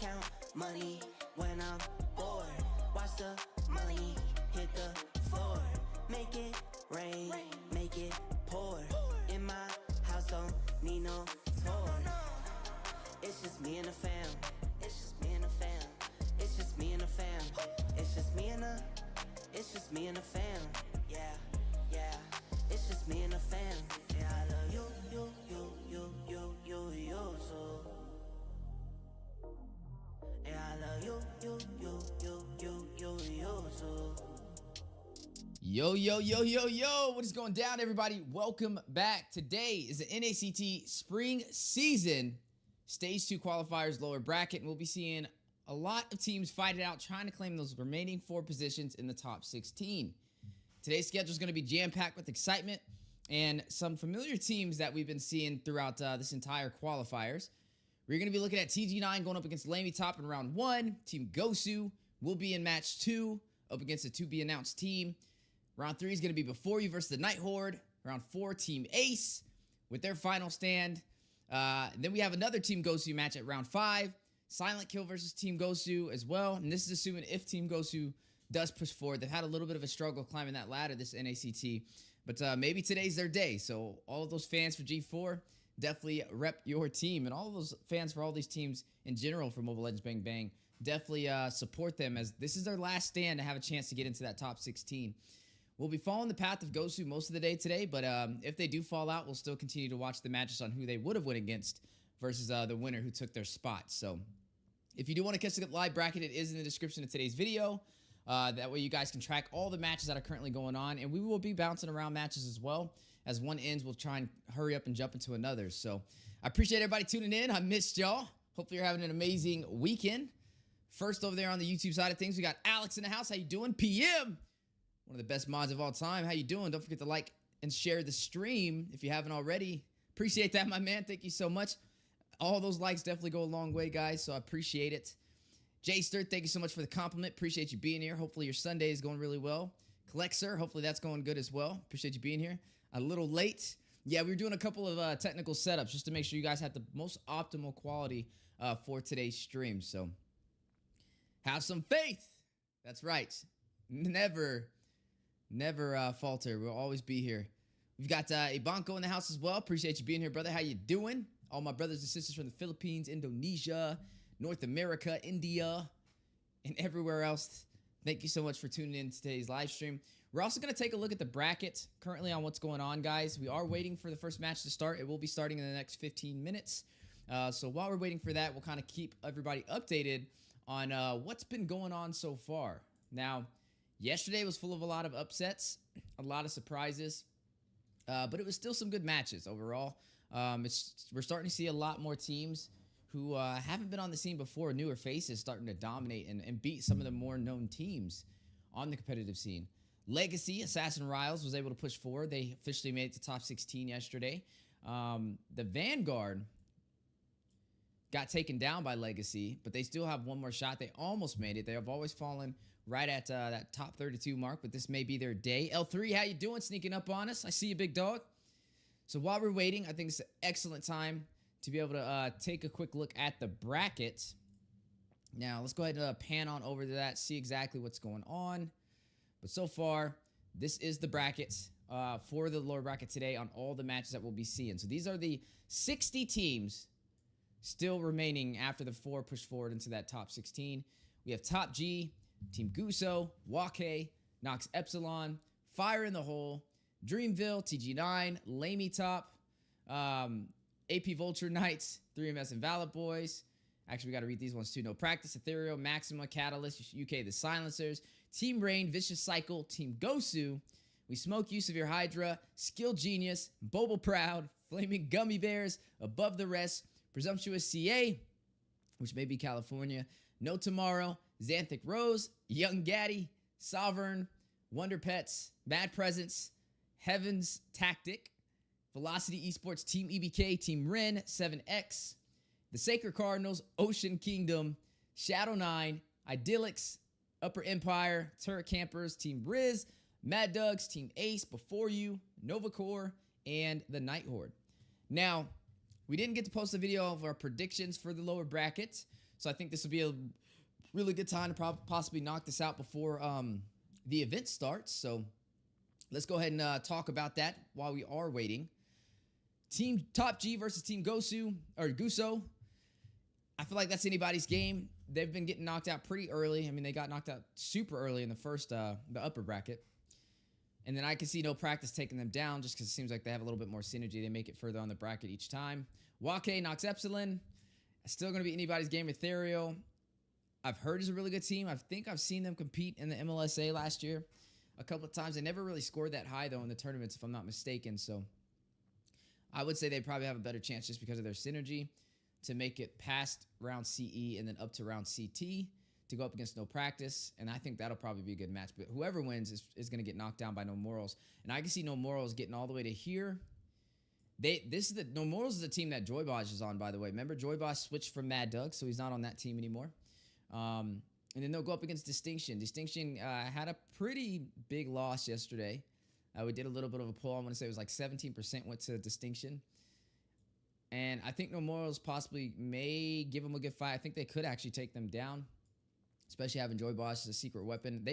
count money when I'm bored. Watch the money hit the floor. Make it rain, make it pour. In my house, don't need no tour. It's just me and the fam. It's just me and the fam. It's just me and the fam. It's just me and the. It's just me and the fam. Yeah, yeah. It's just me and the fam. Yeah, I love you so. Yeah, I love you so. Yo, what is going down, everybody? Welcome back. Today is the NACT Spring Season Stage 2 Qualifiers lower bracket, and we'll be seeing a lot of teams fight it out, trying to claim those remaining 4 positions in the top 16. Today's schedule is going to be jam-packed with excitement and some familiar teams that we've been seeing throughout this entire qualifiers. We're going to be looking at TG9 going up against LaimiTop in round 1. Team Gosu will be in match 2 up against a to-be-announced team. Round 3 is going to be Before You versus the Night Horde. Round 4, Team Ace with their final stand. Then we have another Team Gosu match at round 5. SilentKill versus Team Gosu as well. And this is assuming if Team Gosu does push forward. They've had a little bit of a struggle climbing that ladder, this NACT. But maybe today's their day. So all of those fans for G4, definitely rep your team. And all of those fans for all these teams in general for Mobile Legends Bang Bang, definitely support them, as this is their last stand to have a chance to get into that top 16. We'll be following the path of Gosu most of the day today, but if they do fall out, we'll still continue to watch the matches on who they would have went against versus the winner who took their spot. So if you do want to catch the live bracket, it is in the description of today's video. That way you guys can track all the matches that are currently going on, and we will be bouncing around matches as well. As one ends, we'll try and hurry up and jump into another. So I appreciate everybody tuning in. I missed y'all. Hopefully you're having an amazing weekend. First over there on the YouTube side of things, we got Alex in the house. How you doing? PM, one of the best mods of all time. How you doing? Don't forget to like and share the stream if you haven't already. Appreciate that, my man. Thank you so much. All those likes definitely go a long way, guys, so I appreciate it. Jster, thank you so much for the compliment. Appreciate you being here. Hopefully your Sunday is going really well. Collect, sir, hopefully that's going good as well. Appreciate you being here. A little late. Yeah, we were doing a couple of technical setups just to make sure you guys had the most optimal quality for today's stream. So have some faith. That's right. Never falter. We'll always be here. We've got Ibanko in the house as well. Appreciate you being here, brother. How you doing? All my brothers and sisters from the Philippines, Indonesia, North America, India, and everywhere else. Thank you so much for tuning in to today's live stream. We're also going to take a look at the bracket currently on what's going on, guys. We are waiting for the first match to start. It will be starting in the next 15 minutes. So while we're waiting for that, we'll kind of keep everybody updated on what's been going on so far. Now, yesterday was full of a lot of upsets, a lot of surprises, but it was still some good matches overall. We're starting to see a lot more teams who haven't been on the scene before, newer faces starting to dominate and beat some of the more known teams on the competitive scene. Legacy, Assassin Riles, was able to push forward. They officially made it to top 16 yesterday. The Vanguard got taken down by Legacy, but they still have one more shot. They almost made it. They have always fallen right at that top 32 mark, but this may be their day. L3, how you doing? Sneaking up on us. I see you, big dog. So while we're waiting, I think it's an excellent time to be able to take a quick look at the bracket. Now, let's go ahead and pan on over to that, see exactly what's going on. But so far, this is the bracket for the lower bracket today on all the matches that we'll be seeing. So these are the 60 teams still remaining after the 4 push forward into that top 16. We have Top G, Team Guso, Wake, Nox Epsilon, Fire in the Hole, Dreamville, TG9, LaimiTop, AP Vulture Knights, 3MS and Valid Boys. Actually, we got to read these ones too. No Practice, Ethereal, Maxima, Catalyst, UK, The Silencers, Team Rain, Vicious Cycle, Team Gosu, We Smoke Use of Your Hydra, Skill Genius, Bobo Proud, Flaming Gummy Bears, Above the Rest, Presumptuous CA, which may be California, No Tomorrow, Xanthic Rose, Young Gaddy, Sovereign, Wonder Pets, Mad Presence, Heaven's Tactic, Velocity Esports, Team EBK, Team Ren, 7X, The Sacred Cardinals, Ocean Kingdom, Shadow 9, Idyllics, Upper Empire, Turret Campers, Team Riz, Mad Dugs, Team Ace, Before You, Novacore, and the Night Horde. Now, we didn't get to post a video of our predictions for the lower bracket, So I think this will be a really good time to possibly knock this out before the event starts. So let's go ahead and talk about that while we are waiting. Team Top G versus Team Gosu or Guso. I feel like that's anybody's game. They've been getting knocked out pretty early. I mean, they got knocked out super early in the first, the upper bracket. And then I can see no practice taking them down just because it seems like they have a little bit more synergy. They make it further on the bracket each time. Wake knocks Epsilon. Still going to be anybody's game. Ethereal, I've heard is a really good team. I think I've seen them compete in the MLSA last year a couple of times. They never really scored that high, though, in the tournaments, if I'm not mistaken. So I would say they probably have a better chance just because of their synergy to make it past round CE and then up to round CT to go up against no practice. And I think that'll probably be a good match. But whoever wins is going to get knocked down by No Morals. And I can see No Morals getting all the way to here. No Morals is a team that Joy Bosch is on, by the way. Remember, Joy Bosch switched from Mad Doug, so he's not on that team anymore. And then they'll go up against Distinction. Distinction had a pretty big loss yesterday. We did a little bit of a poll. I want to say it was like 17% went to Distinction. And I think No Morals possibly may give them a good fight. I think they could actually take them down, especially having Joy Bosch as a secret weapon.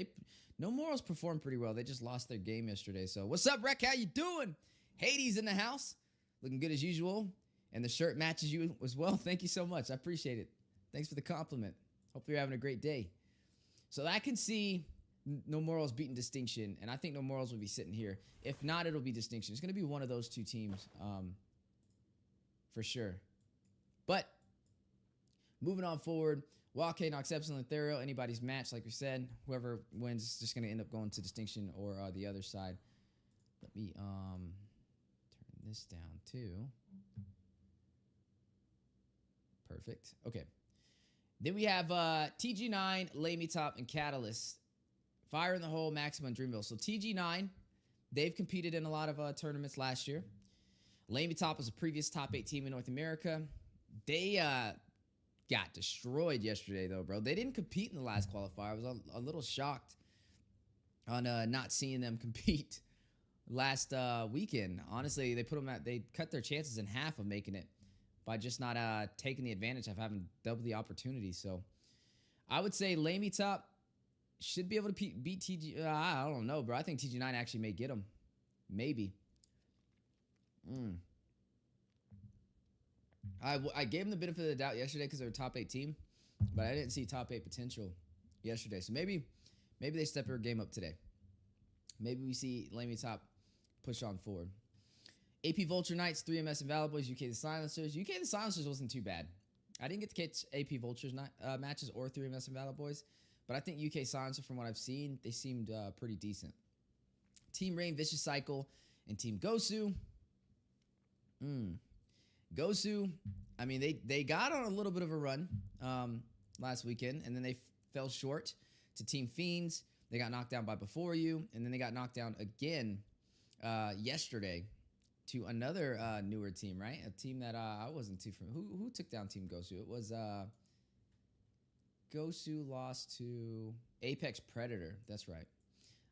No Morals performed pretty well. They just lost their game yesterday. So what's up, Rec? How you doing? Hades in the house. Looking good as usual. And the shirt matches you as well. Thank you so much. I appreciate it. Thanks for the compliment. Hope you're having a great day. So I can see No Morals beating Distinction. And I think No Morals will be sitting here. If not, it'll be Distinction. It's going to be one of those two teams. For sure. But moving on forward, Wake knocks Epsilon Ethereal. Anybody's match, like we said. Whoever wins is just going to end up going to Distinction or the other side. Let me turn this down too. Perfect. Okay. Then we have TG9, LaimiTop, and Catalyst. Fire in the Hole, Maximum, Dreamville. So TG9, they've competed in a lot of tournaments last year. LaimiTop was a previous top 8 team in North America. They got destroyed yesterday, though, bro. They didn't compete in the last qualifier. I was a little shocked on not seeing them compete last weekend. Honestly, they cut their chances in half of making it by just not taking the advantage of having double the opportunity. So I would say LaimiTop should be able to beat TG. I don't know, bro. I think TG9 actually may get them. Maybe. I gave them the benefit of the doubt yesterday because they're a top 8 team, but I didn't see top 8 potential yesterday. So maybe they step their game up today. Maybe we see LaimiTop push on forward. AP Vulture Knights, 3MS and Valor Boys, UK the Silencers. UK the Silencers wasn't too bad. I didn't get to catch AP Vultures matches or 3MS and Valor Boys, but I think UK Silencer, from what I've seen, they seemed pretty decent. Team Rain, Vicious Cycle, and Team Gosu. Gosu, I mean, they got on a little bit of a run last weekend, and then they fell short to Team Fiends. They got knocked down by Before You, and then they got knocked down again yesterday to another newer team, right? A team that I wasn't too familiar. Who took down Team Gosu? It was Gosu lost to Apex Predator. That's right.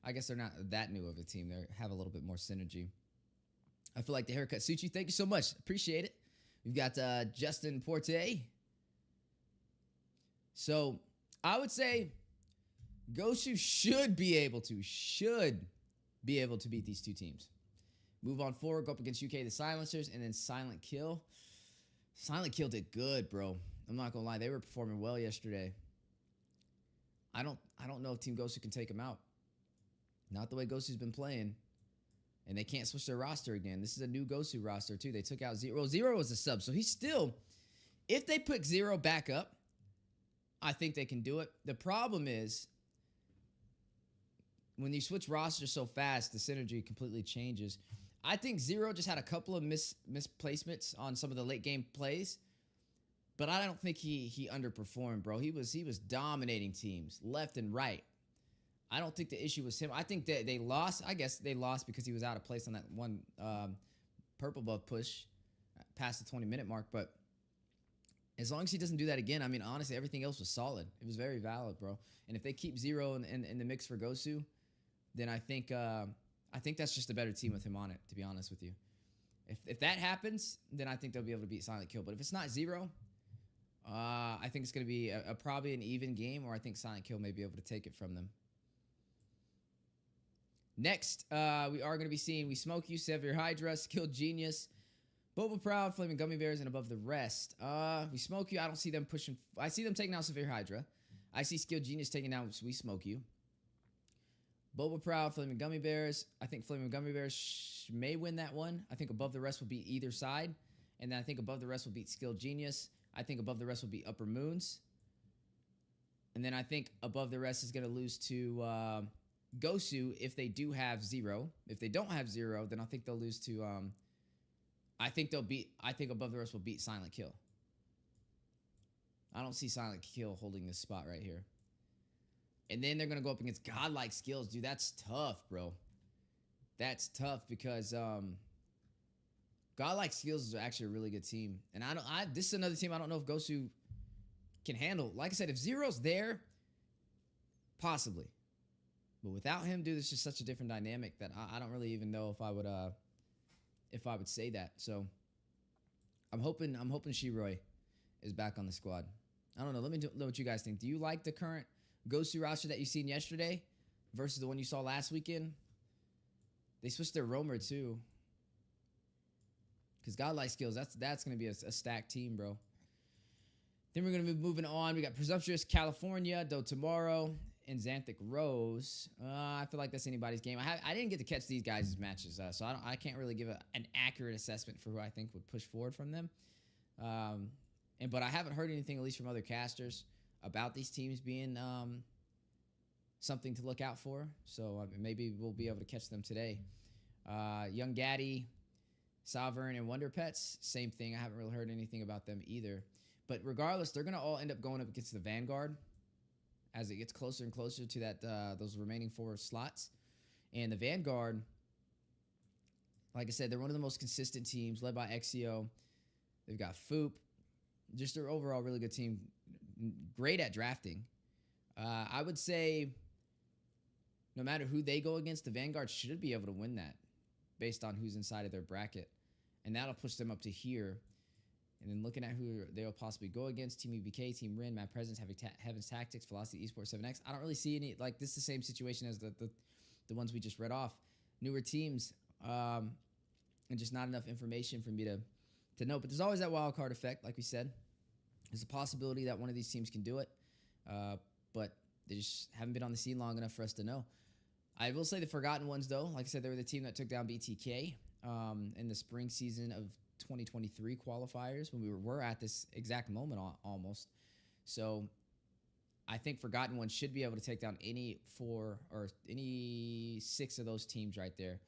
I guess they're not that new of a team. They have a little bit more synergy. I feel like the haircut suits you. Thank you so much. Appreciate it. We've got Justin Porte. So I would say Gosu should be able to beat these two teams. Move on forward, go up against UK the Silencers, and then SilentKill. SilentKill did good, bro. I'm not gonna lie, they were performing well yesterday. I don't know if Team Gosu can take them out. Not the way Gosu's been playing. And they can't switch their roster again. This is a new Gosu roster, too. They took out Zero. Well, Zero was a sub, so he's still... If they put Zero back up, I think they can do it. The problem is, when you switch rosters so fast, the synergy completely changes. I think Zero just had a couple of misplacements on some of the late-game plays, but I don't think he underperformed, bro. He was dominating teams left and right. I don't think the issue was him. I think that they lost. I guess they lost because he was out of place on that one purple buff push past the 20-minute mark. But as long as he doesn't do that again, I mean, honestly, everything else was solid. It was very valid, bro. And if they keep Zero in the mix for Gosu, then I think that's just a better team with him on it, to be honest with you. If that happens, then I think they'll be able to beat SilentKill. But if it's not Zero, I think it's going to be a probably an even game, or I think SilentKill may be able to take it from them. Next, we are going to be seeing We Smoke You, Severe Hydra, Skilled Genius, Boba Proud, Flaming Gummy Bears, and Above the Rest. We Smoke You, I don't see them pushing. I see them taking out Severe Hydra. I see Skilled Genius taking out We Smoke You. Boba Proud, Flaming Gummy Bears. I think Flaming Gummy Bears may win that one. I think Above the Rest will beat either side. And then I think Above the Rest will beat Skilled Genius. I think Above the Rest will beat Upper Moons. And then I think Above the Rest is going to lose to Gosu if they do have 0. If they don't have 0, then I think they'll lose to... I think Above the Rest will beat SilentKill. I don't see SilentKill holding this spot right here. And then they're going to go up against Godlike Skills. Dude, that's tough, bro. That's tough because Godlike Skills is actually a really good team. And this is another team I don't know if Gosu can handle. Like I said, if Zero's there, possibly. But without him, dude, it's just such a different dynamic that I don't really even know if I would say that. So I'm hoping Shiroi is back on the squad. I don't know. Let me know what you guys think. Do you like the current Gosu roster that you seen yesterday versus the one you saw last weekend? They switched their roamer too. Because Godlike Skills, that's going to be a stacked team, bro. Then we're going to be moving on. We got Presumptuous California, Do Tomorrow, and Xanthic Rose. I feel like that's anybody's game. I didn't get to catch these guys' matches, so I can't really give an accurate assessment for who I think would push forward from them. But I haven't heard anything, at least from other casters, about these teams being something to look out for. So maybe we'll be able to catch them today. Young Gaddy, Sovereign, and Wonder Pets, same thing. I haven't really heard anything about them either. But regardless, they're going to all end up going up against the Vanguard as it gets closer and closer to those remaining 4 slots. And the Vanguard, like I said, they're one of the most consistent teams, led by Exio. They've got Foop. Just their overall really good team. Great at drafting. I would say no matter who they go against, the Vanguard should be able to win that based on who's inside of their bracket. And that'll push them up to here. And then looking at who they'll possibly go against, Team EBK, Team Rin, Mad Presence, Heaven's Tactics, Velocity Esports 7X. I don't really see any, like, this is the same situation as the ones we just read off. Newer teams, and just not enough information for me to know. But there's always that wild card effect, like we said. There's a possibility that one of these teams can do it, but they just haven't been on the scene long enough for us to know. I will say the Forgotten Ones, though. Like I said, they were the team that took down BTK in the spring season of 2023 qualifiers when we were at this exact moment almost. So I think Forgotten Ones should be able to take down any 4 or any 6 of those teams right there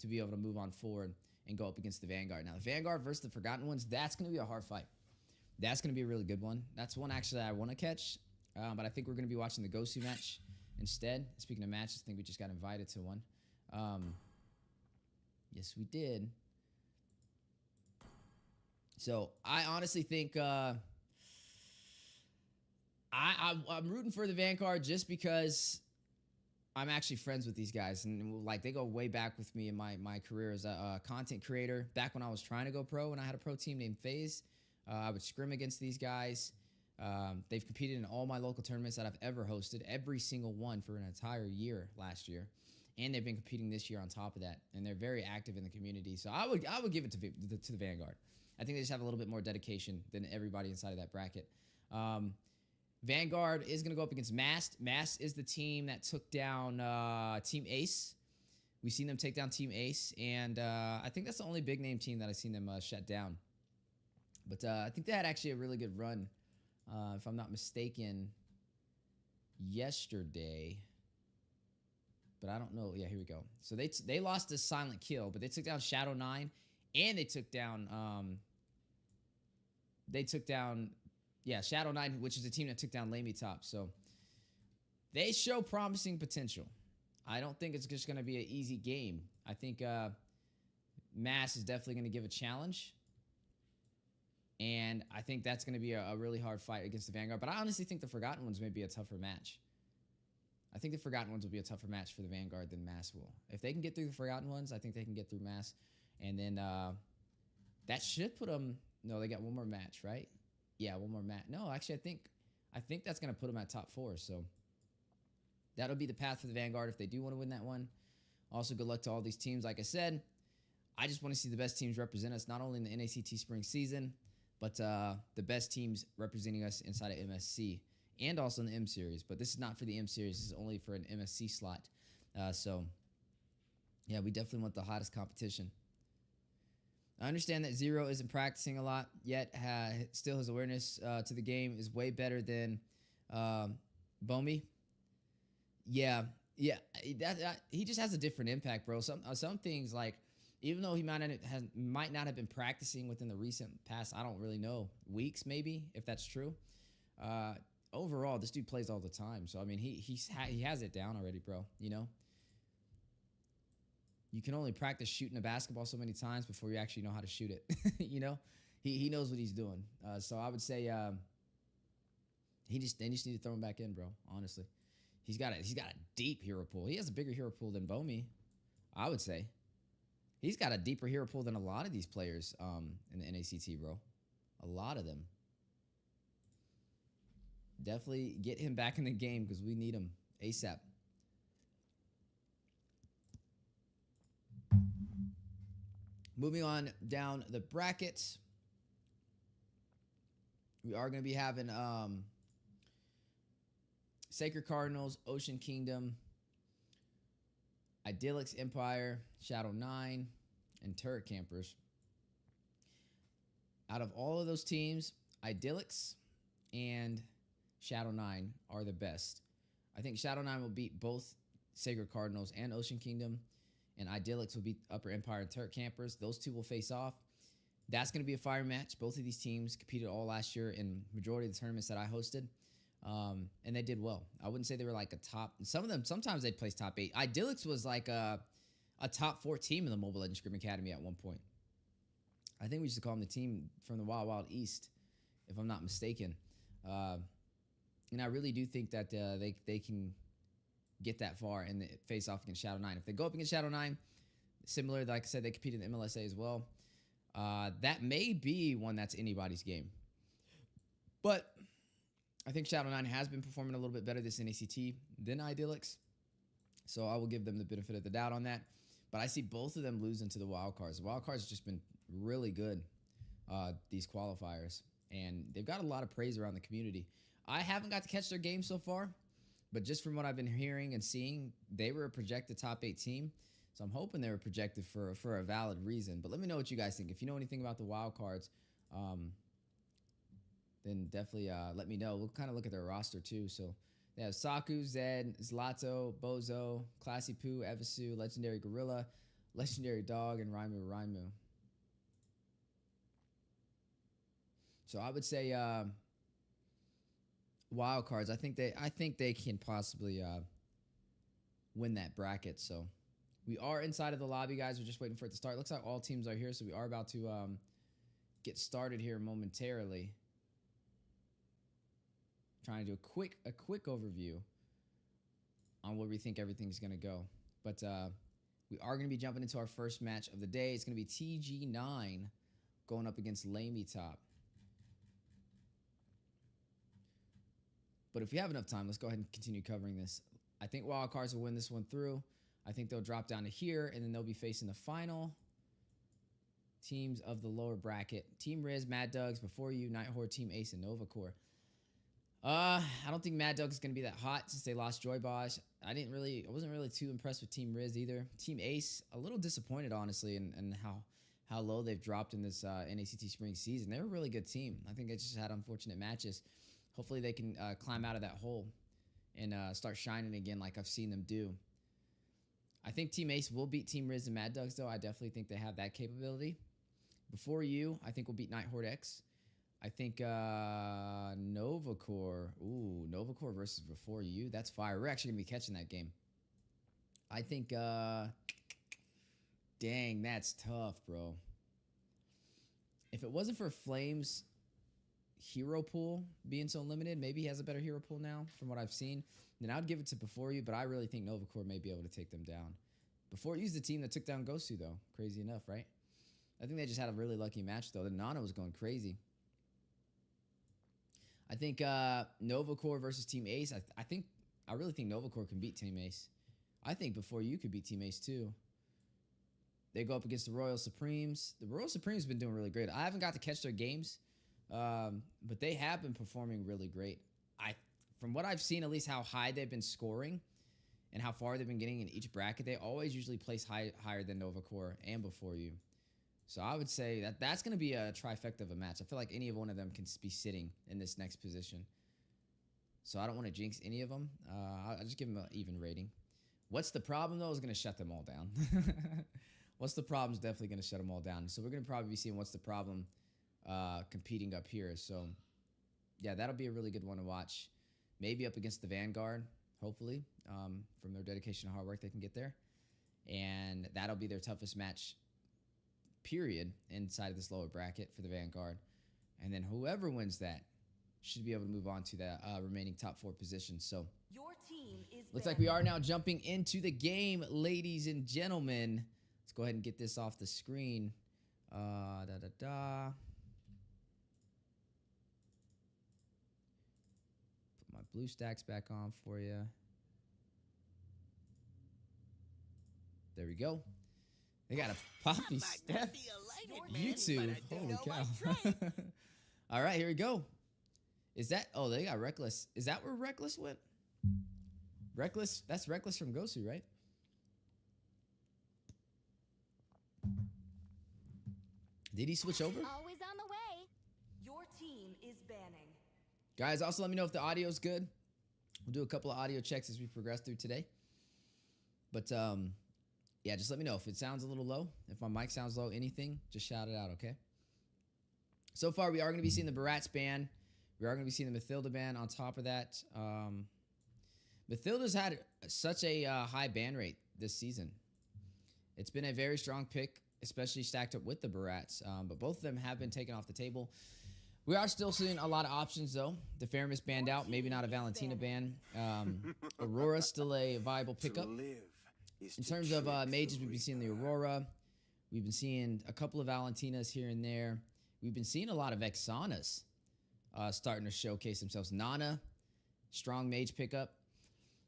to be able to move on forward and go up against the Vanguard. Now, the Vanguard versus the Forgotten Ones, that's going to be a hard fight. That's going to be a really good one. That's one actually I want to catch, but I think we're going to be watching the Gosu match instead. Speaking of matches, I think we just got invited to one. Yes, we did. So I honestly think I'm rooting for the Vanguard just because I'm actually friends with these guys, and like they go way back with me in my career as a content creator. Back when I was trying to go pro, when I had a pro team named FaZe, I would scrim against these guys. They've competed in all my local tournaments that I've ever hosted, every single one for an entire year last year, and they've been competing this year on top of that. And they're very active in the community, so I would give it to the Vanguard. I think they just have a little bit more dedication than everybody inside of that bracket. Vanguard is going to go up against Mast. Mast is the team that took down Team Ace. We've seen them take down Team Ace, and I think that's the only big-name team that I've seen them shut down. But I think they had actually a really good run, if I'm not mistaken, yesterday. But I don't know. Yeah, here we go. So they lost to SilentKill, but they took down Shadow 9, and they took down Shadow 9, which is the team that took down LaimiTop. So they show promising potential. I don't think it's just going to be an easy game. I think Mass is definitely going to give a challenge. And I think that's going to be a really hard fight against the Vanguard. But I honestly think the Forgotten Ones may be a tougher match. I think the Forgotten Ones will be a tougher match for the Vanguard than Mass will. If they can get through the Forgotten Ones, I think they can get through Mass. And then that should put them... No, they got one more match, right? Yeah, one more match. No, actually, I think that's gonna put them at top 4. So that'll be the path for the Vanguard if they do want to win that one. Also, good luck to all these teams. Like I said, I just want to see the best teams represent us, not only in the NACT spring season, but the best teams representing us inside of MSC and also in the M Series. But this is not for the M Series. This is only for an MSC slot. So, yeah, we definitely want the hottest competition. I understand that Zero isn't practicing a lot yet. Still, his awareness to the game is way better than Bomi. Yeah, he just has a different impact, bro. Some things, like, even though he might not have been practicing within the recent past, I don't really know, weeks maybe, if that's true. Overall, this dude plays all the time. So I mean, he has it down already, bro. You know, you can only practice shooting a basketball so many times before you actually know how to shoot it. You know, he knows what he's doing. So I would say they just need to throw him back in, bro. Honestly. He's got a deep hero pool. He has a bigger hero pool than Bomi, I would say. He's got a deeper hero pool than a lot of these players in the NACT, bro. A lot of them. Definitely get him back in the game because we need him ASAP. Moving on down the brackets. We are going to be having Sacred Cardinals, Ocean Kingdom, Idyllics Empire, Shadow 9, and Turret Campers. Out of all of those teams, Idyllics and Shadow 9 are the best. I think Shadow 9 will beat both Sacred Cardinals and Ocean Kingdom, and Idyllics will beat Upper Empire and Turret Campers. Those two will face off. That's going to be a fire match. Both of these teams competed all last year in majority of the tournaments that I hosted. And they did well. I wouldn't say they were like a top. Some of them, sometimes they'd place top 8. Idyllics was like a top 4 team in the Mobile Legends Scrim Academy at one point. I think we used to call them the team from the Wild Wild East, if I'm not mistaken. And I really do think that they can get that far and face off against Shadow 9. If they go up against Shadow 9, similar, like I said, they competed in the MLSA as well. That may be one that's anybody's game. But I think Shadow 9 has been performing a little bit better this NACT than Idyllics. So I will give them the benefit of the doubt on that. But I see both of them losing to the wild cards. The wild cards have just been really good, these qualifiers. And they've got a lot of praise around the community. I haven't got to catch their game so far. But just from what I've been hearing and seeing, they were a projected top 8 team. So I'm hoping they were projected for a valid reason. But let me know what you guys think. If you know anything about the wild cards, then definitely let me know. We'll kind of look at their roster too. So they have Saku, Zed, Zlato, Bozo, Classy Poo, Evisu, Legendary Gorilla, Legendary Dog, and Raimu. So I would say wild cards. I think they can possibly win that bracket. So we are inside of the lobby, guys. We're just waiting for it to start. Looks like all teams are here, so we are about to get started here momentarily. Trying to do a quick overview on where we think everything's going to go. But we are going to be jumping into our first match of the day. It's going to be TG9 going up against LaimiTop. But if we have enough time, let's go ahead and continue covering this. I think Wildcards will win this one through. I think they'll drop down to here, and then they'll be facing the final teams of the lower bracket. Team Riz, Mad Dogs, Before You, Night Horde, Team Ace, and Nova Core. I don't think Mad Dog is going to be that hot since they lost Joy Bosch. I wasn't really too impressed with Team Riz either. Team Ace, a little disappointed, honestly, in how low they've dropped in this NACT spring season. They're a really good team. I think they just had unfortunate matches. Hopefully they can climb out of that hole and start shining again like I've seen them do. I think Team Ace will beat Team Riz and Mad Dogs, though. I definitely think they have that capability. Before You, I think will beat Night Horde X. I think Nova Core. Ooh, Nova Core versus Before You. That's fire. We're actually going to be catching that game. I think, dang, that's tough, bro. If it wasn't for Flame's hero pool being so limited, maybe he has a better hero pool now from what I've seen, then I would give it to Before You, but I really think Nova Core may be able to take them down. Before You's the team that took down Gosu, though. Crazy enough, right? I think they just had a really lucky match, though. The Nana was going crazy. I think Nova Corps versus Team Ace. I really think Nova Corps can beat Team Ace. I think before you could beat Team Ace too. They go up against the Royal Supremes. The Royal Supremes have been doing really great. I haven't got to catch their games, but they have been performing really great. From what I've seen, at least how high they've been scoring and how far they've been getting in each bracket, they always usually place higher than Nova Corps and before you. So I would say that's going to be a trifecta of a match. I feel like any of one of them can be sitting in this next position. So I don't want to jinx any of them. I'll just give them an even rating. What's the problem, though, is going to shut them all down. What's the problem is definitely going to shut them all down. So we're going to probably be seeing What's the Problem competing up here. So, yeah, that'll be a really good one to watch. Maybe up against the Vanguard, hopefully. From their dedication and hard work, they can get there. And that'll be their toughest match, period, inside of this lower bracket for the Vanguard. And then whoever wins that should be able to move on to the remaining top 4 positions. So Your team is looks like we are now jumping into the game, ladies and gentlemen. Let's go ahead and get this off the screen. Put my blue stacks back on for you. There we go. They got a Poppy Steph YouTube. Holy cow. All right, here we go. Is that... Oh, they got Reckless. Is that where Reckless went? Reckless? That's Reckless from Gosu, right? Did he switch over? Always on the way. Your team is banning. Guys, also let me know if the audio's good. We'll do a couple of audio checks as we progress through today. But, yeah, just let me know if it sounds a little low. If my mic sounds low, anything, just shout it out, okay? So far, we are going to be seeing the Barats ban. We are going to be seeing the Mathilda ban on top of that. Mathilda's had such a high ban rate this season. It's been a very strong pick, especially stacked up with the Barats. But both of them have been taken off the table. We are still seeing a lot of options, though. The Faramis banned out. Maybe not a Valentina ban. Aurora's still a viable pickup. In terms of mages, we've been seeing the Aurora. We've been seeing a couple of Valentinas here and there. We've been seeing a lot of Exanas starting to showcase themselves. Nana, strong mage pickup.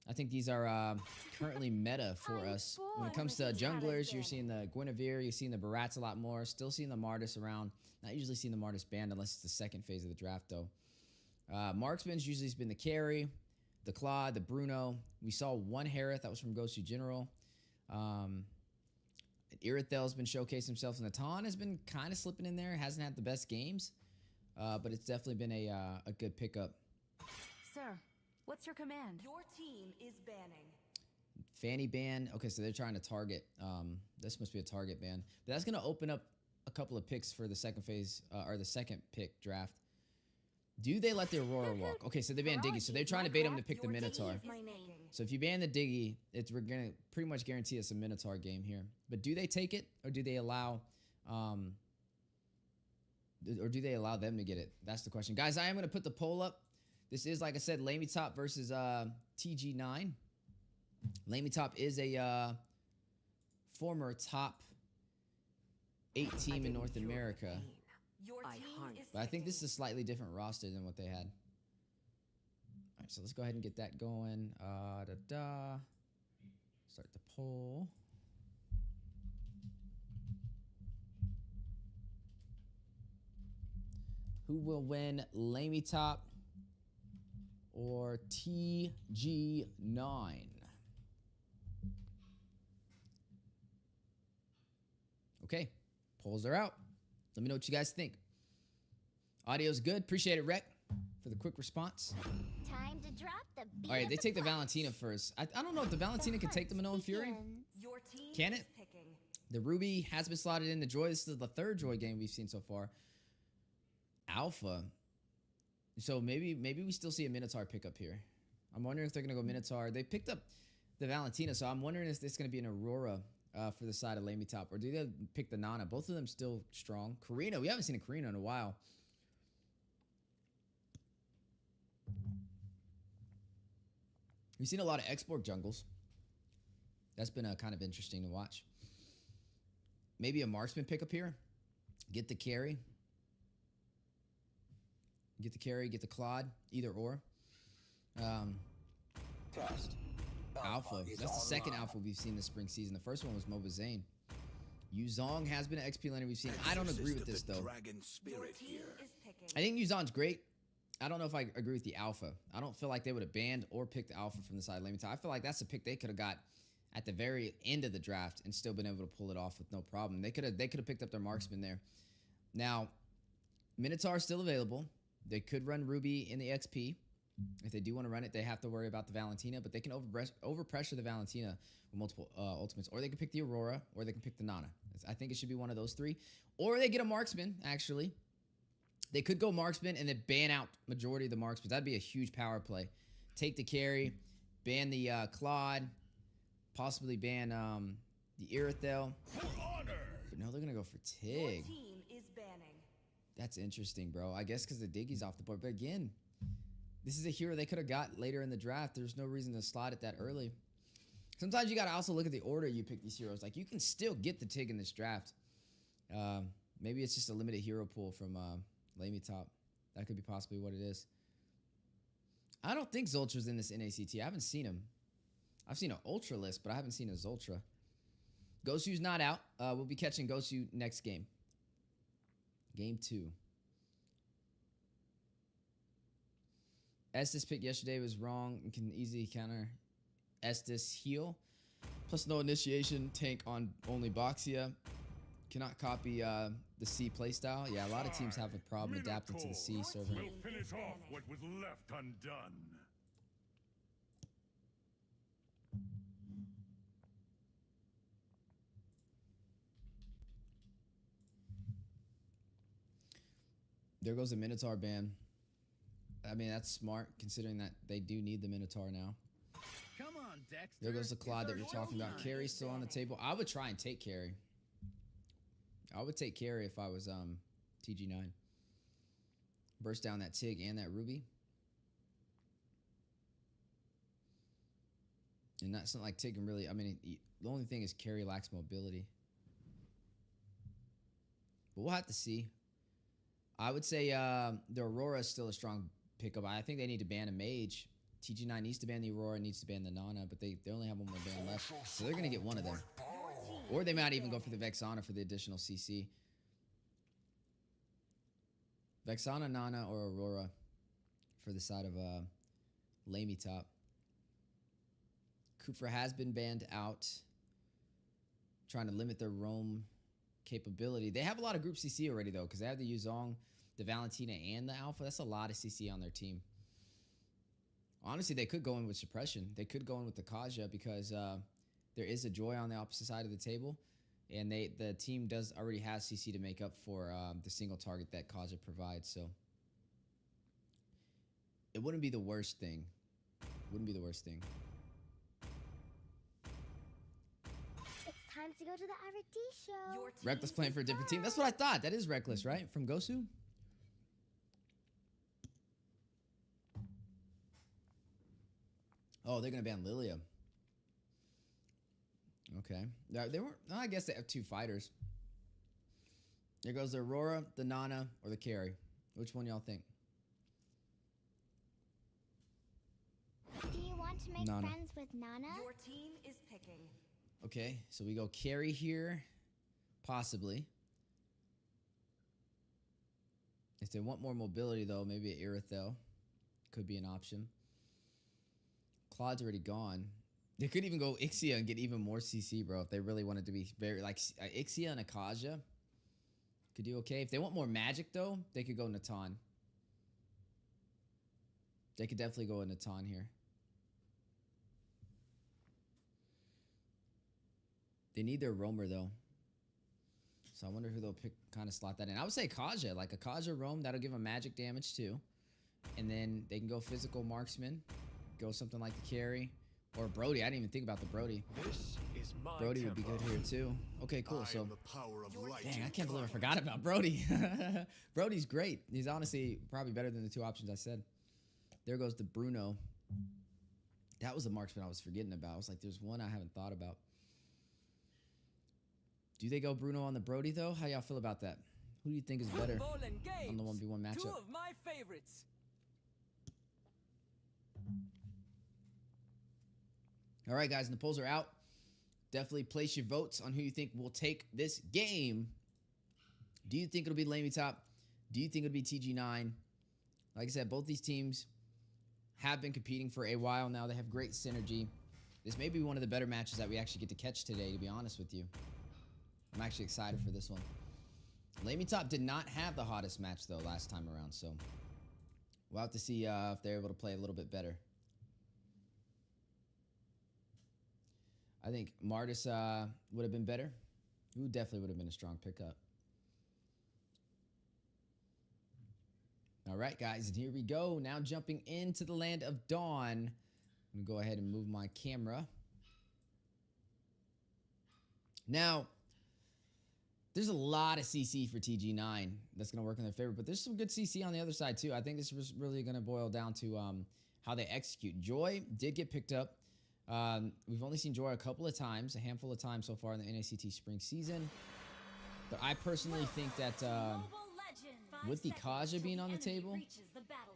I think these are currently meta for us. When it comes to junglers, you're seeing the Guinevere, you're seeing the Barats a lot more. Still seeing the Martis around. Not usually seeing the Martis banned unless it's the second phase of the draft, though. Marksman's usually been the carry, the Claude, the Bruno. We saw one Harith that was from Gosu General. Irithel's been showcasing himself, and Natan has been kind of slipping in there. Hasn't had the best games, but it's definitely been a good pickup. Sir, what's your command? Your team is banning. Fanny ban. Okay, so they're trying to target. This must be a target ban. But that's going to open up a couple of picks for the second phase, or the second pick draft. Do they let the Aurora walk? Okay, so they banned Diggy. So they're trying to bait him to pick the Minotaur. So if you ban the Diggy, we're going to pretty much guarantee us a Minotaur game here. But do they take it, or do they allow them to get it? That's the question. Guys, I am going to put the poll up. This is, like I said, LaimiTop versus TG9. LaimiTop is a former top 8 team in North America. But I think this is a slightly different roster than what they had. All right, so let's go ahead and get that going. Start the poll. Who will win, LaimiTop or TG9? Okay, polls are out. Let me know what you guys think. Audio's good. Appreciate it, Rec, for the quick response. Time to drop the beat. All right, of they take the punch. Valentina first. I don't know if the Valentina can take the Minoan Fury. Begins. Your team Can is it? picking. The Ruby has been slotted in. The Joy, this is the third Joy game we've seen so far. Alpha. So maybe we still see a Minotaur pickup here. I'm wondering if they're going to go Minotaur. They picked up the Valentina, so I'm wondering if it's going to be an Aurora for the side of LaimiTop, or do they pick the Nana? Both of them still strong. Karina, we haven't seen a Karina in a while. We've seen a lot of export jungles. That's been kind of interesting to watch. Maybe a marksman pickup here. Get the carry. Get the carry, get the Claude, either or. Test. Alpha. is That's the second online. alpha we've seen this spring season. The first one was Moba Zane. Yuzong has been an XP laner we've seen. I don't agree with this, though. Dragon Your spirit team here. is picking. I think Yuzong's great. I don't know if I agree with the alpha. I don't feel like they would have banned or picked the alpha from the side of LaimiTop. I feel like that's a pick they could have got at the very end of the draft and still been able to pull it off with no problem. They could have picked up their marksman there. Now, Minotaur is still available. They could run Ruby in the XP. If they do want to run it, they have to worry about the Valentina, but they can overpressure the Valentina with multiple ultimates, or they can pick the Aurora, or they can pick the Nana. I think it should be one of those three. Or they get a marksman, actually. They could go marksman and then ban out majority of the marksmen. That'd be a huge power play. Take the carry, ban the Claude, possibly ban the Irithel. For honor. But no, they're going to go for Your Tig. team is banning. That's interesting, bro. I guess because the Diggy's off the board. But again, this is a hero they could have got later in the draft. There's no reason to slot it that early. Sometimes you got to also look at the order you pick these heroes. Like, you can still get the Tig in this draft. Maybe it's just a limited hero pool from LaimiTop. That could be possibly what it is. I don't think Zoltra's in this NACT. I haven't seen him. I've seen an Ultra list, but I haven't seen a Zoltra. Gosu's not out. We'll be catching Gosu next game. Game 2. Estes pick yesterday was wrong and can easily counter Estes heal. Plus no initiation, tank on only Boxia. Cannot copy the C playstyle. Yeah, a lot of teams have a problem adapting to the C server. Your team We'll finish is off banning. what was left undone. There goes the Minotaur ban. I mean, that's smart considering that they do need the Minotaur now. Come on, Dexter. There goes the Claude that we're It's talking about. our Carry's still on the table. I would try and take Carry. I would take Carry if I was TG9. Burst down that Tig and that Ruby. And that's not like Tig can really, I mean, the only thing is Carry lacks mobility. But we'll have to see. I would say the Aurora is still a strong pickup. I think they need to ban a Mage. TG9 needs to ban the Aurora, needs to ban the Nana, but they only have one more ban left. So they're going to get one of them. Or they might even go for the Vexana for the additional CC. Vexana, Nana, or Aurora for the side of LaimiTop. Kufra has been banned out. Trying to limit their roam capability. They have a lot of group CC already, though, because they have the Yuzong, the Valentina, and the Alpha. That's a lot of CC on their team. Honestly, they could go in with Suppression. They could go in with the Kaja because there is a Joy on the opposite side of the table, and the team does already have CC to make up for the single target that Kaja provides. So it wouldn't be the worst thing. Wouldn't be the worst thing. It's time to go to the RT show. Your team Reckless playing is for a different team. That's what I thought. That is Reckless, right? From Gosu? Oh, they're going to ban Lilia. Okay. They weren't. No, I guess they have two fighters. There goes the Aurora, the Nana, or the Carry. Which one y'all think? Do you want to make Nana. friends with Nana? Your team is picking. Okay, so we go Carry here. Possibly. If they want more mobility, though, maybe an Irithel could be an option. Claude's already gone. They could even go Ixia and get even more CC, bro, if they really wanted to be very, like, Ixia and Akaja could do okay. If they want more magic, though, they could go Natan. They could definitely go with Natan here. They need their roamer, though. So I wonder who they'll pick, kind of slot that in. I would say Kaja, like a Kaja roam, that'll give them magic damage, too. And then they can go physical marksman, go something like the Carry. Or Brody. I didn't even think about the Brody. This is my Brody would be good tempo. here too. Okay, cool. I So, am the power of light dang, I and can't believe I color. forgot about Brody. Brody's great. He's honestly probably better than the two options I said. There goes the Bruno. That was the marksman I was forgetting about. I was like, there's one I haven't thought about. Do they go Bruno on the Brody, though? How y'all feel about that? Who do you think is better Football and games, on the 1v1 matchup? two of my favorites. All right, guys, and the polls are out. Definitely place your votes on who you think will take this game. Do you think it'll be LaimiTop? Do you think it'll be TG9? Like I said, both these teams have been competing for a while now. They have great synergy. This may be one of the better matches that we actually get to catch today, to be honest with you. I'm actually excited for this one. LaimiTop did not have the hottest match, though, last time around, so we'll have to see if they're able to play a little bit better. I think Martis would have been better. Who definitely would have been a strong pickup. All right, guys, and here we go. Now jumping into the land of Dawn. I'm going to go ahead and move my camera. Now, there's a lot of CC for TG9 that's going to work in their favor, but there's some good CC on the other side, too. I think this was really going to boil down to how they execute. Joy did get picked up. We've only seen Joy a couple of times, a handful of times so far in the NACT spring season. But I personally think that with the Kaja being on the table,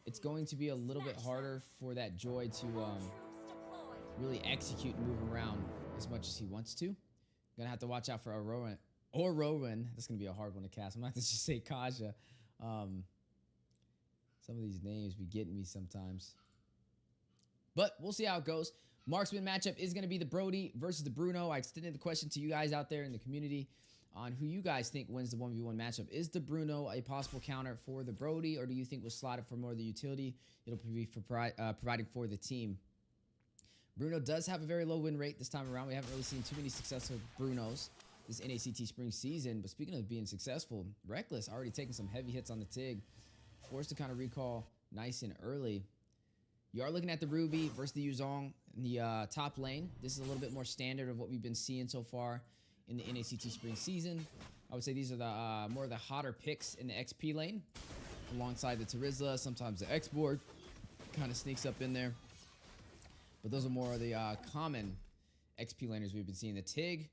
it's going to be a little bit harder for that Joy to really execute and move around as much as he wants to. Gonna have to watch out for Rowan. Or Rowan. That's going to be a hard one to cast. I'm going to have to just say Kaja. Some of these names be getting me sometimes. But we'll see how it goes. Marksman matchup is going to be the Brody versus the Bruno. I extended the question to you guys out there in the community on who you guys think wins the 1v1 matchup. Is the Bruno a possible counter for the Brody, or do you think we'll slot it for more of the utility? It'll be for providing for the team. Bruno does have a very low win rate this time around. We haven't really seen too many successful Brunos this NACT spring season. But speaking of being successful, Reckless already taking some heavy hits on the TIG. Forced to kind of recall nice and early. You are looking at the Ruby versus the Yuzong in the top lane. This is a little bit more standard of what we've been seeing so far in the NACT spring season. I would say these are the more of the hotter picks in the XP lane, alongside the Terizla. Sometimes the X-Board kind of sneaks up in there. But those are more of the common XP laners we've been seeing. The TIG,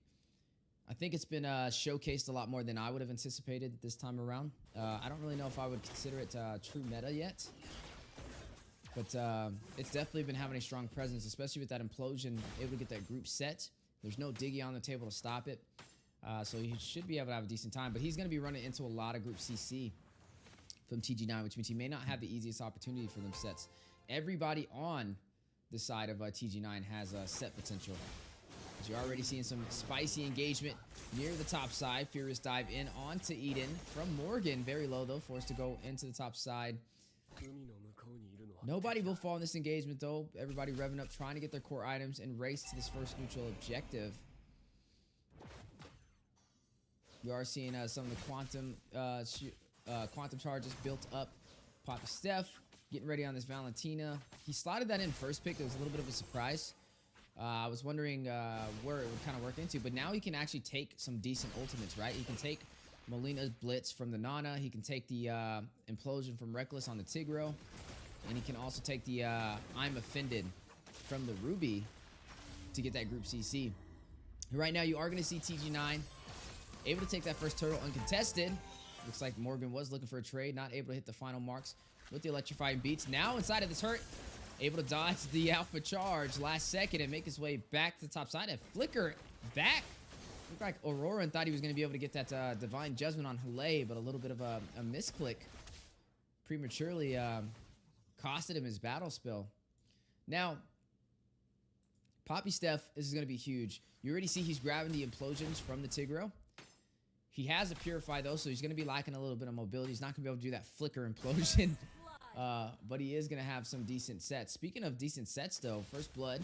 I think it's been showcased a lot more than I would have anticipated this time around. I don't really know if I would consider it true meta yet. But it's definitely been having a strong presence, especially with that implosion, able to get that group set. There's no Diggy on the table to stop it. So he should be able to have a decent time. But he's going to be running into a lot of group CC from TG9, which means he may not have the easiest opportunity for them sets. Everybody on the side of TG9 has set potential. As you're already seeing some spicy engagement near the top side. Furious dive in onto Eden from Morgan. Very low, though. Forced to go into the top side. Nobody will fall in this engagement, though. Everybody revving up, trying to get their core items and race to this first neutral objective. You are seeing some of the quantum charges built up. Poppy Steph getting ready on this Valentina. He slotted that in first pick. It was a little bit of a surprise. I was wondering where it would kind of work into, but now he can actually take some decent ultimates, right? He can take Molina's Blitz from the Nana. He can take the Implosion from Reckless on the Tigro. And he can also take the I'm Offended from the Ruby to get that group CC. Right now, you are going to see TG9 able to take that first turtle uncontested. Looks like Morgan was looking for a trade, not able to hit the final marks with the electrifying beats. Now inside of the turret, able to dodge the alpha charge last second and make his way back to the top side. And flicker back. Looked like Aurora thought he was going to be able to get that Divine Judgment on Hale, but a little bit of a misclick prematurely costed him his battle spell. Now, Poppy Steph, this is going to be huge. You already see he's grabbing the implosions from the Tigro. He has a Purify, though, so he's going to be lacking a little bit of mobility. He's not going to be able to do that flicker implosion. But he is going to have some decent sets. Speaking of decent sets, though, First Blood.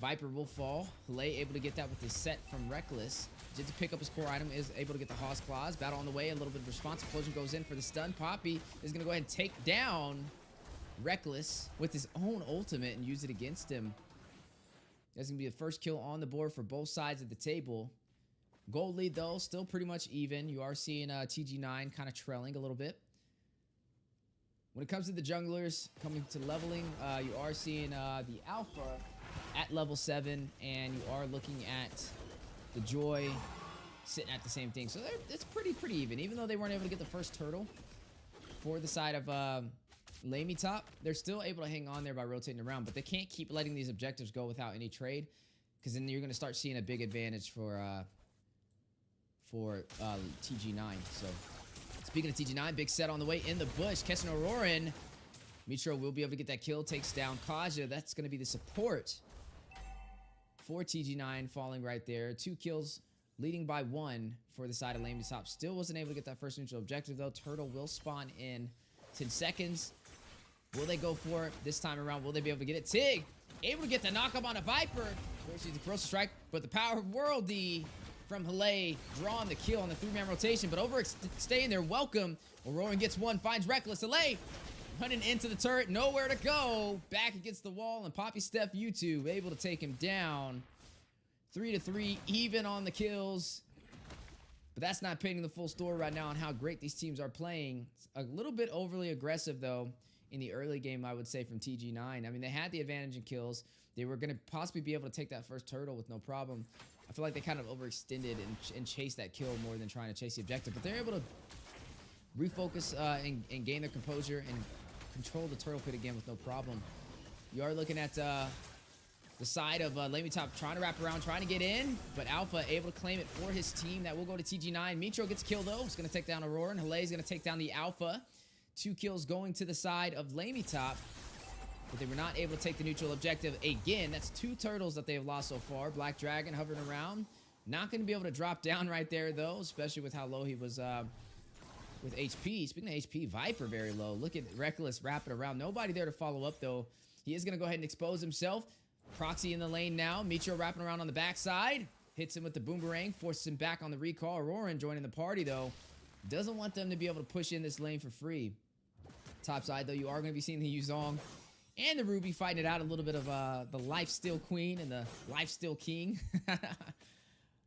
Viper will fall. Hale able to get that with his set from Reckless. Did to pick up his core item, is able to get the Hawk's Claws. Battle on the way, a little bit of response. Implosion goes in for the stun. Poppy is going to go ahead and take down Reckless with his own ultimate and use it against him. That's going to be the first kill on the board for both sides of the table. Gold lead, though, still pretty much even. You are seeing TG9 kind of trailing a little bit. When it comes to the junglers coming to leveling, you are seeing the Alpha at level 7, and you are looking at the Joy sitting at the same thing. So it's pretty even. Even though they weren't able to get the first turtle for the side of LaimiTop, they're still able to hang on there by rotating around. But they can't keep letting these objectives go without any trade, because then you're going to start seeing a big advantage for TG9. So speaking of TG9, big set on the way in the bush. Kessin Auroran. Mitro will be able to get that kill. Takes down Kaja. That's going to be the support for TG9, falling right there. 2 kills, leading by 1 for the side of LaimiTop. Still wasn't able to get that first neutral objective, though. Turtle will spawn in 10 seconds. Will they go for it this time around? Will they be able to get it? Tig able to get the knockup on a Viper. Forces the Corrosive Strike, but the power of Worldy from Hale drawing the kill on the 3-man rotation, but overstaying their welcome. Auroran gets one, finds Reckless. Hale running into the turret, nowhere to go. Back against the wall, and Poppy Steph YouTube able to take him down. 3-3, even on the kills. But that's not painting the full story right now on how great these teams are playing. It's a little bit overly aggressive, though, in the early game, I would say, from TG9. I mean, they had the advantage in kills. They were going to possibly be able to take that first turtle with no problem. I feel like they kind of overextended and chased that kill more than trying to chase the objective. But they're able to refocus and gain their composure and control the turtle pit again with no problem. You are looking at the side of LaimiTop trying to wrap around, trying to get in, but Alpha able to claim it for his team. That will go to TG9. Mitro gets killed, though. It's going to take down Auroran. Hale is going to take down the Alpha. 2 kills going to the side of LaimiTop, but they were not able to take the neutral objective again. That's 2 turtles that they have lost so far. Black Dragon hovering around. Not going to be able to drop down right there, though, especially with how low he was with HP. Speaking of HP, Viper very low. Look at Reckless wrapping around. Nobody there to follow up, though. He is going to go ahead and expose himself. Proxy in the lane now. Mitro wrapping around on the backside. Hits him with the boomerang. Forces him back on the recall. Auroran joining the party, though. Doesn't want them to be able to push in this lane for free. Top side, though, you are going to be seeing the Yuzong and the Ruby fighting it out. A little bit of the Lifesteal Queen and the Lifesteal King.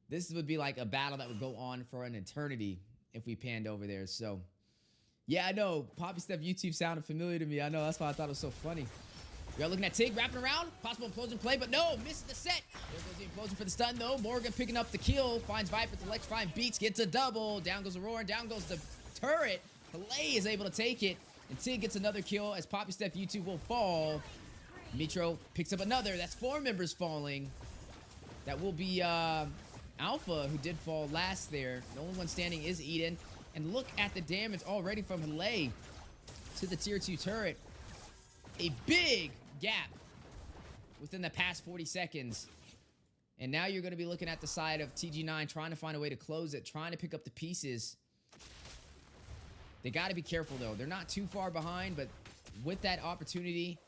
This would be like a battle that would go on for an eternity if we panned over there. So, yeah, I know. Poppy Steph YouTube sounded familiar to me. I know. That's why I thought it was so funny. We are looking at Tig wrapping around. Possible implosion play, but no. Misses the set. There goes the implosion for the stun, though. Morgan picking up the kill. Finds Viper with electrifying beats. Gets a double. Down goes Auroran. Down goes the turret. Hale is able to take it. And Tig gets another kill as Poppy Steph YouTube will fall. Mitro picks up another. That's 4 members falling. That will be Alpha, who did fall last there. The only one standing is Eden. And look at the damage already from Hale to the tier 2 turret. A big gap within the past 40 seconds. And now you're going to be looking at the side of TG9, trying to find a way to close it, trying to pick up the pieces. They got to be careful, though. They're not too far behind, but with that opportunity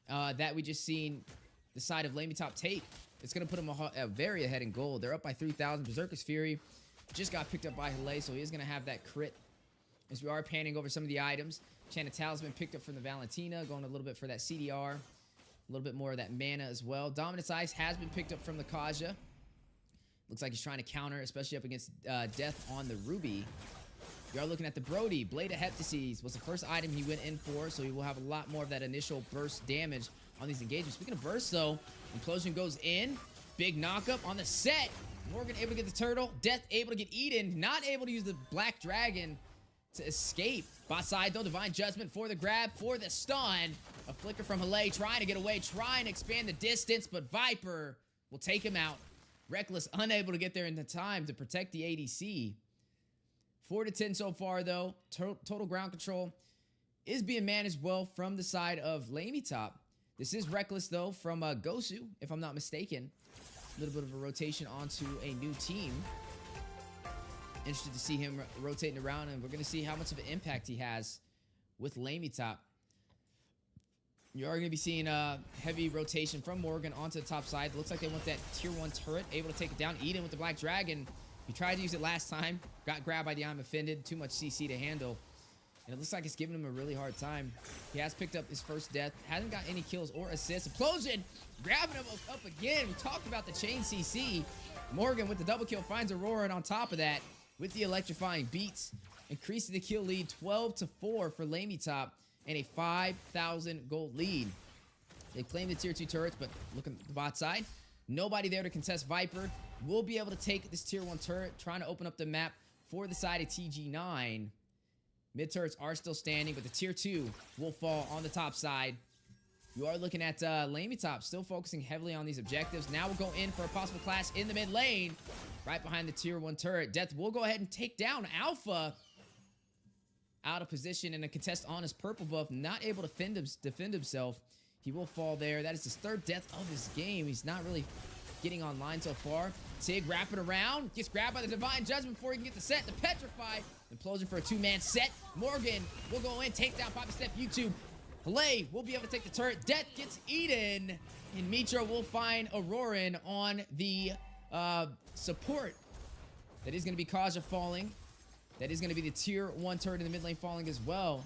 that we just seen the side of LaimiTop take, it's going to put them very ahead in gold. They're up by 3,000. Berserker's Fury just got picked up by Hale, so he is going to have that crit. As we are panning over some of the items, Chana Talisman picked up from the Valentina, going a little bit for that CDR. A little bit more of that mana as well. Dominance Ice has been picked up from the Kaja. Looks like he's trying to counter, especially up against Death on the Ruby. We are looking at the Brody. Blade of Heptases was the first item he went in for, so he will have a lot more of that initial burst damage on these engagements. Speaking of burst, though, Implosion goes in. Big knockup on the set. Morgan able to get the turtle. Death able to get Eden. Not able to use the Black Dragon to escape. Bot side, though, Divine Judgment for the grab, for the stun. A flicker from Hale trying to get away, trying to expand the distance, but Viper will take him out. Reckless unable to get there in the time to protect the ADC. 4-10 so far, though. Total ground control is being managed well from the side of LaimiTop. This is Reckless, though, from Gosu, if I'm not mistaken. A little bit of a rotation onto a new team. Interested to see him rotating around, and we're going to see how much of an impact he has with LaimiTop. You are going to be seeing a heavy rotation from Morgan onto the top side. Looks like they want that tier 1 turret, able to take it down. Eden with the Black Dragon. He tried to use it last time. Got grabbed by the I'm Offended. Too much CC to handle. And it looks like it's giving him a really hard time. He has picked up his first death. Hasn't got any kills or assists. Implosion! Grabbing him up again. We talked about the chain CC. Morgan with the double kill finds Auroran on top of that with the electrifying beats. Increasing the kill lead 12-4 for LaimiTop and a 5,000 gold lead. They claim the tier 2 turrets, but look at the bot side. Nobody there to contest Viper. We'll be able to take this tier 1 turret, trying to open up the map for the side of TG9. Mid turrets are still standing, but the tier 2 will fall on the top side. You are looking at LaimiTop still focusing heavily on these objectives. Now we'll go in for a possible clash in the mid lane, right behind the tier 1 turret. Death will go ahead and take down Alpha. Out of position and a contest on his purple buff, not able to defend himself. He will fall there. That is his 3rd death of his game. He's not really getting online so far. Tig wrapping around, gets grabbed by the Divine Judgment before he can get the set. The Petrify, implosion for a 2-man set. Morgan will go in, take down Poppy Steph YouTube. Halei will be able to take the turret. Death gets eaten, and Mitra will find Auroran on the support. That is going to be Kaja falling. That is going to be the tier 1 turret in the mid lane falling as well.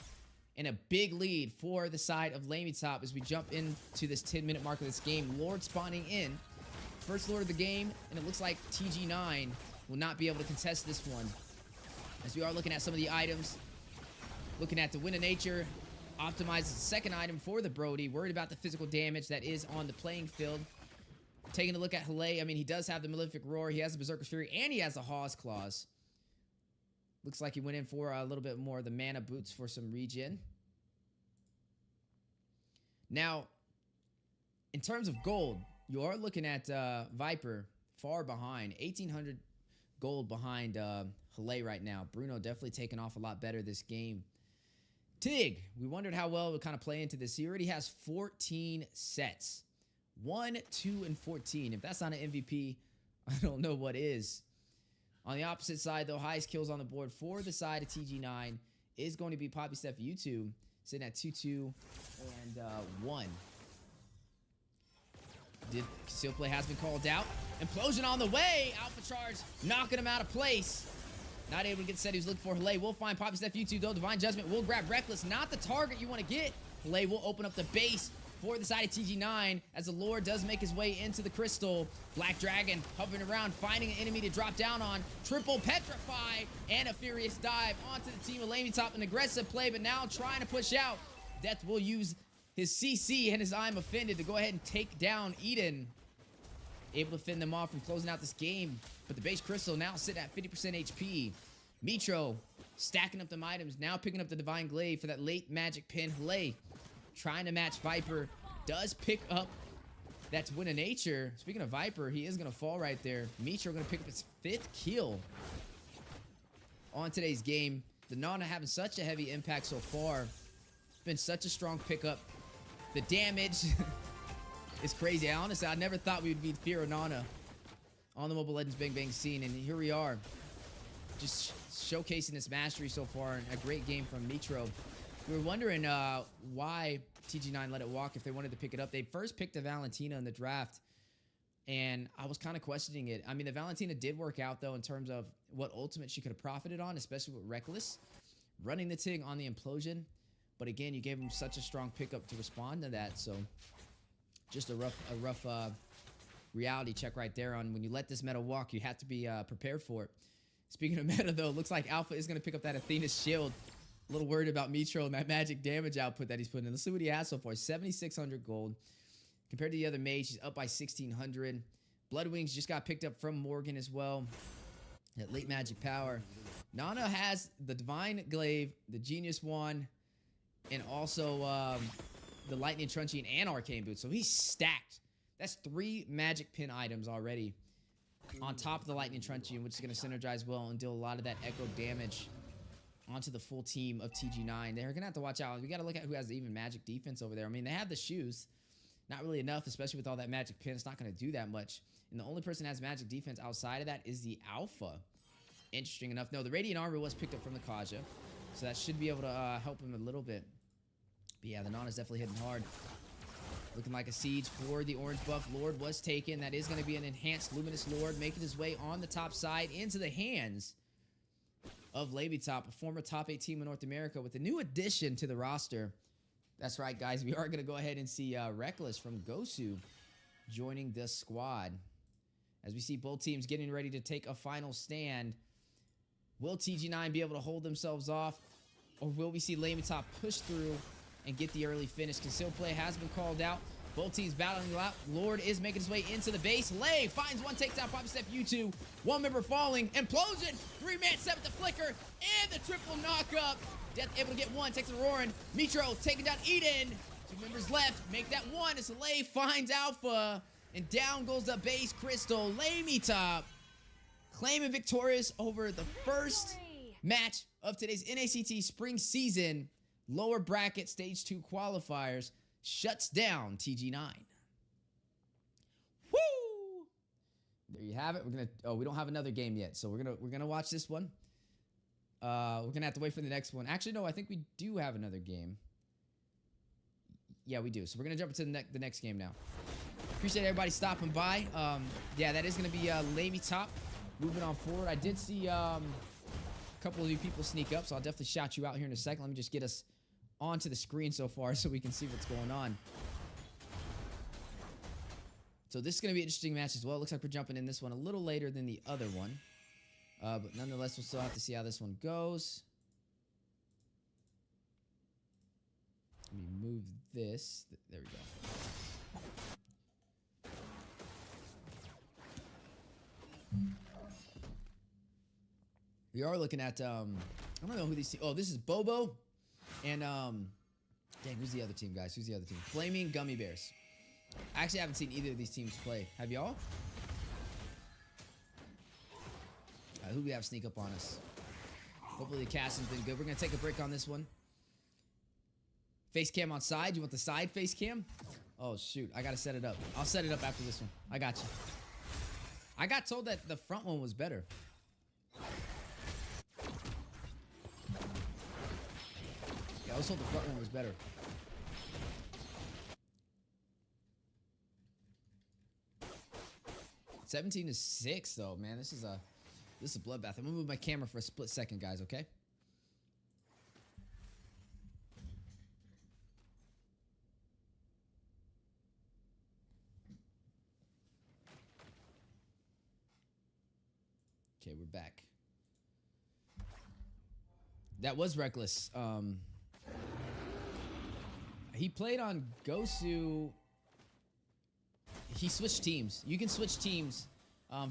And a big lead for the side of LaimiTop as we jump into this 10-minute mark of this game. Lord spawning in. First Lord of the game, and it looks like TG9 will not be able to contest this one. As we are looking at some of the items. Looking at the Wind of Nature. Optimizes the second item for the Brody. Worried about the physical damage that is on the playing field. Taking a look at Halei. I mean, he does have the Malefic Roar. He has the Berserker's Fury, and he has the Hawes Claws. Looks like he went in for a little bit more of the mana boots for some regen. Now, in terms of gold, you are looking at Viper far behind. 1,800 gold behind Halei right now. Bruno definitely taking off a lot better this game. Tig, we wondered how well it would kind of play into this. He already has 14 sets. 1, 2, and 14. If that's not an MVP, I don't know what is. On the opposite side, though, highest kills on the board for the side of TG9 is going to be Poppy Steph YouTube, sitting at 2-2 and 1. Concealed play has been called out. Implosion on the way. Alpha charge knocking him out of place. Not able to get the set he was looking for. Halei will find Poppy Steph YouTube, though. Divine Judgment will grab Reckless. Not the target you want to get. Halei will open up the base for the side of TG9 as the Lord does make his way into the crystal. Black Dragon hovering around, finding an enemy to drop down on. Triple Petrify and a Furious Dive onto the team of LaimiTop. An aggressive play, but now trying to push out. Death will use his CC and his I'm Offended to go ahead and take down Eden. Able to fend them off from closing out this game. But the base crystal now sitting at 50% HP. Mitro stacking up them items. Now picking up the Divine Glaive for that late magic pin. Halei trying to match Viper. Does pick up that Wind of Nature. Speaking of Viper, he is going to fall right there. Mitro going to pick up his 5th kill on today's game. The Nana having such a heavy impact so far. It's been such a strong pickup. The damage is crazy. Honestly, I never thought we would be Fear of Nana on the Mobile Legends Bang Bang scene. And here we are. Just showcasing this mastery so far. And a great game from Mitro. We were wondering why TG9 let it walk if they wanted to pick it up. They first picked the Valentina in the draft, and I was kind of questioning it. I mean, the Valentina did work out, though, in terms of what ultimate she could have profited on, especially with Reckless. Running the Tig on the Implosion. But again, you gave him such a strong pickup to respond to that, so just a rough reality check right there on when you let this meta walk, you have to be prepared for it. Speaking of meta, though, it looks like Alpha is going to pick up that Athena's Shield. A little worried about Mitro and that magic damage output that he's putting in. Let's see what he has so far. 7,600 gold. Compared to the other mage, he's up by 1,600. Blood Wings just got picked up from Morgan as well. That late magic power. Nana has the Divine Glaive, the Genius Wand, and also the Lightning Truncheon and Arcane Boots. So he's stacked. That's 3 magic pin items already on top of the Lightning Truncheon, which is going to synergize well and deal a lot of that echo damage onto the full team of TG9. They're going to have to watch out. We got to look at who has even magic defense over there. I mean, they have the shoes. Not really enough, especially with all that magic pin. It's not going to do that much. And the only person that has magic defense outside of that is the Alpha. Interesting enough. No, the Radiant Armor was picked up from the Kaja. So that should be able to help him a little bit. But yeah, the Nana's definitely hitting hard. Looking like a siege for the orange buff. Lord was taken. That is going to be an enhanced Luminous Lord, making his way on the top side into the hands of LaimiTop, a former top 8 team in North America with a new addition to the roster. That's right, guys. We are going to go ahead and see Reckless from Gosu joining the squad. As we see both teams getting ready to take a final stand. Will TG9 be able to hold themselves off? Or will we see LaimiTop push through and get the early finish? Concealed play has been called out. Both teams battling it out. Lord is making his way into the base. Lay finds one takedown, pop step U2. One member falling. Implosion. 3-man set with the flicker. And the triple knockup. Death able to get one. Takes a Roaring. Mitro taking down Eden. 2 members left. Make that one as Lay finds Alpha. And down goes the base Crystal. LaimiTop claiming victorious over the first match of today's NACT spring season. Lower bracket stage 2 qualifiers. Shuts down TG9. Woo! There you have it. We're gonna. Oh, we don't have another game yet, so we're gonna watch this one. We're gonna have to wait for the next one. Actually, no, I think we do have another game. Yeah, we do. So we're gonna jump into the next game now. Appreciate everybody stopping by. Yeah, that is gonna be LaimiTop moving on forward. I did see a couple of you people sneak up, so I'll definitely shout you out here in a second. Let me just get us onto the screen so far so we can see what's going on. So this is going to be an interesting match as well. Looks like we're jumping in this one a little later than the other one. But nonetheless, we'll still have to see how this one goes. Let me move this. There we go. We are looking at, I don't know who these, oh, this is Bobo. And, dang, who's the other team, guys? Who's the other team? Flaming Gummy Bears. I actually haven't seen either of these teams play. Have y'all? Who do we have sneak up on us? Hopefully the casting's been good. We're going to take a break on this one. Face cam on side. You want the side face cam? Oh, shoot. I got to set it up. I'll set it up after this one. I got you. I got told that the front one was better. I was told the front one was better. $17 to 6 though, man. This is a bloodbath. I'm gonna move my camera for a split second, guys, okay? Okay, we're back. That was reckless. He played on Gosu. He switched teams. You can switch teams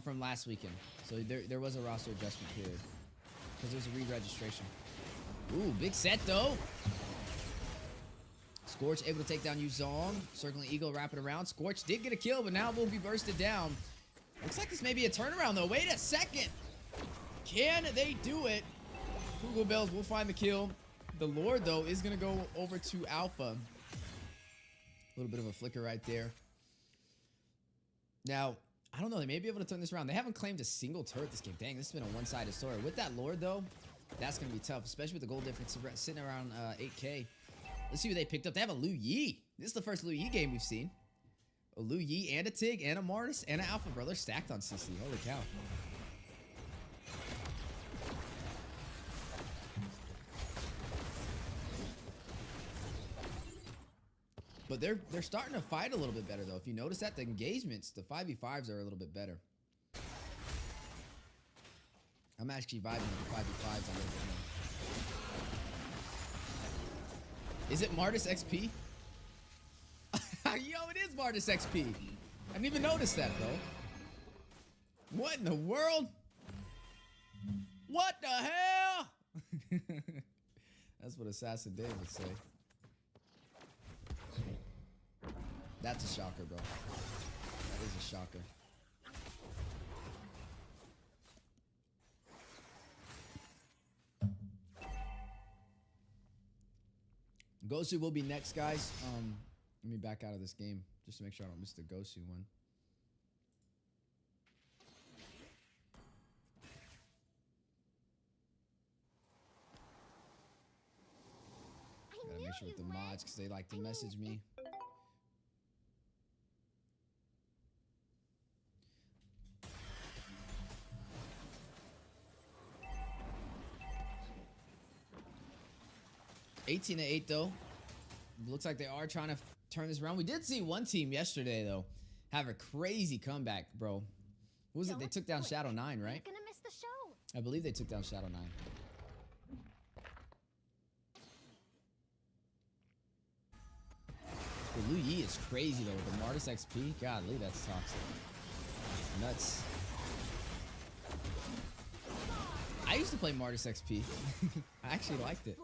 from last weekend. So there was a roster adjustment period. Because there was a re-registration. Ooh, big set though. Scorch able to take down Yuzong. Circling Eagle, wrapping around. Scorch did get a kill, but now will be bursted down. Looks like this may be a turnaround though. Wait a second. Can they do it? Google Bells will find the kill. The Lord, though, is going to go over to Alpha. A little bit of a flicker right there. Now, I don't know. They may be able to turn this around. They haven't claimed a single turret this game. Dang, this has been a one-sided story. With that Lord, though, that's going to be tough, especially with the gold difference sitting around 8K. Let's see who they picked up. They have a Liu Yi. This is the first Liu Yi game we've seen. A Liu Yi and a Tig and a Martis and an Alpha, bro. They're stacked on CC. Holy cow. But they're starting to fight a little bit better, though. If you notice that, the engagements, the 5v5s are a little bit better. I'm actually vibing with the 5v5s a little bit more. Is it Martis XP? Yo, it is Martis XP. I didn't even notice that, though. What in the world? What the hell? That's what Assassin Dave would say. That's a shocker, bro. That is a shocker. Gosu will be next, guys. Let me back out of this game just to make sure I don't miss the Gosu one. Gotta make sure with the mods because they like to message me. $18 to 8 though. Looks like they are trying to turn this around. We did see one team yesterday though have a crazy comeback, bro. What was it? They took down Shadow 9, right? You're gonna miss the show. I believe they took down Shadow 9. The Lu Yi is crazy, though. The Martis XP, godly, that's toxic. Nuts. I used to play Martis XP. I actually liked it.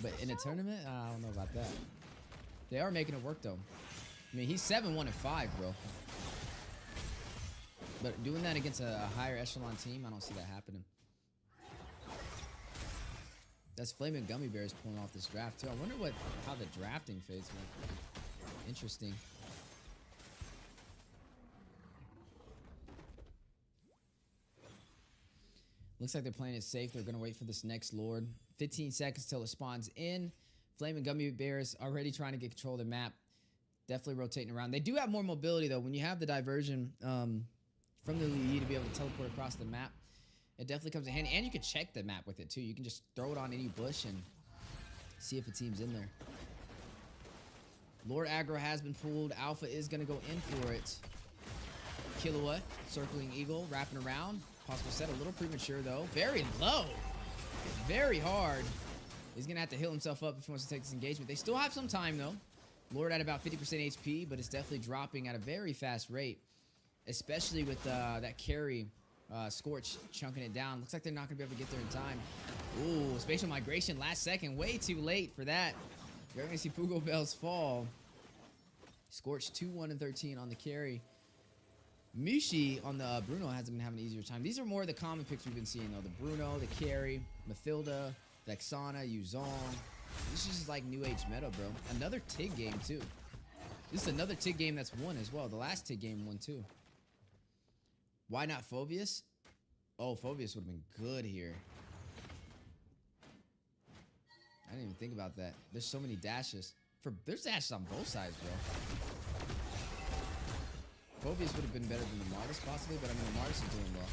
But in a tournament, I don't know about that. They are making it work, though. I mean, he's 7-1-5, bro. But doing that against a higher echelon team, I don't see that happening. That's Flaming Gummy Bears pulling off this draft, too. I wonder how the drafting phase went. Interesting. Looks like they're playing it safe. They're going to wait for this next Lord. 15 seconds till it spawns in. Flaming Gummy Bears already trying to get control of the map. Definitely rotating around. They do have more mobility, though. When you have the diversion from the Lu Yi to be able to teleport across the map, it definitely comes in handy. And you can check the map with it, too. You can just throw it on any bush and see if a team's in there. Lord aggro has been pulled. Alpha is going to go in for it. Killua, circling Eagle, wrapping around. Possible set, a little premature, though. Very low. Very hard. He's going to have to heal himself up if he wants to take this engagement. They still have some time, though. Lord at about 50% HP, but it's definitely dropping at a very fast rate, especially with that carry Scorch chunking it down. Looks like they're not going to be able to get there in time. Ooh, spatial migration last second. Way too late for that. You're going to see Pugo Bells fall. Scorch 2-1-13 on the carry. Mushi on the Bruno hasn't been having an easier time. These are more of the common picks we've been seeing, though. The Bruno, the carry, Mathilda, Vexana, Yuzong. This is just like new age meta, bro. Another Tig game, too. This is another Tig game that's won as well. The last Tig game won, too. Why not Phobius? Oh, Phobius would have been good here. I didn't even think about that. There's so many dashes. There's dashes on both sides, bro. Phobius would have been better than the Martis, possibly, but I mean, the Martis is doing well.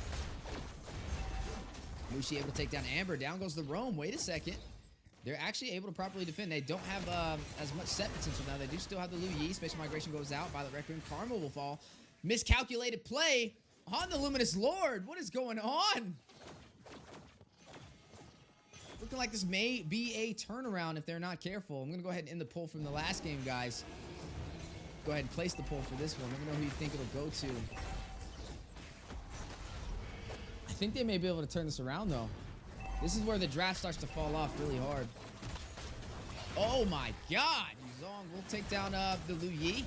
Mushi able to take down Amber. Down goes the Roam. Wait a second. They're actually able to properly defend. They don't have as much set potential now. They do still have the Lu Yi. Spatial migration goes out. Violet Raccoon. Karma will fall. Miscalculated play on the Luminous Lord. What is going on? Looking like this may be a turnaround if they're not careful. I'm going to go ahead and end the poll from the last game, guys. Go ahead and place the poll for this one. Let me know who you think it'll go to. I think they may be able to turn this around, though. This is where the draft starts to fall off really hard. Oh, my God. Yuzong will take down the Lu Yi.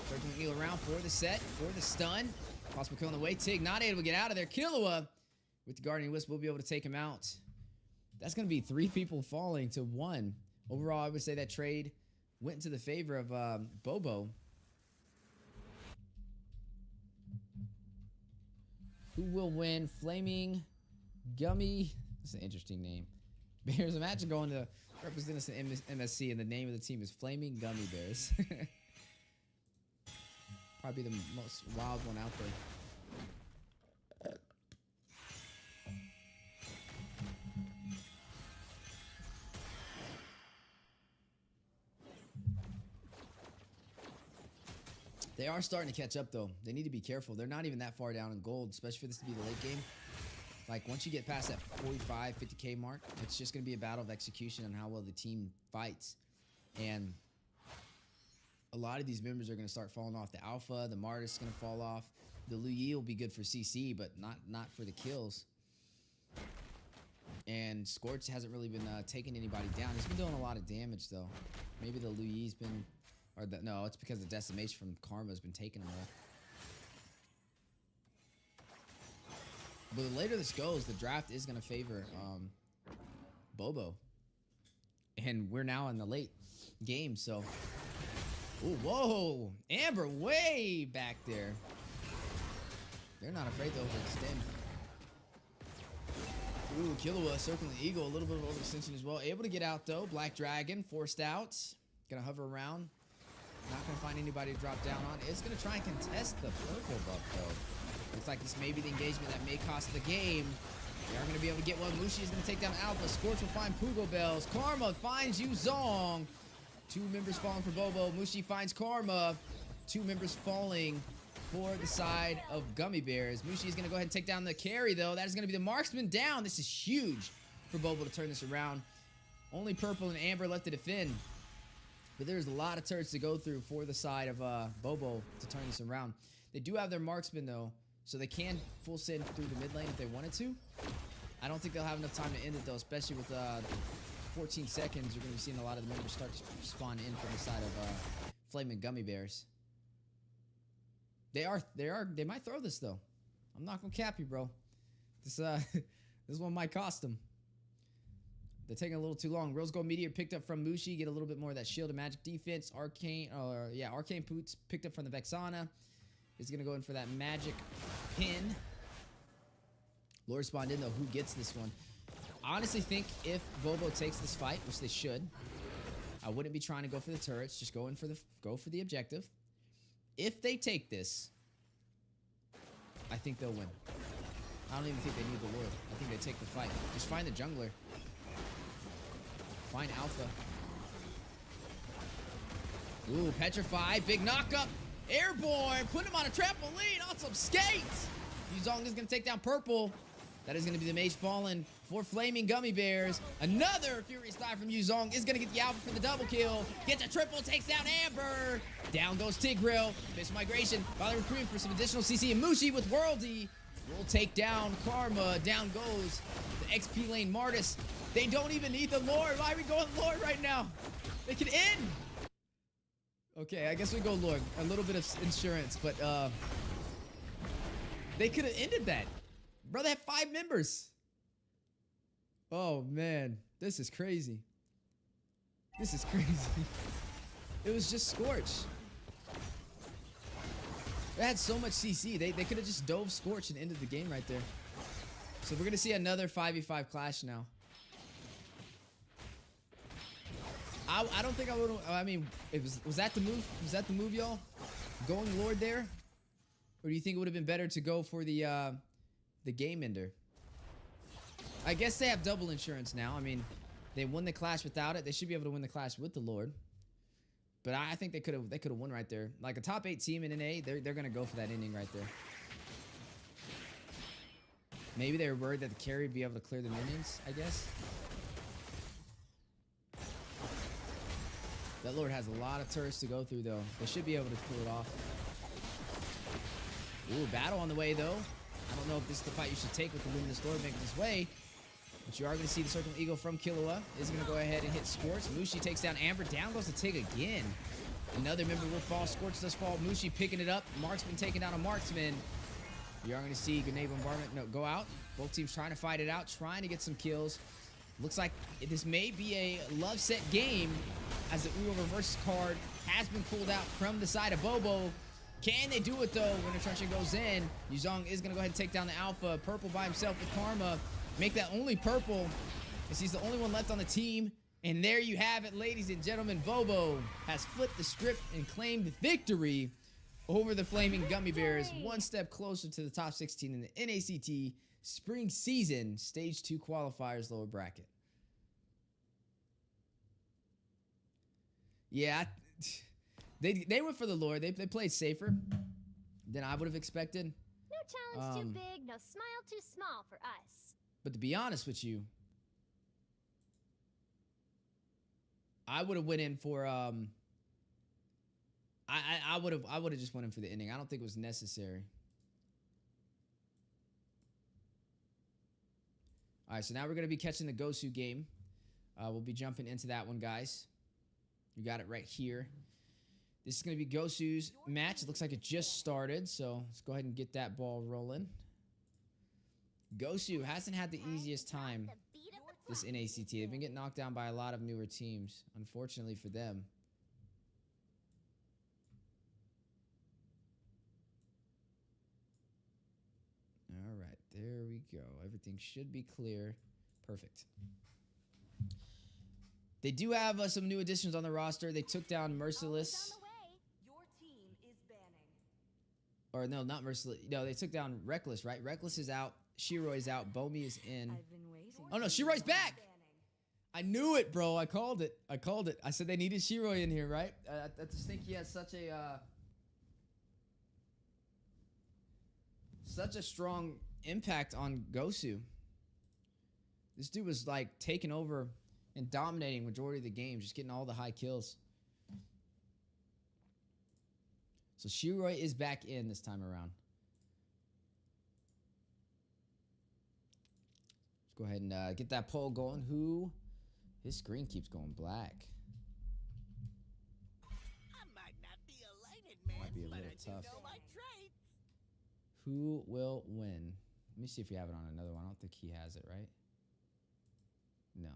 Circling Eagle around for the set, for the stun. Possible kill on the way. Tig not able to get out of there. Killua with the Guardian Wisp will be able to take him out. That's going to be 3 people falling to 1. Overall, I would say that trade went into the favor of Bobo. Who will win? Flaming Gummy. That's an interesting name. Bears. Imagine going to represent us in MSC and the name of the team is Flaming Gummy Bears. Probably the most wild one out there. They are starting to catch up, though. They need to be careful. They're not even that far down in gold, especially for this to be the late game. Like, once you get past that 45, 50K mark, it's just going to be a battle of execution on how well the team fights. And a lot of these members are going to start falling off. The Alpha, the Martis is going to fall off. The Lu Yi will be good for CC, but not for the kills. And Scorch hasn't really been taking anybody down. He's been doing a lot of damage, though. Maybe the Lu Yi's been... no, it's because the decimation from Karma has been taking him away. But the later this goes, the draft is going to favor Bobo. And we're now in the late game, so... Ooh, whoa! Amber way back there. They're not afraid to overextend. Ooh, Killua circling the Eagle. A little bit of overextension as well. Able to get out, though. Black Dragon, forced out. Gonna hover around. Not going to find anybody to drop down on. It's going to try and contest the purple buff, though. Looks like this may be the engagement that may cost the game. They are going to be able to get one. Mushi is going to take down Alpha. Scorch will find Pugo Bells. Karma finds Yuzong. 2 members falling for Bobo. Mushi finds Karma. 2 members falling for the side of Gummy Bears. Mushi is going to go ahead and take down the carry, though. That is going to be the marksman down. This is huge for Bobo to turn this around. Only Purple and Amber left to defend. But there's a lot of turrets to go through for the side of Bobo to turn this around. They do have their marksman, though, so they can full send through the mid lane if they wanted to. I don't think they'll have enough time to end it, though, especially with 14 seconds. You're going to be seeing a lot of the members start to spawn in from the side of Flaming Gummy Bears. They might throw this, though. I'm not going to cap you, bro. This one might cost them. They're taking a little too long. Rose Gold Meteor picked up from Mushi. Get a little bit more of that shield and magic defense. Arcane Boots picked up from the Vexana. Is going to go in for that magic pin. Lord spawned in, though. Who gets this one? I honestly think if Bobo takes this fight, which they should, I wouldn't be trying to go for the turrets. Just go for the objective. If they take this, I think they'll win. I don't even think they need the Lord. I think they take the fight. Just find the jungler. Find Alpha. Ooh, Petrify. Big knockup. Airborne. Put him on a trampoline on some skates. Yuzong is going to take down Purple. That is going to be the Mage Fallen for Flaming Gummy Bears. Another Furious Dive from Yuzong is going to get the Alpha for the double kill. Gets a triple, takes down Amber. Down goes Tigreal. Missile Migration. While they're recruiting for some additional CC. And Mushi with Worldy will take down Karma. Down goes the XP lane Martis. They don't even need the Lord. Why are we going Lord right now? They can end. Okay, I guess we go Lord. A little bit of insurance, but they could have ended that. Bro, they have 5 members. Oh, man. This is crazy. This is crazy. It was just Scorch. They had so much CC. They could have just dove Scorch and ended the game right there. So we're going to see another 5v5 clash now. I don't think I would. I mean, was that the move? Was that the move, y'all? Going Lord there, or do you think it would have been better to go for the game ender? I guess they have double insurance now. I mean, they won the clash without it. They should be able to win the clash with the Lord. But I think they could have won right there. Like a top 8 team in NA, they're gonna go for that ending right there. Maybe they were worried that the carry would be able to clear the minions, I guess. That Lord has a lot of turrets to go through, though. They should be able to pull it off. Ooh, battle on the way, though. I don't know if this is the fight you should take with the Luminous Lord making his way. But you are going to see the Circle Eagle from Killua. Is going to go ahead and hit Scorch. Mushi takes down Amber. Down goes the Tig again. Another member will fall. Scorch does fall. Mushi picking it up. Marksman taking down a Marksman. You are going to see Grenade Bombardment go out. Both teams trying to fight it out. Trying to get some kills. Looks like this may be a love set game as the Uo Reverse card has been pulled out from the side of Bobo. Can they do it, though, when the Truncheon goes in? Yuzong is going to go ahead and take down the Alpha. Purple by himself with Karma. Make that only Purple, as he's the only one left on the team. And there you have it, ladies and gentlemen. Bobo has flipped the script and claimed victory over the Flaming Gummy Bears. One step closer to the top 16 in the NACT Spring Season Stage 2 Qualifiers lower bracket. Yeah, they went for the Lord. They played safer than I would have expected. No challenge too big, no smile too small for us. But to be honest with you, I would have went in for I would have just went in for the ending. I don't think it was necessary. All right, so now we're gonna be catching the Gosu game. We'll be jumping into that one, guys. You got it right here. This is gonna be Gosu's match. It looks like it just started, so let's go ahead and get that ball rolling. Gosu hasn't had the easiest time this NACT. They've been getting knocked down by a lot of newer teams, unfortunately for them. All right, there we go. Everything should be clear. Perfect. They do have some new additions on the roster. They took down Merciless. Your team is banning. Or no, not Merciless. No, they took down Reckless, right? Reckless is out. Shiroi's out. Bomi is in. I've been waiting. Oh no, Shiroi's back! I knew it, bro. I called it. I said they needed Shiroi in here, right? I just think he has such a strong impact on Gosu. This dude was like taking over and dominating majority of the game, just getting all the high kills. So Shiroi is back in this time around. Let's go ahead and get that poll going. Who? His screen keeps going black. I might not be a lighted man, Might be a but little I do tough. know my traits. Who will win? Let me see if we have it on another one. I don't think he has it, right? No.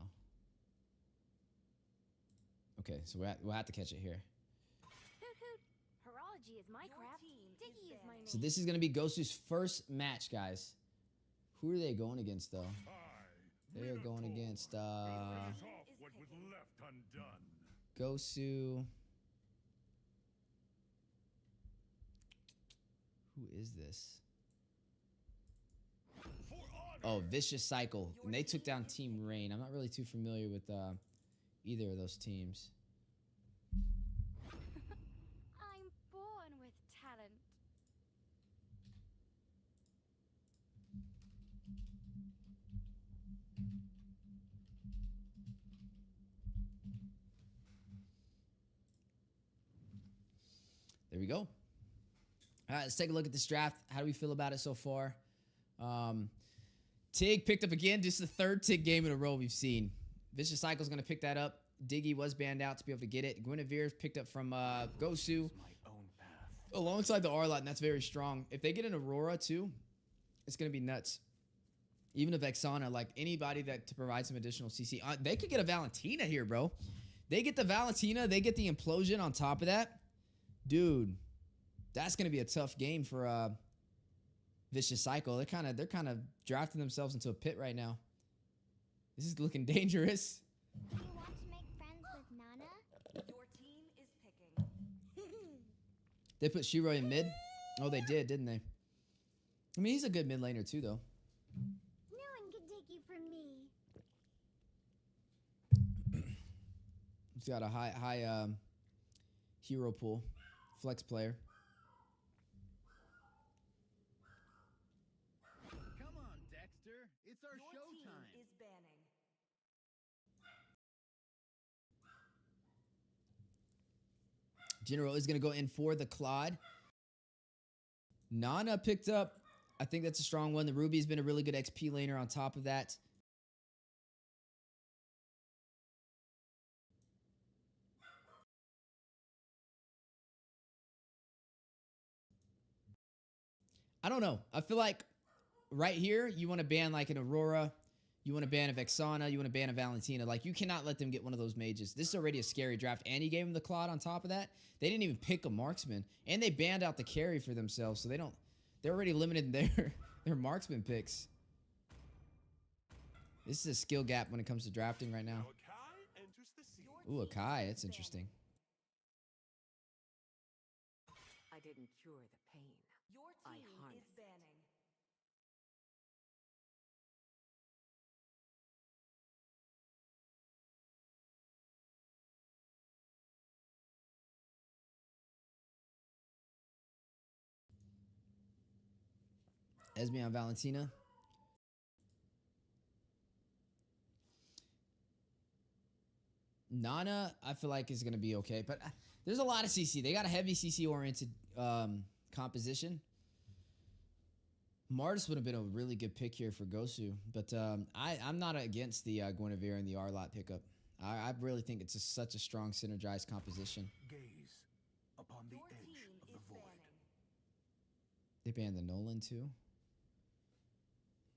Okay, so we'll have to catch it here. Hoot hoot. Horology is my crap. Diggy is my name. So this is going to be Gosu's first match, guys. Who are they going against, though? They are going against Finish off what was left undone. Gosu. Who is this? For honor. Oh, Vicious Cycle. And they took down Team Rain. I'm not really too familiar with either of those teams. I'm born with talent. There we go. All right, let's take a look at this draft. How do we feel about it so far? Tig picked up again. This is the third Tig game in a row we've seen. Vicious Cycle's going to pick that up. Diggy was banned out to be able to get it. Guinevere's picked up from Gosu alongside the Arlot, and that's very strong. If they get an Aurora too, it's going to be nuts. Even a Vexana, like anybody that to provide some additional CC. They could get a Valentina here, bro. They get the Valentina. They get the Implosion on top of that. Dude, that's going to be a tough game for Vicious Cycle. They're kind of drafting themselves into a pit right now. This is looking dangerous. Do you want to make friends with Nana? Your team is picking. They put Shiroi in mid. Oh, they did, didn't they? I mean, he's a good mid laner too, though. No one can take you from me. He's got a high hero pool, flex player. Come on, Dexter. It's our Your team showtime. is banning. General is going to go in for the Claude. Nana picked up. I think that's a strong one. The Ruby's been a really good XP laner on top of that. I don't know. I feel like right here, you want to ban like an Aurora. You want to ban a Vexana. You want to ban a Valentina. Like, you cannot let them get one of those mages. This is already a scary draft. And you gave them the Claude on top of that. They didn't even pick a marksman. And they banned out the carry for themselves. So they're already limited in their marksman picks. This is a skill gap when it comes to drafting right now. Akai enters the scene. Ooh, Akai. That's interesting. I didn't cure the pain. Your I team is harnessed. banning. Esme on Valentina. Nana, I feel like is going to be okay. But there's a lot of CC. They got a heavy CC-oriented composition. Martis would have been a really good pick here for Gosu. But I'm not against the Guinevere and the Arlot pickup. I really think it's such a strong synergized composition. Gaze upon the Your edge team of is the void. banning. They banned the Nolan too.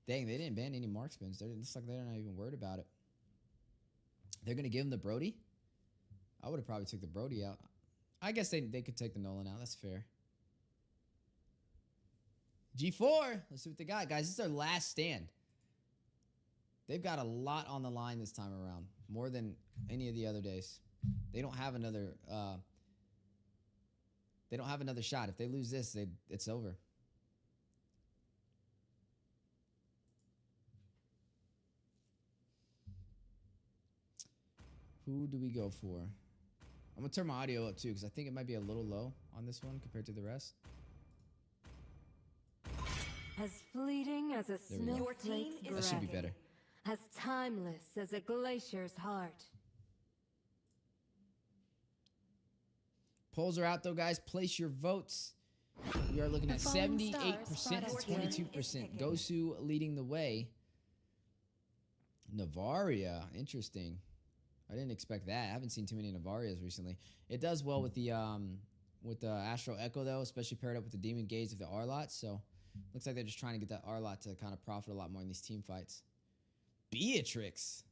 Dang, they didn't ban any marksmans. It looks like they're not even worried about it. They're going to give him the Brody? I would have probably took the Brody out. I guess they could take the Nolan out. That's fair. G4. Let's see what they got. Guys, this is their last stand. They've got a lot on the line this time around. More than any of the other days. They don't have another shot. If they lose this, it's over. Who do we go for? I'm going to turn my audio up too because I think it might be a little low on this one compared to the rest. As fleeting as a There we go. Your team snowflake's is That should be breath, better. as timeless as a glacier's heart. Polls are out though, guys. Place your votes. We are looking at 78% to 22%. Gosu leading the way. Navaria, interesting. I didn't expect that. I haven't seen too many Navarias recently. It does well with the Astral Echo though, especially paired up with the Demon Gaze of the Arlot. So looks like they're just trying to get that Arlot to kind of profit a lot more in these team fights. Beatrix.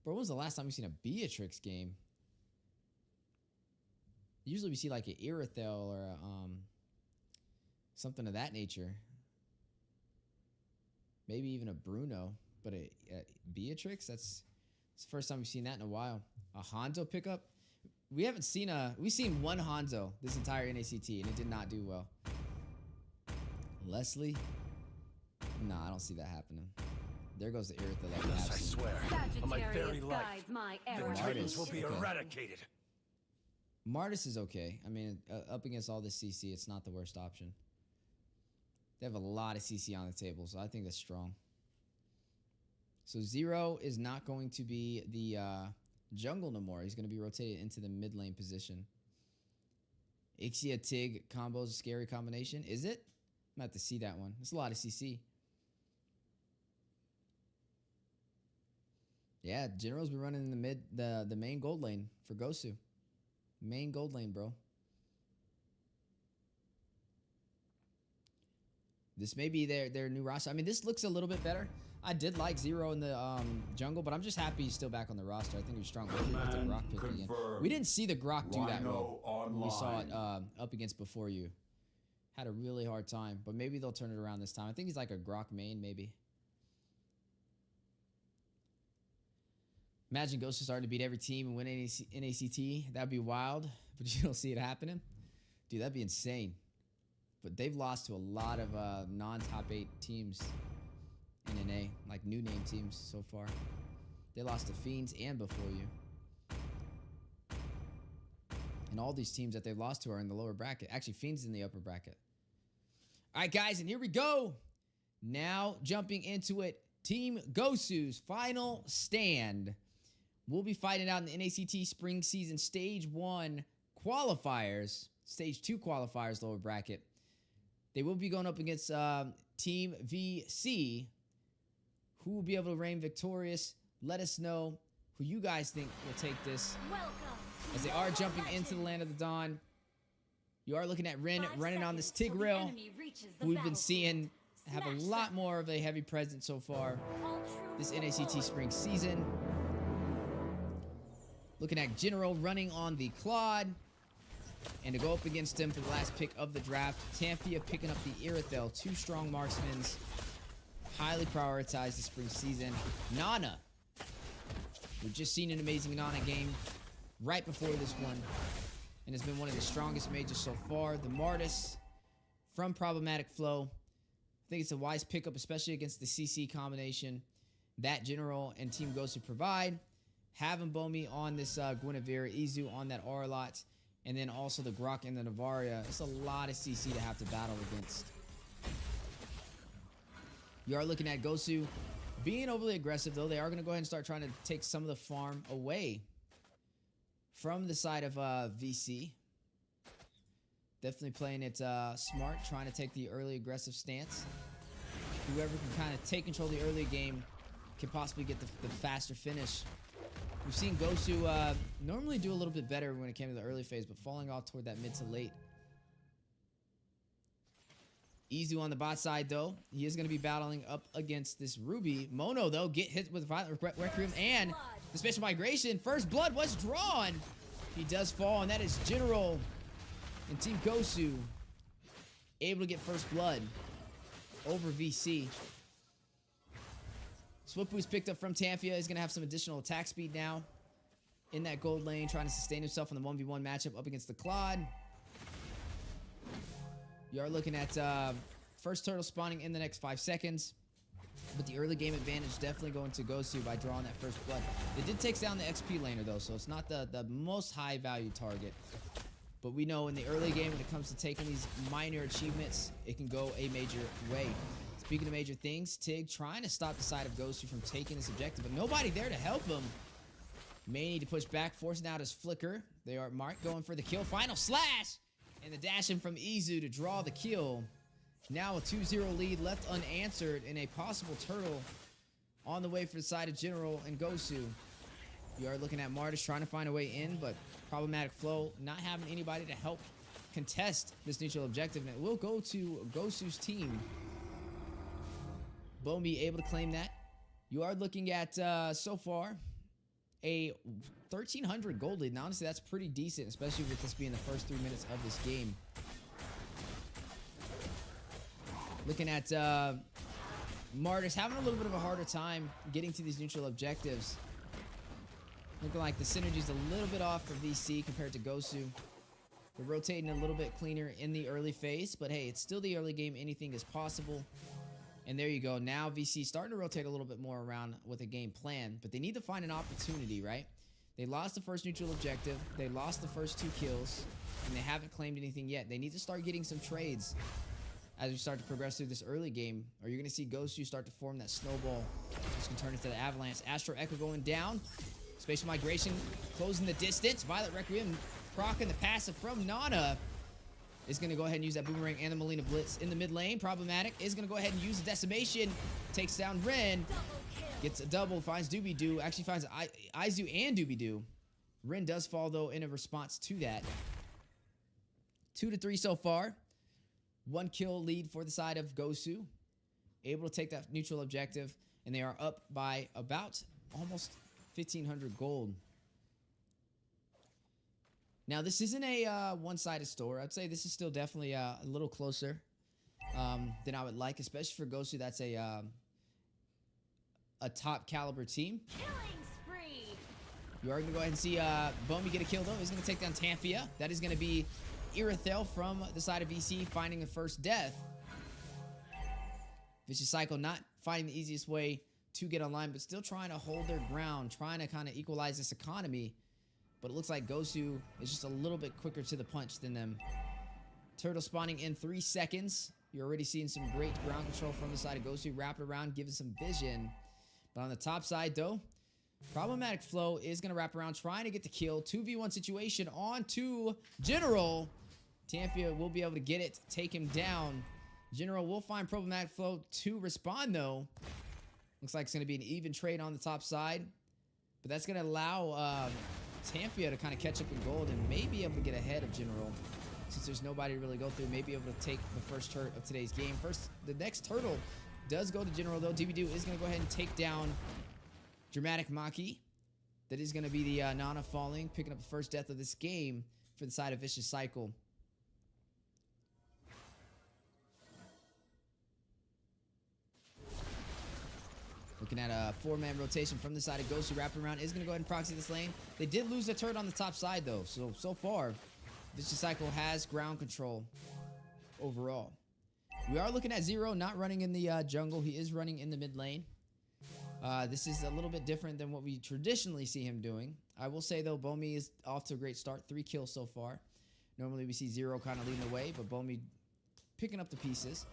Bro, when was the last time we seen a Beatrix game? Usually we see like an Irithel or a, something of that nature. Maybe even a Bruno. But a Beatrix? It's the first time we've seen that in a while. A Hanzo pickup? We've seen one Hanzo this entire NACT, and it did not do well. Leslie? Nah, I don't see that happening. There goes the Irithel. Yes, I swear, on my very Sagittarius life, guides my the error. Titans will be Okay. eradicated. Martis is okay. I mean, up against all this CC, it's not the worst option. They have a lot of CC on the table, so I think that's strong. So Zero is not going to be the jungle no more. He's going to be rotated into the mid lane position. Ixia Tig combo is a scary combination. Is it? I'm going to have to see that one. It's a lot of CC. Yeah, General's been running in the main gold lane for Gosu. Main gold lane, bro. This may be their new roster. I mean, this looks a little bit better. I did like Zero in the jungle, but I'm just happy he's still back on the roster. I think he's strong. With the Grok pick again. We didn't see the Grok do that well when we saw it up against Before You. Had a really hard time, but maybe they'll turn it around this time. I think he's like a Grok main, maybe. Imagine Gosu starting to beat every team and win NACT. That'd be wild, but you don't see it happening. Dude, that'd be insane. But they've lost to a lot of non-top 8 teams in NA, like new name teams so far. They lost to Fiends and Before You. And all these teams that they've lost to are in the lower bracket. Actually, Fiends in the upper bracket. All right, guys, and here we go. Now, jumping into it, Team Gosu's final stand. We'll be fighting out in the NACT Spring Season Stage 1 qualifiers. Stage 2 qualifiers, lower bracket. They will be going up against Team VC. Who will be able to reign victorious? Let us know who you guys think will take this. Welcome. As they are jumping into the Land of the Dawn. You are looking at Ren running on this Tigreal, who we've been seeing have a lot more of a heavy presence so far this NACT Spring Season. Looking at General running on the Claude. And to go up against him for the last pick of the draft, Tamphia picking up the Irithel. 2 strong marksmen. Highly prioritized the spring season. Nana. We've just seen an amazing Nana game right before this one. And it's been one of the strongest mages so far. The Martis from Problematic Flow. I think it's a wise pickup, especially against the CC combination that General and Team Gosu provide. Having Bomi on this Guinevere, Izu on that Arlot, and then also the Grok and the Navaria. It's a lot of CC to have to battle against. You are looking at Gosu being overly aggressive, though. They are going to go ahead and start trying to take some of the farm away from the side of VC. Definitely playing it smart, trying to take the early aggressive stance. Whoever can kind of take control of the early game can possibly get the faster finish. We've seen Gosu normally do a little bit better when it came to the early phase, but falling off toward that mid to late. Izu on the bot side, though. He is going to be battling up against this Ruby. Mono, though, get hit with Violent Requiem and the Special Migration. First blood was drawn. He does fall, and that is General and Team Gosu able to get first blood over VC. Swift boost picked up from Tamphia. He's going to have some additional attack speed now in that gold lane, trying to sustain himself in the 1v1 matchup up against the Claude. You are looking at first turtle spawning in the next 5 seconds. But the early game advantage definitely going to Gosu by drawing that first blood. It did take down the XP laner, though, so it's not the most high value target. But we know in the early game, when it comes to taking these minor achievements, it can go a major way. Speaking of major things, Tig trying to stop the side of Gosu from taking this objective, but nobody there to help him. May need to push back, forcing out his flicker. They are Mark going for the kill. Final slash! And the dash in from Izu to draw the kill. Now a 2-0 lead left unanswered in a possible turtle on the way for the side of General and Gosu. You are looking at Martis trying to find a way in, but problematic flow, not having anybody to help contest this neutral objective. And it will go to Gosu's team. Bomi able to claim that. You are looking at, so far, a 1,300 gold lead. And honestly, that's pretty decent, especially with this being the first 3 minutes of this game. Looking at Martis having a little bit of a harder time getting to these neutral objectives. Looking like the synergy's a little bit off for VC compared to Gosu. They're rotating a little bit cleaner in the early phase, but hey, it's still the early game. Anything is possible. And there you go. Now VC starting to rotate a little bit more around with a game plan, but they need to find an opportunity, right? They lost the first neutral objective. They lost the first 2 kills, and they haven't claimed anything yet. They need to start getting some trades as we start to progress through this early game, or you're going to see Gosu start to form that snowball, which can turn into the avalanche. Astro Echo going down. Spatial Migration closing the distance. Violet Requiem proccing the passive from Nana. Is going to go ahead and use that Boomerang and the Melina Blitz in the mid lane. Problematic is going to go ahead and use the Decimation. Takes down Rin. Gets a double. Finds Doobie-Doo. Actually finds Izu and Doobie-Doo. Rin does fall, though, in a response to that. 2-3 so far. 1 kill lead for the side of Gosu. Able to take that neutral objective. And they are up by about almost 1,500 gold. Now, this isn't a one-sided store. I'd say this is still definitely a little closer than I would like, especially for Gosu. That's a top caliber team. Killing spree. You are going to go ahead and see Bomi get a kill, though. He's going to take down Tamphia. That is going to be Irithel from the side of VC finding the first death. Vicious Cycle not finding the easiest way to get online, but still trying to hold their ground, trying to kind of equalize this economy. But it looks like Gosu is just a little bit quicker to the punch than them. Turtle spawning in 3 seconds. You're already seeing some great ground control from the side of Gosu. Wrap it around, giving some vision. But on the top side, though, problematic flow is going to wrap around, trying to get the kill. 2v1 situation on to General. Tamphia will be able to get it, take him down. General will find problematic flow to respond, though. Looks like it's going to be an even trade on the top side. But that's going to allow Tamphia to kind of catch up in gold and maybe able to get ahead of General. Since there's nobody to really go through, maybe able to take the first turret of today's game. First, the next turtle does go to General, though. Doobie-Doo is going to go ahead and take down Dramatic Maki. That is going to be the Nana falling, picking up the first death of this game for the side of Vicious Cycle. Looking at a 4-man rotation from the side of Gosu. Wrapping around is going to go ahead and proxy this lane. They did lose a turret on the top side, though. So far, Vicious Cycle has ground control overall. We are looking at Zero not running in the jungle. He is running in the mid lane. This is a little bit different than what we traditionally see him doing. I will say, though, Bomi is off to a great start. 3 kills so far. Normally, we see Zero kind of leading the way, but Bomi picking up the pieces.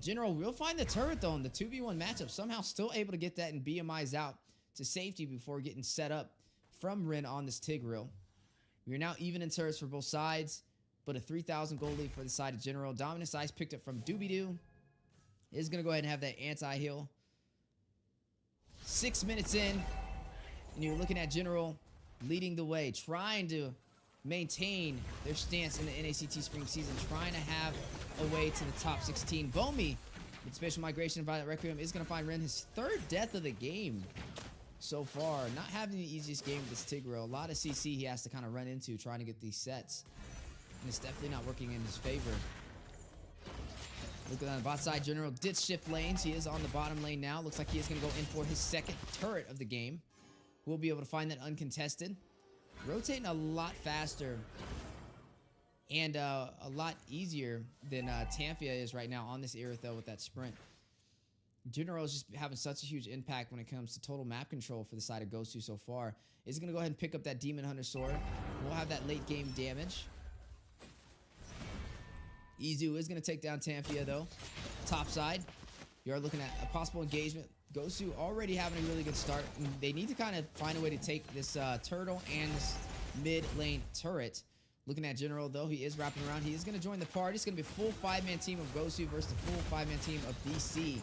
General will find the turret, though, in the 2v1 matchup. Somehow still able to get that and BMI's out to safety before getting set up from Rin on this Tigreal. We are now even in turrets for both sides, but a 3,000 gold lead for the side of General. Dominant Size picked up from Doobie-Doo. Is going to go ahead and have that anti-heal. 6 minutes in, and you're looking at General leading the way, trying to maintain their stance in the NACT spring season, trying to have a way to the top 16. Bomi, with Spatial Migration and Violet Requiem, is going to find Ren his 3rd death of the game so far. Not having the easiest game with this Tigreal. A lot of CC he has to kind of run into trying to get these sets. And it's definitely not working in his favor. Looking on the bot side, General did shift lanes. He is on the bottom lane now. Looks like he is going to go in for his 2nd turret of the game. We'll be able to find that uncontested. Rotating a lot faster and a lot easier than Tamphia is right now on this Irithel with that sprint. General is just having such a huge impact when it comes to total map control for the side of Gosu so far. Is going to go ahead and pick up that Demon Hunter Sword. We'll have that late game damage. Izu is going to take down Tamphia, though. Top side, you are looking at a possible engagement Gosu already having a really good start. They need to kind of find a way to take this turtle and this mid lane turret. Looking at General, though, he is wrapping around. He is going to join the party. It's going to be a full 5-man team of Gosu versus the full 5-man team of DC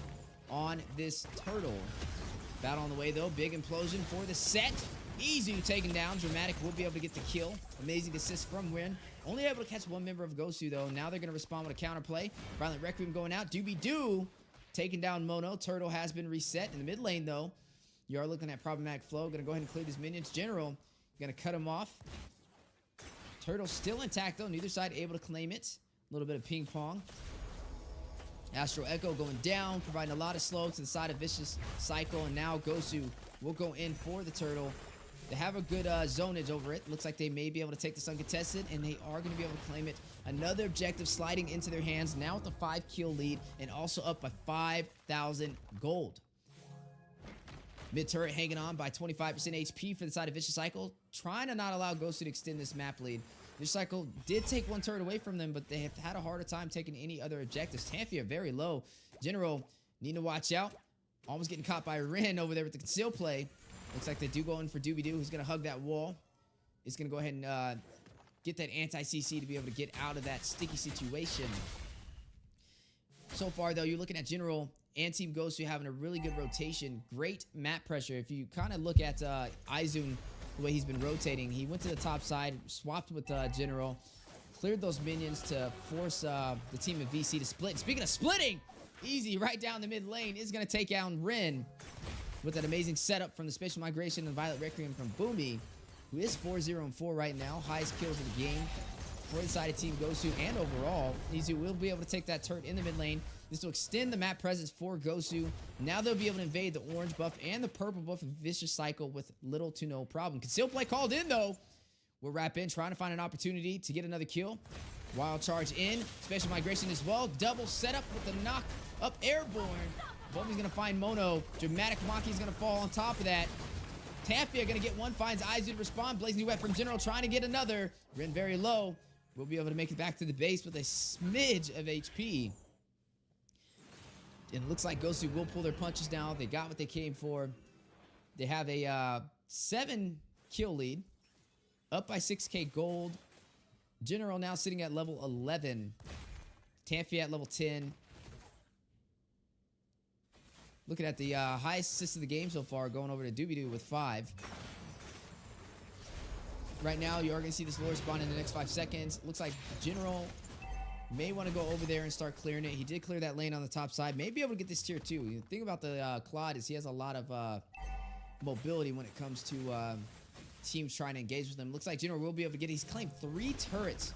on this turtle. Battle on the way, though. Big implosion for the set. Izu taken down. Dramatic will be able to get the kill. Amazing assist from Win. Only able to catch one member of Gosu, though. Now they're going to respond with a counterplay. Violent Requiem going out. Doobie-Doo taking down Mono. Turtle has been reset. In the mid lane, though, you are looking at Problematic Flow. Going to go ahead and clear his minions. General going to cut him off. Turtle still intact, though. Neither side able to claim it. A little bit of ping pong. Astro Echo going down, providing a lot of slow to the side of Vicious Cycle. And now Gosu will go in for the turtle. They have a good zonage over it. Looks like they may be able to take this uncontested, and they are going to be able to claim it. Another objective sliding into their hands, now with a 5-kill lead, and also up by 5,000 gold. Mid turret hanging on by 25% HP for the side of Vicious Cycle, trying to not allow Gosu to extend this map lead. Vicious Cycle did take one turret away from them, but they have had a harder time taking any other objectives. Tanfia very low. General need to watch out. Almost getting caught by Rin over there with the conceal play. Looks like they do go in for Doobie-Doo, who's going to hug that wall. He's going to go ahead and get that anti-CC to be able to get out of that sticky situation. So far, though, you're looking at General and Team Gosu having a really good rotation. Great map pressure. If you kind of look at Izun, the way he's been rotating, he went to the top side, swapped with General, cleared those minions to force the team of VC to split. And speaking of splitting, Easy right down the mid lane is going to take down Rin with that amazing setup from the Spatial Migration and Violet Requiem from Boomy, who is 4-0-4 right now. Highest kills of the game for the side of Team Gosu and overall. Izu will be able to take that turret in the mid lane. This will extend the map presence for Gosu. Now they'll be able to invade the orange buff and the purple buff of Vicious Cycle with little to no problem. Conceal play called in, though. We'll wrap in, trying to find an opportunity to get another kill. Wild charge in. Spatial Migration as well. Double setup with the knock up airborne. Bomi's going to find Mono. Dramatic Maki's going to fall on top of that. Tanfia going to get one. Finds Izu to respond. Blazing Wet from General trying to get another. Rin very low. We'll be able to make it back to the base with a smidge of HP. And it looks like Gosu will pull their punches now. They got what they came for. They have a 7-kill lead. Up by 6k gold. General now sitting at level 11. Tanfia at level 10. Looking at the highest assist of the game so far, going over to Doobie-Doo with 5. Right now, you are going to see this lure spawn in the next 5 seconds. Looks like General may want to go over there and start clearing it. He did clear that lane on the top side. May be able to get this tier 2. The thing about the Claude is he has a lot of mobility when it comes to teams trying to engage with him. Looks like General will be able to get it. He's claimed 3 turrets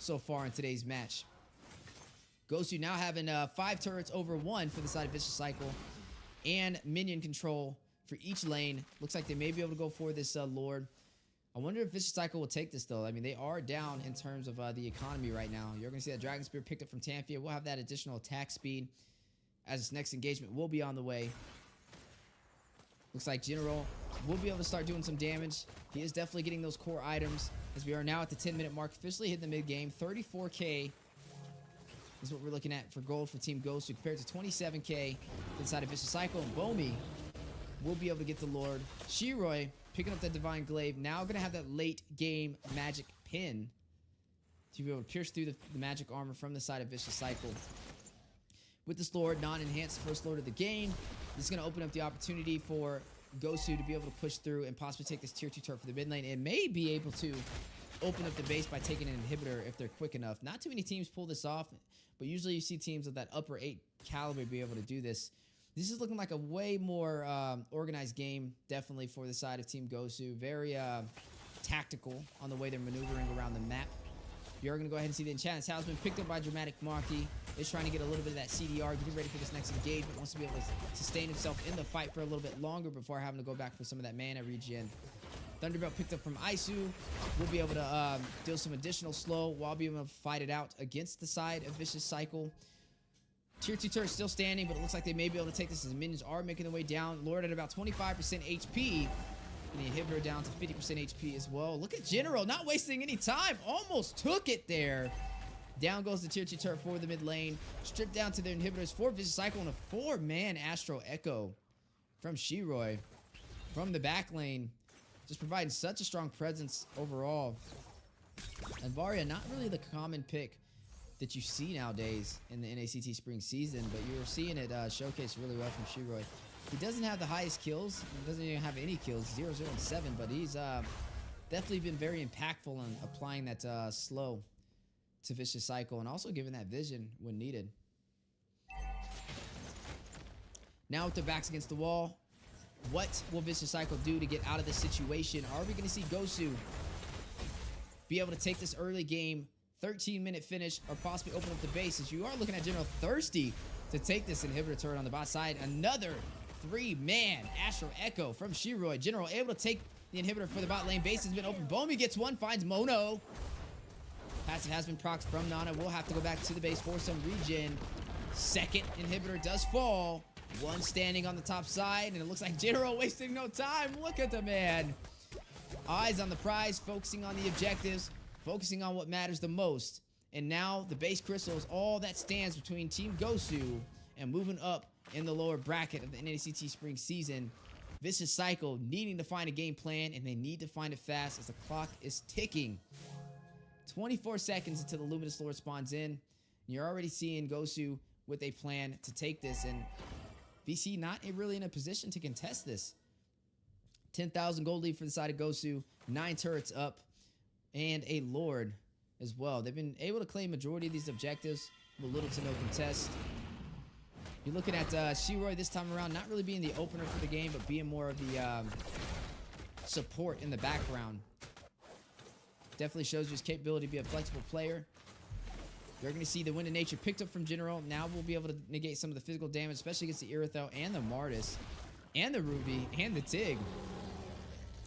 so far in today's match. Gosu now having 5 turrets over 1 for the side of Vicious Cycle. And minion control for each lane. Looks like they may be able to go for this Lord. I wonder if Vicious Cycle will take this, though. I mean, they are down in terms of the economy right now. You're going to see that Dragon Spear picked up from Tanfia. We'll have that additional attack speed as this next engagement will be on the way. Looks like General will be able to start doing some damage. He is definitely getting those core items as we are now at the 10-minute mark. Officially hit the mid-game. 34k is what we're looking at for gold for Team Gosu compared to 27k inside of Vicious Cycle. And Bomi will be able to get the Lord. Shiroi picking up that Divine Glaive. Now going to have that late game magic pin to be able to pierce through the magic armor from the side of Vicious Cycle. With this Lord, non-enhanced first Lord of the game, this is going to open up the opportunity for Gosu to be able to push through and possibly take this tier 2 turret for the mid lane, and may be able to open up the base by taking an inhibitor if they're quick enough. Not too many teams pull this off, but usually you see teams of that upper 8 caliber be able to do this. This is looking like a way more organized game, definitely, for the side of Team Gosu. Very tactical on the way they're maneuvering around the map. You're going to go ahead and see the Enchantment Talisman picked up by Dramatic Maki. Is trying to get a little bit of that CDR, getting ready for this next engagement. Wants to be able to sustain himself in the fight for a little bit longer before having to go back for some of that mana regen. Thunderbelt picked up from Isu. We'll be able to deal some additional slow while being able to fight it out against the side of Vicious Cycle. Tier 2 turret still standing, but it looks like they may be able to take this as the minions are making their way down. Lord at about 25% HP. And the inhibitor down to 50% HP as well. Look at General, not wasting any time. Almost took it there. Down goes the tier 2 turret for the mid lane. Stripped down to their inhibitors for Vicious Cycle and a 4-man Astro Echo. from Shiroi from the back lane, just providing such a strong presence overall. And Varia, not really the common pick that you see nowadays in the NACT spring season, but you're seeing it showcased really well from Shiroi. He doesn't have the highest kills. He doesn't even have any kills, 0, 0, and 7, but he's definitely been very impactful in applying that slow to Vicious Cycle and also giving that vision when needed. Now with their backs against the wall, what will Vicious Cycle do to get out of this situation? Are we going to see Gosu be able to take this early game 13-minute finish or possibly open up the base, as you are looking at General thirsty to take this inhibitor turret on the bot side? Another 3-man Astro Echo from Shiroi. General able to take the inhibitor for the bot lane. Base has been open. Bomi gets one, finds Mono. Passive has been procced from Nana. We'll have to go back to the base for some regen. Second inhibitor does fall. One standing on the top side, and it looks like General wasting no time. Look at the man. Eyes on the prize, focusing on the objectives, focusing on what matters the most. And now the base crystal is all that stands between Team Gosu and moving up in the lower bracket of the NACT spring season. Vicious Cycle needing to find a game plan, and they need to find it fast as the clock is ticking. 24 seconds until the Luminous Lord spawns in. You're already seeing Gosu with a plan to take this, and VC not really in a position to contest this. 10,000 gold lead for the side of Gosu, 9 turrets up, and a Lord as well. They've been able to claim majority of these objectives with little to no contest. You're looking at Shiroi this time around, not really being the opener for the game, but being more of the support in the background. Definitely shows his capability to be a flexible player. You're going to see the Wind of Nature picked up from General. Now we'll be able to negate some of the physical damage, especially against the Irithel and the Martis and the Ruby and the Tig.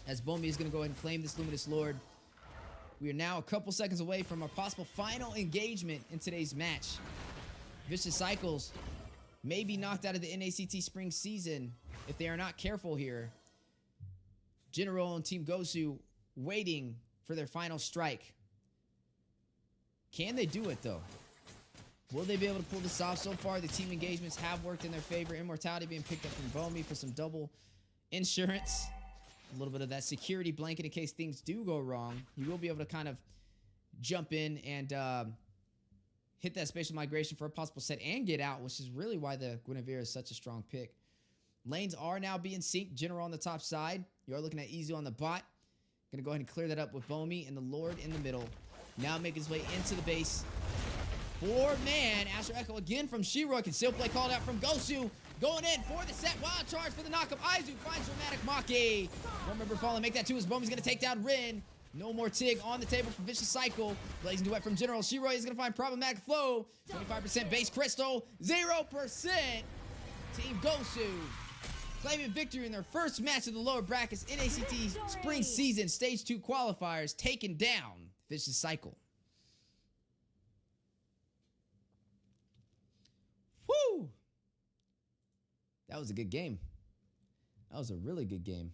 As Bomi is going to go ahead and claim this Luminous Lord. We are now a couple seconds away from our possible final engagement in today's match. Vicious Cycles may be knocked out of the NACT spring season if they are not careful here. General and Team Gosu waiting for their final strike. Can they do it, though? Will they be able to pull this off? So far, the team engagements have worked in their favor. Immortality being picked up from Bomi for some double insurance. A little bit of that security blanket in case things do go wrong. You will be able to kind of jump in and hit that spatial migration for a possible set and get out, which is really why the Guinevere is such a strong pick. Lanes are now being synced. General on the top side. You are looking at Izu on the bot. Going to go ahead and clear that up with Bomi and the Lord in the middle. Now making his way into the base. 4-man Astro Echo again from Shiroi. Can still play called out from Gosu. Going in for the set. Wild charge for the knockup. Izu finds Dramatic Maki. One member falling. Make that 2 as Bomi's going to take down Rin. No more Tig on the table for Vicious Cycle. Blazing Duet from General. Shiroi is going to find Problematic Flow. 25% base crystal. 0% Team Gosu. Claiming victory in their first match of the lower brackets. NACT spring season stage 2 qualifiers. Taking down Vicious Cycle. Woo! That was a good game. That was a really good game.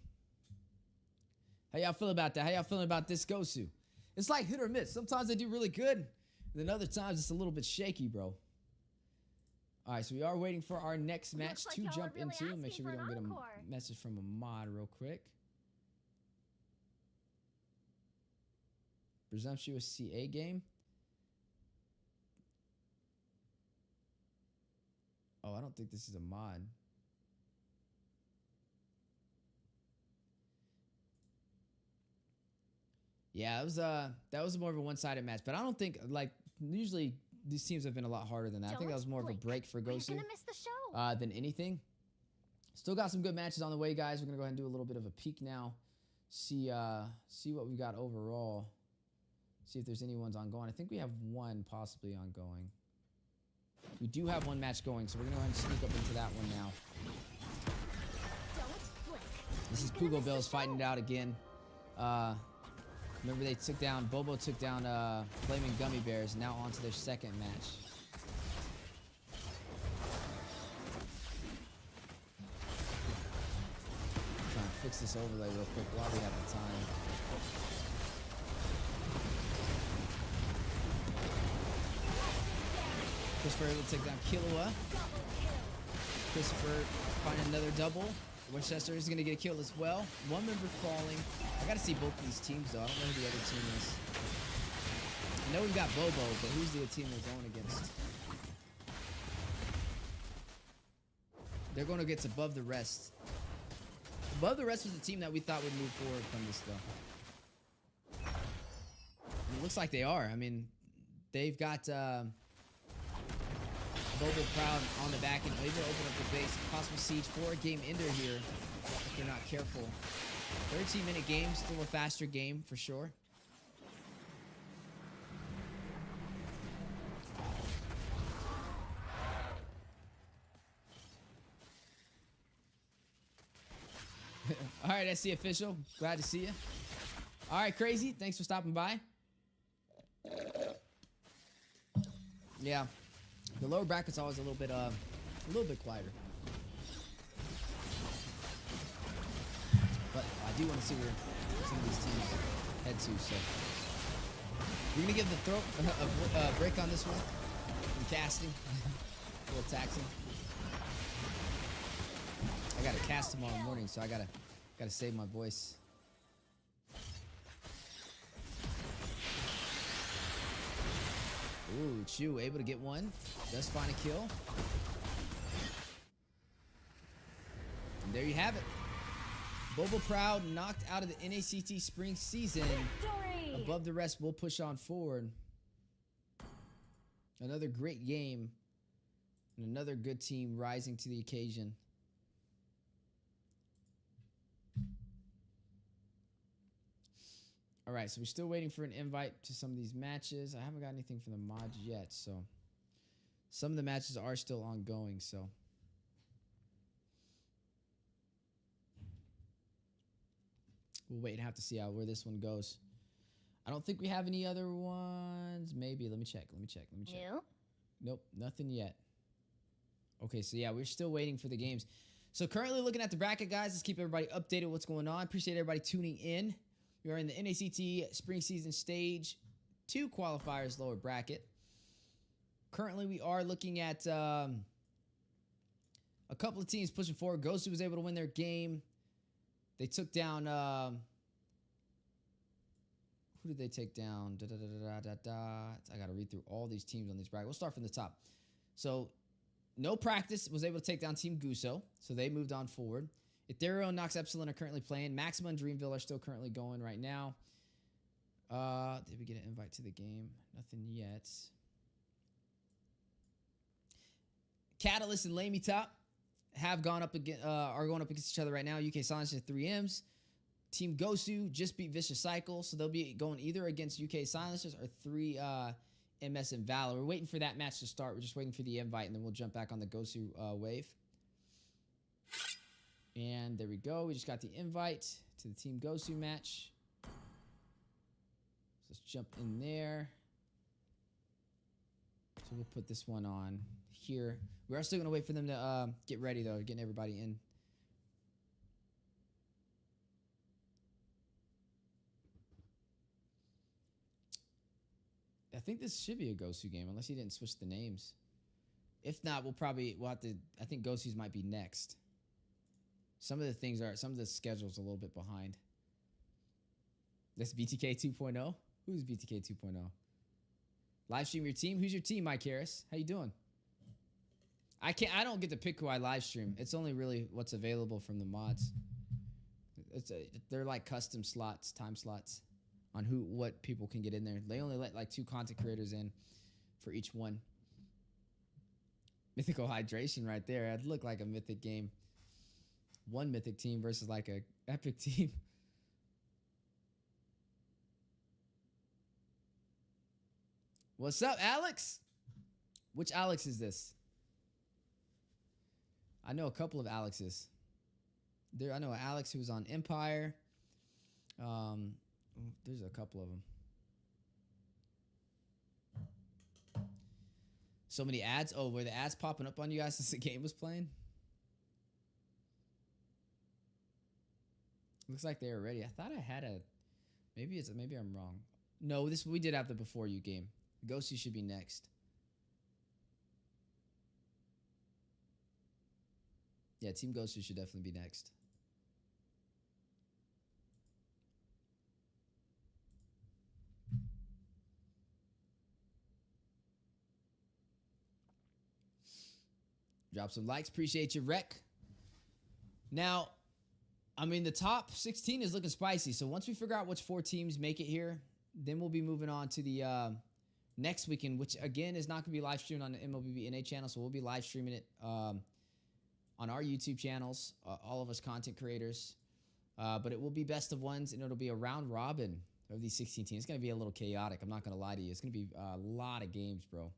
How y'all feel about that? How y'all feeling about this Gosu? It's like hit or miss. Sometimes they do really good, and then other times it's a little bit shaky, bro. All right, so we are waiting for our next match to jump into. Make sure we don't get a message from a mod real quick. Presumptuous CA game. Oh, I don't think this is a mod. Yeah, that was more of a one-sided match, but I don't think, like, usually these teams have been a lot harder than that. I think that was more of a break for Gosu than anything. Still got some good matches on the way, guys. We're gonna go ahead and do a little bit of a peek now. See what we got overall. See if there's any ones ongoing. I think we have one possibly ongoing. We do have one match going, so we're gonna go ahead and sneak up into that one now. This is Pugo Bills fighting it out again. Remember they took down, Bobo took down Flaming Gummy Bears, now on to their second match. Trying to fix this overlay real quick while we have the time. Christopher able to take down Killua. Christopher finding another double. Westchester is going to get a kill as well. One member falling. I got to see both of these teams, though. I don't know who the other team is. I know we've got Bobo, but who's the team they're going against? They're going against Above the Rest. Above the Rest was the team that we thought would move forward from this, though. And it looks like they are. I mean, they've got Bobo Proud on the back and able to open up the base. Possible siege for a game ender here if they're not careful. 13-minute game, still a faster game for sure. All right, SC official. Glad to see you. All right, Crazy. Thanks for stopping by. Yeah, the lower bracket's always a little bit quieter. But I do want to see where some of these teams head to. So we're gonna give the throat a break on this one. I'm casting, a little taxing. I gotta cast tomorrow morning, so I gotta save my voice. Ooh, Chu able to get one. Does find a kill. And there you have it. Bobo Proud knocked out of the NACT spring season. Victory! Above the Rest will push on forward. Another great game. And another good team rising to the occasion. All right, so we're still waiting for an invite to some of these matches. I haven't got anything from the mods yet, so some of the matches are still ongoing, so. We'll wait and have to see where this one goes. I don't think we have any other ones. Maybe, let me check. New? Nope, nothing yet. Okay, so yeah, we're still waiting for the games. So currently looking at the bracket, guys. Let's keep everybody updated what's going on. Appreciate everybody tuning in. We are in the NACT Spring Season Stage 2 qualifiers lower bracket. Currently, we are looking at a couple of teams pushing forward. Gosu was able to win their game. They took down... who did they take down? I got to read through all these teams on this bracket. We'll start from the top. So, No Practice was able to take down Team Gosu, so they moved on forward. Ethereal and Nox Epsilon are currently playing. Maxima and Dreamville are still currently going right now. Did we get an invite to the game? Nothing yet. Catalyst and LaimiTop have gone up against, are going up against each other right now. UK Silence at 3Ms. Team Gosu just beat Vicious Cycle, so they'll be going either against UK Silencers or 3 MS and Valor. We're waiting for that match to start. We're just waiting for the invite, and then we'll jump back on the Gosu wave. And there we go. We just got the invite to the Team Gosu match. So let's jump in there. So we'll put this one on here. We are still going to wait for them to get ready, though, getting everybody in. I think this should be a Gosu game, unless he didn't switch the names. If not, we'll have to, I think Gosu's might be next. Some of the schedule's a little bit behind. That's BTK 2.0? Who's BTK 2.0? Live stream your team? Who's your team, Mike Harris? How you doing? I don't get to pick who I live stream. It's only really what's available from the mods. They're like custom slots, time slots on what people can get in there. They only let like 2 content creators in for each one. Mythical Hydration right there. That'd look like a mythic game. One mythic team versus like a epic team. What's up, Alex? Which Alex is this? I know a couple of Alexes. I know Alex who was on Empire. There's a couple of them. So many ads. Oh, were the ads popping up on you guys since the game was playing? Looks like they were ready. I thought I had a... Maybe I'm wrong. No, we did have the Before You game. Gosu should be next. Yeah, Team Gosu should definitely be next. Drop some likes. Appreciate your rec. Now, I mean, the top 16 is looking spicy. So once we figure out which 4 teams make it here, then we'll be moving on to the next weekend, which again is not going to be live streamed on the MLBB NA channel. So we'll be live streaming it on our YouTube channels, all of us content creators. But it will be best of ones, and it'll be a round robin of these 16 teams. It's going to be a little chaotic. I'm not going to lie to you. It's going to be a lot of games, bro,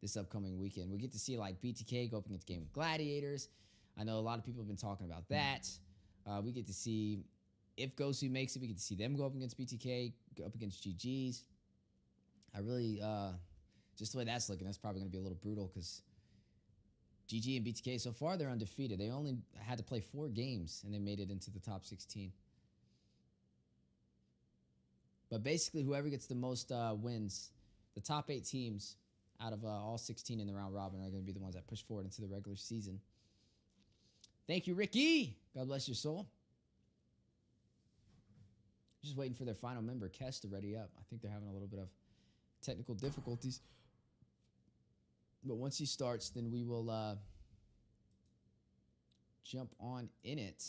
this upcoming weekend. We get to see like BTK go up against Game of Gladiators. I know a lot of people have been talking about that. We get to see if Gosu makes it. We get to see them go up against BTK, go up against GGs. I really, just the way that's looking, that's probably going to be a little brutal because GG and BTK, so far, they're undefeated. They only had to play 4 games, and they made it into the top 16. But basically, whoever gets the most wins, the top 8 teams out of all 16 in the round robin are going to be the ones that push forward into the regular season. Thank you, Ricky. God bless your soul. Just waiting for their final member, Kes, to ready up. I think they're having a little bit of technical difficulties. But once he starts, then we will jump on in it.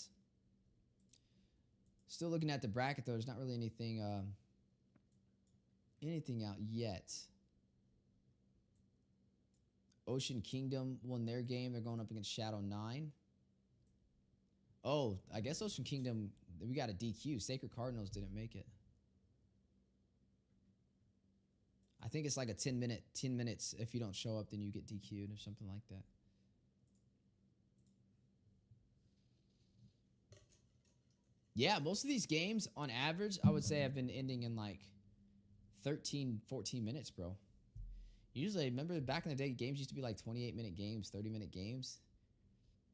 Still looking at the bracket, though. There's not really anything out yet. Ocean Kingdom won their game. They're going up against Shadow 9. Oh, I guess Ocean Kingdom, we got a DQ. Sacred Cardinals didn't make it. I think it's like a 10 minutes. If you don't show up, then you get DQ'd or something like that. Yeah, most of these games, on average, I would say have been ending in like 13, 14 minutes, bro. Usually, remember back in the day, games used to be like 28-minute games, 30-minute games.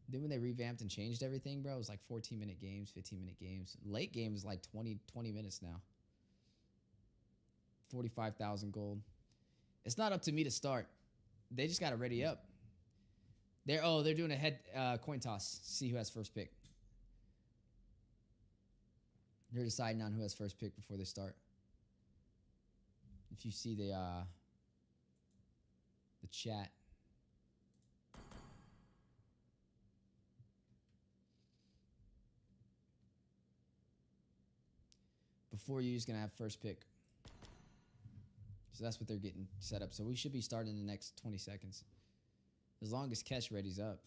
Then when they revamped and changed everything, bro, it was like 14-minute games, 15-minute games. Late game is like 20 minutes now. 45,000 gold. It's not up to me to start. They just got to ready up. They're doing a head coin toss. See who has first pick. They're deciding on who has first pick before they start. If you see the chat. Before you's gonna have first pick. So that's what they're getting set up. So we should be starting in the next 20 seconds. As long as Kesh ready's up.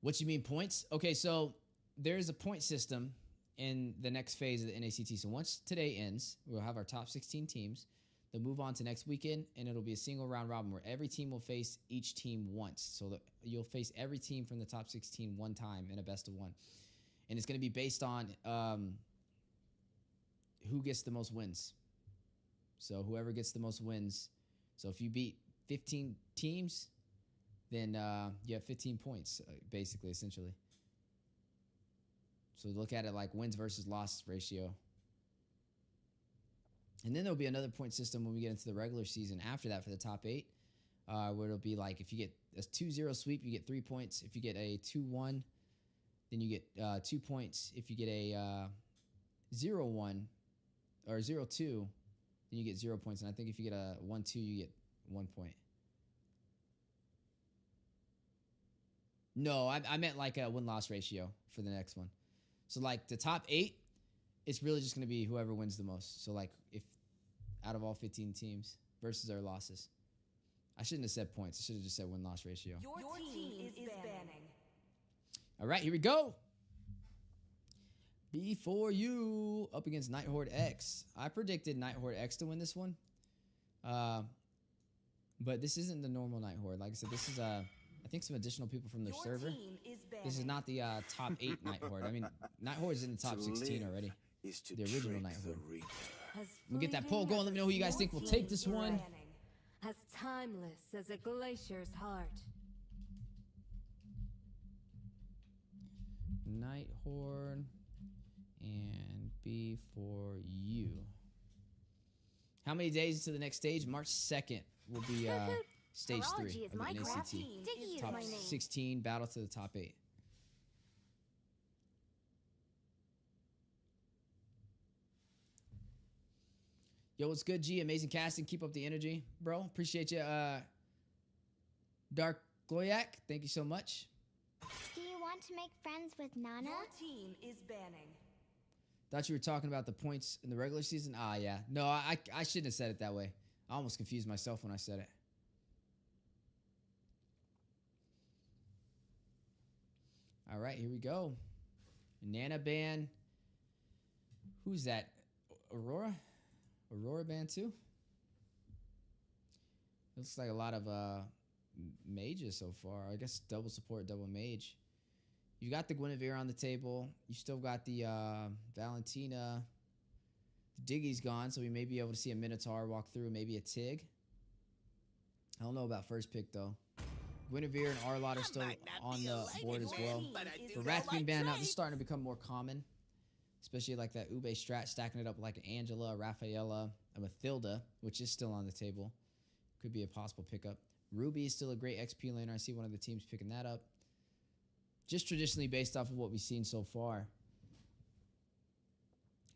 What you mean points? Okay, so there's a point system in the next phase of the NACT. So once today ends, we'll have our top 16 teams. They'll move on to next weekend, and it'll be a single round robin where every team will face each team once. So you'll face every team from the top 16 one time in a best of one. And it's going to be based on who gets the most wins. So whoever gets the most wins. So if you beat 15 teams, then you have 15 points, basically, essentially. So look at it like wins versus loss ratio. And then there'll be another point system when we get into the regular season after that for the top 8, where it'll be like if you get a 2-0 sweep, you get 3 points. If you get a 2-1, then you get 2 points. If you get a 0-1 or 0-2, then you get 0 points. And I think if you get a 1-2, you get 1 point. No, I meant like a win-loss ratio for the next one. So like the top 8, it's really just going to be whoever wins the most. So like if out of all 15 teams versus our losses. I shouldn't have said points. I should have just said win-loss ratio. Your team is banning. All right, here we go. Before you up against Night Horde X. I predicted Night Horde X to win this one. But this isn't the normal Night Horde. Like I said, this is I think some additional people from their server. This is not the top 8 Night Horde. I mean, Night Horde is in the top 16 already. The original Night Horde. We'll get that poll going. Let me know who you guys think will take this one. As timeless as a glacier's heart. Night Horde and before you. How many days to the next stage? March 2nd will be stage 3 Horology is of the my NACT. craft. Diggy is Top my name. 16 battle to the top 8. Yo, what's good, G? Amazing casting. Keep up the energy, bro. Appreciate you. Dark Gloyak, thank you so much. Do you want to make friends with Nana? Your team is banning. Thought you were talking about the points in the regular season. Ah, yeah. No, I shouldn't have said it that way. I almost confused myself when I said it. All right, here we go. Nana ban. Who's that? Aurora? Aurora ban too? Looks like a lot of mages so far. I guess double support, double mage. You got the Guinevere on the table. You still got the Valentina. The Diggy's gone, so we may be able to see a Minotaur walk through, maybe a Tig. I don't know about first pick, though. Guinevere and Arlott are still on the board as well. The Rats being banned out, this is starting to become more common. Especially like that Ube strat, stacking it up like an Angela, a Rafaela, a Mathilda, which is still on the table. Could be a possible pickup. Ruby is still a great XP laner. I see one of the teams picking that up. Just traditionally based off of what we've seen so far.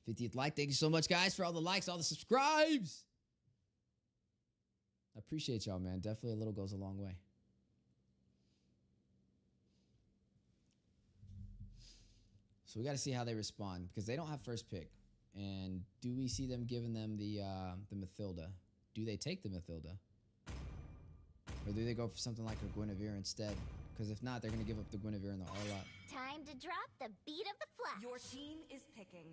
50th like. Thank you so much, guys, for all the likes, all the subscribes. I appreciate y'all, man. Definitely a little goes a long way. So we got to see how they respond because they don't have first pick. And do we see them giving them the Mathilda? Do they take the Mathilda? Or do they go for something like a Guinevere instead? Because if not, they're going to give up the Guinevere and the Arlott. Time to drop the beat of the flash. Your team is picking.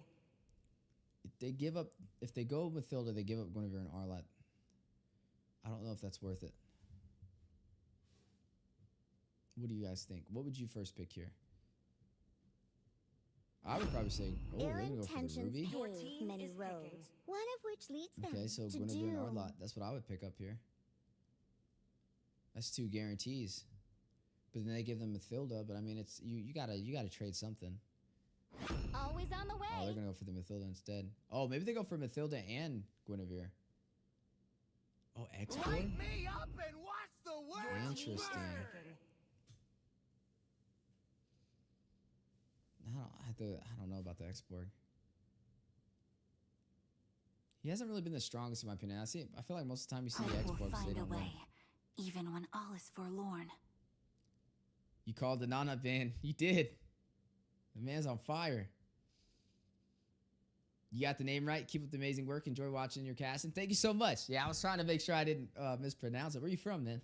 If they go Mathilda, they give up Guinevere and Arlott. I don't know if that's worth it. What do you guys think? What would you first pick here? I would probably say, oh, we're going to go for the Ruby. Your team Many is roads, picking. one of which leads them Okay, so to Guinevere and doom. Arlott. That's what I would pick up here. That's 2 guarantees. But then they give them Mathilda, but I mean it's you gotta trade something. Always on the way. Oh, they're gonna go for the Mathilda instead. Oh, maybe they go for Mathilda and Guinevere. Oh, export? Light me up and watch the world Interesting. burn. I don't know about the export. He hasn't really been the strongest in my opinion. I feel like most of the time you see the Hope will exports, they find a don't win. way, even when all is forlorn. You called the Nana ban. You did. The man's on fire. You got the name right. Keep up the amazing work. Enjoy watching your cast. And thank you so much. Yeah, I was trying to make sure I didn't mispronounce it. Where you from, man?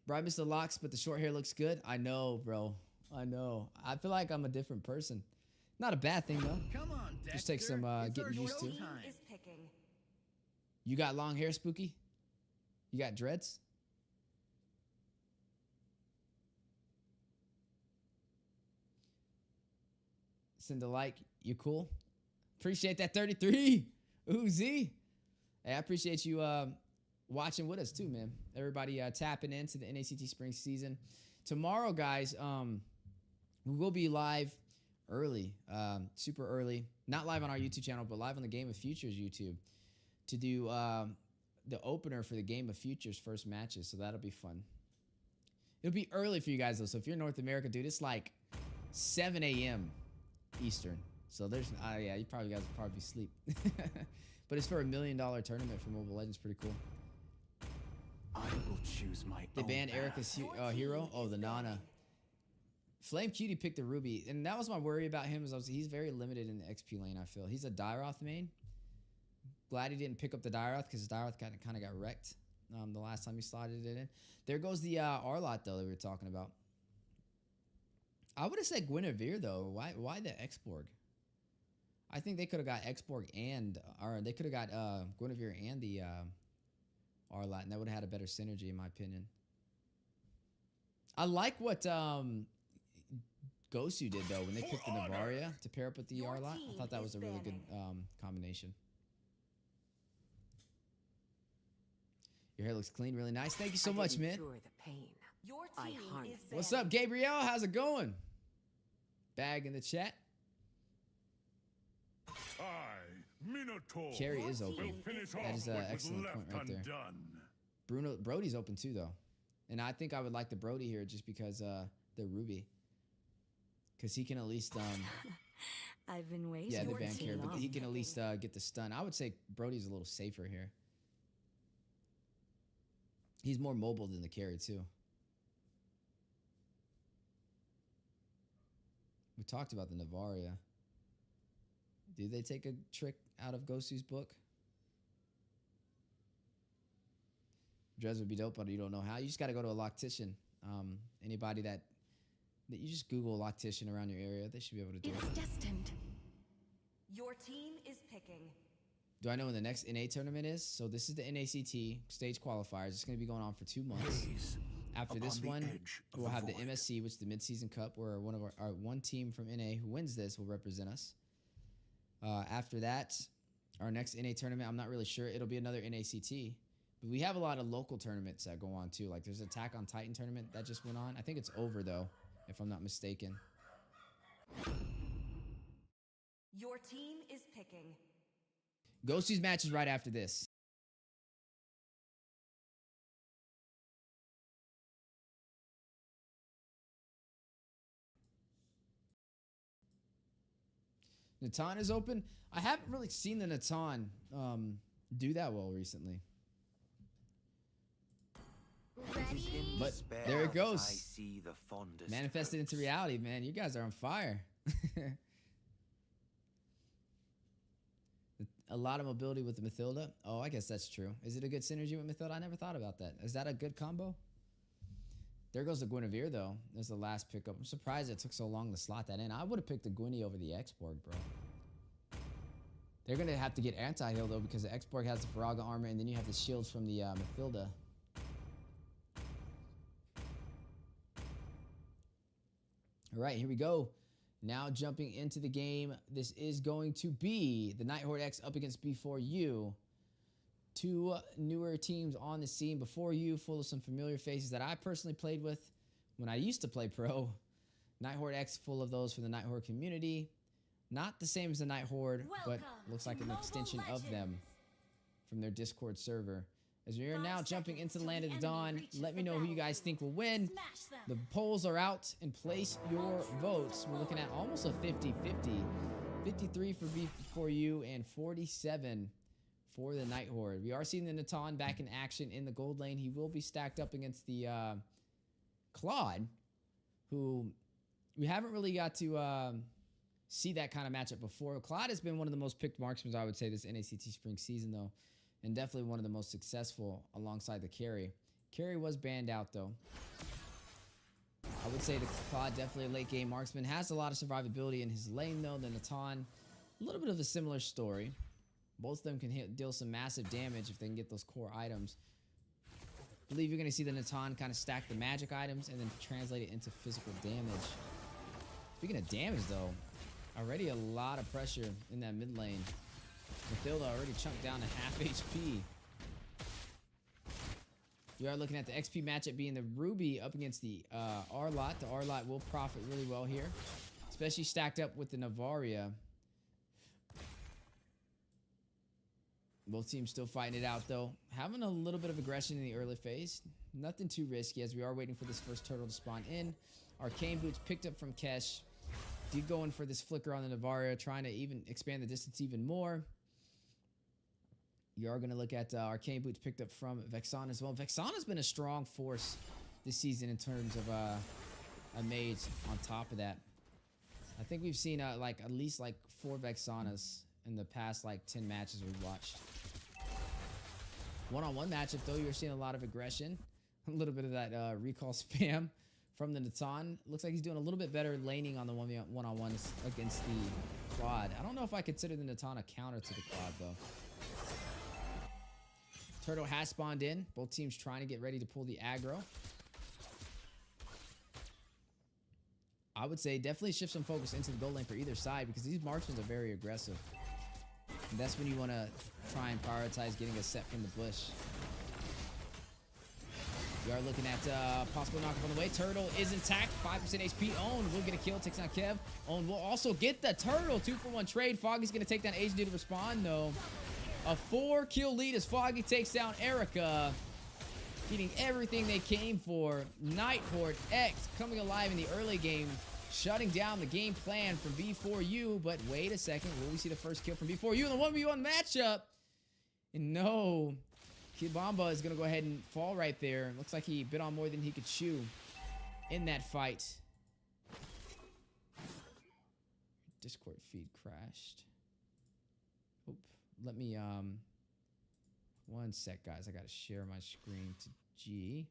Bro, I missed the locks, but the short hair looks good. I know, bro. I know. I feel like I'm a different person. Not a bad thing, though. Come on, Dexter. Just take some It's getting our used to. Your team showtime. is picking. You got long hair, Spooky? You got dreads? Send a like. You cool? Appreciate that 33. Ooh, Z. Hey, I appreciate you watching with us too, man. Everybody tapping into the NACT spring season. Tomorrow, guys, we will be live early, super early. Not live on our YouTube channel, but live on the Game of Futures YouTube to do the opener for the Game of Futures first matches. So that'll be fun. It'll be early for you guys, though. So if you're in North America, dude, it's like 7 a.m. Eastern. So there's, yeah, you guys will probably be asleep. But it's for $1 million tournament for Mobile Legends. Pretty cool. I will choose my They own banned path. Erica's hero. Oh, the Nana. Flame Cutie picked the Ruby. And that was my worry about him. Is he's very limited in the XP lane, I feel. He's a Dairoth main. Glad he didn't pick up the Dairoth because Dairoth kind of got wrecked the last time he slotted it in. There goes the Arlott, though, that we were talking about. I would have said Guinevere, though. Why the Xborg? I think they could have got Xborg or they could have got Guinevere and the Arlott, and that would have had a better synergy, in my opinion. I like what Gosu did, though, when they picked the Navaria to pair up with the Your Arlott. I team thought that is was a really good banning. combination. Your hair looks clean, really nice. Thank you so much, man. The pain. Your I team harness is What's banning. up, Gabriel? How's it going? Bag in the chat. I, Minotaur, Carry is Your open. team will finish is off That is an what was excellent left point right there. undone. Brody's open too, though. And I think I would like the Brody here just because they're Ruby. Because he can at least I've been waiting. Yeah, the for van too carry, but long. he can at least get the stun. I would say Brody's a little safer here. He's more mobile than the carry too. We talked about the Navaria. Do they take a trick out of Gosu's book? Drez would be dope, but you don't know how. You just got to go to a loctician. Anybody that you just Google loctician around your area, they should be able to do It's it. destined. Your team is picking. Do I know when the next NA tournament is? So this is the NACT stage qualifiers. It's going to be going on for 2 months. Gaze After this upon the one, edge of we'll the have the void. MSC, which is the Mid-Season Cup, where one of our one team from NA who wins this will represent us. After that, our next NA tournament, I'm not really sure. It'll be another NACT. But we have a lot of local tournaments that go on too. Like there's Attack on Titan tournament that just went on. I think it's over though, if I'm not mistaken. Your team is picking. Gosu's match is right after this. Natan is open. I haven't really seen the Natan do that well recently. But there it goes. I see the fondest Manifested into reality, man. You guys are on fire. A lot of mobility with the Mathilda. Oh, I guess that's true. Is it a good synergy with Mathilda? I never thought about that. Is that a good combo? There goes the Guinevere, though. There's the last pickup. I'm surprised it took so long to slot that in. I would have picked the Gwynny over the X-Borg, bro. They're going to have to get anti-heal, though, because the X-Borg has the Faraga armor, and then you have the shields from the Mathilda. All right, here we go. Now jumping into the game, this is going to be the Night Horde X up against B4U. 2 newer teams on the scene. Before You, full of some familiar faces that I personally played with when I used to play pro. Night Horde X, full of those for the Night Horde community. Not the same as the Night Horde, but looks like an extension of them from their Discord server. As we are now jumping into the Land of the Dawn, let me know who you guys think will win. The polls are out, and place your votes. We're looking at almost a 50-50. 53 for B4U and 47 for the Night Horde. We are seeing the Natan back in action in the gold lane. He will be stacked up against the Claude, who we haven't really got to see that kind of matchup before. Claude has been one of the most picked marksmen, I would say, this NACT spring season, though. And definitely one of the most successful alongside the carry. Carry was banned out, though. I would say the Claude, definitely a late game marksman. Has a lot of survivability in his lane, though. The Natan, a little bit of a similar story. Both of them can deal some massive damage if they can get those core items. I believe you're going to see the Natan kind of stack the magic items and then translate it into physical damage. Speaking of damage, though, already a lot of pressure in that mid lane. Mathilda already chunked down to half HP. You are looking at the XP matchup being the Ruby up against the R-Lot. The R-Lot will profit really well here, especially stacked up with the Navaria. Both teams still fighting it out, though. Having a little bit of aggression in the early phase. Nothing too risky as we are waiting for this first turtle to spawn in. Arcane Boots picked up from Kesh. Did go in for this flicker on the Navaria, trying to even expand the distance even more. You are going to look at Arcane Boots picked up from Vexana as well. Vexana's been a strong force this season in terms of a mage on top of that. I think we've seen like at least like 4 Vexanas in the past like 10 matches we've watched. One-on-one matchup, though, you're seeing a lot of aggression. A little bit of that recall spam from the Natan. Looks like he's doing a little bit better laning on the one-on-one against the Claude. I don't know if I consider the Natan a counter to the Claude, though. Turtle has spawned in. Both teams trying to get ready to pull the aggro. I would say definitely shift some focus into the gold lane for either side because these marksmen are very aggressive. And that's when you want to try and prioritize getting a set from the bush. We are looking at possible knockup on the way. Turtle is intact. 5% HP. Own will get a kill. Takes out Kev. Own will also get the turtle. 2-for-1 trade. Foggy's going to take down Asian to respond, though. A 4-kill lead as Foggy takes down Erica. Getting everything they came for. Night Horde X coming alive in the early game. shutting down the game plan from B4U. But wait a second, will we see the first kill from B4U in the 1v1 matchup? And no, Kid Bomba is going to go ahead and fall right there. Looks like he bit on more than he could chew in that fight. Discord feed crashed. Oop, let me, one sec, guys. I got to share my screen to G.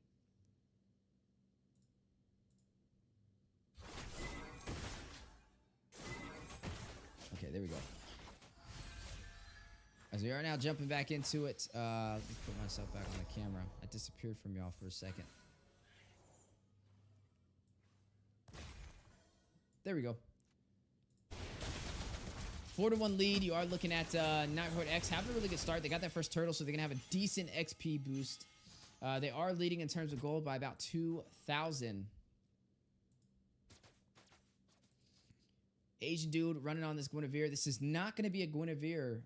Okay, there we go. As we are now jumping back into it, let me put myself back on the camera. I disappeared from y'all for a second. There we go. 4-1 lead. You are looking at Horde X having a really good start. They got that first turtle, so they're going to have a decent XP boost. They are leading in terms of gold by about 2,000. Asian dude running on this Guinevere. This is not going to be a Guinevere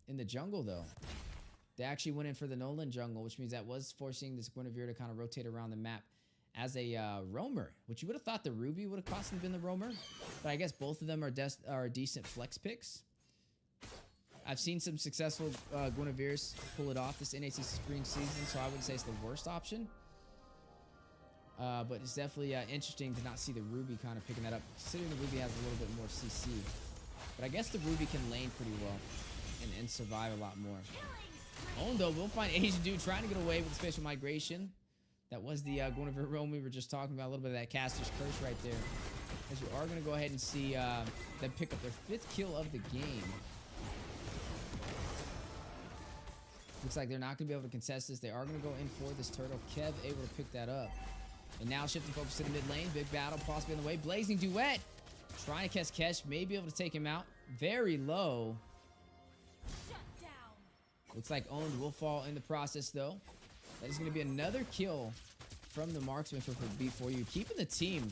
in the jungle, though. They actually went in for the Nolan jungle, which means that was forcing this Guinevere to kind of rotate around the map as a roamer, which you would have thought the Ruby would have possibly been the roamer. But I guess both of them are decent flex picks. I've seen some successful Guineveres pull it off this NAC spring season, so I wouldn't say it's the worst option. But it's definitely interesting to not see the Ruby kind of picking that up, considering the Ruby has a little bit more CC. But I guess the Ruby can lane pretty well and survive a lot more. Own, though, we'll find Asian dude trying to get away with the spatial migration. That was the Guinevere roam we were just talking about, a little bit of that caster's curse right there. As you are going to go ahead and see them pick up their 5th kill of the game. Looks like they're not going to be able to contest this. They are going to go in for this turtle. Kev able to pick that up. And now shifting focus to the mid lane. Big battle possibly on the way. Blazing Duet. Trying to catch Kesh. May be able to take him out. Very low. Shut down. Looks like Owned will fall in the process, though. That is going to be another kill from the marksman for B4U. Keeping the team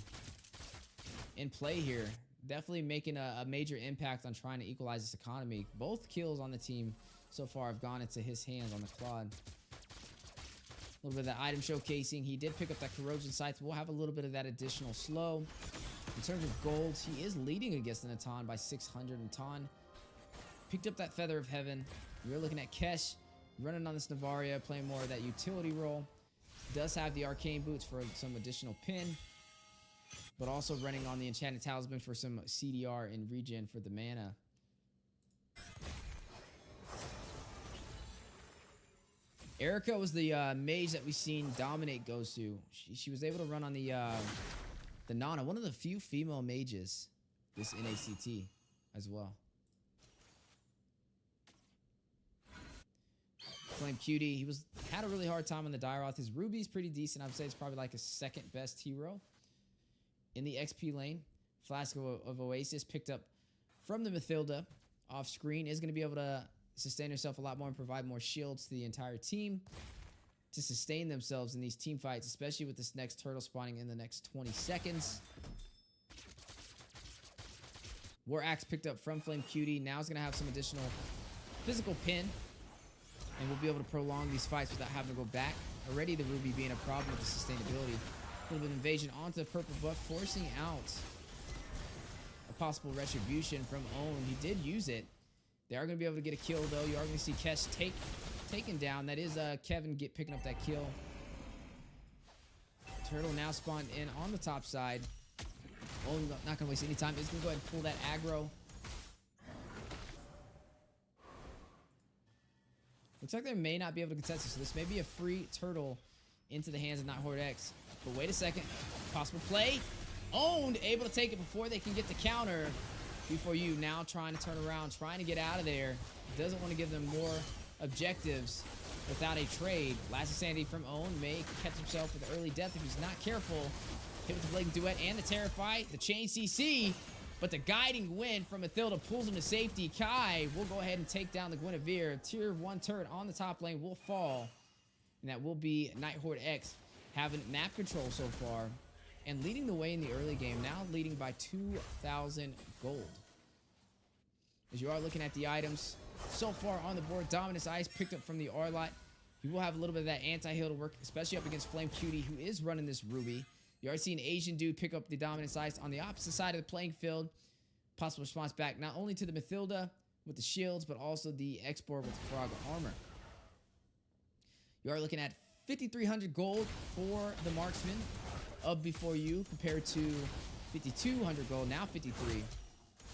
in play here. Definitely making a major impact on trying to equalize this economy. Both kills on the team so far have gone into his hands on the Claude. A little bit of that item showcasing. He did pick up that corrosion sights. We'll have a little bit of that additional slow. In terms of gold, he is leading against the Natan by 600. Natan picked up that Feather of Heaven. We're looking at Kesh running on this Navaria, playing more of that utility role. Does have the arcane boots for some additional pin, but also running on the enchanted talisman for some CDR and regen for the mana. Erica was the mage that we seen dominate Gosu. She was able to run on the Nana, one of the few female mages this NACT as well. Flame Cutie, he had a really hard time on the Dairoth. His Ruby's pretty decent. I would say it's probably like his 2nd best hero in the XP lane. Flask of Oasis picked up from the Mathilda off screen is going to be able to sustain herself a lot more and provide more shields to the entire team to sustain themselves in these team fights, especially with this next turtle spawning in the next 20 seconds. War Axe picked up from Flame Cutie. Now is going to have some additional physical pin, and we'll be able to prolong these fights without having to go back. Already the Ruby being a problem with the sustainability. A little bit of invasion onto the purple buff, forcing out a possible retribution from Own. He did use it. They are going to be able to get a kill, though. You are going to see Kesh taken down. That is Kevin picking up that kill. Turtle now spawned in on the top side. Oh, not going to waste any time. He's going to go ahead and pull that aggro. Looks like they may not be able to contest this, so this may be a free turtle into the hands of Horde X. But wait a second. Possible play. Owned, able to take it before they can get the counter. B4U now trying to turn around, trying to get out of there. Doesn't want to give them more objectives without a trade. Last Insanity from Own may catch himself with an early death if he's not careful. Hit with the Blazing Duet and the Terrify. The chain CC, but the guiding win from Mathilda pulls him to safety. Kai will go ahead and take down the Guinevere. Tier 1 turret on the top lane will fall. And that will be Horde X having map control so far and leading the way in the early game, now leading by 2,000 gold. As you are looking at the items so far on the board, Dominus Ice picked up from the Arlot. He will have a little bit of that anti-heal to work, especially up against Flame Cutie, who is running this Ruby. You already see an Asian dude pick up the dominant size on the opposite side of the playing field. Possible response back not only to the Mathilda with the shields, but also the X-Borg with the Frog armor. You are looking at 5,300 gold for the marksman of before you, compared to 5,200 gold, now 53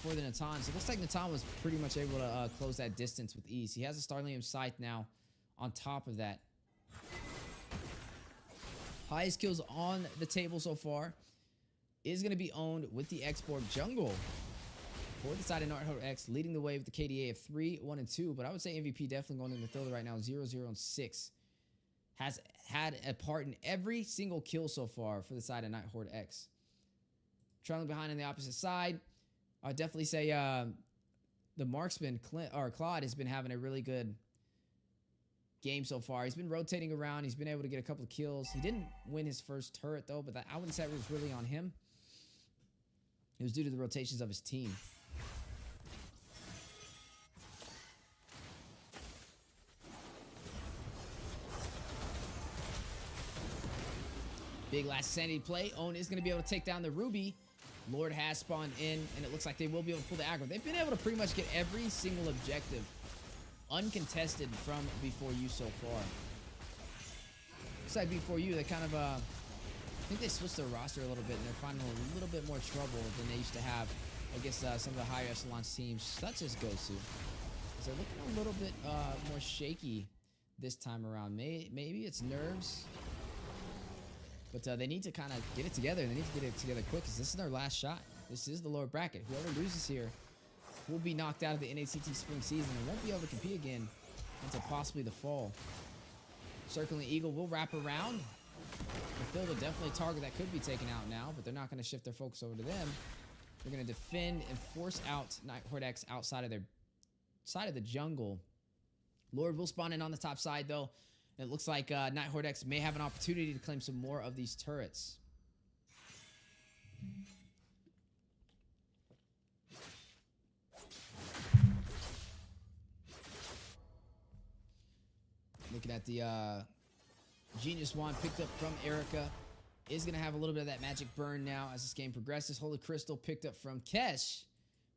for the Natan. So it looks like Natan was pretty much able to close that distance with ease. He has a Starlium Scythe now on top of that. Highest kills on the table so far is going to be owned with the X-Borg Jungle for the side of Nighthawk X, leading the way with the KDA of 3, 1, and 2. But I would say MVP definitely going to Mathilda right now, 0, 0, and 6. Has had a part in every single kill so far for the side of Nighthawk X. Trailing behind on the opposite side, I'd definitely say the marksman, Claude, has been having a really good game so far. He's been rotating around. He's been able to get a couple of kills. He didn't win his first turret, though, but I wouldn't say it was really on him. It was due to the rotations of his team. Big last sanity play. Owen is going to be able to take down the Ruby. Lord has spawned in, and it looks like they will be able to pull the aggro. They've been able to pretty much get every single objective uncontested from before you so far. Looks like before you, they kind of, I think they switched their roster a little bit, and they're finding a little bit more trouble than they used to have against some of the higher echelon teams, such as Gosu. So they're looking a little bit more shaky this time around. Maybe it's nerves. But they need to kind of get it together. They need to get it together quick, because this is their last shot. This is the lower bracket. Whoever loses here will be knocked out of the NACT spring season and won't be able to compete again until possibly the fall. Circling Eagle will wrap around. Mathilda definitely a target that could be taken out now, but they're not going to shift their focus over to them. They're going to defend and force out Nighthawk X outside of their side of the jungle. Lord will spawn in on the top side, though. It looks like Nighthawk X may have an opportunity to claim some more of these turrets. Looking at the Genius Wand picked up from Erica. Is going to have a little bit of that magic burn now as this game progresses. Holy Crystal picked up from Kesh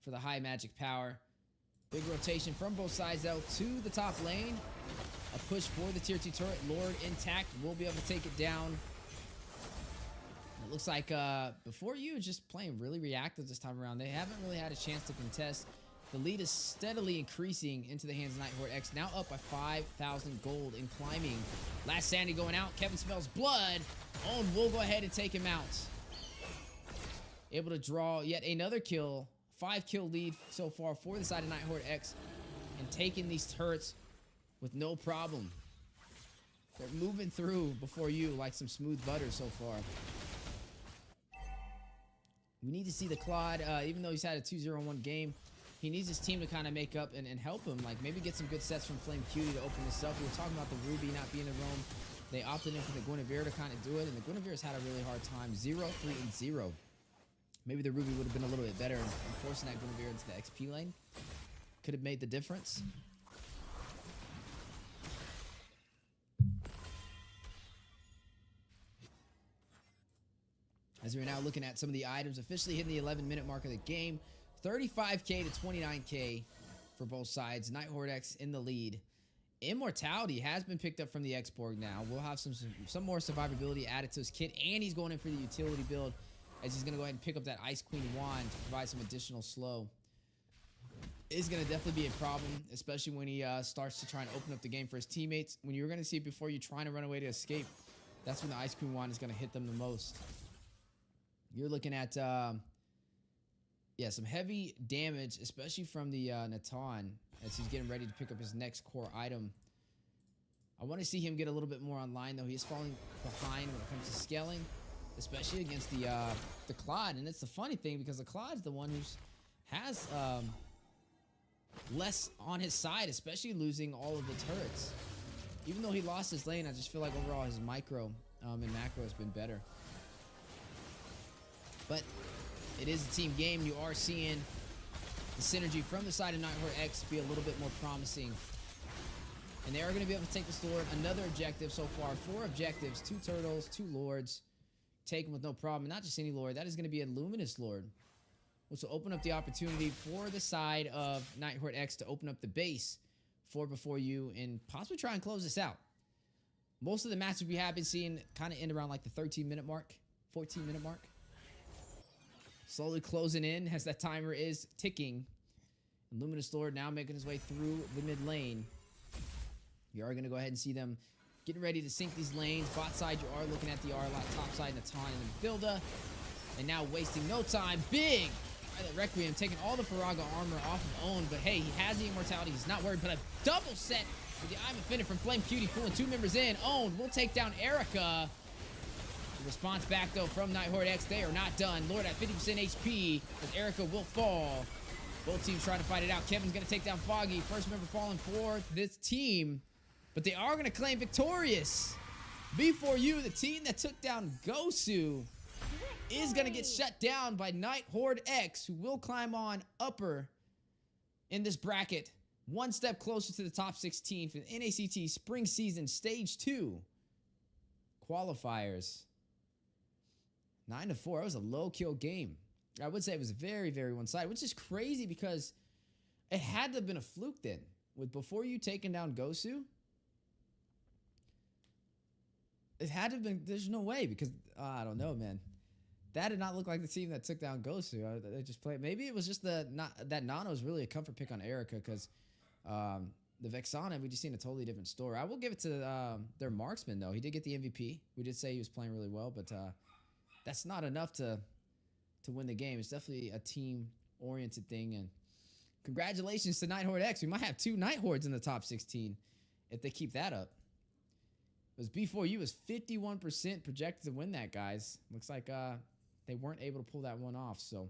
for the high magic power. Big rotation from both sides, though, to the top lane. A push for the tier 2 turret. Lord intact. Will be able to take it down. It looks like before you, just playing really reactive this time around. They haven't really had a chance to contest. The lead is steadily increasing into the hands of Nighthawk X. Now up by 5,000 gold and climbing. Last Sandy going out. Kevin smells blood. Owen will go ahead and take him out. Able to draw yet another kill. 5-kill lead so far for the side of Nighthawk X. And taking these turrets with no problem. They're moving through before you like some smooth butter so far. We need to see the Claude, even though he's had a 2-0-1 game, he needs his team to kind of make up and help him. Like maybe get some good sets from Flame Cutie to open this up. We were talking about the Ruby not being in Rome. They opted in for the Guinevere to kind of do it, and the Guinevere's had a really hard time. 0, 3, and 0. Maybe the Ruby would have been a little bit better in forcing that Guinevere into the XP lane. Could have made the difference. As we're now looking at some of the items officially hitting the 11-minute mark of the game. 35k to 29k for both sides. Nighthawk X in the lead. Immortality has been picked up from the X-Borg now. We'll have some more survivability added to his kit, and he's going in for the utility build as he's going to go ahead and pick up that Ice Queen wand to provide some additional slow. Is going to definitely be a problem, especially when he starts to try and open up the game for his teammates. When you're going to see it before you trying to run away to escape, that's when the Ice Queen wand is going to hit them the most. You're looking at, yeah, some heavy damage, especially from the Natan, as he's getting ready to pick up his next core item. I want to see him get a little bit more online, though. He is falling behind when it comes to scaling, especially against the Claude. And it's the funny thing, because the Claude's the one who has less on his side, especially losing all of the turrets. Even though he lost his lane, I just feel like overall his micro and macro has been better. But it is a team game. You are seeing the synergy from the side of Nighthawk X be a little bit more promising. And they are going to be able to take this Lord. Another objective so far. 4 objectives, 2 turtles, 2 lords. take him with no problem. And not just any Lord, that is going to be a Luminous Lord, which will open up the opportunity for the side of Night Horde X to open up the base for Before You and possibly try and close this out. Most of the matches we have been seeing kind of end around like the 13-minute mark, 14-minute mark. Slowly closing in as that timer is ticking. And Luminous Lord now making his way through the mid lane. You are going to go ahead and see them getting ready to sync these lanes. Bot side, you are looking at the R-Lot. Top side, Natan and Builda. And now wasting no time. Big! Requiem taking all the Faraga armor off of Own. But hey, he has the immortality. He's not worried. But a double set with the I'm Infinite from Flame Cutie, pulling 2 members in. Own will take down Erica. The response back, though, from Night Horde X. They are not done. Lord at 50% HP, but Erica will fall. Both teams trying to fight it out. Kevin's going to take down Foggy. First member falling for this team. But they are going to claim victorious. Before You, the team that took down Gosu, is going to get shut down by Night Horde X, who will climb on upper in this bracket. One step closer to the top 16 for the NACT Spring Season Stage 2 Qualifiers. 9-4. That was a low-kill game. I would say it was very, very one-sided, which is crazy because it had to have been a fluke then. With Before You taking down Gosu, it had to have been, there's no way because, I don't know, man. That did not look like the team that took down Gosu. They just played. Maybe it was just that Nano is really a comfort pick on Erica because the Vexana, we just seen a totally different story. I will give it to their marksman, though. He did get the MVP. We did say he was playing really well, but that's not enough to win the game. It's definitely a team-oriented thing. And congratulations to Night Horde X. We might have 2 Night Hordes in the top 16 if they keep that up. It was Before You was 51% projected to win that, guys. Looks like they weren't able to pull that one off. So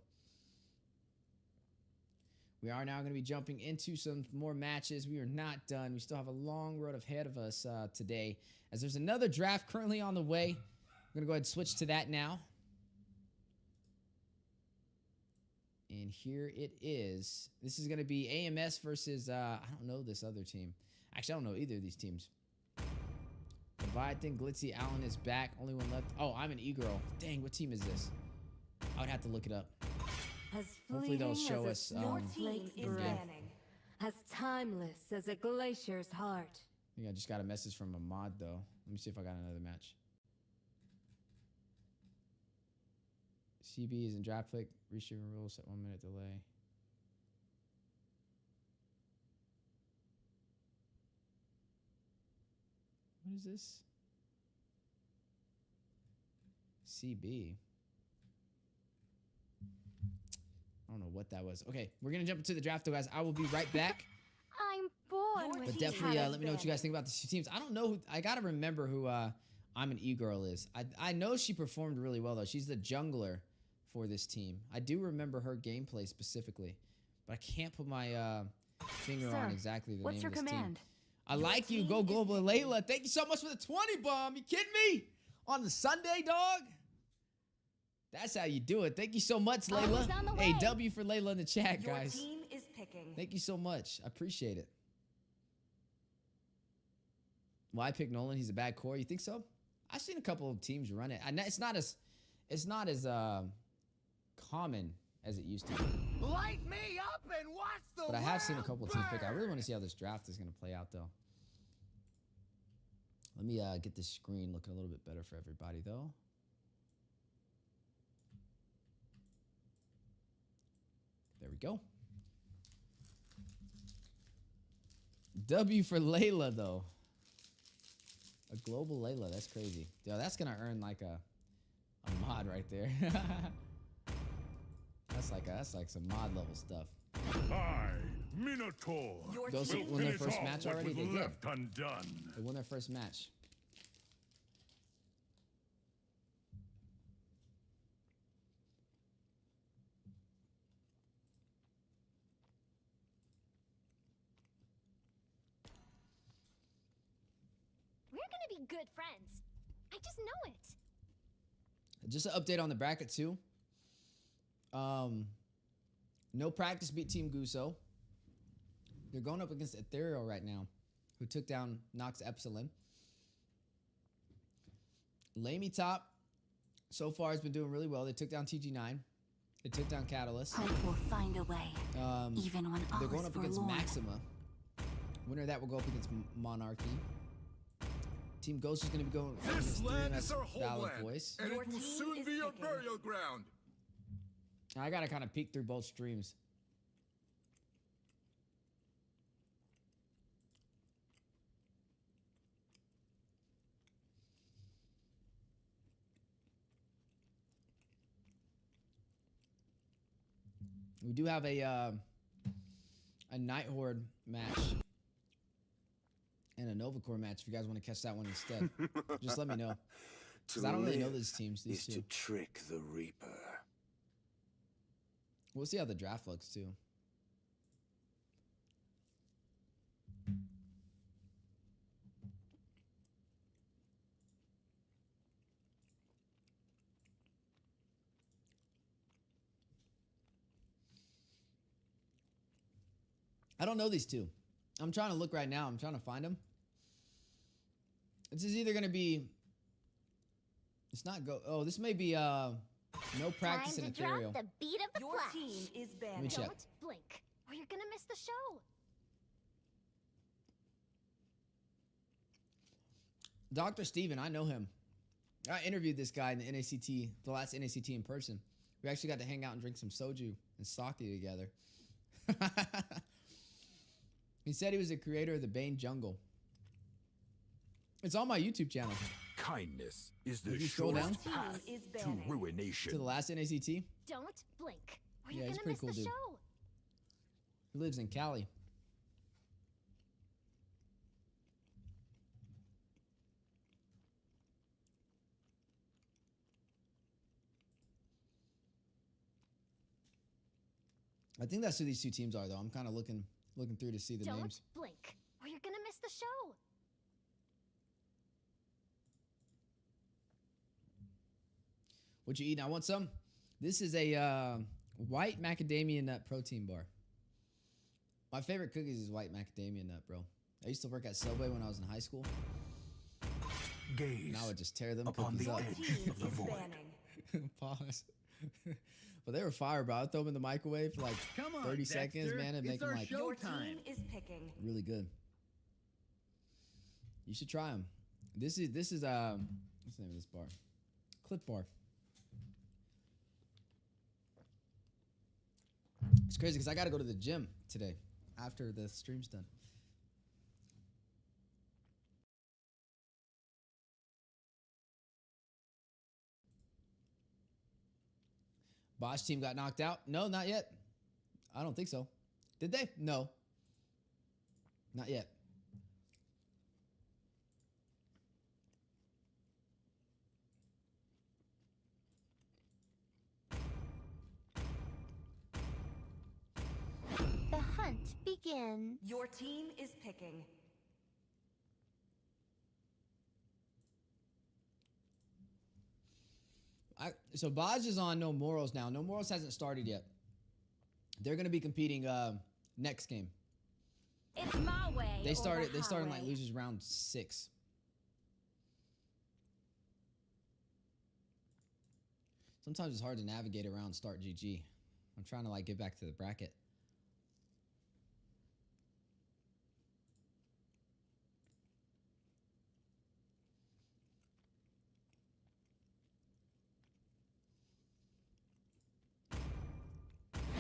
we are now going to be jumping into some more matches. We are not done. We still have a long road ahead of us today, as there's another draft currently on the way. I'm going to go ahead and switch to that now. And here it is. This is going to be AMS versus, I don't know this other team. Actually, I don't know either of these teams. Leviathan, Glitzy, Allen is back. Only one left. Oh, I'm an E-Girl. Dang, what team is this? I would have to look it up. Hopefully they'll show us. Your team is banning. As timeless as a glacier's heart. I think I just got a message from a mod, though. Let me see if I got another match. CB is in draft pick. Reshooting rules at 1 minute delay. What is this? CB. I don't know what that was. Okay, we're going to jump into the draft, though, guys. I will be right back. I'm born with But definitely let me know what you guys think about the 2 teams. I don't know. I got to remember who I'm an E-Girl is. I know she performed really well, though. She's the jungler for this team. I do remember her gameplay specifically, but I can't put my finger on exactly the name of this team. I like you. Go Global, Layla. Thank you so much for the 20 bomb. You kidding me? On the Sunday, dog? That's how you do it. Thank you so much, Layla. Hey, W for Layla in the chat, guys. Your team is picking. Thank you so much. I appreciate it. Why pick Nolan? He's a bad core. You think so? I've seen a couple of teams run it. And it's not as common as it used to be. Light me up and watch the But I have seen a couple of teams pick. I really want to see how this draft is going to play out, though. Let me get this screen looking a little bit better for everybody, though. There we go. W for Layla, though. A global Layla. That's crazy. Yo, that's going to earn like a mod right there. That's like some mod level stuff. I, Minotaur. Gosu won their first match already. They did. Left undone. They won their first match. We're gonna be good friends. I just know it. Just an update on the bracket, too. No practice beat Team Guso. They're going up against Ethereal right now, who took down Nox Epsilon. LaimiTop so far has been doing really well. They took down TG9. They took down Catalyst. Hope will find a way, even when all They're going is up against forlorn. Maxima. Winner of that will go up against Monarchy. Team Ghost is going to be going This against land DMS is our Valid homeland, Voice. and Your it will team soon is be your picking. burial ground. I got to kind of peek through both streams. We do have a Night Horde match and a Nova Core match if you guys want to catch that one instead. Just let me know. Because I don't really know these teams, these two. Trick the Reaper. We'll see how the draft looks too. I don't know these two. I'm trying to look right now. I'm trying to find them. This is either going to be... It's not go... Oh, this may be no practice in Time to Ethereal. drop the beat of the Your flash. team is Let me banning. check. Don't blink, or you're gonna miss the show. Dr. Steven, I know him. I interviewed this guy in the NACT, the last NACT in person. We actually got to hang out and drink some soju and sake together. He said he was the creator of the Bane Jungle. It's on my YouTube channel. Kindness is Did the you scroll down? surest path Team is to banning. ruination. To the last NACT. Don't blink, or Yeah, you're he's gonna pretty miss cool the dude. show. He lives in Cali. I think that's who these two teams are, though. I'm kind of looking through to see the Don't names. blink, or you're gonna miss the show. What you eating? I want some. This is a white macadamia nut protein bar. My favorite cookies is white macadamia nut, bro. I used to work at Subway when I was in high school. Gaze And I would just tear them upon cookies the up. edge Team of the is void. banning. Pause. But they were fire, bro. I'd throw them in the microwave for like Come on, 30 seconds, Dexter. man, and It's make them our like show Your time. team is picking. really good. You should try them. This is what's the name of this bar? Clip bar. It's crazy because I got to go to the gym today after the stream's done. Bosch team got knocked out? No, not yet. I don't think so. Did they? No. Not yet. The hunt begins. Your team is picking. So Baj is on No Morals now. No Morals hasn't started yet. They're going to be competing next game. It's my way. They or started the in like highway. losers round 6. Sometimes it's hard to navigate around start GG. I'm trying to like get back to the bracket.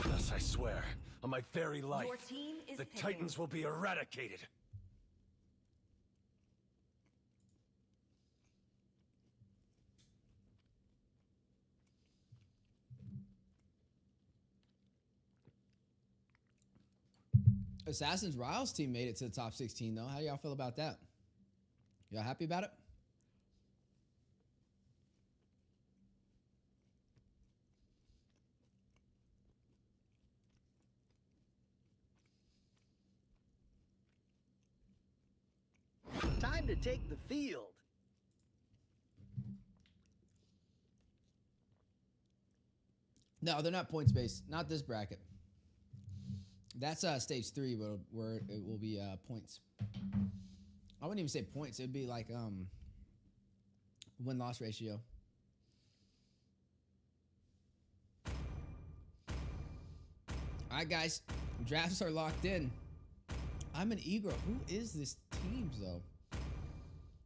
Thus I swear, on my very life, Your team is the picking. Titans will be eradicated. Assassin's Riles team made it to the top 16 though. How do y'all feel about that? Y'all happy about it? Time to take the field. No, they're not points based. Not this bracket. That's stage 3, where it will be points. I wouldn't even say points. It'd be like win-loss ratio. All right, guys. Drafts are locked in. I'm an Egro. Who is this team, though?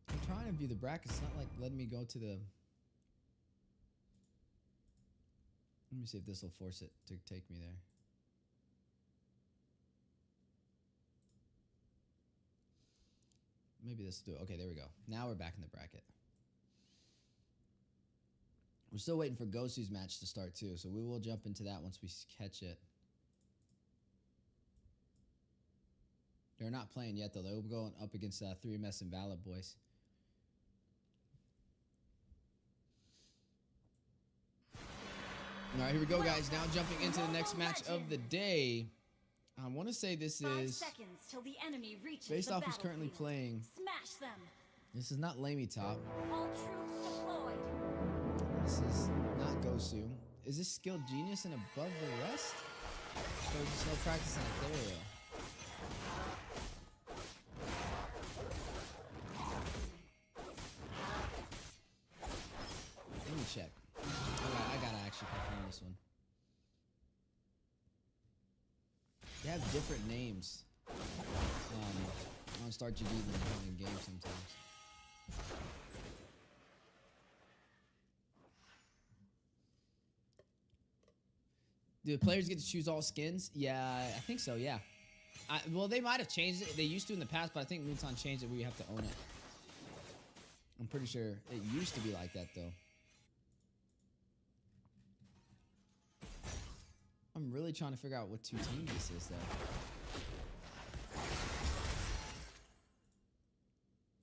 I'm trying to view the brackets. It's not like letting me go to the... Let me see if this will force it to take me there. Maybe this will do it. Okay, there we go. Now we're back in the bracket. We're still waiting for Gosu's match to start too, so we will jump into that once we catch it. They're not playing yet though. They're going up against 3MS and Valid Boys. All right, here we go, guys. Now jumping into the next match of the day. I want to say this 5 is seconds till the enemy reaches based the off who's currently battlefield. playing. Smash them. This is not LaimiTop. All troops deployed. This is not Gosu. Is this skilled genius and above the rest? Or just no practice in ethereal? Let me check. I gotta actually confirm this one. They have different names on Start GD than in game sometimes. Do the players get to choose all skins? Yeah, I think so, yeah. Well, they might have changed it. They used to in the past, but I think Muton changed it where you have to own it. I'm pretty sure it used to be like that, though. I'm really trying to figure out what 2 teams this is, though.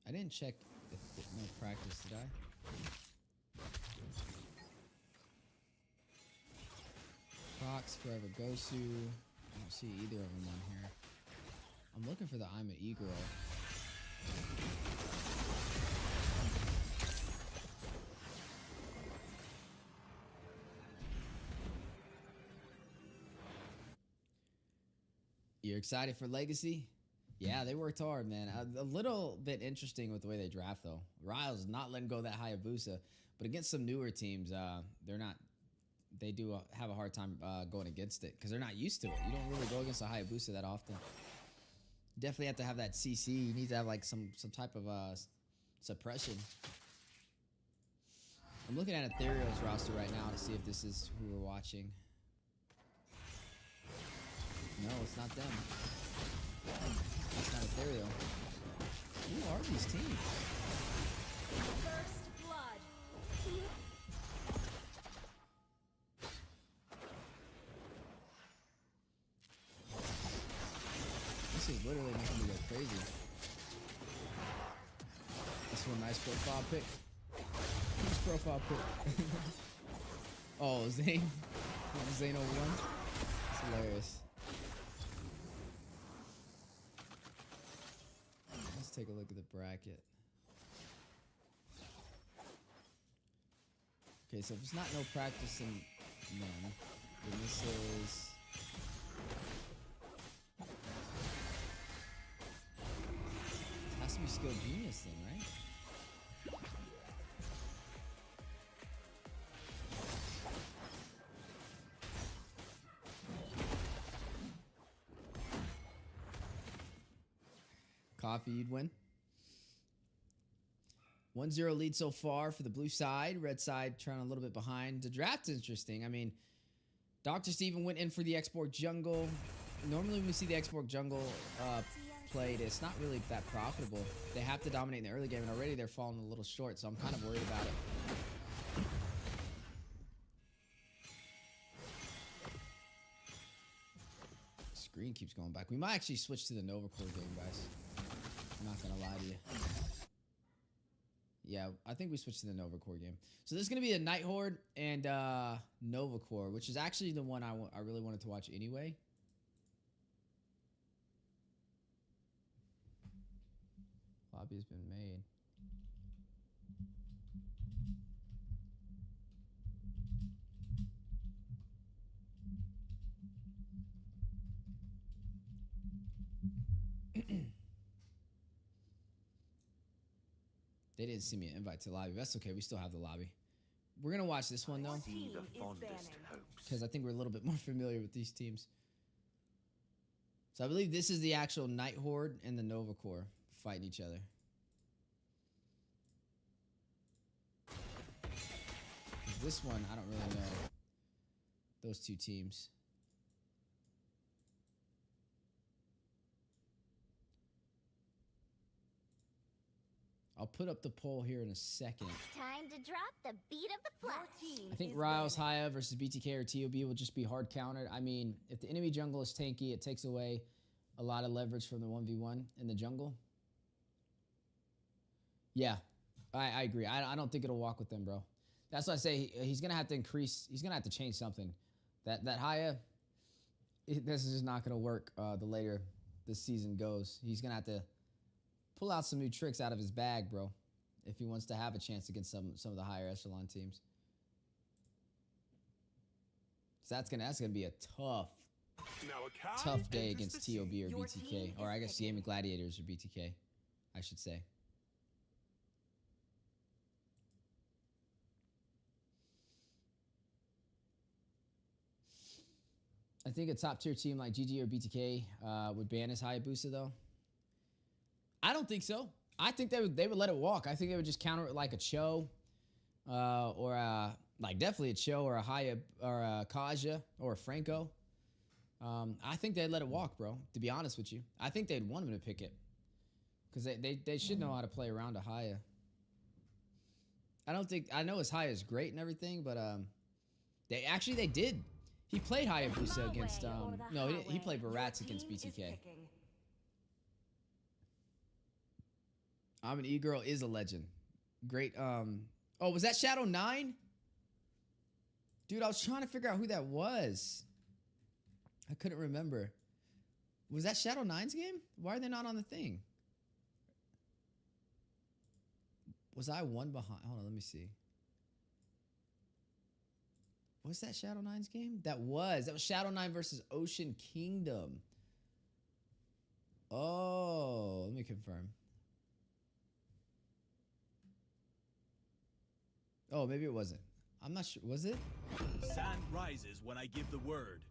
I didn't check if no practice, did I? Fox, Forever Gosu. I don't see either of them on here. I'm looking for the I'm an E-Girl. You're excited for Legacy? Yeah, they worked hard, man. A little bit interesting with the way they draft, though. Riles not letting go of that Hayabusa, but against some newer teams, they're not. They do have a hard time going against it because they're not used to it. You don't really go against a Hayabusa that often. You definitely have to have that CC. You need to have like some type of suppression. I'm looking at Ethereal's roster right now to see if this is who we're watching. No, it's not them. It's not Ethereal. Who are these teams? First blood. This is literally making me go crazy. This one, nice profile pic. Nice profile pic. Oh, Zane. Zane 01. It's hilarious. Let's take a look at the bracket. Okay, so if it's not no practice and none, then this is... It has to be skilled genius then, right? Coffee, you'd win. 1-0 lead so far for the blue side. Red side trying a little bit behind. The draft's interesting. I mean, Dr. Steven went in for the export jungle. Normally when we see the export jungle played, it's not really that profitable. They have to dominate in the early game, and already they're falling a little short, so I'm kind of worried about it. Screen keeps going back. We might actually switch to the Nova Core game, guys. I'm not gonna lie to you. Yeah, I think we switched to the Nova Core game. So this is gonna be a Night Horde and Nova Core, which is actually the one I really wanted to watch anyway. Lobby has been made. They didn't send me an invite to the lobby. That's okay. We still have the lobby. We're going to watch this one, though, See the fondest hopes. because I think we're a little bit more familiar with these teams. So I believe this is the actual Night Horde and the Nova Corps fighting each other. This one, I don't really know those two teams. I'll put up the poll here in a second. Time to drop the beat of the flash. I think Ryle's Haya versus BTK or TOB will just be hard countered. I mean, if the enemy jungle is tanky, it takes away a lot of leverage from the 1v1 in the jungle. Yeah, I agree. I don't think it'll walk with them, bro. That's why I say he's going to have to increase. He's going to have to change something. That Haya, this is just not going to work the later this season goes. He's going to have to pull out some new tricks out of his bag, bro, if he wants to have a chance against some of the higher echelon teams. So that's gonna be a tough day against TOB or BTK, or I guess Gaming Gladiators or BTK, I should say. I think a top tier team like GG or BTK would ban his Hayabusa though. I don't think so. I think they would let it walk. I think they would just counter it like a Cho, or like definitely a Cho or a Haya or a Kaja or a Franco. I think they'd let it walk, bro. To be honest with you, I think they'd want him to pick it because they should know how to play around a Haya. I know his Haya is great and everything, but they did. He played Hayabusa against no, he played Barats against BTK. I'm an E-Girl is a legend. Great. Oh, was that Shadow 9? Dude, I was trying to figure out who that was. I couldn't remember. Was that Shadow 9's game? Why are they not on the thing? Was I one behind? Hold on, let me see. Was that Shadow 9's game? That was Shadow 9 versus Ocean Kingdom. Oh, let me confirm. Oh, maybe it wasn't. I'm not sure. Was it? Sand rises when I give the word.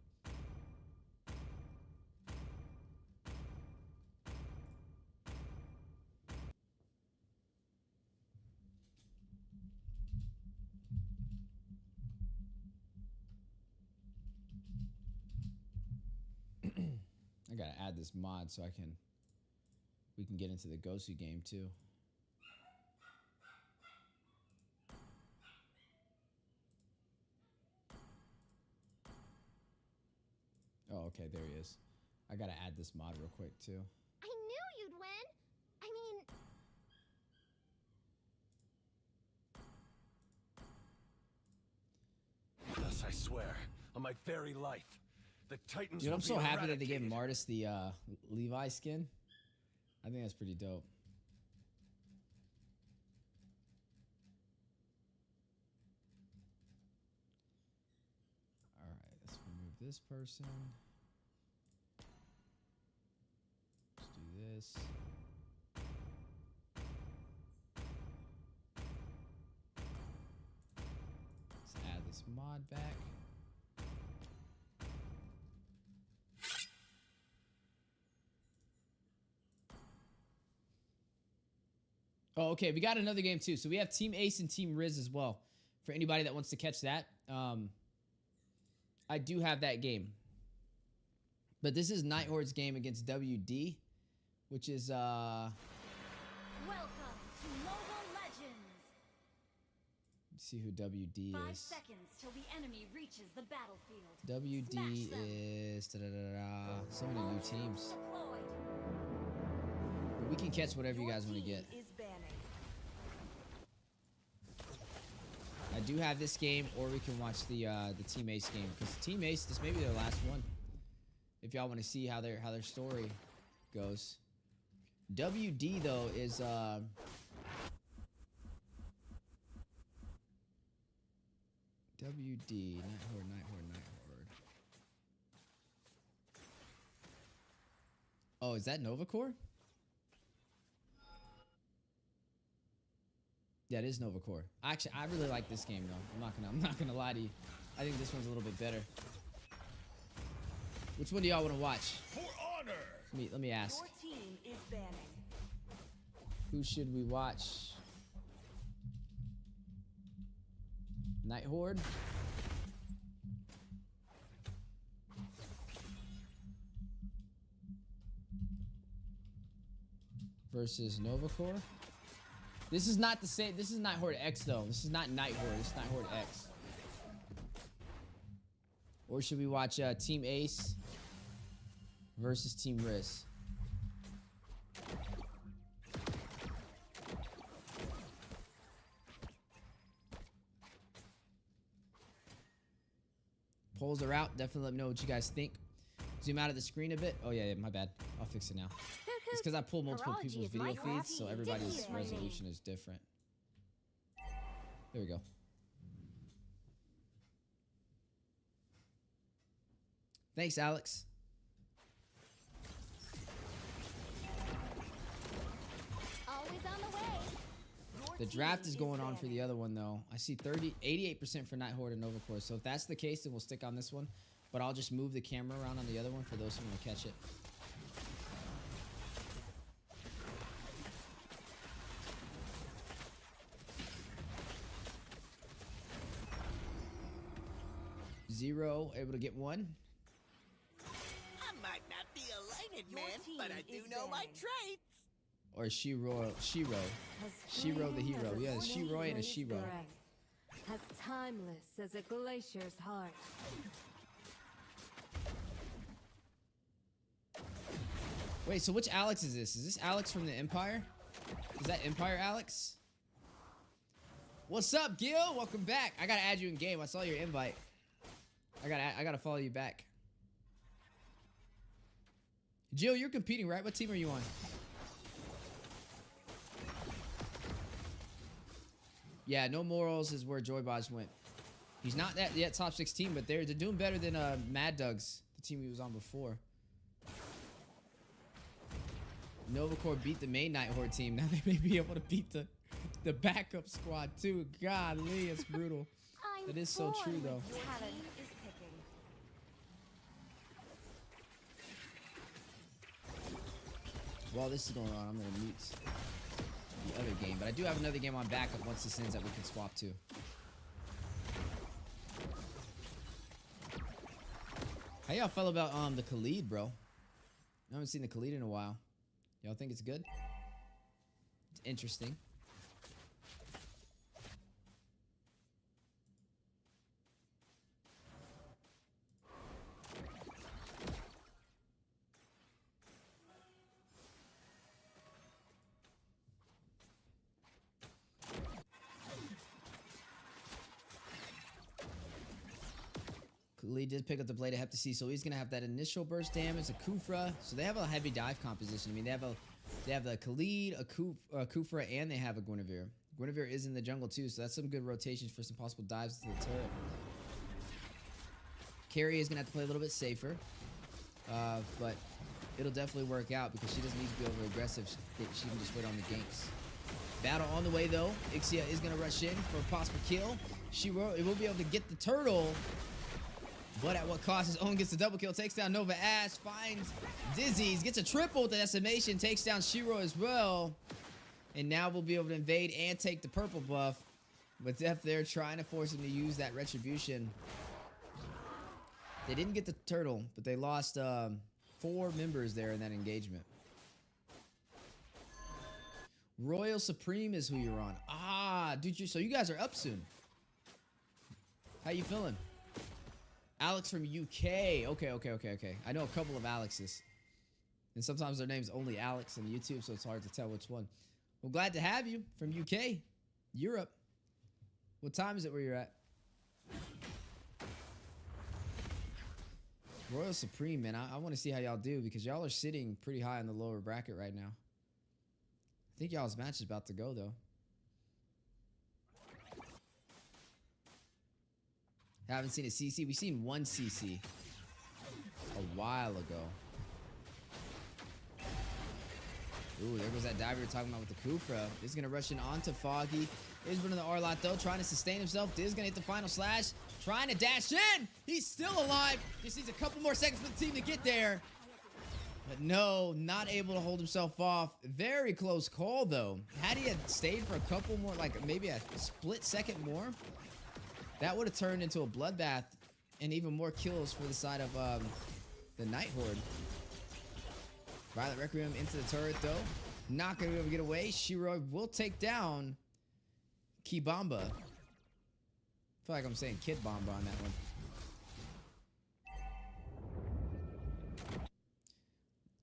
I gotta add this mod so we can get into the Gosu game too. Oh, okay, there he is. I gotta add this mod real quick too. I knew you'd win. I mean, Thus I swear, on my very life, the Titans. Dude, I'm so happy that they gave eradicated. Martis the Levi skin. I think that's pretty dope. All right, let's remove this person. Let's do this. Let's add this mod back. Oh, okay. We got another game too. So we have Team Ace and Team Riz as well. For anybody that wants to catch that, I do have that game. But this is Night Horde's game against WD, which is Welcome to Mobile Legends. let's see who WD 5 is. seconds till the enemy reaches the battlefield. WD Smash them. is so many new teams. Deployed. But we can catch whatever you guys want to get. I do have this game, or we can watch the Team Ace game, because Team Ace, this may be their last one. If y'all want to see how their story goes. WD though is WD Night Horde. Oh, is that Nova Corps? Yeah, it is Nova Corps. Actually, I really like this game though. I'm not gonna lie to you. I think this one's a little bit better. Which one do y'all want to watch? For honor! Let me ask. Your team is banning. Who should we watch? Night Horde? Versus Novacore? This is not the same. This is Night Horde X though. This is not Night Horde. This is Night Horde X. Or should we watch Team Ace versus Team Riz? Polls are out. Definitely let me know what you guys think. Zoom out of the screen a bit. Oh yeah, my bad. I'll fix it now. It's because I pull multiple Horology people's is video my feeds, so crafty. everybody's Dickie is my resolution is different. There we go. Thanks, Alex. Always on the way. The draft is going on for the other one though. I see 88% for Night Horde and Novacore. So if that's the case, then we'll stick on this one. But I'll just move the camera around on the other one for those who want to catch it. Zero, able to get one. I might not be a lighted Your man, team but I do is know my banning. traits. Or Shiro. Shiro the hero. Yeah, Shiro and a Shiro. As timeless as a glacier's heart. Wait, so which Alex is this? Is this Alex from the Empire? Is that Empire Alex? What's up, Gil? Welcome back. I gotta add you in game. I saw your invite. I gotta follow you back. Jill, you're competing, right? What team are you on? Yeah, No Morals is where Joybaj went. He's not that yet top 16, but they're doing better than Mad Doug's, the team he was on before. Novacore beat the main Night Horde team. Now they may be able to beat the backup squad too. Golly, it's brutal. That is so true though. Talent is picking. While this is going on, I'm gonna mute the other game, but I do have another game on backup once this ends that we can swap to. How y'all feel about the Khalid, bro? I haven't seen the Khalid in a while. Y'all think it's good? It's interesting. Lee did pick up the Blade of Hep to see, so he's gonna have that initial burst damage, a Kufra. So they have a heavy dive composition. I mean, they have the Khalid, a Kufra, and they have a Guinevere. Guinevere is in the jungle too, so that's some good rotations for some possible dives to the turret. Carrie is gonna have to play a little bit safer, but it'll definitely work out because she doesn't need to be over aggressive. She can just wait on the ganks. Battle on the way though. Ixia is gonna rush in for a possible kill. She will be able to get the turtle. But at what cost? His own gets the double kill, takes down Nova Ash, finds Dizzy's, gets a triple with the decimation, takes down Shiro as well. And now we'll be able to invade and take the purple buff. But Def there trying to force him to use that retribution. They didn't get the turtle, but they lost 4 members there in that engagement. Royal Supreme is who you're on. Ah, dude, so you guys are up soon. How you feeling? Alex from UK. Okay. I know a couple of Alexes. And sometimes their name's only Alex on YouTube, so it's hard to tell which one. Well, glad to have you from UK, Europe. What time is it where you're at? Royal Supreme, man. I want to see how y'all do because y'all are sitting pretty high in the lower bracket right now. I think y'all's match is about to go, though. Haven't seen a CC. We've seen one CC a while ago. Ooh, there goes that diver we were talking about with the Kufra. He's going to rush in onto Foggy. He's running the R-Lot, though, trying to sustain himself. Diz going to hit the final slash. Trying to dash in. He's still alive. Just needs a couple more seconds for the team to get there. But no, not able to hold himself off. Very close call, though. Had he had stayed for a couple more, like maybe a split second more, that would have turned into a bloodbath and even more kills for the side of the Night Horde. Violet Requiem into the turret, though. Not going to be able to get away. Shiro will take down Kibamba. I feel like I'm saying Kid Bomba on that one.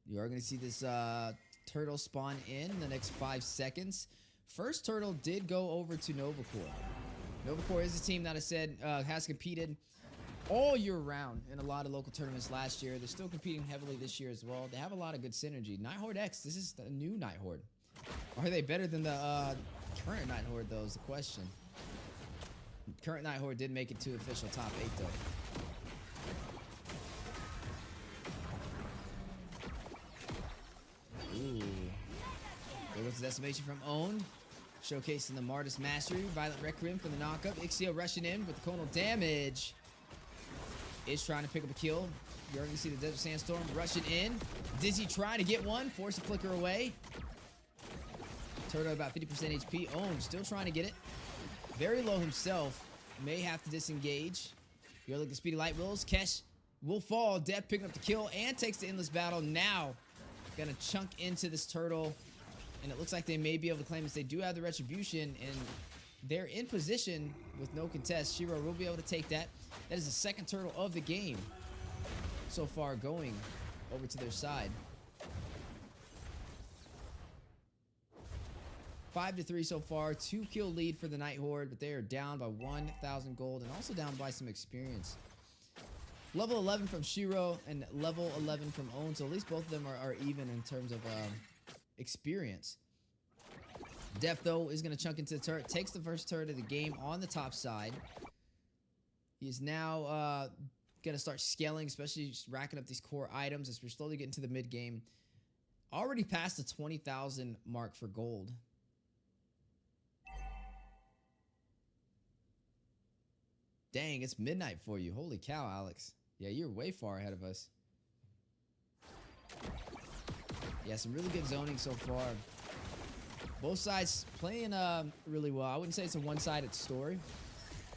You are going to see this turtle spawn in the next 5 seconds. First turtle did go over to Novacore. Novacore is a team that I said has competed all year round in a lot of local tournaments last year. They're still competing heavily this year as well. They have a lot of good synergy. Night Horde X, this is the new Night Horde. Are they better than the current Night Horde, though, is the question. Current Night Horde did make it to official top 8, though. Ooh. There goes the decimation from Owned. Showcasing the Martis Mastery. Violent Requiem for the knockup. Ixio rushing in with the conal damage. Is trying to pick up a kill. You're going to see the Desert Sandstorm rushing in. Dizzy trying to get one. Force the flicker away. Turtle about 50% HP. Owned still trying to get it. Very low himself. May have to disengage. You're looking at Speedy Light Wills. Kesh will fall. Death picking up the kill and takes the Endless Battle. Now gonna chunk into this turtle. And it looks like they may be able to claim this. They do have the Retribution, and they're in position with no contest. Shiro will be able to take that. That is the second turtle of the game so far going over to their side. 5-3 so far. 2-kill lead for the Night Horde, but they are down by 1,000 gold and also down by some experience. Level 11 from Shiro and level 11 from Own, so at least both of them are even in terms of experience. Def, though, is going to chunk into the turret. Takes the first turret of the game on the top side. He is now going to start scaling, especially just racking up these core items as we're slowly getting to the mid-game. Already past the 20,000 mark for gold. Dang, it's midnight for you. Holy cow, Alex. Yeah, you're way far ahead of us. Yeah, some really good zoning so far. Both sides playing really well. I wouldn't say it's a one-sided story.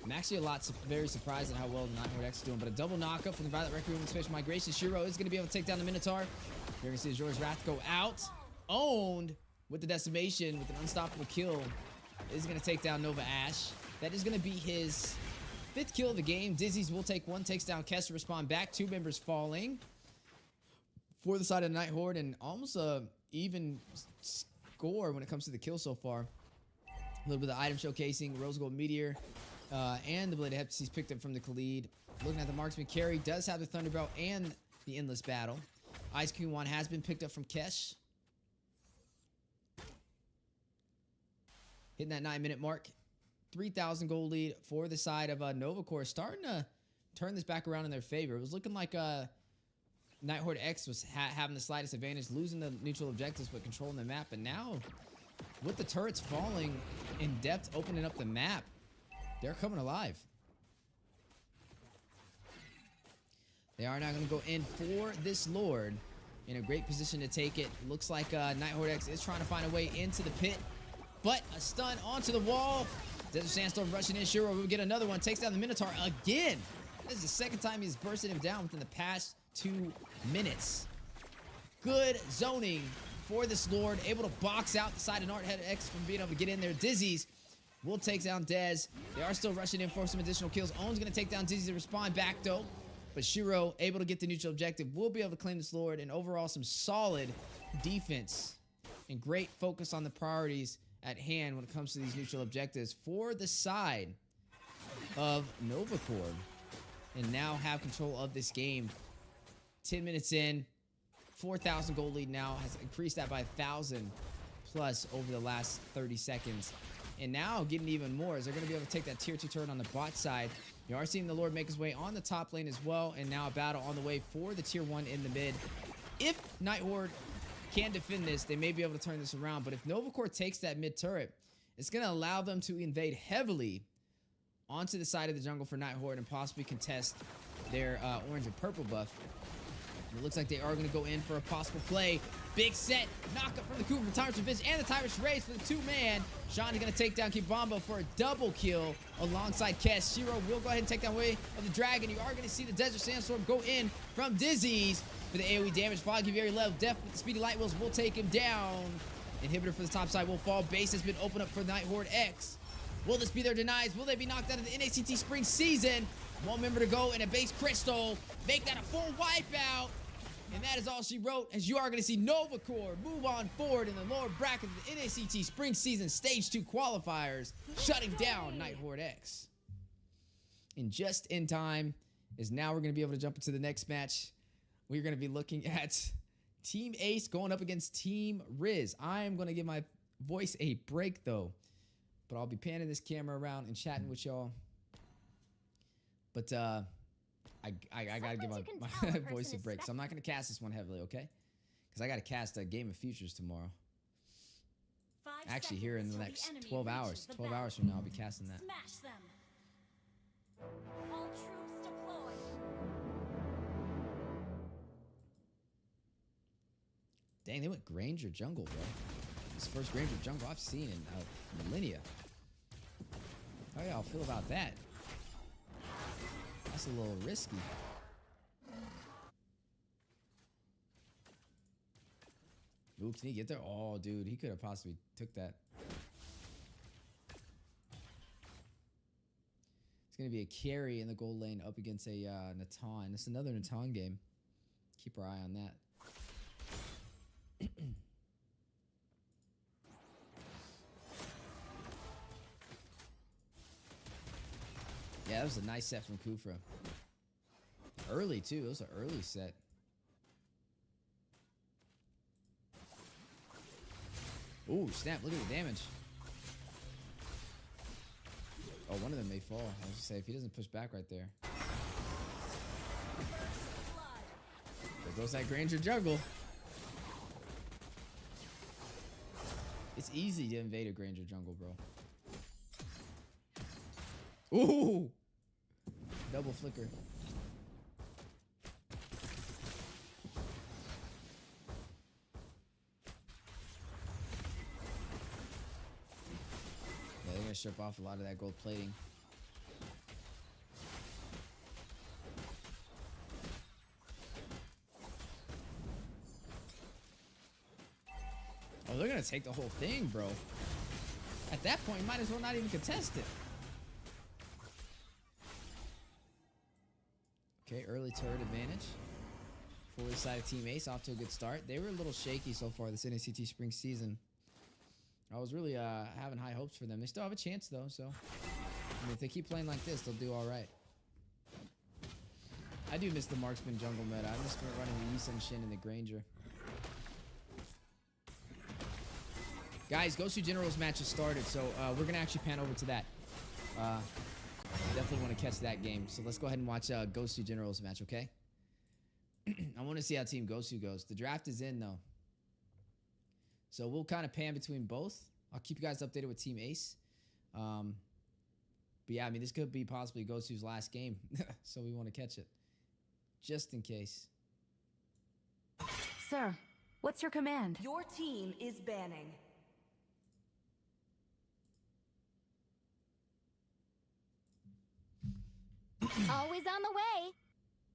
I'm actually very surprised at how well the Night Horde X is doing. But a double knockup from the Violet Requiem and Space Migration. Shiro is going to be able to take down the Minotaur. You're going to see Azor's Wrath go out. Owned with the decimation with an unstoppable kill. Is going to take down Nova Ash. That is going to be his 5th kill of the game. Dizzy's will take one. Takes down Kess to respond back. 2 members falling for the side of the Night Horde, and almost a even score when it comes to the kill so far. A little bit of item showcasing. Rose Gold Meteor and the Blade of Heptasis picked up from the Khalid. Looking at the marksman carry, does have the Thunderbolt and the Endless Battle. Ice Queen 1 has been picked up from Kesh. Hitting that 9-minute mark. 3,000 gold lead for the side of Novacore. Starting to turn this back around in their favor. It was looking like Night Horde X was having the slightest advantage, losing the neutral objectives but controlling the map. And now, with the turrets falling in depth, opening up the map, they're coming alive. They are now going to go in for this Lord in a great position to take it. Looks like Night Horde X is trying to find a way into the pit, but a stun onto the wall. Desert Sandstorm rushing in. Shiro will get another one. Takes down the Minotaur again. This is the second time he's bursted him down within the past 2 minutes. Good zoning for this Lord. Able to box out the side of Night Horde X from being able to get in there. Dizzy's will take down Dez. They are still rushing in for some additional kills. Own's going to take down Dizzy to respond back, though. But Shiro, able to get the neutral objective, will be able to claim this Lord. And overall, some solid defense and great focus on the priorities at hand when it comes to these neutral objectives for the side of Novacore. And now have control of this game. 10 minutes in, 4,000 gold lead now. Has increased that by 1,000 plus over the last 30 seconds. And now getting even more as they're going to be able to take that tier 2 turret on the bot side. You are seeing the Lord make his way on the top lane as well. And now a battle on the way for the tier 1 in the mid. If Night Horde can defend this, they may be able to turn this around. But if Novacore takes that mid turret, it's going to allow them to invade heavily onto the side of the jungle for Night Horde and possibly contest their orange and purple buff. And it looks like they are going to go in for a possible play. Big set. Knock up from the Cooper, Tyrus Revenge, and the Tyrus Race for the two-man. Sean is going to take down Kibamba for a double kill alongside Kess. Shiro will go ahead and take down Way of the Dragon. You are going to see the Desert Sandstorm go in from Dizzy's for the AoE damage. Foggy very level. Def with the Speedy Light Wheels will take him down. Inhibitor for the top side will fall. Base has been opened up for Night Horde X. Will this be their denies? Will they be knocked out of the NACT Spring Season? One member to go and a base crystal. Make that a full wipeout. And that is all she wrote, as you are going to see Nova Corps move on forward in the lower bracket of the NACT Spring Season Stage 2 qualifiers, shutting down Night Horde X. And just in time, is now we're going to be able to jump into the next match. We're going to be looking at Team Ace going up against Team Riz. I am going to give my voice a break, though. But I'll be panning this camera around and chatting with y'all. But, I gotta give my voice a break, so I'm not gonna cast this one heavily, okay? Because I gotta cast a Game of Futures tomorrow. Actually, here in the next 12 hours. 12 hours from now, I'll be casting that. Smash them. All troops deployed. Dang, they went Granger Jungle, bro. It's the first Granger Jungle I've seen in millennia. How y'all feel about that? That's a little risky. Ooh, can he get there? Oh, dude, he could have possibly took that. It's going to be a carry in the gold lane up against a Natan. It's another Natan game. Keep our eye on that. Yeah, that was a nice set from Kufra. Early, too. It was an early set. Ooh, snap. Look at the damage. Oh, one of them may fall. I was going to say, if he doesn't push back right there. There goes that Granger Jungle. It's easy to invade a Granger Jungle, bro. Ooh! Double flicker. Yeah, they're gonna strip off a lot of that gold plating. Oh, they're gonna take the whole thing, bro. At that point, might as well not even contest it. Okay, early turret advantage. Fully sided Team Ace off to a good start. They were a little shaky so far this NACT Spring Season. I was really having high hopes for them. They still have a chance, though, so... I mean, if they keep playing like this, they'll do all right. I do miss the Marksman jungle meta. I miss running the Yi Sun Shin and the Granger. Guys, Gosu Generals match has started, so we're going to actually pan over to that. Definitely want to catch that game. So let's go ahead and watch Gosu Generals match, okay? I want to see how Team Gosu goes. The draft is in, though. So we'll kind of pan between both. I'll keep you guys updated with Team Ace. But yeah, I mean, this could be possibly Gosu's last game. So we want to catch it. Just in case. Sir, what's your command? Your team is banning. Always on the way.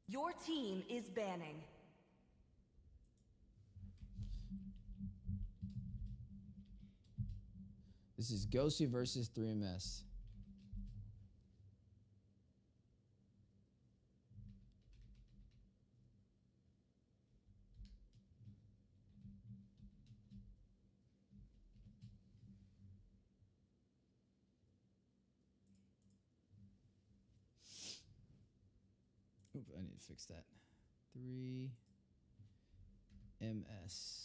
Your team is banning. This is Gosu versus 3MS. Oop, I need to fix that. 3MS.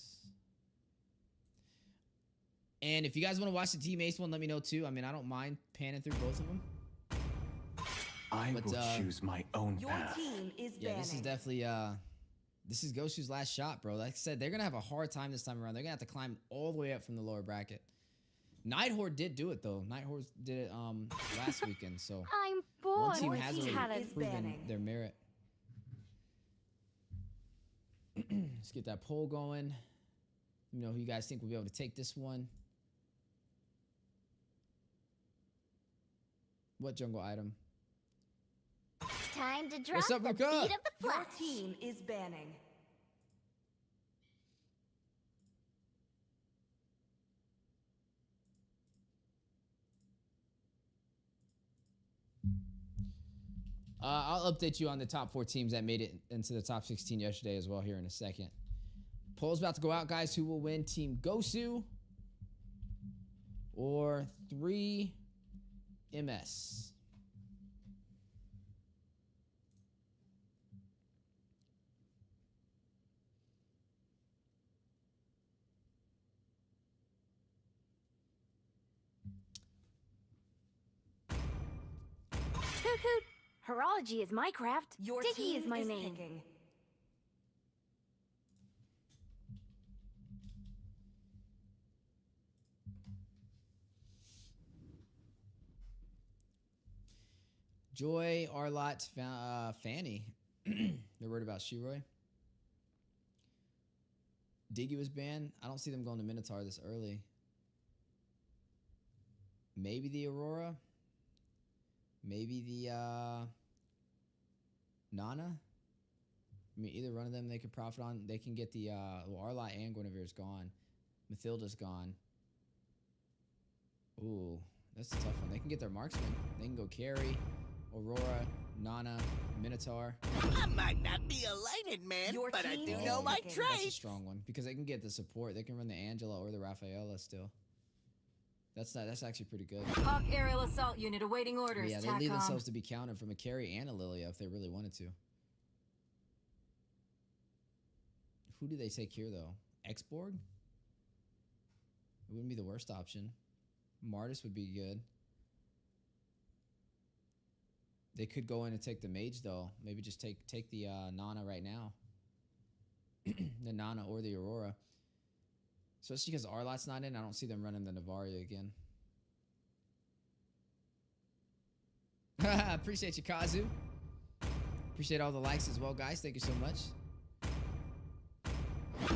And if you guys want to watch the Team Ace one, let me know too. I mean, I don't mind panning through both of them. I will choose my own path. Your team is banning. Yeah, this is definitely this is Gosu's last shot, bro. Like I said, they're gonna have a hard time this time around. They're gonna have to climb all the way up from the lower bracket. Night Horde did do it though. Night Horde did it last weekend. So I'm bored. one team has already had it proven banning. their merit. Let's get that poll going. You know who you guys think will be able to take this one. What jungle item? Time to drop What's up, the Ruka? beat of the Your flash. team is banning. I'll update you on the top 4 teams that made it into the top 16 yesterday as well here in a second. Poll's about to go out, guys. Who will win? Team Gosu or 3 MS? Hoot hoot. Horology is my craft. Your Diggy team is my name. picking. Joy, Arlott, Fanny. They're worried about Shiroy. Diggy was banned. I don't see them going to Minotaur this early. Maybe the Aurora. Maybe the Nana. I mean, either one of them they could profit on. They can get the Arlott and Guinevere's gone. Mathilda's gone. Ooh, that's a tough one. They can get their marksman. They can go carry, Aurora, Nana, Minotaur. I might not be a lighted man, Your but I team do is know my picking. That's a traits. strong one because they can get the support. They can run the Angela or the Rafaela still. That's actually pretty good. Hawk aerial assault unit awaiting orders. Yeah, they leave themselves to be counted from a carry and a Lilia if they really wanted to. Who do they take here though? Xborg? It wouldn't be the worst option. Martis would be good. They could go in and take the mage though. Maybe just take the Nana right now. The Nana or the Aurora. Especially because Arlott's not in, I don't see them running the Navaria again. Appreciate you, Kazu. Appreciate all the likes as well, guys. Thank you so much.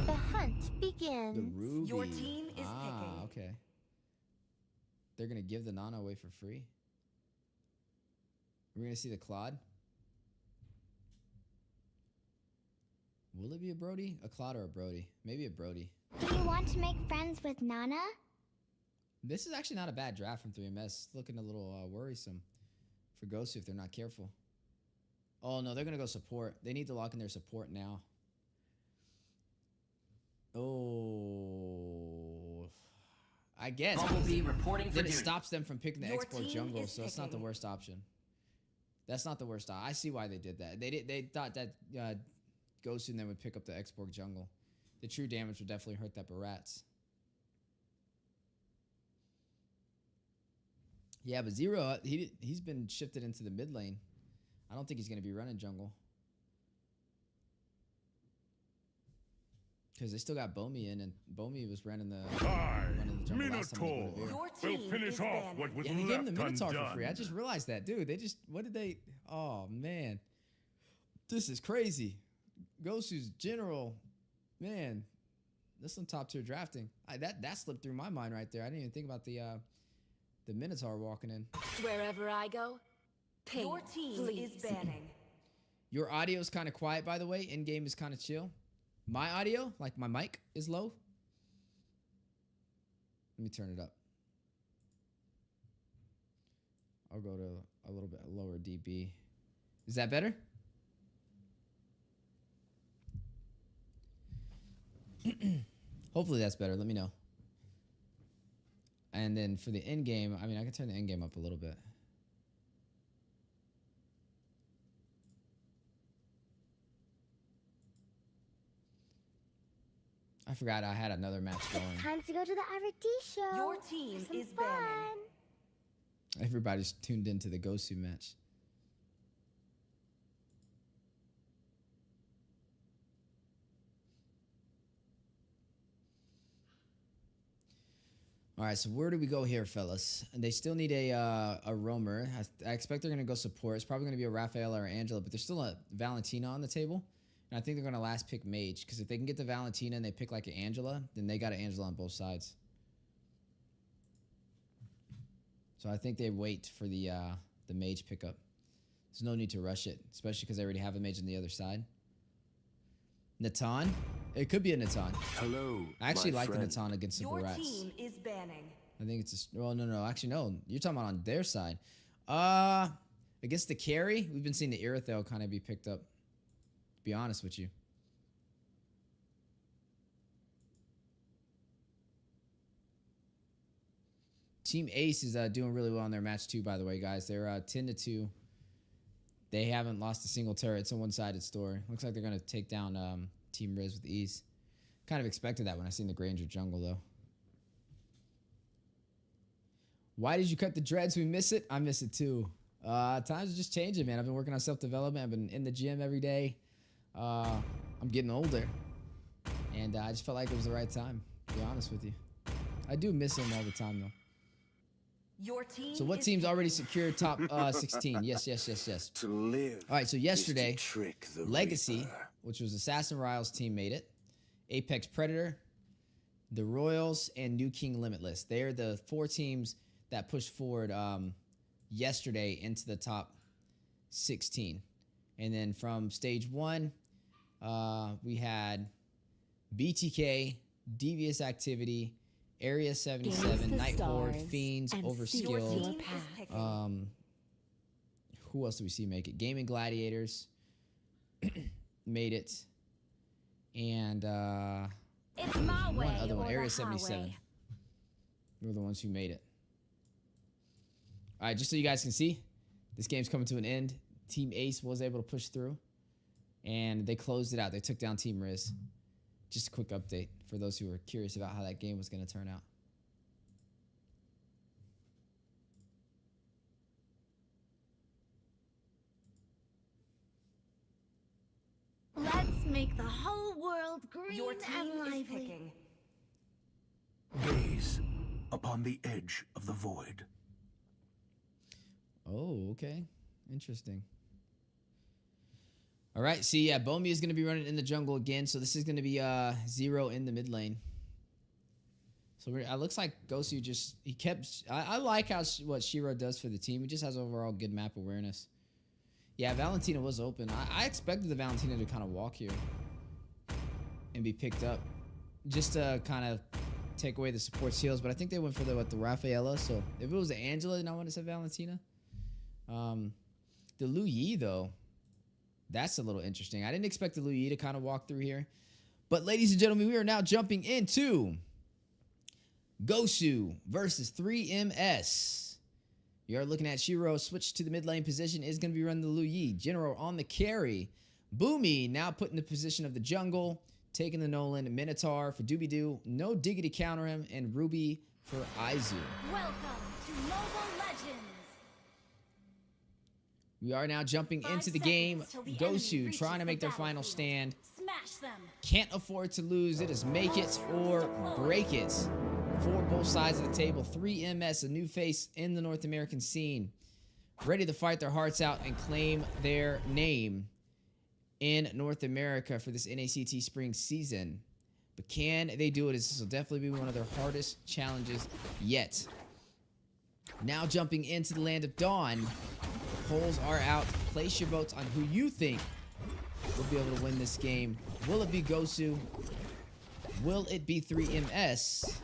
The hunt begins. The Ruby. Your team is picking. Okay. They're going to give the Nana away for free. We're going to see the Claude. Will it be a Brody? A Claude or a Brody? Maybe a Brody. Do you want to make friends with Nana? This is actually not a bad draft from 3MS. Looking a little worrisome for Gosu if they're not careful. Oh, no, they're going to go support. They need to lock in their support now. Oh, I guess. Bumblebee reporting for Then it duty. stops them from picking the Your export team jungle, is so it's not the picking. worst option. That's not the worst option. I see why they did that. They thought that Gosu and them would pick up the export jungle. The true damage would definitely hurt that Barats. Yeah, but Zero, he's been shifted into the mid lane. I don't think he's going to be running jungle. Because they still got Bomi in, and Bomi was running the jungle last time. Minotaur Your will team finish is off banning. what was Yeah, they gave him left the Minotaur undone. for free. I just realized that, dude. What did they? Oh man, this is crazy. Gosu's general, man, that's some top tier drafting. That slipped through my mind right there. I didn't even think about the Minotaur walking in. Wherever I go, pain Your team flees. is banning. Your audio is kind of quiet, by the way. In game is kind of chill. My audio, like my mic, is low. Let me turn it up. I'll go to a little bit lower dB. Is that better? Hopefully that's better. Let me know. And then for the end game, I mean, I can turn the end game up a little bit. I forgot I had another match going. It's time to go to the RD show. Your team for some is fun. banning. Everybody's tuned into the Gosu match. All right, so where do we go here, fellas? And they still need a roamer. I expect they're going to go support. It's probably going to be a Rafaela or Angela, but there's still a Valentina on the table. And I think they're going to last pick Mage, because if they can get the Valentina and they pick like an Angela, then they got an Angela on both sides. So I think they wait for the Mage pickup. There's no need to rush it, especially because they already have a Mage on the other side. Natan? It could be a Natan. Hello, I actually like friend. the Natan against the Barats. Your team is banning. I think it's a... Well, no. Actually, no. You're talking about on their side. Against the carry, we've been seeing the Irithel kind of be picked up, to be honest with you. Team Ace is doing really well in their match too, by the way, guys. They're 10-2. They haven't lost a single turret. It's a one-sided story. Looks like they're going to take down Team Riz with ease. Kind of expected that when I seen the Granger jungle, though. Why did you cut the dreads? We miss it. I miss it too. Times are just changing, man. I've been working on self-development. I've been in the gym every day. I'm getting older. And I just felt like it was the right time, to be honest with you. I do miss him all the time, though. Your team. So what team's already secured top 16? Yes. To live. All right, so yesterday, is to trick the Legacy, Reaper. which was Assassin Riles team, made it. Apex Predator, the Royals, and New King Limitless. They're the 4 teams that pushed forward yesterday into the top 16. And then from stage 1, we had BTK, Devious Activity, Area 77, Night Horde, Fiends, Overskill. Who else do we see make it? Gaming Gladiators made it. And It's my way one other one, or the Area 77. highway. We're the ones who made it. All right, just so you guys can see, this game's coming to an end. Team Ace was able to push through, and they closed it out. They took down Team Riz. Just a quick update for those who were curious about how that game was going to turn out. Let's make the whole world green Your team and is lively. picking. Gaze upon the edge of the void. Oh, okay. Interesting. All right, see, yeah, Bomi is going to be running in the jungle again, so this is going to be 0 in the mid lane. So it looks like Gosu just, he kept, I like how what Shiro does for the team. He just has overall good map awareness. Yeah, Valentina was open. I expected the Valentina to kind of walk here and be picked up just to kind of take away the support heals, but I think they went for the Rafaela, so if it was the Angela, then I would have said Valentina. The Lu Yi, though, that's a little interesting. I didn't expect the Lu Yi to kind of walk through here. But ladies and gentlemen, we are now jumping into Gosu versus 3MS. You are looking at Shiro switch to the mid lane position, is going to be running the Lu Yi. General on the carry. Boomy now put in the position of the jungle, taking the Nolan. Minotaur for Doobie-Doo. No Diggity counter him. And Ruby for Aizu. Welcome to Mobile Legends. We are now jumping into the game. Gosu trying to make their final stand. Smash them. Can't afford to lose. It is make it or break it for both sides of the table. 3MS, a new face in the North American scene, ready to fight their hearts out and claim their name in North America for this NACT spring season. But can they do it? This will definitely be one of their hardest challenges yet. Now jumping into the land of Dawn. The polls are out. Place your votes on who you think will be able to win this game. Will it be Gosu? Will it be 3MS?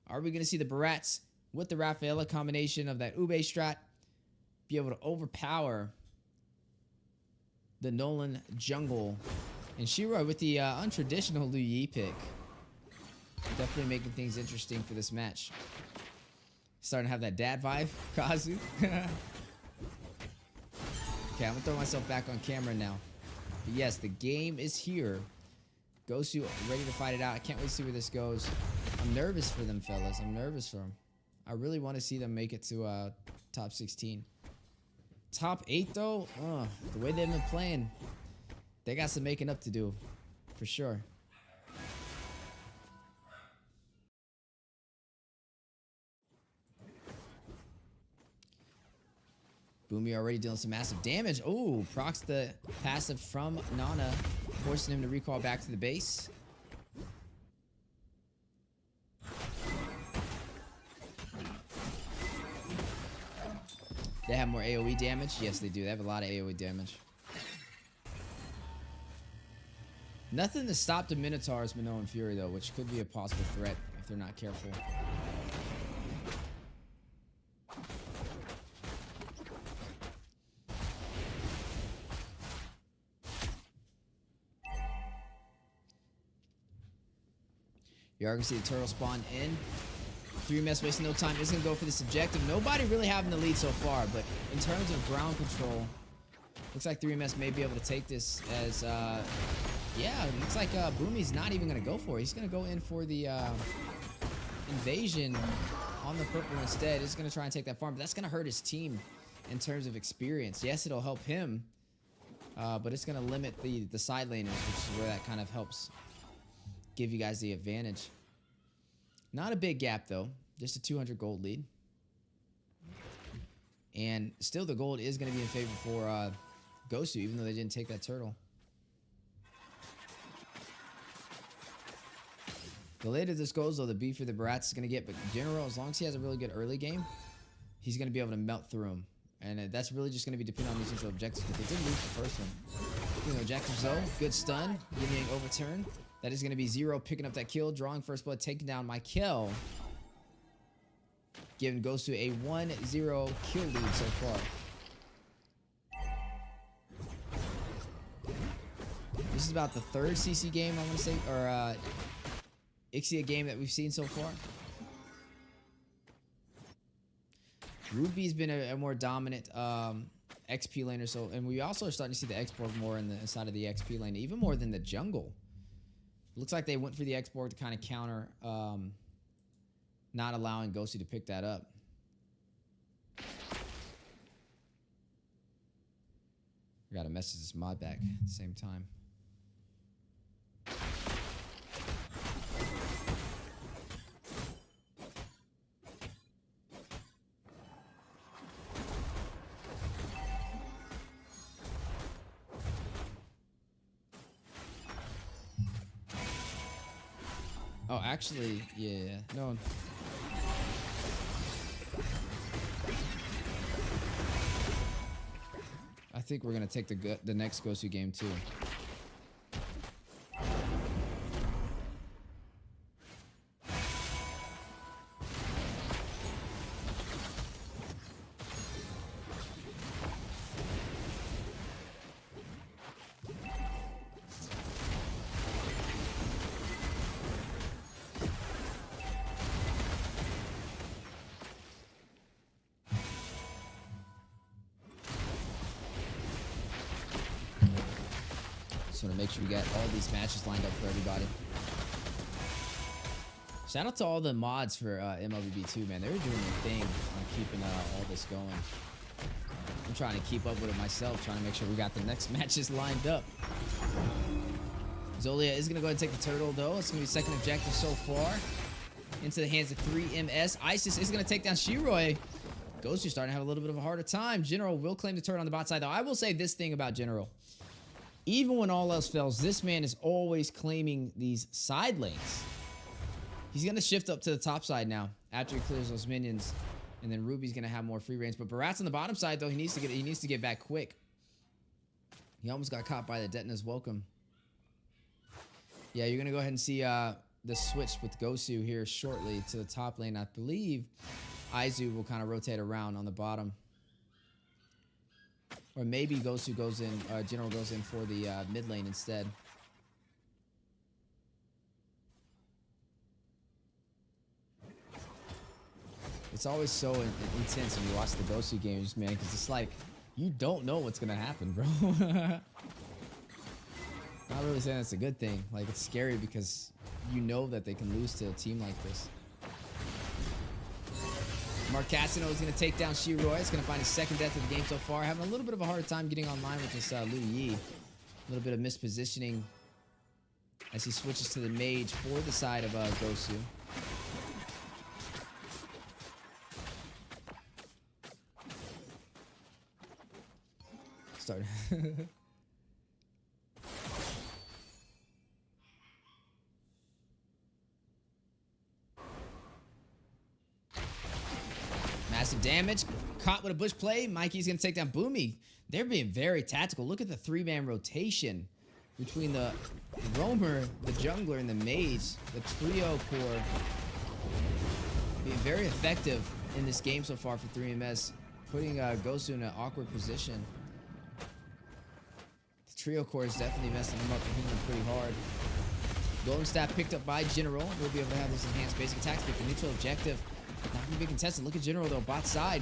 Are we going to see the Barats with the Rafaela combination of that Ube strat be able to overpower the Nolan jungle? And Shiro with the untraditional Lu Yi pick. Definitely making things interesting for this match. Starting to have that dad vibe, Kazu. Okay, I'm going to throw myself back on camera now. But yes, the game is here. Gosu ready to fight it out. I can't wait to see where this goes. I'm nervous for them, fellas. I'm nervous for them. I really want to see them make it to top 16. Top 8, though? The way they've been playing, they got some making up to do, for sure. Boomy already dealing some massive damage. Oh, procs the passive from Nana. forcing him to recall back to the base. They have more AoE damage. Yes, they do. They have a lot of AoE damage. Nothing to stop the Minotaur's Minnow and Fury, though, which could be a possible threat if they're not careful. You are going to see the turtle spawn in. 3MS wasting no time. Is going to go for this objective. Nobody really having the lead so far, but in terms of ground control, looks like 3MS may be able to take this as, yeah, looks like Boomy's not even going to go for it. He's going to go in for the invasion on the purple instead. He's going to try and take that farm, but that's going to hurt his team in terms of experience. Yes, it'll help him, but it's going to limit the side laners, which is where that kind of helps give you guys the advantage. Not a big gap, though. Just a 200 gold lead. And still, the gold is going to be in favor for Gosu, even though they didn't take that turtle. The later this goes, though, the beefier the Barats is going to get. But General, as long as he has a really good early game, he's going to be able to melt through him. And that's really just going to be dependent on these individual objectives, because they did lose the first one. You know, objectives, though. Good stun. Getting overturn. That is going to be Zero picking up that kill, drawing first blood, taking down Michael. Giving Gosu a 1-0 kill lead so far. This is about the third CC game, I want to say, or Ixia game that we've seen so far. Ruby's been a more dominant XP laner, so, and we also are starting to see the X-Borg more in the side of the XP lane, even more than the jungle. Looks like they went for the X-Borg to kind of counter not allowing Gosu to pick that up. I got to message this mod back at the same time. Oh, actually, yeah, no. I think we're gonna take the next Gosu game too. Just want to make sure we got all these matches lined up for everybody. Shout out to all the mods for MLBB2, man. They were doing their thing on keeping all this going. I'm trying to keep up with it myself, trying to make sure we got the next matches lined up. Zolia is going to go ahead and take the turtle, though. It's going to be second objective so far. Into the hands of 3MS. Isis is going to take down Shiroi. Gosu starting to have a little bit of a harder time. General will claim the turret on the bot side, though. I will say this thing about General. Even when all else fails, this man is always claiming these side lanes. He's going to shift up to the top side now after he clears those minions. And then Ruby's going to have more free reigns. But Barat's on the bottom side, though. He needs to get back quick. He almost got caught by the Detna's welcome. Yeah, you're going to go ahead and see the switch with Gosu here shortly to the top lane. I believe Aizu will kind of rotate around on the bottom. Or maybe Gosu goes in, General goes in for the mid lane instead. It's always so intense when you watch the Gosu games, man, because it's like, you don't know what's going to happen, bro. Not really saying that's a good thing. Like, it's scary because you know that they can lose to a team like this. Mark Cassino is going to take down Shiroi. It's going to find his second death of the game so far. Having a little bit of a hard time getting online with this Liu Yi. A little bit of mispositioning as he switches to the mage for the side of Gosu. Start. some damage. Caught with a bush play. Mikey's going to take down Boomy. They're being very tactical. Look at the 3-man rotation between the roamer, the jungler, and the mage. The trio core being very effective in this game so far for 3MS, putting Gosu in an awkward position. The trio core is definitely messing them up and hitting them pretty hard. Golden Staff picked up by General. We'll be able to have those enhanced basic attacks, but the neutral objective not going to be contested. Look at General, though, bot side.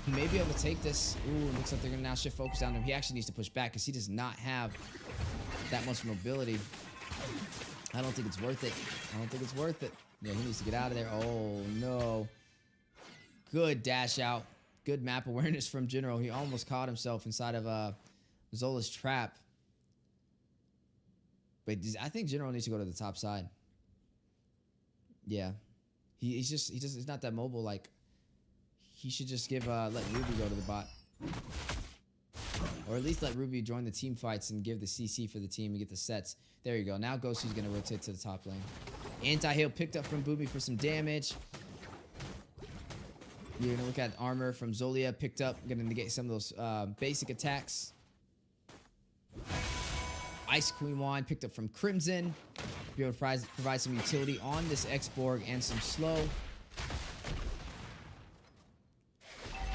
He may be able to take this. Ooh, looks like they're going to now shift focus down him. He actually needs to push back because he does not have that much mobility. I don't think it's worth it. I don't think it's worth it. Yeah, he needs to get out of there. Oh, no. Good dash out. Good map awareness from General. He almost caught himself inside of Zola's trap. But I think General needs to go to the top side. Yeah. He's not that mobile. Like, he should just give let Ruby go to the bot. Or at least let Ruby join the team fights and give the CC for the team and get the sets. There you go. Now Gosu's going to rotate to the top lane. Anti-heal picked up from Boomy for some damage. You're going to look at armor from Zolia picked up. Going to negate some of those basic attacks. Ice Queen Wand picked up from Crimson. Be able to provide some utility on this X-Borg and some slow.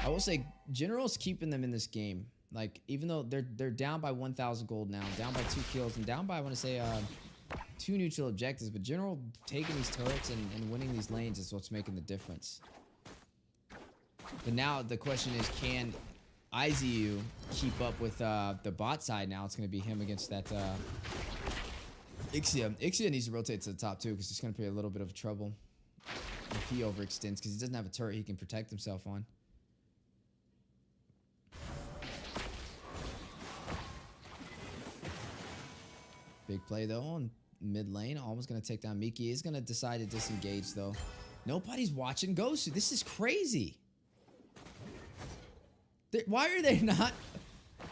I will say, General's keeping them in this game. Like, even though they're down by 1,000 gold now, down by 2 kills, and down by, I want to say, 2 neutral objectives. But General taking these turrets and winning these lanes is what's making the difference. But now the question is, can IZU keep up with the bot side? Now it's going to be him against that Ixia. Ixia needs to rotate to the top too, because it's going to be a little bit of trouble if he overextends, because he doesn't have a turret he can protect himself on. Big play though on mid lane. Almost going to take down Miki. He's going to decide to disengage though. Nobody's watching Gosu. This is crazy. Why are they not?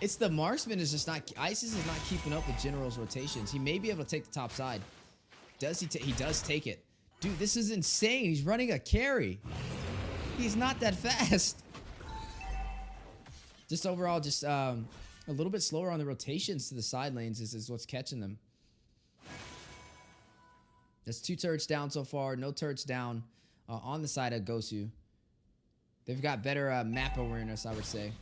It's the marksman is just not. Isis is not keeping up with General's rotations. He may be able to take the top side. Does he? He does take it. Dude, this is insane. He's running a carry. He's not that fast. Just overall, just a little bit slower on the rotations to the side lanes is what's catching them. That's 2 turrets down so far. No turrets down on the side of Gosu. They've got better map awareness, I would say.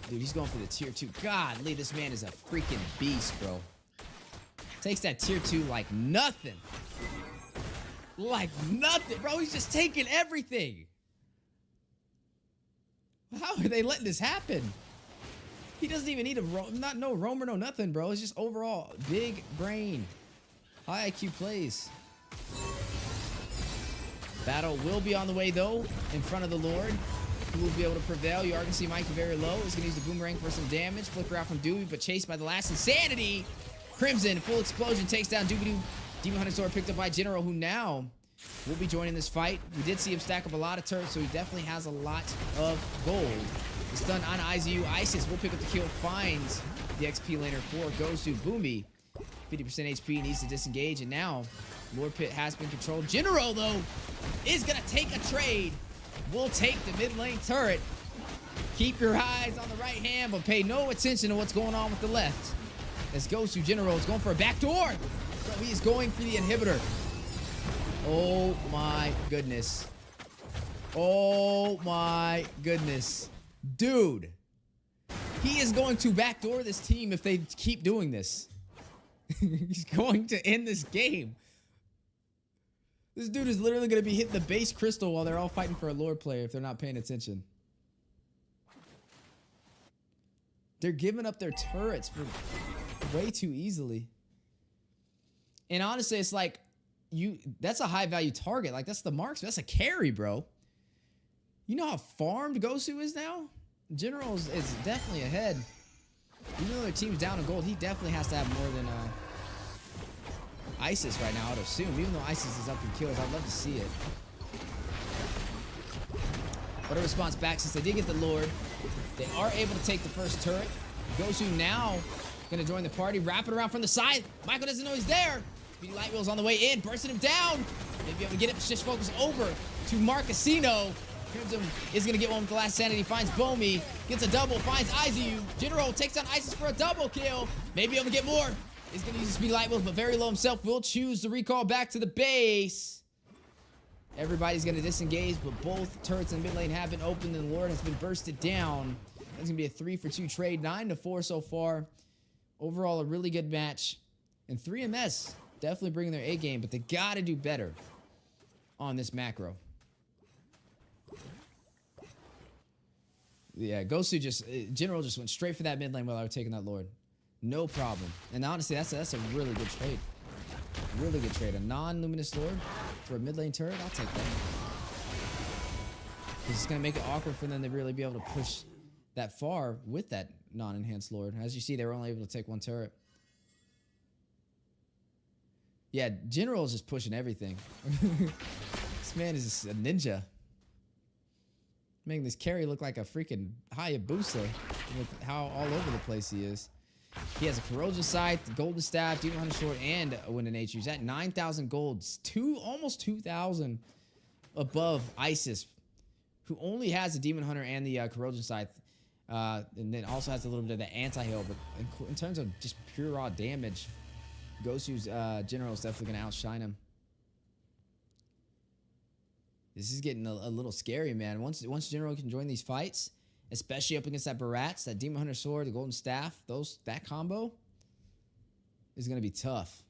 Dude, he's going for the tier 2. Godly, this man is a freaking beast, bro. Takes that tier 2 like nothing. Like nothing, bro. He's just taking everything. How are they letting this happen? He doesn't even need a no roamer, no nothing, bro. It's just overall big brain, high IQ plays. Battle will be on the way though, in front of the Lord. Who will be able to prevail? You are gonna see Mikey very low. He's gonna use the boomerang for some damage. Flicker out from Dewey, but chased by the last Insanity. Crimson, full explosion, takes down Doobie-Doo. Demon Hunter Sword picked up by General, who now will be joining this fight. We did see him stack up a lot of turrets, so he definitely has a lot of gold. The stun on IZU. Isis will pick up the kill, finds the XP laner for Gosu. Boomy, 50% HP, needs to disengage, and now Lord Pit has been controlled. General, though, is going to take a trade. Will take the mid lane turret. Keep your eyes on the right hand, but pay no attention to what's going on with the left. As Gosu General is going for a backdoor. So he is going for the inhibitor. Oh my goodness. Oh my goodness. Dude. He is going to backdoor this team if they keep doing this. He's going to end this game. This dude is literally going to be hitting the base crystal while they're all fighting for a Lord player if they're not paying attention. They're giving up their turrets for way too easily. And honestly, it's like, that's a high value target. Like, that's the marks. That's a carry, bro. You know how farmed Gosu is now? General is definitely ahead. Even though their team's down in gold, he definitely has to have more than Isis right now, I would assume. Even though Isis is up in kills, I'd love to see it. But a response back, since they did get the Lord, they are able to take the first turret. Gosu now gonna join the party, wrapping around from the side. Michael doesn't know he's there. Speedy Light Wheel's on the way in, bursting him down. Maybe able to get it, just focus over to Marcasino. Crimson is gonna get one with the last sanity, finds Bomi, gets a double, finds IZU. General takes down Isis for a double kill. Maybe able to get more. He's gonna use the Speedy Light Wheels, but very low himself. Will choose to recall back to the base. Everybody's gonna disengage, but both turrets in the mid lane have been opened and the Lord has been bursted down. That's gonna be a 3-for-2 trade, 9-4 so far. Overall, a really good match. And 3MS definitely bringing their A game, but they gotta do better on this macro. Yeah, Gosu just, General just went straight for that mid lane while I was taking that Lord. No problem. And honestly, that's a really good trade. Really good trade. A non-luminous Lord for a mid lane turret, I'll take that. It's going to make it awkward for them to really be able to push that far with that non-enhanced Lord. As you see, they were only able to take one turret. Yeah, General is just pushing everything. This man is just a ninja. Making this carry look like a freaking Hayabusa with how all over the place he is. He has a Corrosion Scythe, the Golden Staff, Demon Hunter Sword, and a Wind of Nature. He's at 9,000 golds, almost 2,000 above Isis, who only has the Demon Hunter and the Corrosion Scythe, and then also has a little bit of the anti-heal. But in terms of just pure raw damage, Gosu's General is definitely going to outshine him. This is getting a little scary, man. Once General can join these fights, especially up against that Barats, that Demon Hunter Sword, the Golden Staff, that combo is going to be tough.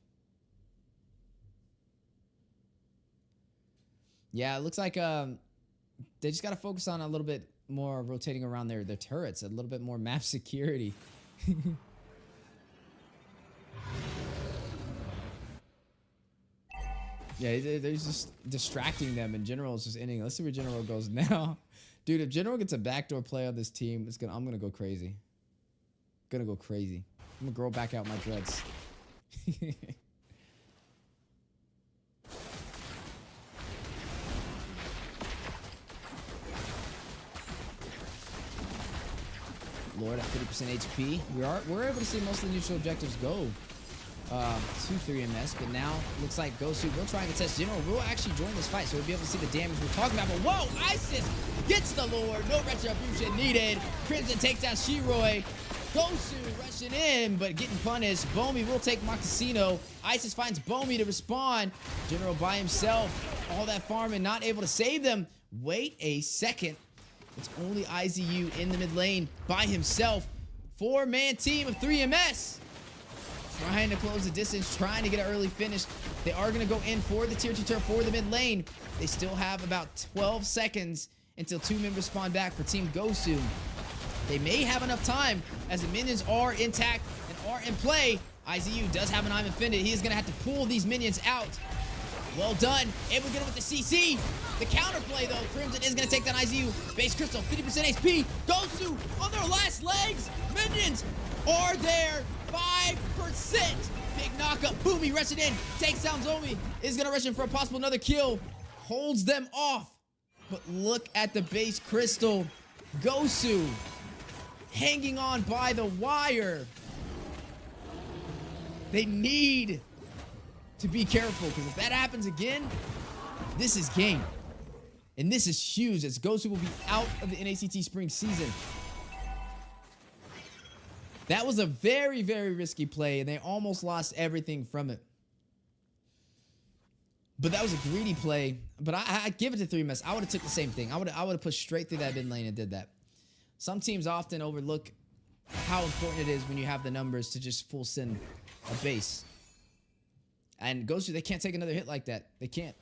Yeah, it looks like they just got to focus on a little bit more rotating around their turrets, a little bit more map security. Yeah, they're just distracting them, and General is just ending. Let's see where General goes now. Dude, if General gets a backdoor play on this team, I'm gonna go crazy. I'm gonna grow back out my dreads. Lord at 50% HP. We're able to see most of the neutral objectives go to 3MS, but now looks like Gosu will try and contest General. Will actually join this fight, so we'll be able to see the damage we're talking about. But whoa, Isis gets the Lord. No retribution needed. Crimson takes down Shiroi. Gosu rushing in, but getting punished. Bomi will take Mocasino. Isis finds Bomi to respond. General by himself. All that farming, not able to save them. Wait a second. It's only IZU in the mid lane by himself. 4-man team of 3MS. Trying to close the distance, trying to get an early finish. They are going to go in for the tier 2 turret for the mid lane. They still have about 12 seconds until 2 members spawn back for Team Gosu. They may have enough time as the minions are intact and are in play. IZU does have an I'm Infinite. He is going to have to pull these minions out. Well done. Able to get him with the CC. The counterplay, though. Crimson is going to take down IZU. Base Crystal, 50% HP. Gosu on their last legs. Minions are there. 5%. Big knockup. Boomy rushing in. Takes down Zomi. Is going to rush in for a possible another kill. Holds them off. But look at the base crystal. Gosu hanging on by the wire. They need to be careful, because if that happens again, this is game. And this is huge, as Gosu will be out of the NACT spring season. That was a very, very risky play, and they almost lost everything from it. But that was a greedy play. But I give it to 3MS. I would have took the same thing. I would have pushed straight through that mid lane and did that. Some teams often overlook how important it is when you have the numbers to just full send a base. And Gosu, they can't take another hit like that. They can't.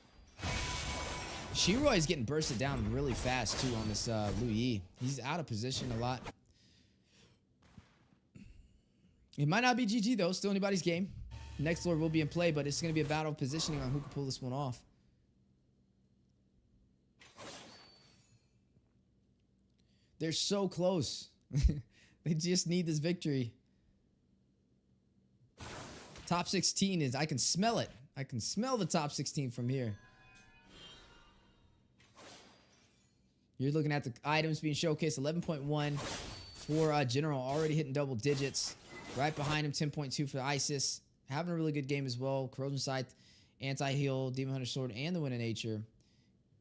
Shiroi is getting bursted down really fast, too, on this Lu Yi. He's out of position a lot. It might not be GG, though. Still anybody's game. Next Lord will be in play, but it's going to be a battle of positioning on who can pull this one off. They're so close. They just need this victory. Top 16 is, I can smell it. I can smell the top 16 from here. You're looking at the items being showcased. 11.1 for General, already hitting double digits. Right behind him, 10.2 for Isis. Having a really good game as well. Corrosion Scythe, Anti-Heal, Demon Hunter Sword, and the Wind of Nature.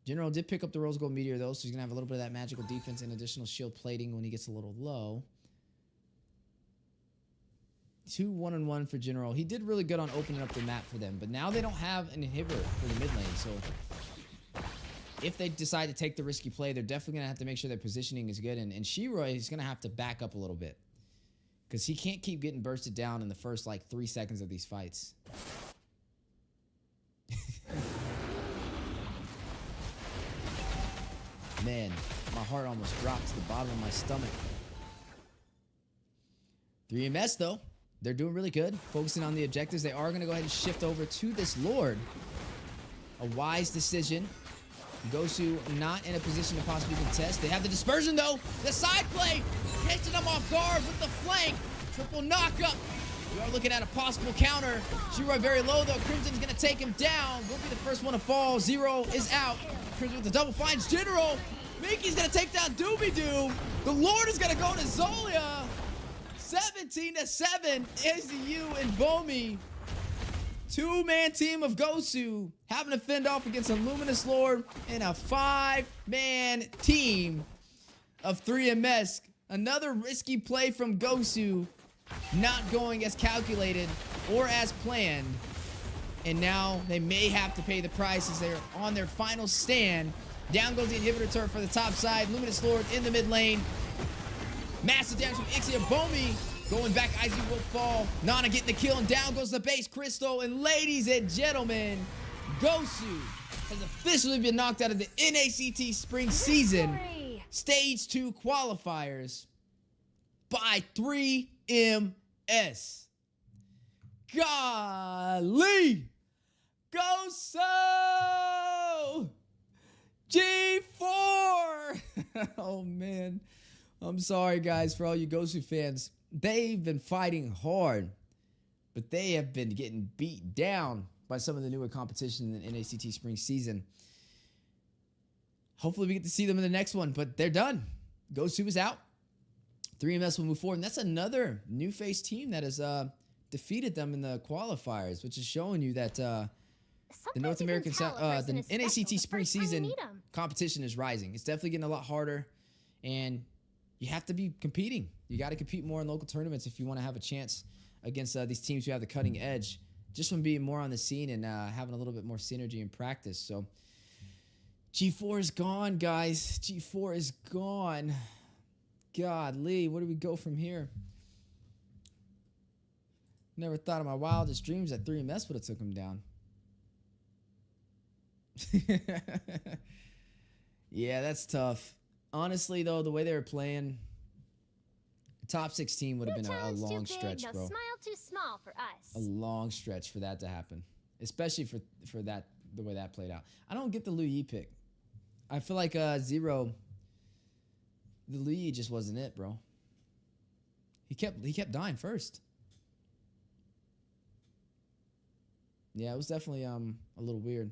General did pick up the Rose Gold Meteor, though, so he's going to have a little bit of that magical defense and additional shield plating when he gets a little low. 2 1-on-1 for General. He did really good on opening up the map for them, but now they don't have an inhibitor for the mid lane, so if they decide to take the risky play, they're definitely going to have to make sure their positioning is good, and Shiroi is going to have to back up a little bit because he can't keep getting bursted down in the first, like, 3 seconds of these fights. Man, my heart almost dropped to the bottom of my stomach. 3MS, though, they're doing really good. Focusing on the objectives. They are going to go ahead and shift over to this Lord. A wise decision. Gosu not in a position to possibly contest. They have the dispersion, though. The side play. Catching them off guard with the flank. Triple knockup. We are looking at a possible counter. Shiroi very low, though. Crimson's going to take him down. Won't be the first one to fall. Zero is out. Crimson with the double finds General. Mickey's going to take down Doobie-Doo. The Lord is going to go to Zolia. 17-7. SZU and Bomi. 2-man team of Gosu having to fend off against a Luminous Lord and a 5-man team of 3MS. Another risky play from Gosu, not going as calculated or as planned. And now they may have to pay the price as they're on their final stand. Down goes the inhibitor turret for the top side. Luminous Lord in the mid lane. Massive damage from Ixia. Bomi going back. Izzy will fall. Nana getting the kill, and down goes the base Crystal. And ladies and gentlemen, Gosu has officially been knocked out of the NACT Spring Season Stage 2 qualifiers by 3MS. Golly! Gosu! G4! Oh, man. I'm sorry, guys, for all you Gosu fans. They've been fighting hard, but they have been getting beat down by some of the newer competition in the NACT Spring Season. Hopefully we get to see them in the next one, but they're done. Gosu is out. 3MS will move forward, and that's another new face team that has defeated them in the qualifiers, which is showing you that the North American, the NACT Spring Season competition is rising. It's definitely getting a lot harder, and you have to be competing. You got to compete more in local tournaments if you want to have a chance against these teams who have the cutting edge, just from being more on the scene and having a little bit more synergy in practice. So G4 is gone, guys. G4 is gone. Godly, where do we go from here? Never thought in my wildest dreams that 3MS would have took him down. Yeah, that's tough. Honestly, though, the way they were playing, the top 16 would have been a long stretch, bro. Smile too small for us. A long stretch for that to happen, especially for that the way that played out. I don't get the Lu Yi pick. I feel like Zero, the Lu Yi just wasn't it, bro. He kept dying first. Yeah, it was definitely a little weird.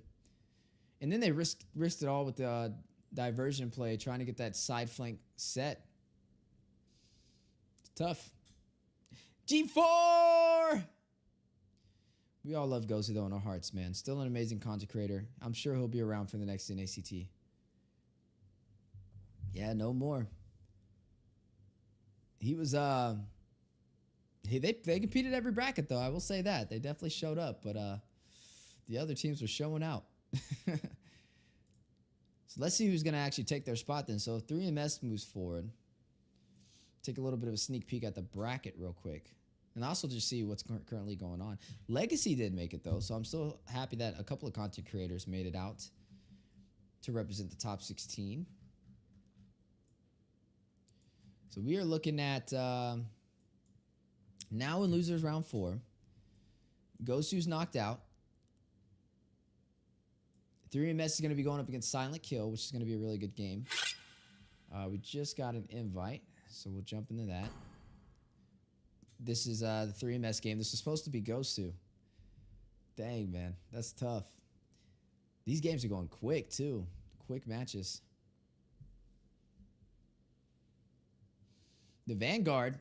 And then they risked it all with the diversion play, trying to get that side flank set. It's tough. G4! We all love Gosu, though, in our hearts, man. Still an amazing content creator. I'm sure he'll be around for the next NACT. Yeah, no more. He was, they competed every bracket, though. I will say that. They definitely showed up, but the other teams were showing out. So let's see who's going to actually take their spot then. So 3MS moves forward. Take a little bit of a sneak peek at the bracket real quick. And also just see what's currently going on. Legacy did make it, though, so I'm still happy that a couple of content creators made it out to represent the top 16. So we are looking at now in losers round 4. Gosu's knocked out. 3MS is going to be going up against SilentKill, which is going to be a really good game. We just got an invite, so we'll jump into that. This is the 3MS game. This is supposed to be Gosu. Dang, man. That's tough. These games are going quick, too. Quick matches. The Vanguard,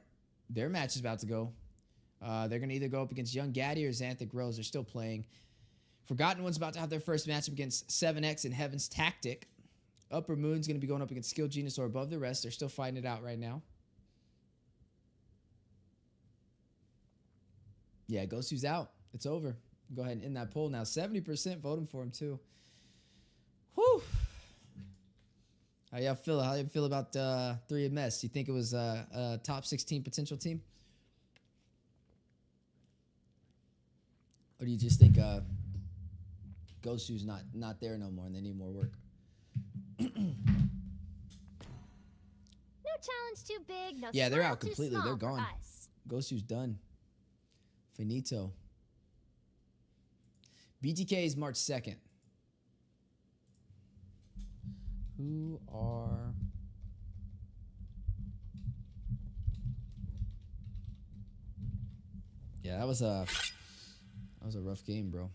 their match is about to go. They're going to either go up against Young Gaddy or Xanthic Rose. They're still playing. Forgotten One's about to have their first matchup against 7X and Heaven's Tactic. Upper Moon's going to be going up against Skill Genius or Above the Rest. They're still fighting it out right now. Yeah, Gosu's out. It's over. Go ahead and end that poll now. 70% voting for him, too. Whew. How y'all feel? How you feel about 3MS? You think it was a top 16 potential team? Or do you just think Gosu's not there no more and they need more work? No challenge too big, no yeah, they're smile out too completely. small They're for gone. us. Gosu's done. Finito. BTK is March 2nd. Who are... Yeah, that was a rough game, bro.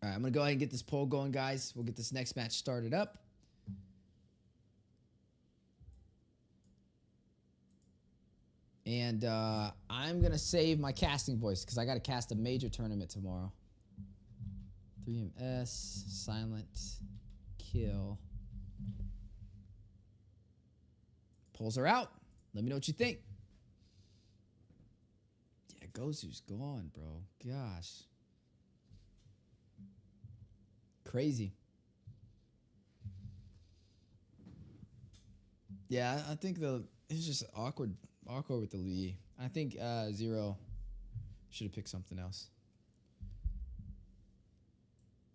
All right, I'm going to go ahead and get this poll going, guys. We'll get this next match started up. And I'm going to save my casting voice because I got to cast a major tournament tomorrow. 3MS, SilentKill. Polls are out. Let me know what you think. Yeah, Gosu's gone, bro. Gosh. Crazy. Yeah, I think it's just awkward with the Lee. I think Zero should have picked something else.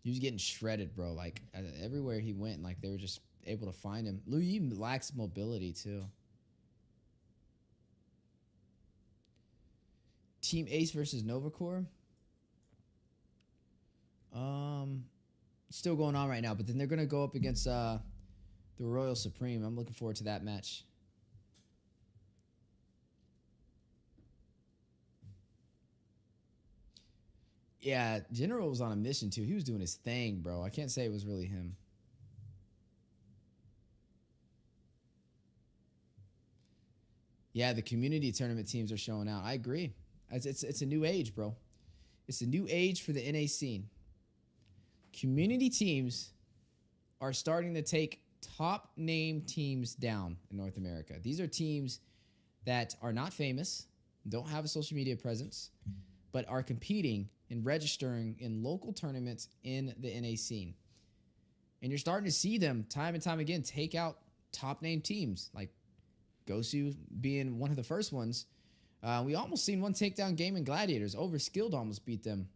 He was getting shredded, bro. Like everywhere he went, like they were just able to find him. Louis lacks mobility too. Team Ace versus Novacore. Still going on right now, but then they're gonna go up against the Royal Supreme. I'm looking forward to that match. Yeah, General was on a mission too. He was doing his thing, bro. I can't say it was really him. Yeah, the community tournament teams are showing out. I agree. It's a new age, bro. It's a new age for the NA scene. Community teams are starting to take top name teams down in North America. These are teams that are not famous, don't have a social media presence, but are competing and registering in local tournaments in the NA scene. And you're starting to see them time and time again take out top name teams, like Gosu being one of the first ones. We almost seen one take down Gaming Gladiators. Overskilled almost beat them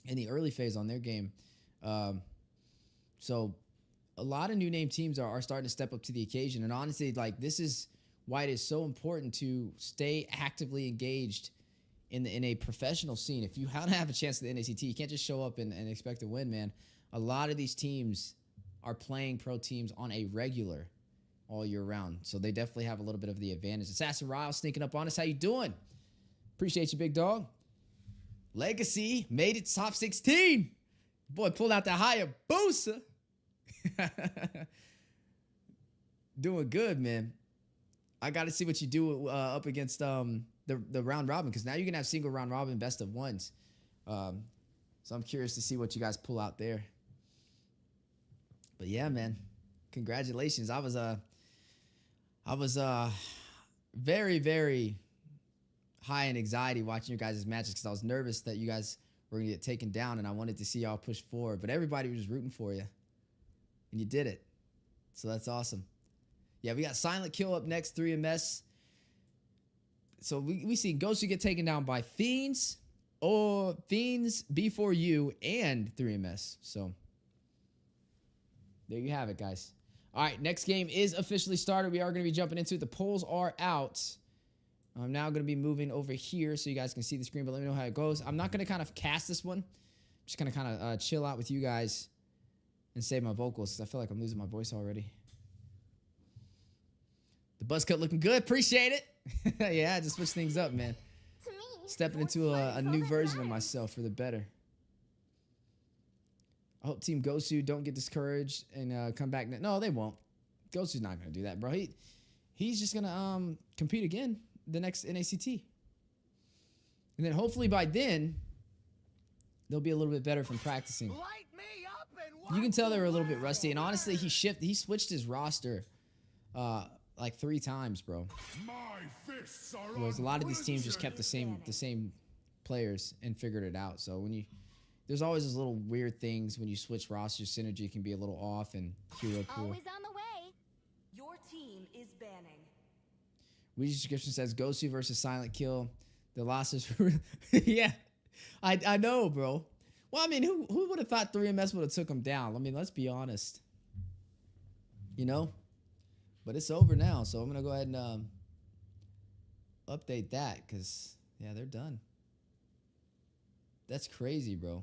in the early phase on their game. So a lot of new name teams are starting to step up to the occasion. And honestly, like this is why it is so important to stay actively engaged in a professional scene. If you want to have a chance at the NACT, you can't just show up and expect to win, man. A lot of these teams are playing pro teams on a regular all year round. So they definitely have a little bit of the advantage. Assassin Ryle sneaking up on us. How you doing? Appreciate you, big dog. Legacy made it top 16. Boy, pulled out the Hayabusa. Doing good, man. I got to see what you do up against the round robin, because now you can have single round robin best of ones. So I'm curious to see what you guys pull out there. But yeah, man, congratulations. I was very, very high in anxiety watching your guys' matches because I was nervous that you guys were gonna get taken down, and I wanted to see y'all push forward. But everybody was rooting for you, and you did it. So that's awesome. Yeah, we got SilentKill up next, 3MS. So we see Gosu get taken down by Fiends, or Fiends, B4U, and 3MS. So there you have it, guys. All right, next game is officially started. We are going to be jumping into it. The polls are out. I'm now going to be moving over here so you guys can see the screen, but let me know how it goes. I'm not going to kind of cast this one. I'm just going to kind of chill out with you guys and save my vocals because I feel like I'm losing my voice already. The buzz cut looking good. Appreciate it. Yeah, I just switch things up, man. To me, Stepping into a new version of myself for the better. I hope Team Gosu don't get discouraged and come back. No, they won't. Gosu's not gonna do that, bro. He's just gonna compete again the next NACT. And then hopefully by then they'll be a little bit better from practicing. Light me up and You can tell they were a little bit rusty, and honestly, he switched his roster like 3 times, bro. Whereas a lot of these teams just kept the same players and figured it out. So there's always those little weird things when you switch rosters. Synergy can be a little off, and hero pool. Always on the way. Your team is banning. Weezy's description says Gosu versus SilentKill. The losses were yeah. I know, bro. Well, I mean, who would have thought 3MS would have took him down? I mean, let's be honest. You know? But it's over now, so I'm going to go ahead and update that because, yeah, they're done. That's crazy, bro.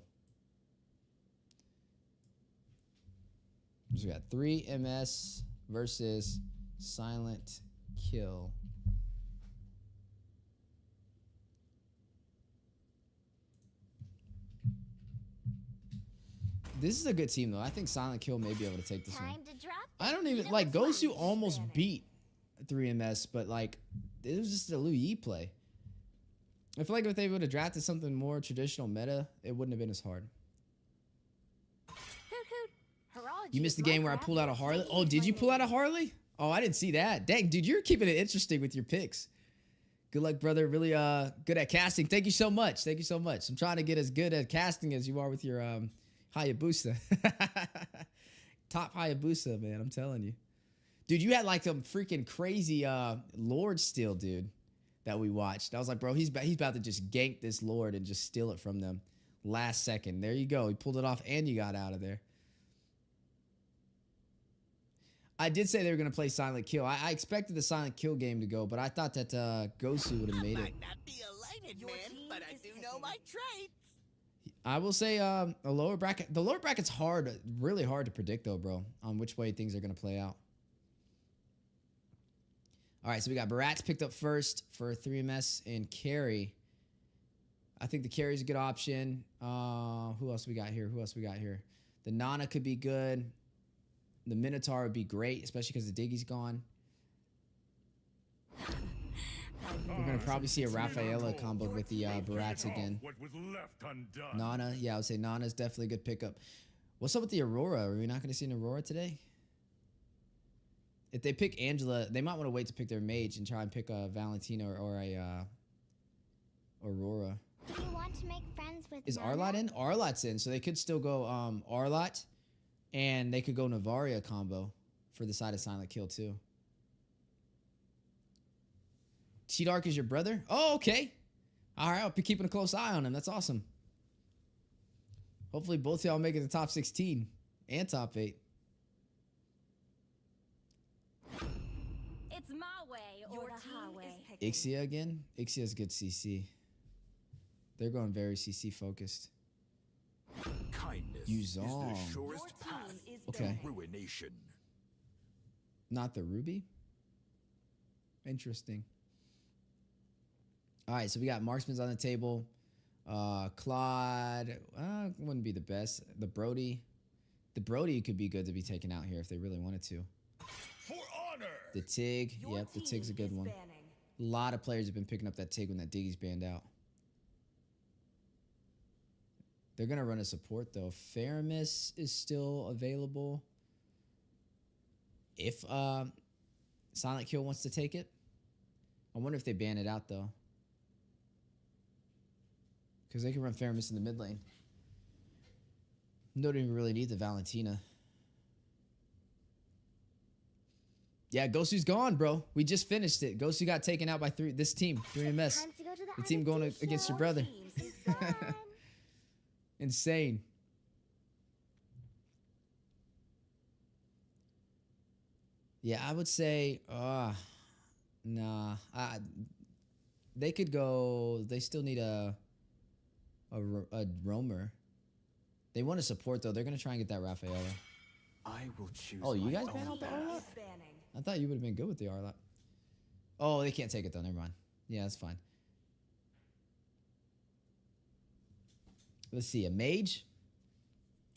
So we got 3MS versus SilentKill. This is a good team, though. I think SilentKill may be able to take this one. I don't even, like, Gosu almost beat 3MS, but, like, it was just a Liu Yi play. I feel like if they would have drafted something more traditional meta, it wouldn't have been as hard. You missed the game where I pulled out a Harley? Oh, did you pull out a Harley? Oh, I didn't see that. Dang, dude, you're keeping it interesting with your picks. Good luck, brother. Really good at casting. Thank you so much. Thank you so much. I'm trying to get as good at casting as you are with your Hayabusa. Top Hayabusa, man. I'm telling you. Dude, you had like some freaking crazy Lord steal, dude, that we watched. I was like, bro, he's about to just gank this Lord and just steal it from them last second. There you go. He pulled it off and you got out of there. I did say they were going to play SilentKill. I expected the SilentKill game to go, but I thought that Gosu would have made it. I might not be a lighted man, but I do know my traits. I will say a lower bracket. The lower bracket's hard, really hard to predict, though, bro, on which way things are going to play out. All right, so we got Baratz picked up first for 3MS and carry. I think the carry's a good option. Who else we got here? The Nana could be good. The Minotaur would be great, especially because the Diggy's gone. We're going to probably see a Rafaela combo with the Baratz again. Nana, yeah, I would say Nana's definitely a good pickup. What's up with the Aurora? Are we not going to see an Aurora today? If they pick Angela, they might want to wait to pick their mage and try and pick a Valentina or a Aurora. Do you want to make friends with Is Nana? Arlot in? Arlot's in, so they could still go Arlot, and they could go Navaria combo for the side of SilentKill too. T-Dark is your brother? Oh, okay. All right, I'll be keeping a close eye on him. That's awesome. Hopefully both of y'all make it to top 16 and top 8. It's my way or the highway. Ixia again? Ixia's good CC. They're going very CC focused. Kindness Yuzong. is the surest path Okay. to ruination. Not the Ruby? Interesting. All right, so we got Marksman's on the table. Claude wouldn't be the best. The Brody could be good to be taken out here if they really wanted to. For honor. The Tig, yep, the Tig's a good one. A lot of players have been picking up that Tig when that Diggy's banned out. They're gonna run a support though. Faramis is still available. If SilentKill wants to take it, I wonder if they ban it out though, because they can run Faramis in the mid lane. Don't even really need the Valentina. Yeah, Gosu's gone, bro. We just finished it. Gosu got taken out by this team, 3MS. The team going against your brother. Insane. Yeah, I would say, nah. They could go. They still need a roamer. They want to support though. They're gonna try and get that Rafaela. I will choose. Oh, you guys my ban own out the path. Arlot? I thought you would have been good with the Arlot. Oh, they can't take it though. Never mind. Yeah, that's fine. Let's see, a mage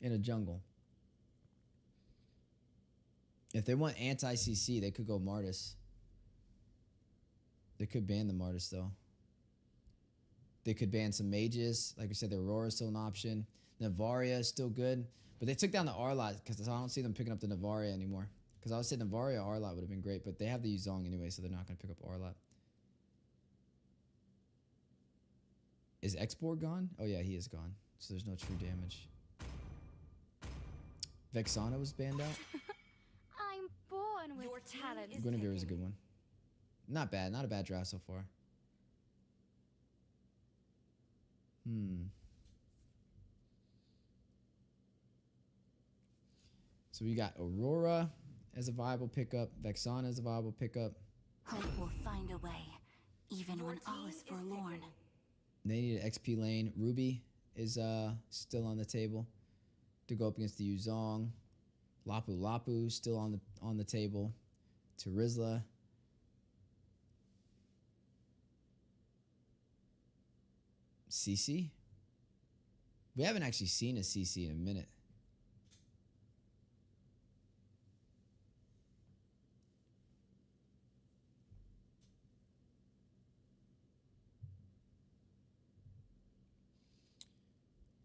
and a jungle. If they want anti-CC, they could go Martis. They could ban the Martis, though. They could ban some mages. Like we said, the Aurora's still an option. Navaria is still good. But they took down the Arlot because I don't see them picking up the Navaria anymore. Because I would say Navaria Arlot would have been great, but they have the Yuzong anyway, so they're not going to pick up Arlot. Is Exborg gone? Oh, yeah, he is gone. So there's no true damage. Vexana was banned out. I'm born with your talent. Guinevere was a good one. Not bad. Not a bad draft so far. So we got Aurora as a viable pickup. Vexana as a viable pickup. Hope will find a way, even when all is forlorn. They need an XP lane. Ruby is still on the table to go up against the Yuzong. Lapu Lapu still on the table. Terizla. CC? We haven't actually seen a CC in a minute.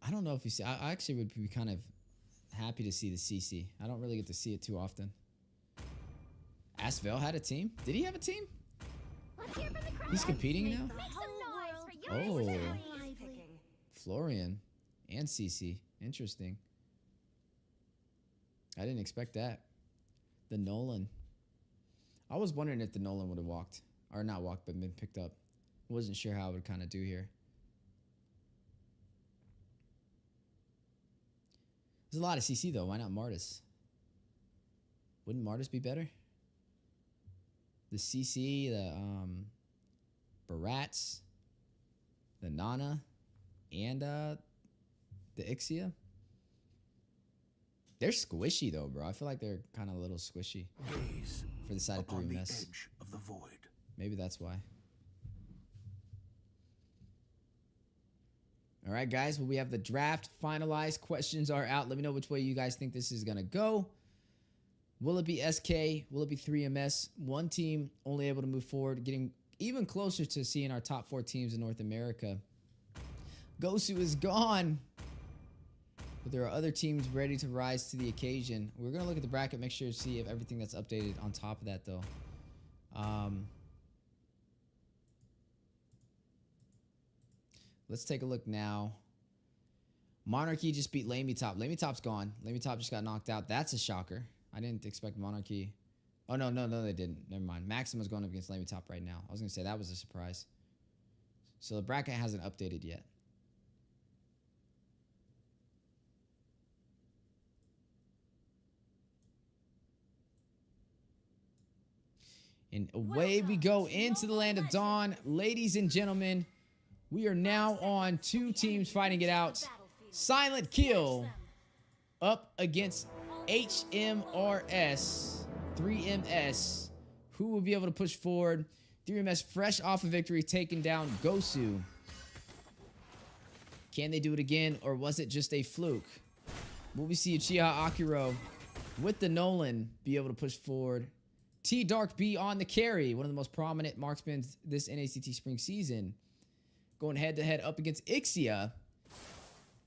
I don't know if you see. I actually would be kind of happy to see the CC. I don't really get to see it too often. Asvel had a team? Did he have a team? Let's hear from the crowd. He's competing now? Make some noise for your Florian and CC. Interesting. I didn't expect that. The Nolan. I was wondering if the Nolan would have walked. Or not walked, but been picked up. Wasn't sure how it would kind of do here. There's a lot of CC though. Why not Martis? Wouldn't Martis be better? The CC, the Barats, the Nana, and the Ixia. They're squishy though, bro. I feel like they're kind of a little squishy for the side of 3 mess. Of the void. Maybe that's why. All right, guys. Well, we have the draft finalized. Questions are out. Let me know which way you guys think this is going to go. Will it be SK? Will it be 3MS? One team only able to move forward, getting even closer to seeing our top 4 teams in North America. Gosu is gone. But there are other teams ready to rise to the occasion. We're going to look at the bracket, make sure to see if everything that's updated on top of that, though. Let's take a look now. Monarchy just beat LaimiTop. LaimiTop's gone. LaimiTop just got knocked out. That's a shocker. I didn't expect Monarchy. Oh, no, they didn't. Never mind. Maxima's going up against LaimiTop right now. I was going to say that was a surprise. So the bracket hasn't updated yet. And away we go into the land of Dawn. Ladies and gentlemen, we are now on 2 teams fighting it out. SilentKill up against HMRS 3MS. Who will be able to push forward? 3MS fresh off a victory, taking down Gosu. Can they do it again, or was it just a fluke? Will we see Uchiha Akiro with the Nolan be able to push forward? T Dark B on the carry, one of the most prominent marksmen this NACT spring season. Going head-to-head up against Ixia.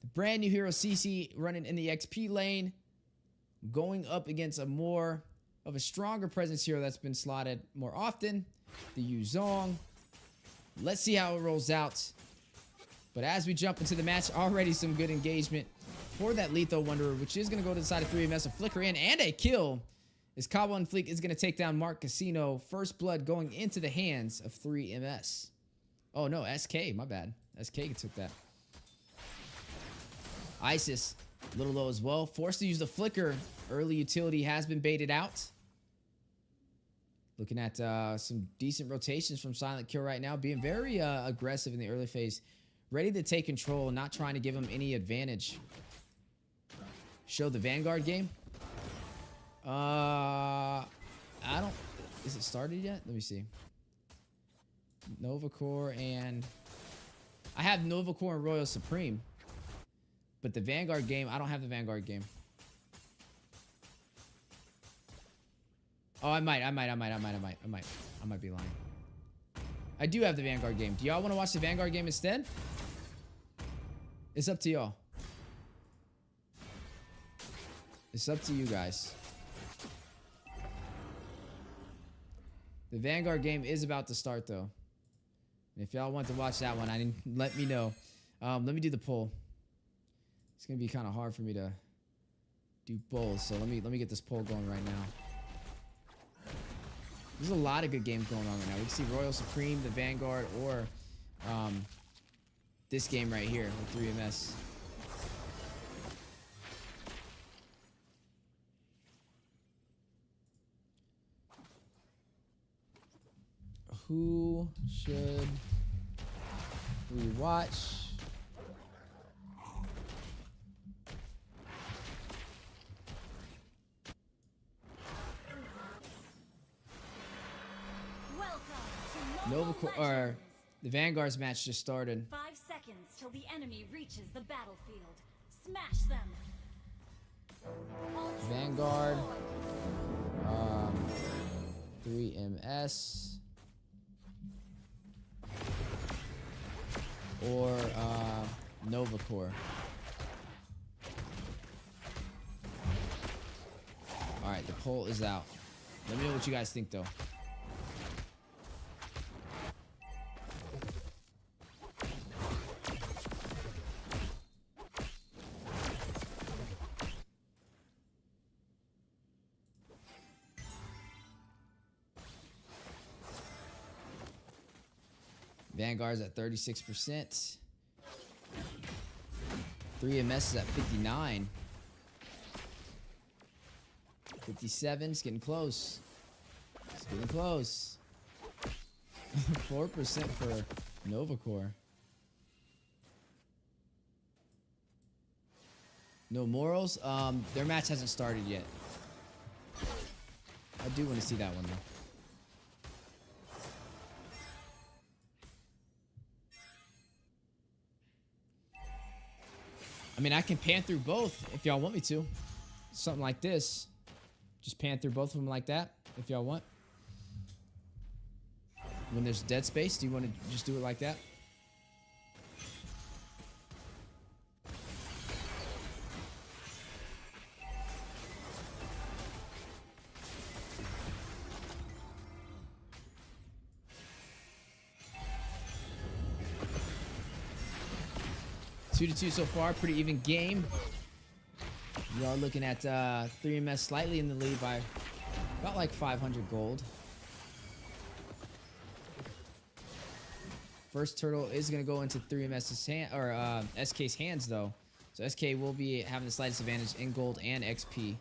The brand new hero CC running in the XP lane. Going up against a more of a stronger presence hero that's been slotted more often. The Yuzong. Let's see how it rolls out. But as we jump into the match, already some good engagement for that Lethal Wanderer, which is going to go to the side of 3MS. A flicker in and a kill. As Cabo and Fleek is going to take down Mark Casino. First blood going into the hands of 3MS. Oh, no, SK. My bad. SK took that. Isis, a little low as well. Forced to use the flicker. Early utility has been baited out. Looking at some decent rotations from SilentKill right now. Being very aggressive in the early phase. Ready to take control. Not trying to give him any advantage. Show the Vanguard game. I don't... Is it started yet? Let me see. Nova Core and... I have Nova Core and Royal Supreme. But the Vanguard game, I don't have the Vanguard game. Oh, I might be lying. I do have the Vanguard game. Do y'all want to watch the Vanguard game instead? It's up to y'all. It's up to you guys. The Vanguard game is about to start, though. And if y'all want to watch that one, let me know. Let me do the poll. It's gonna be kind of hard for me to do both, so let me get this poll going right now. There's a lot of good games going on right now. We can see Royal Supreme, the Vanguard, or this game right here with 3MS. Who should we watch? Nova or the Vanguard's match just started. 5 seconds till the enemy reaches the battlefield. Smash them. Vanguard, 3MS, or Nova Core. All right, the poll is out. Let me know what you guys think, though. Vanguard's at 36%. 3MS is at 59. 57. It's getting close. It's getting close. 4% for Nova Core. No morals. Their match hasn't started yet. I do want to see that one though. I mean, I can pan through both if y'all want me to. Something like this. Just pan through both of them like that if y'all want. When there's dead space, do you want to just do it like that? Two to two so far, pretty even game. Y'all looking at 3MS slightly in the lead by about like 500 gold. First turtle is gonna go into 3MS's hand or SK's hands though, so SK will be having the slightest advantage in gold and XP.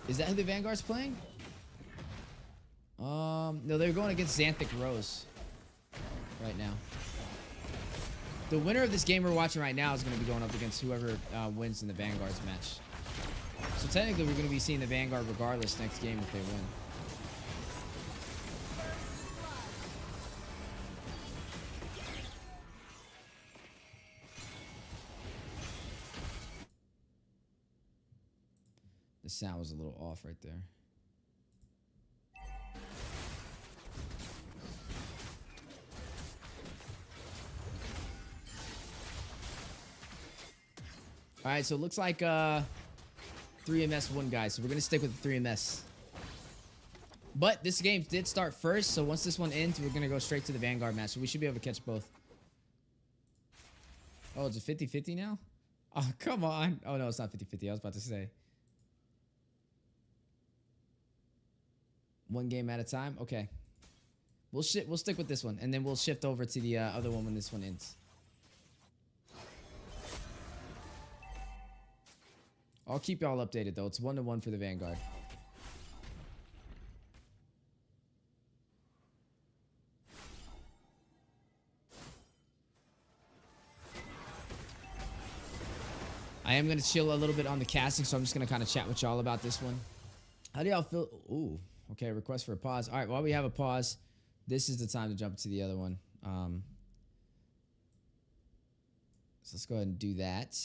Is that who the Vanguard's playing? No, they're going against Xanthic Rose right now. The winner of this game we're watching right now is going to be going up against whoever wins in the Vanguard's match. So technically, we're going to be seeing the Vanguard regardless next game if they win. The sound was a little off right there. All right, so it looks like 3MS won, guys. So we're going to stick with the 3MS. But this game did start first, so once this one ends, we're going to go straight to the Vanguard match. So we should be able to catch both. Oh, it's a 50-50 now? Oh, come on. Oh, no, it's not 50-50. I was about to say. One game at a time? Okay. We'll stick with this one, and then we'll shift over to the other one when this one ends. I'll keep y'all updated, though. It's 1-1 for the Vanguard. I am going to chill a little bit on the casting, so I'm just going to kind of chat with y'all about this one. How do y'all feel? Ooh, okay, request for a pause. All right, while we have a pause, this is the time to jump to the other one. So let's go ahead and do that.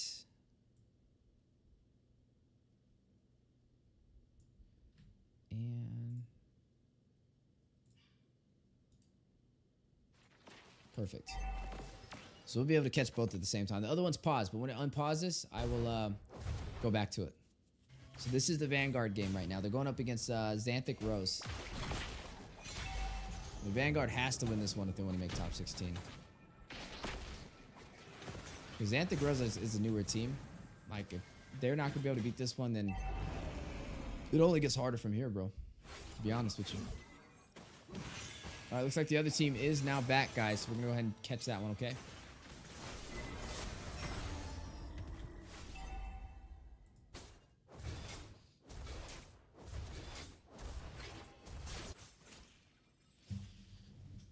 And perfect. So we'll be able to catch both at the same time. The other one's paused, but when it unpauses, I will go back to it. So this is the Vanguard game right now. They're going up against Xanthic Rose. The Vanguard has to win this one if they want to make top 16. Because Xanthic Rose is a newer team. Like, if they're not going to be able to beat this one, then it only gets harder from here, bro. To be honest with you. All right, looks like the other team is now back, guys. So we're going to go ahead and catch that one, okay?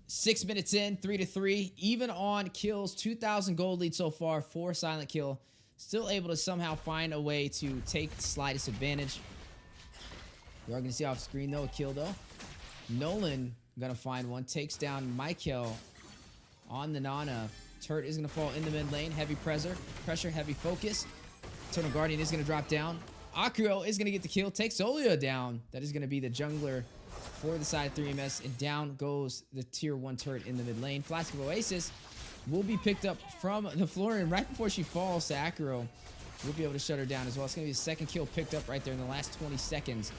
Six minutes in, 3-3. Even on kills, 2,000 gold lead so far for SilentKill. Still able to somehow find a way to take the slightest advantage. You are going to see off screen, though, a kill, though. Nolan going to find one. Takes down Michael on the Nana. Turret is going to fall in the mid lane. Heavy pressure, heavy focus. Eternal Guardian is going to drop down. Akiro is going to get the kill. Takes Zolia down. That is going to be the jungler for the side 3MS, and down goes the tier 1 turret in the mid lane. Flask of Oasis will be picked up from the floor, and right before she falls to Akiro, we'll be able to shut her down as well. It's going to be the second kill picked up right there in the last 20 seconds.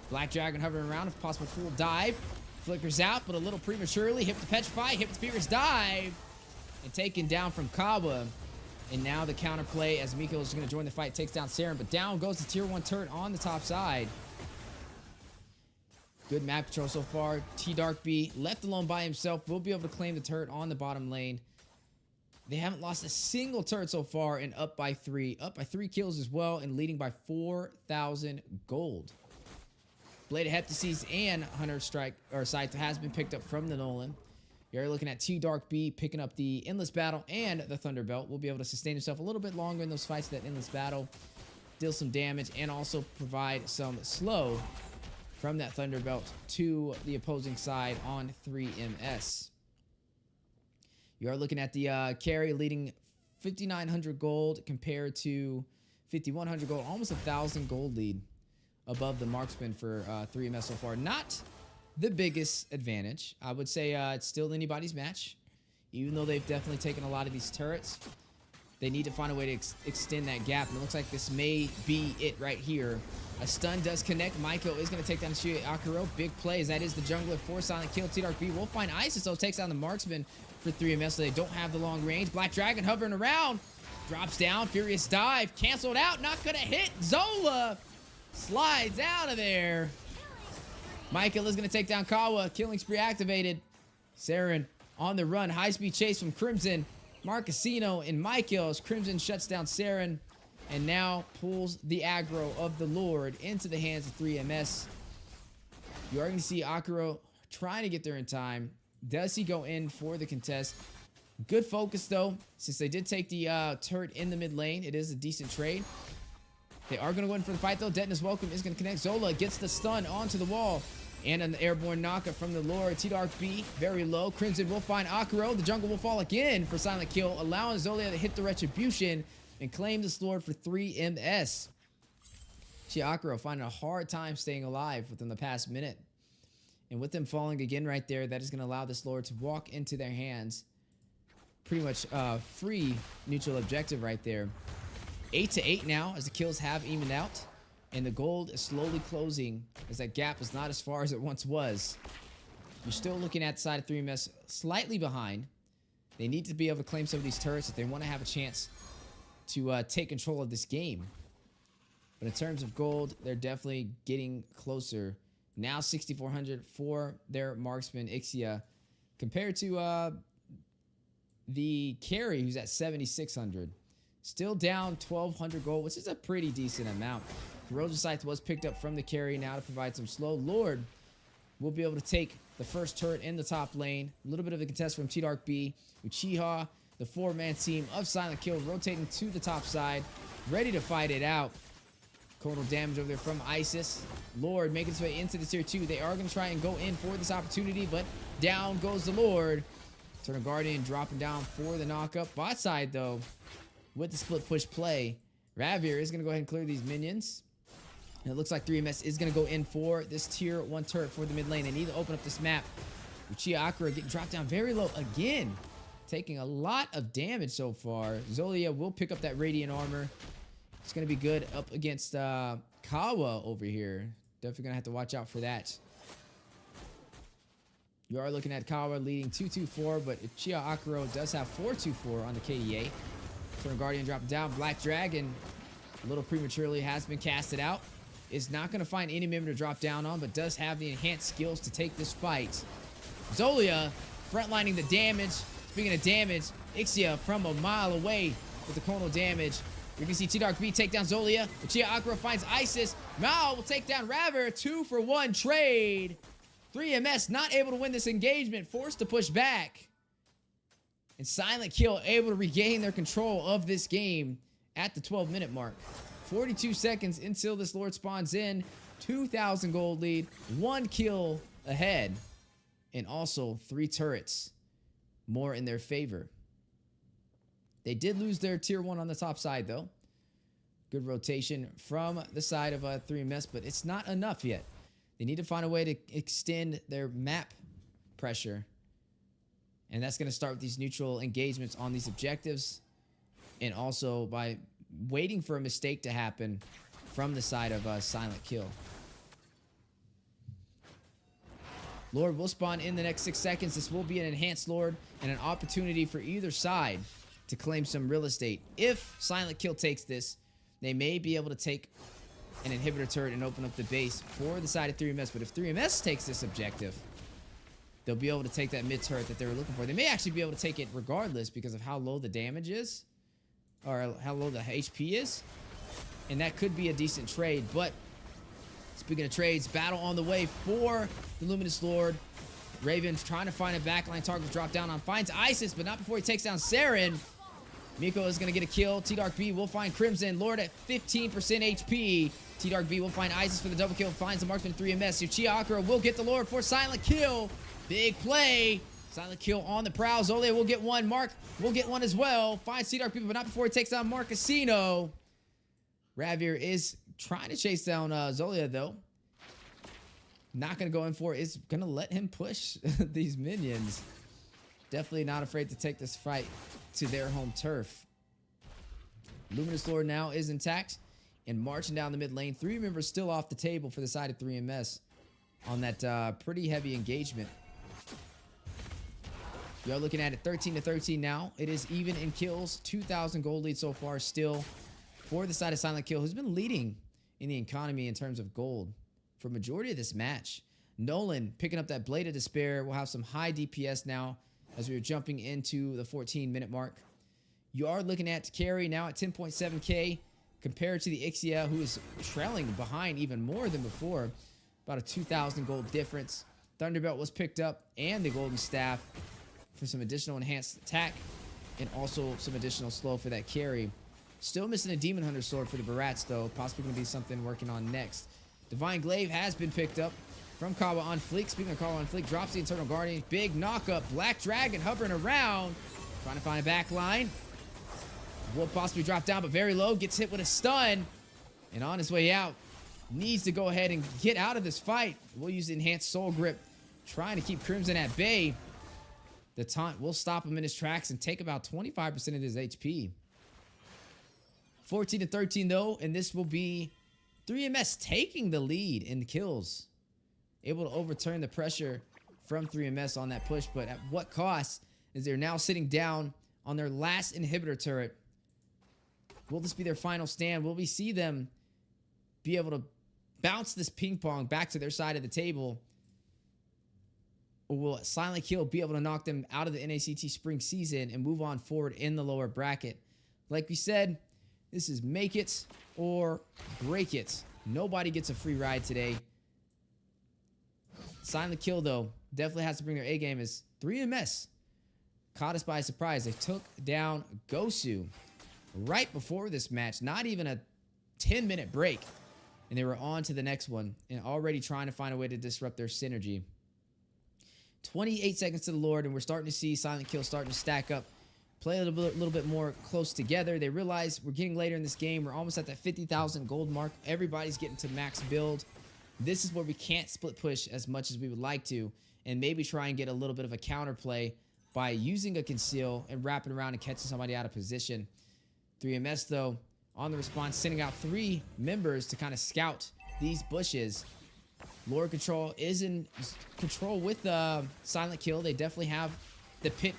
Black Dragon hovering around, if possible, full dive. Flickers out, but a little prematurely. Hip to Petrify, Hip to Fierce dive, and taken down from Kawa. And now the counterplay as Miko is going to join the fight, takes down Saren, but down goes the tier 1 turret on the top side. Good map control so far. T-Dark-B left alone by himself will be able to claim the turret on the bottom lane. They haven't lost a single turret so far, and up by 3. Up by 3 kills as well, and leading by 4,000 gold. Blade of Heptases and Hunter Strike or Scythe has been picked up from the Nolan. You're looking at T-Dark-B picking up the Endless Battle and the Thunderbelt. Will be able to sustain himself a little bit longer in those fights, that Endless Battle. Deal some damage and also provide some slow from that Thunderbelt to the opposing side on 3MS. You are looking at the carry leading 5,900 gold compared to 5,100 gold. Almost 1,000 gold lead above the marksman for 3MS so far. Not the biggest advantage. I would say it's still anybody's match. Even though they've definitely taken a lot of these turrets, they need to find a way to extend that gap. And it looks like this may be it right here. A stun does connect. Maiko is going to take down Shiya Akiro. Big plays. That is the jungler for SilentKill. T-Dark-B will find Isis, so takes down the marksman for 3MS, so they don't have the long range. Black Dragon hovering around. Drops down. Furious dive. Canceled out. Not going to hit. Zola slides out of there. Michael is going to take down Kawa. Killing spree activated. Saren on the run. High-speed chase from Crimson. Marcasino and Michael as Crimson shuts down Saren. And now pulls the aggro of the Lord into the hands of 3MS. You are going to see Akiro trying to get there in time. Does he go in for the contest? Good focus, though, since they did take the turret in the mid lane. It is a decent trade. They are going to go in for the fight, though. Deton's Welcome is going to connect. Zola gets the stun onto the wall. And an airborne knockup from the Lord. T-Dark-B, very low. Crimson will find Akiro. The jungle will fall again for SilentKill, allowing Zolia to hit the Retribution and claim this Lord for 3MS. Akiro finding a hard time staying alive within the past minute. And with them falling again right there, that is going to allow this Lord to walk into their hands. Pretty much free neutral objective right there. 8-8 now as the kills have evened out. And the gold is slowly closing as that gap is not as far as it once was. You're still looking at the side of 3MS slightly behind. They need to be able to claim some of these turrets if they want to have a chance to take control of this game. But in terms of gold, they're definitely getting closer. Now 6,400 for their marksman Ixia compared to the carry who's at 7,600. Still down 1,200 gold, which is a pretty decent amount. Corrosion Scythe was picked up from the carry now to provide some slow. Lord will be able to take the first turret in the top lane. A little bit of a contest from T-Dark-B. Uchiha, the 4-man team of SilentKill, rotating to the top side, ready to fight it out. Coronal damage over there from Isis. Lord making his way into the tier 2. They are going to try and go in for this opportunity, but down goes the Lord. Eternal Guardian dropping down for the knockup. Bot side, though, with the split push play. Ravir is going to go ahead and clear these minions. And it looks like 3MS is going to go in for this tier 1 turret for the mid lane. They need to open up this map. Uchiha Akira getting dropped down very low again. Taking a lot of damage so far. Zolia will pick up that radiant armor. It's going to be good up against Kawa over here. Definitely going to have to watch out for that. You are looking at Kawa leading 2-2-4, but Uchiha Akira does have 4-2-4 on the KDA. Turn Guardian dropping down. Black Dragon, a little prematurely, has been casted out. Is not going to find any member to drop down on, but does have the enhanced skills to take this fight. Zolia frontlining the damage. Speaking of damage, Ixia from a mile away with the conal damage. We can see T-Dark-B take down Zolia. Uchiha Akira finds Isis. Mao will take down Ravir. 2-for-1 trade. 3MS not able to win this engagement. Forced to push back. And SilentKill able to regain their control of this game at the 12-minute mark. 42 seconds until this Lord spawns in. 2,000 gold lead. 1 kill ahead. And also 3 turrets more in their favor. They did lose their tier 1 on the top side, though. Good rotation from the side of 3MS, but it's not enough yet. They need to find a way to extend their map pressure. And that's going to start with these neutral engagements on these objectives. And also by waiting for a mistake to happen from the side of SilentKill. Lord will spawn in the next 6 seconds. This will be an enhanced Lord and an opportunity for either side to claim some real estate. If SilentKill takes this, they may be able to take an inhibitor turret and open up the base for the side of 3MS. But if 3MS takes this objective, they'll be able to take that mid turret that they were looking for. They may actually be able to take it regardless because of how low the damage is, or how low the HP is. And that could be a decent trade. But speaking of trades, battle on the way for the Luminous Lord. Raven's trying to find a backline target to drop down on. Finds Isis, but not before he takes down Saren. Miko is going to get a kill. T-Dark-B will find Crimson. Lord at 15% HP. T-Dark-B will find Isis for the double kill. Finds the marksman 3MS. Uchiha Akira will get the Lord for SilentKill. Big play. SilentKill on the prowl. Zolia will get one. Mark will get one as well. Finds T-Dark-B, but not before he takes down Marcasino. Ravir is trying to chase down Zolia, though. Not going to go in for it. Is going to let him push these minions. Definitely not afraid to take this fight to their home turf. Luminous Lord now is intact and marching down the mid lane. 3 members still off the table for the side of 3MS on that pretty heavy engagement. We are looking at it 13-13 now. It is even in kills. 2,000 gold lead so far still for the side of SilentKill, who's been leading in the economy in terms of gold for majority of this match. Nolan picking up that Blade of Despair. We'll have some high DPS now as we are jumping into the 14-minute mark. You are looking at carry now at 10.7k compared to the Ixia, who is trailing behind even more than before. About a 2,000 gold difference. Thunderbelt was picked up and the Golden Staff for some additional enhanced attack and also some additional slow for that carry. Still missing a Demon Hunter sword for the Barats, though. Possibly going to be something working on next. Divine Glaive has been picked up from Kawa on fleek. Speaking of Kawa on fleek, drops the Eternal Guardian. Big knockup. Black Dragon hovering around. Trying to find a back line. Will possibly drop down, but very low. Gets hit with a stun. And on his way out, needs to go ahead and get out of this fight. We'll use the Enhanced Soul Grip. Trying to keep Crimson at bay. The taunt will stop him in his tracks and take about 25% of his HP. 14-13 though, and this will be 3MS taking the lead in the kills. Able to overturn the pressure from 3MS on that push, but at what cost? As they're now sitting down on their last inhibitor turret. Will this be their final stand? Will we see them be able to bounce this ping pong back to their side of the table? Or will SilentKill be able to knock them out of the NACT spring season and move on forward in the lower bracket? Like we said, this is make it or break it. Nobody gets a free ride today. SilentKill, though, definitely has to bring their A game as 3MS caught us by surprise. They took down Gosu right before this match. Not even a 10-minute break. And they were on to the next one and already trying to find a way to disrupt their synergy. 28 seconds to the Lord, and we're starting to see SilentKill starting to stack up play a little bit more close together. They realize we're getting later in this game. We're almost at that 50,000 gold mark. Everybody's getting to max build. This is where we can't split push as much as we would like to, and maybe try and get a little bit of a counterplay by using a conceal and wrapping around and catching somebody out of position. 3MS, though, on the response, sending out 3 members to kind of scout these bushes. Lord Control is in control with SilentKill. They definitely have the pit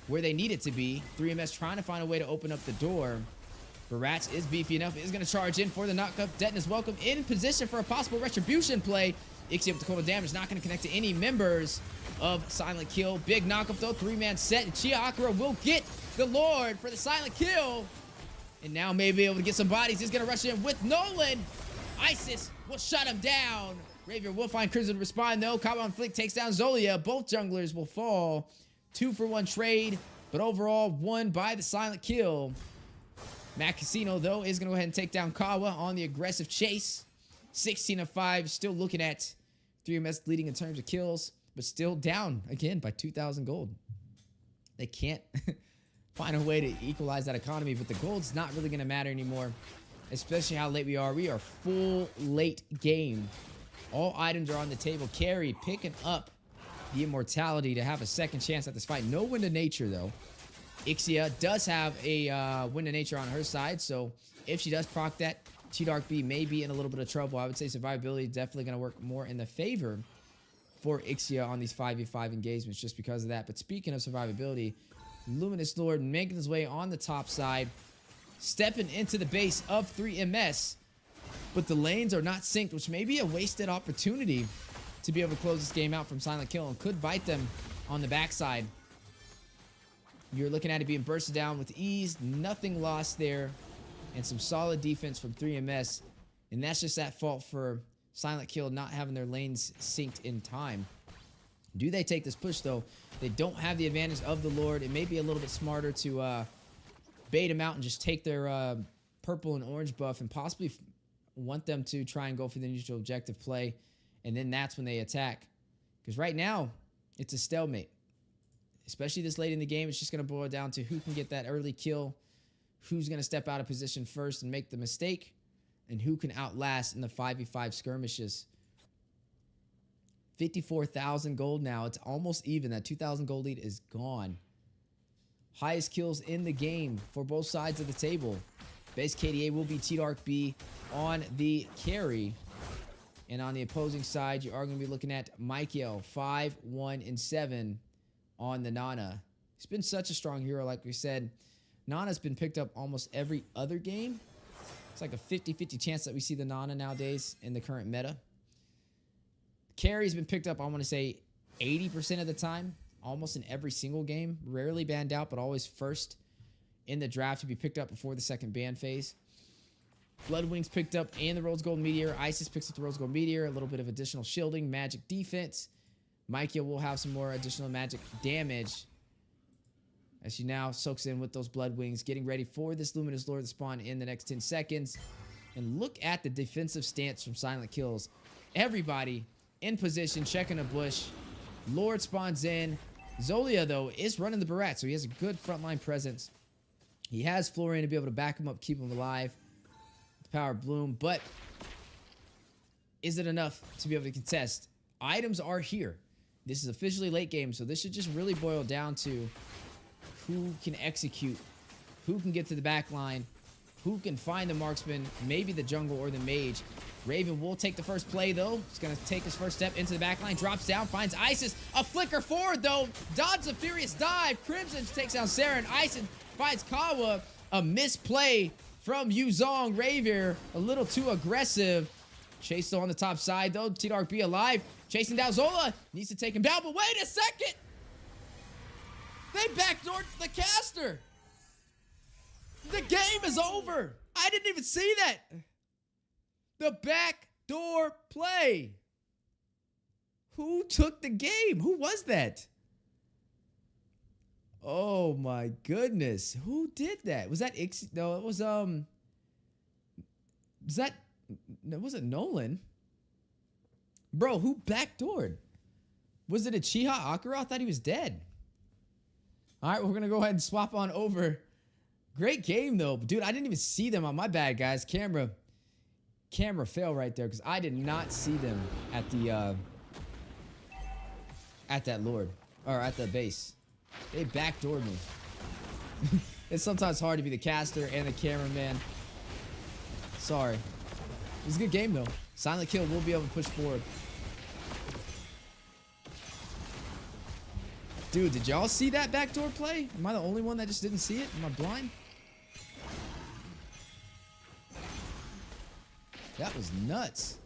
where they need it to be. 3MS trying to find a way to open up the door. Barats is beefy enough, is going to charge in for the knockup. Deton is welcome in position for a possible retribution play. Ixia with the total damage, not going to connect to any members of SilentKill. Big knockup though, 3-man set, and Chia Akira will get the Lord for the SilentKill. And now maybe able to get some bodies. He's going to rush in with Nolan. Isis will shut him down. Ravier will find Crimson to respond though. Kawa on Flick takes down Zolia. Both junglers will fall. 2-for-1 trade, but overall won by the SilentKill. Matt Casino, though, is going to go ahead and take down Kawa on the aggressive chase. 16 of 5, still looking at 3MS leading in terms of kills, but still down again by 2,000 gold. They can't find a way to equalize that economy, but the gold's not really going to matter anymore, especially how late we are. We are full late game. All items are on the table. Carry picking up the immortality to have a second chance at this fight. No Wind of Nature, though. Ixia does have a Wind of Nature on her side, so if she does proc that, T-Dark B may be in a little bit of trouble. I would say survivability is definitely going to work more in the favor for Ixia on these 5v5 engagements just because of that. But speaking of survivability, Luminous Lord making his way on the top side, stepping into the base of 3MS, but the lanes are not synced, which may be a wasted opportunity to be able to close this game out from SilentKill and could bite them on the backside. You're looking at it being bursted down with ease, nothing lost there, and some solid defense from 3MS. And that's just that fault for SilentKill not having their lanes synced in time. Do they take this push, though? They don't have the advantage of the Lord. It may be a little bit smarter to bait them out and just take their purple and orange buff and possibly want them to try and go for the neutral objective play. And then that's when they attack. Because right now, it's a stalemate. Especially this late in the game, it's just going to boil down to who can get that early kill, who's going to step out of position first and make the mistake, and who can outlast in the 5v5 skirmishes. 54,000 gold now. It's almost even. That 2,000 gold lead is gone. Highest kills in the game for both sides of the table. Base KDA will be T-Dark B on the carry. And on the opposing side, you are going to be looking at Michael, 5, 1, and 7 on the Nana. He's been such a strong hero, like we said. Nana's been picked up almost every other game. It's like a 50-50 chance that we see the Nana nowadays in the current meta. Carry's been picked up, I want to say, 80% of the time. Almost in every single game. Rarely banned out, but always first in the draft to be picked up before the second ban phase. Bloodwings picked up and the Rose Gold Meteor. Isis picks up the Rose Gold Meteor. A little bit of additional shielding. Magic defense. Micah will have some more additional magic damage as she now soaks in with those Bloodwings. Getting ready for this Luminous Lord to spawn in the next 10 seconds. And look at the defensive stance from SilentKills. Everybody in position, checking a bush. Lord spawns in. Zolia, though, is running the Barat, so he has a good frontline presence. He has Florian to be able to back him up, keep him alive. The power of Bloom, but is it enough to be able to contest? Items are here. This is officially late game, so this should just really boil down to who can execute, who can get to the back line, who can find the marksman, maybe the jungle or the mage. Raven will take the first play, though. He's going to take his first step into the back line, drops down, finds Isis. A flicker forward, though. Dodge a furious dive. Crimson takes down Sarah, and Isis finds Kawa. A misplay from Yuzong. Ravier a little too aggressive. Chase still on the top side, though. T-Dark B alive. Chasing down Zola. Needs to take him down, but wait a second. They backdoored the caster. The game is over. I didn't even see that. The backdoor play. Who took the game? Who was that? Oh my goodness. Who did that? Was that Ix? No, it was was that, no, was it Nolan? Bro, who backdoored? Was it a Chiha Akira? I thought he was dead. All right, we're going to go ahead and swap on over. Great game, though. Dude, I didn't even see them on my bad, guys. Camera fail right there because I did not see them at the at that Lord or at the base. They backdoored me. It's sometimes hard to be the caster and the cameraman. Sorry. It was a good game, though. SilentKill will be able to push forward. Dude, did y'all see that backdoor play? Am I the only one that just didn't see it? Am I blind? That was nuts.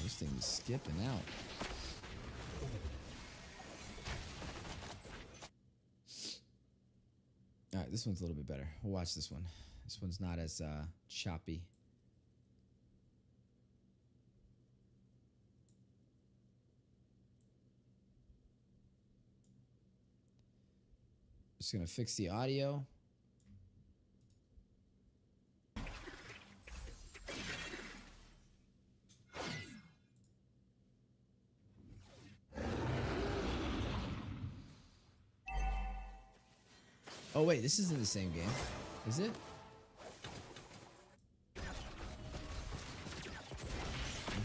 This thing is skipping out. All right, this one's a little bit better. We'll watch this one. This one's not as choppy. Just gonna fix the audio. Oh wait, this isn't the same game, is it?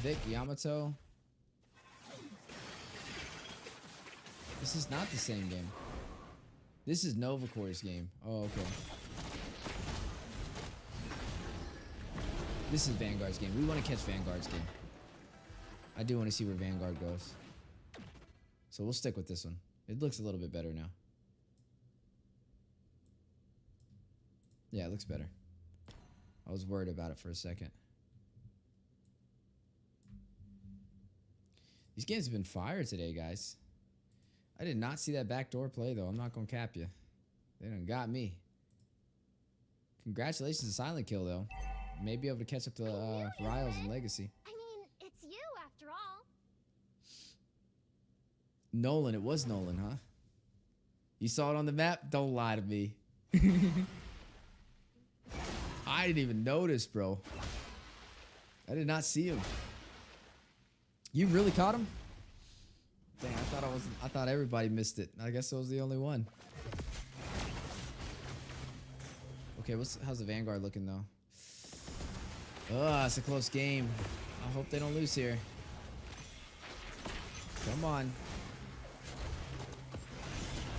Vic, Yamato. This is not the same game. This is Nova Core's game. Oh, okay. This is Vanguard's game. We want to catch Vanguard's game. I do want to see where Vanguard goes. So we'll stick with this one. It looks a little bit better now. Yeah, it looks better. I was worried about it for a second. These games have been fire today, guys. I did not see that backdoor play, though. I'm not going to cap you. They done got me. Congratulations to SilentKill, though. May be able to catch up to Riles and Legacy. I mean, it's you after all. Nolan, it was Nolan, huh? You saw it on the map? Don't lie to me. I didn't even notice, bro. I did not see him. You really caught him? Dang, I thought everybody missed it. I guess I was the only one. Okay, how's the Vanguard looking though? Oh, it's a close game. I hope they don't lose here. Come on.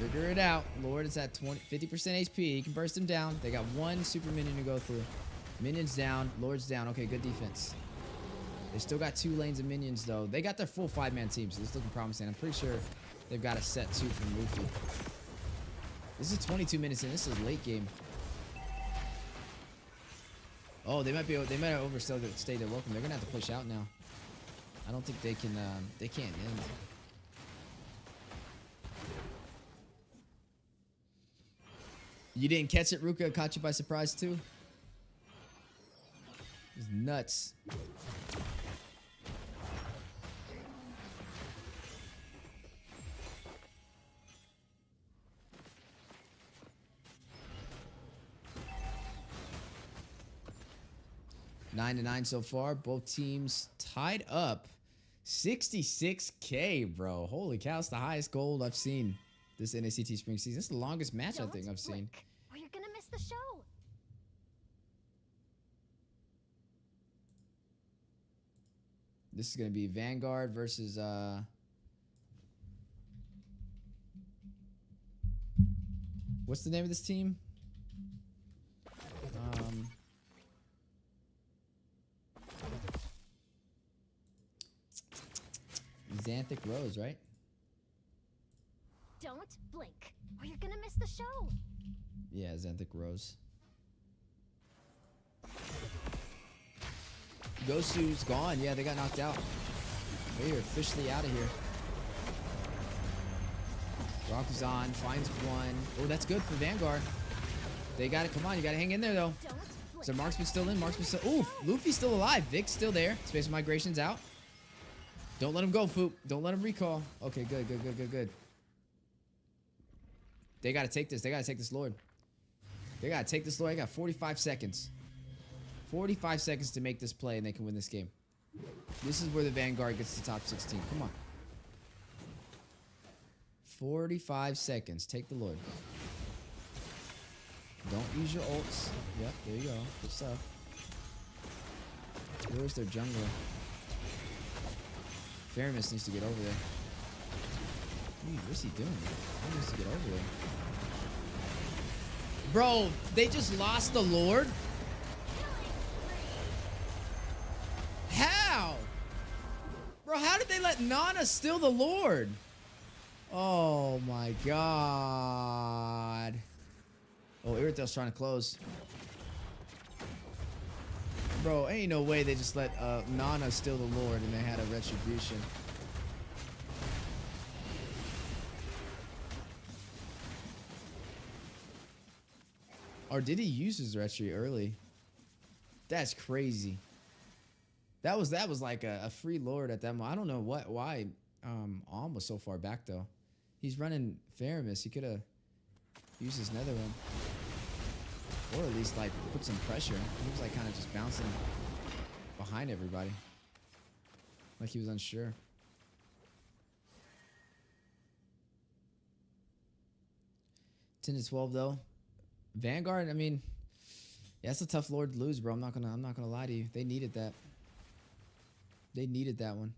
Figure it out. Lord is at 50% HP. He can burst him down. They got one super minion to go through. Minions down. Lord's down. Okay, good defense. They still got 2 lanes of minions, though. They got their full 5-man team, so this is looking promising. I'm pretty sure they've got a set 2 from Luffy. This is 22 minutes in. This is late game. Oh, they might have overstayed their welcome. They're gonna have to push out now. I don't think they can. They can't end. You didn't catch it, Ruka? Caught you by surprise too. It's nuts. Nine to 9 so far. Both teams tied up. 66K, bro. Holy cow, it's the highest gold I've seen this NACT spring season. It's the longest match I think I've seen. Or you're gonna miss the show. This is gonna be Vanguard versus what's the name of this team? Xanthic Rose, right? Don't blink, or you're gonna miss the show. Yeah, Xanthic Rose. Gosu's gone. Yeah, they got knocked out. They're officially out of here. Raku's on, finds one. Oh, that's good for Vanguard. They got it. Come on, you gotta hang in there though. So Marksman's still in. Marksman's still. Ooh, Luffy's still alive. Vic's still there. Space Migration's out. Don't let him go, Foop. Don't let him recall. Okay, good, good, good, good, good. They gotta take this. They gotta take this Lord. They gotta take this Lord. I got 45 seconds. 45 seconds to make this play and they can win this game. This is where the Vanguard gets to top 16. Come on. 45 seconds. Take the Lord. Don't use your ults. Yep, there you go. Good stuff. Where's their jungler? Faramis needs to get over there. Dude, what's he doing? He needs to get over there. Bro, they just lost the Lord? How? Bro, how did they let Nana steal the Lord? Oh my god. Oh, Iritel's trying to close. Bro, ain't no way they just let Nana steal the Lord and they had a retribution. Or did he use his retri early? That's crazy. That was like a free Lord at that moment. I don't know why Alm was so far back though. He's running Faramis. He could have used his nether one. Or at least like put some pressure. He was like kind of just bouncing behind everybody. Like he was unsure. $10 to 12 though. Vanguard, I mean, yeah, that's a tough Lord to lose, bro. I'm not gonna lie to you. They needed that. They needed that one.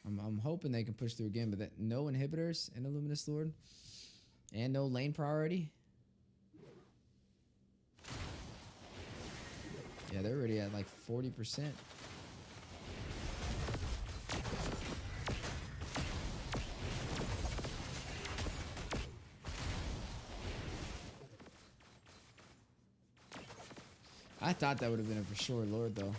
I'm hoping they can push through again, but that no inhibitors in Illuminous Lord and no lane priority. Yeah, they're already at like 40%. I thought that would have been a for sure Lord though.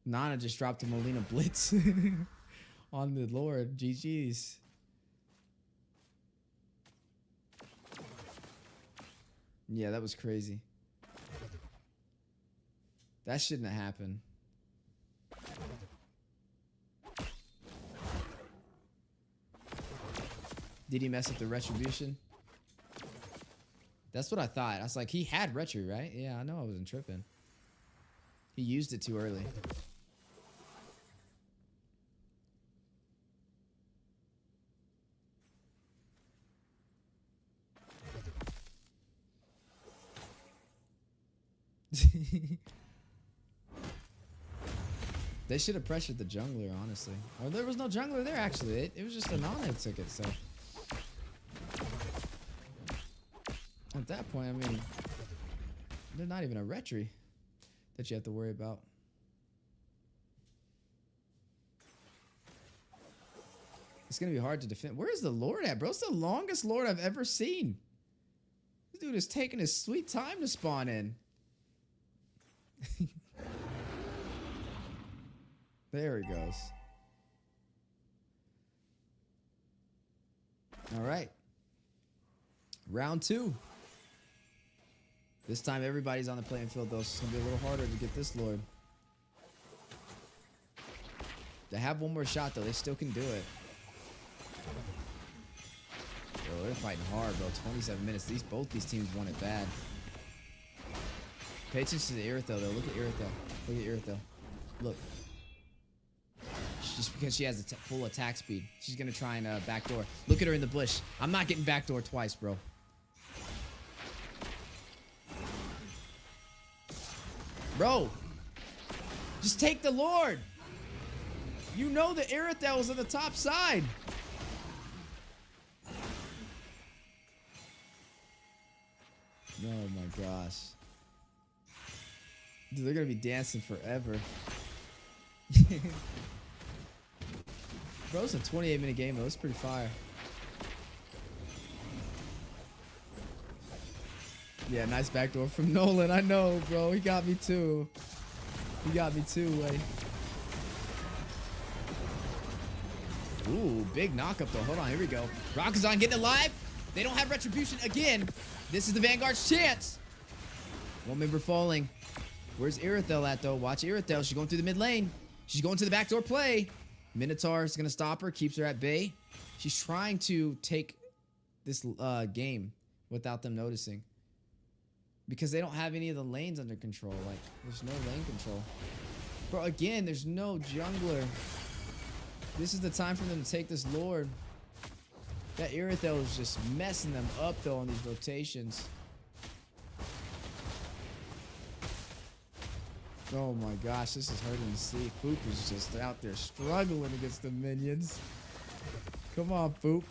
Nana just dropped a Molina Blitz on the Lord. GG's. Yeah, that was crazy. That shouldn't have happened. Did he mess up the retribution? That's what I thought. I was like, he had retri, right? Yeah, I know I wasn't tripping. He used it too early. They should have pressured the jungler, honestly. Or there was no jungler there, actually. It was just a Nana that took it, so. At that point, I mean, there's not even a retri that you have to worry about. It's going to be hard to defend. Where's the Lord at, bro? It's the longest Lord I've ever seen. This dude is taking his sweet time to spawn in. There he goes. All right. Round 2. This time everybody's on the playing field though, so it's going to be a little harder to get this Lord. They have one more shot though. They still can do it. Bro, they're fighting hard, bro. 27 minutes. Both these teams want it bad. Pay attention to the Irithel though. Look at Irithel. Look at Irithel. Look. Just because she has a full attack speed. She's going to try and backdoor. Look at her in the bush. I'm not getting backdoor twice, bro. Bro. Just take the Lord. You know the Irithel was on the top side. Oh my gosh. Dude, they're going to be dancing forever. Bro, it's a 28-minute game though. It's pretty fire. Yeah, nice backdoor from Nolan. I know, bro. He got me too. He got me too, way. Ooh, big knockup though. Hold on, here we go. Rakazan getting alive. They don't have retribution again. This is the Vanguard's chance. One member falling. Where's Irithel at though? Watch Irithel. She's going through the mid lane. She's going to the backdoor play. Minotaur is going to stop her, keeps her at bay. She's trying to take this game without them noticing. Because they don't have any of the lanes under control. Like, there's no lane control. Bro, again, there's no jungler. This is the time for them to take this Lord. That Irithel is just messing them up, though, on these rotations. Oh my gosh, this is hurting to see. Foop is just out there struggling against the minions. Come on, Foop.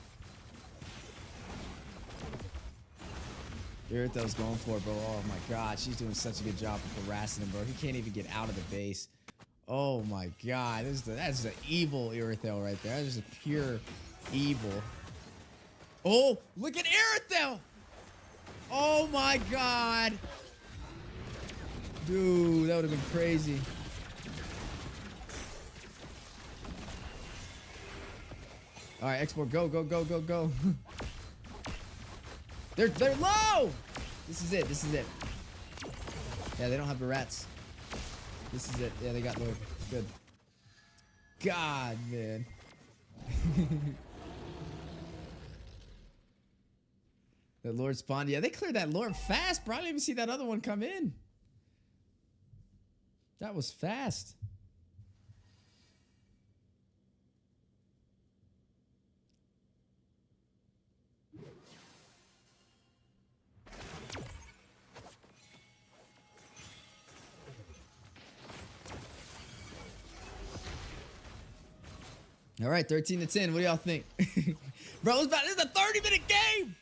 Irithel's going for it, bro. Oh my god, she's doing such a good job of harassing him, bro. He can't even get out of the base. Oh my god, that's the evil Irithel right there. That is a pure evil. Oh, look at Irithel! Oh my god! Dude, that would have been crazy. All right, export, go, go, go, go, go. They're low. This is it. This is it. Yeah, they don't have barats. This is it. Yeah, they got Lord. Good. God, man. That Lord spawned. Yeah, they cleared that Lord fast, bro. I didn't even see that other one come in. That was fast. All right, 13-10. What do y'all think? Bro, this is a 30-minute game.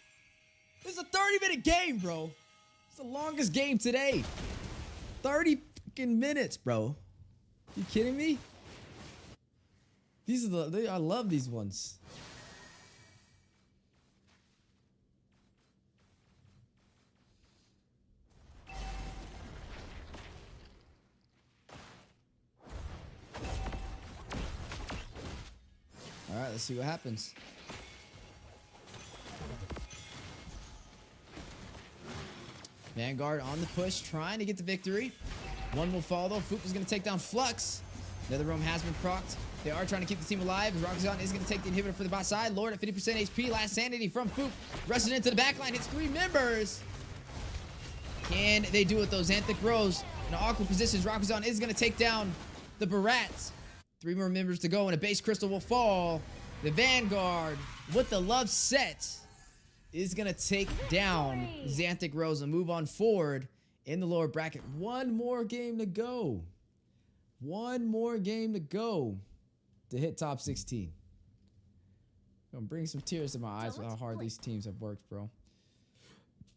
This is a 30-minute game, bro. It's the longest game today. 30 fucking minutes, bro. You kidding me? These are I love these ones. All right, let's see what happens. Vanguard on the push, trying to get the victory. One will fall though. Foop is going to take down Flux. Nether Realm has been procced. They are trying to keep the team alive. Roxanne is going to take the inhibitor for the bot side. Lord at 50% HP. Last sanity from Foop. Rushes into the backline. Hits 3 members. Can they do it though? Xanthic Rose in awkward positions. Roxanne is going to take down the Barats. 3 more members to go and a base crystal will fall. The Vanguard with the love set is going to take down Xanthic Rose and move on forward in the lower bracket. One more game to go. One more game to go to hit top 16. Gonna bring some tears to my eyes with how hard these teams have worked, bro.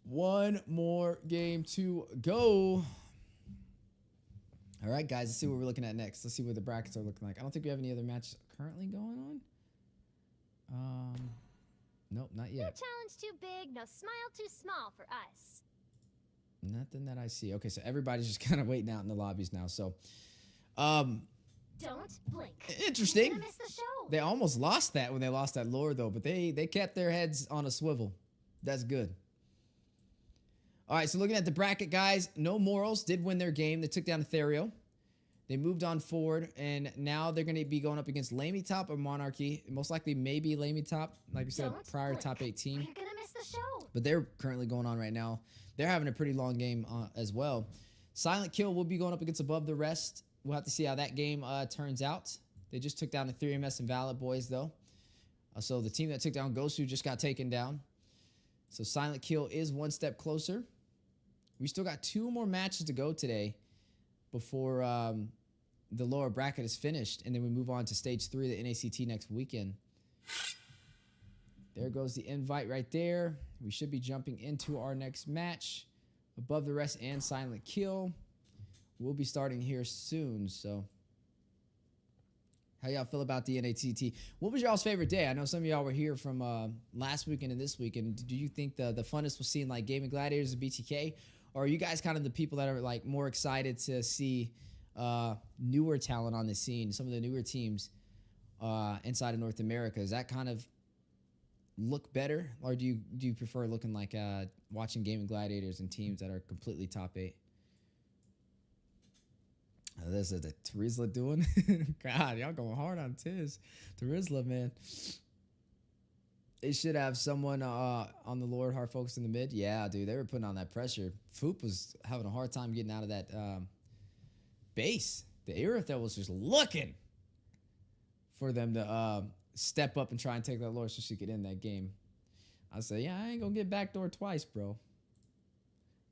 One more game to go. All right, guys, let's see what we're looking at next. Let's see what the brackets are looking like. I don't think we have any other matches currently going on. Nope, not yet. No challenge too big, no smile too small for us. Nothing that I see. Okay, so everybody's just kind of waiting out in the lobbies now. So, don't blink. Interesting. You're gonna miss the show. They almost lost that when they lost that lore, though, but they kept their heads on a swivel. That's good. All right, so looking at the bracket, guys, No Morals did win their game. They took down Ethereal. They moved on forward, and now they're going to be going up against LaimiTop or Monarchy. Most likely, maybe LaimiTop, like we said, prior top 8 team. You're gonna miss the show. But they're currently going on right now. They're having a pretty long game as well. SilentKill will be going up against Above the Rest. We'll have to see how that game turns out. They just took down Ethereum S and Valid Boys, though. So the team that took down Gosu just got taken down. So SilentKill is one step closer. We still got 2 more matches to go today before the lower bracket is finished. And then we move on to stage 3 of the NACT next weekend. There goes the invite right there. We should be jumping into our next match. Above the Rest and SilentKill. We'll be starting here soon, so how y'all feel about the NACT? What was y'all's favorite day? I know some of y'all were here from last weekend and this weekend. Do you think the funnest was seeing like Gaming Gladiators and BTK? Or are you guys kind of the people that are like more excited to see newer talent on the scene, some of the newer teams inside of North America? Does that kind of look better? Or do you prefer looking like watching Gaming Gladiators and teams that are completely top 8? This is the Terizla doing. God, y'all going hard on Tiz. Terizla, man. They should have someone on the Lord hard focused in the mid. Yeah, dude, they were putting on that pressure. Foop was having a hard time getting out of that base. The Aerithel was just looking for them to step up and try and take that Lord so she could end that game. I say, yeah, I ain't gonna get backdoor twice, bro.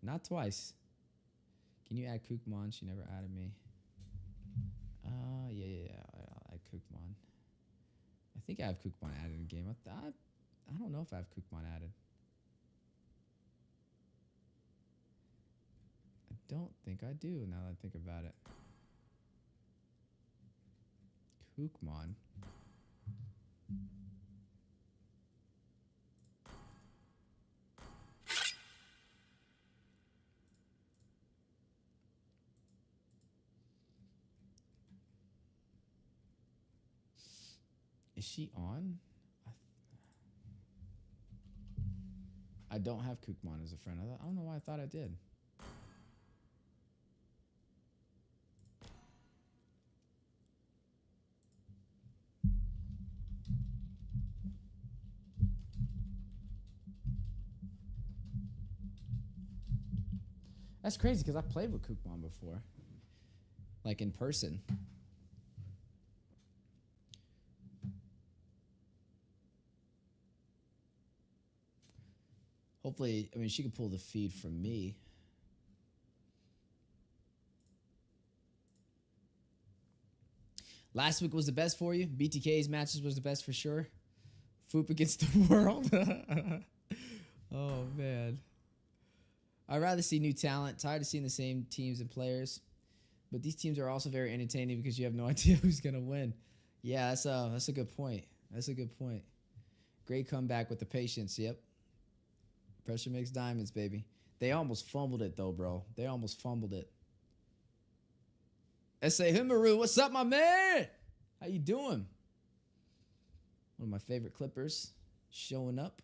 Not twice. Can you add Kookmon? She never added me. Yeah. I add Kookmon. I think I have Kookmon added in the game. I don't know if I have Kookmon added. I don't think I do now that I think about it. Kookmon. Is she on? I don't have Kookmon as a friend. I don't know why I thought I did. That's crazy because I played with Kookmon before. Like in person. Hopefully, I mean, she could pull the feed from me. Last week was the best for you. BTK's matches was the best for sure. Foop against the world. Oh, man. I'd rather see new talent. Tired of seeing the same teams and players. But these teams are also very entertaining because you have no idea who's going to win. Yeah, that's a good point. That's a good point. Great comeback with the patience. Yep. Pressure makes diamonds, baby. They almost fumbled it, though, bro. They almost fumbled it. S.A. Himaru, what's up, my man? How you doing? One of my favorite Clippers showing up.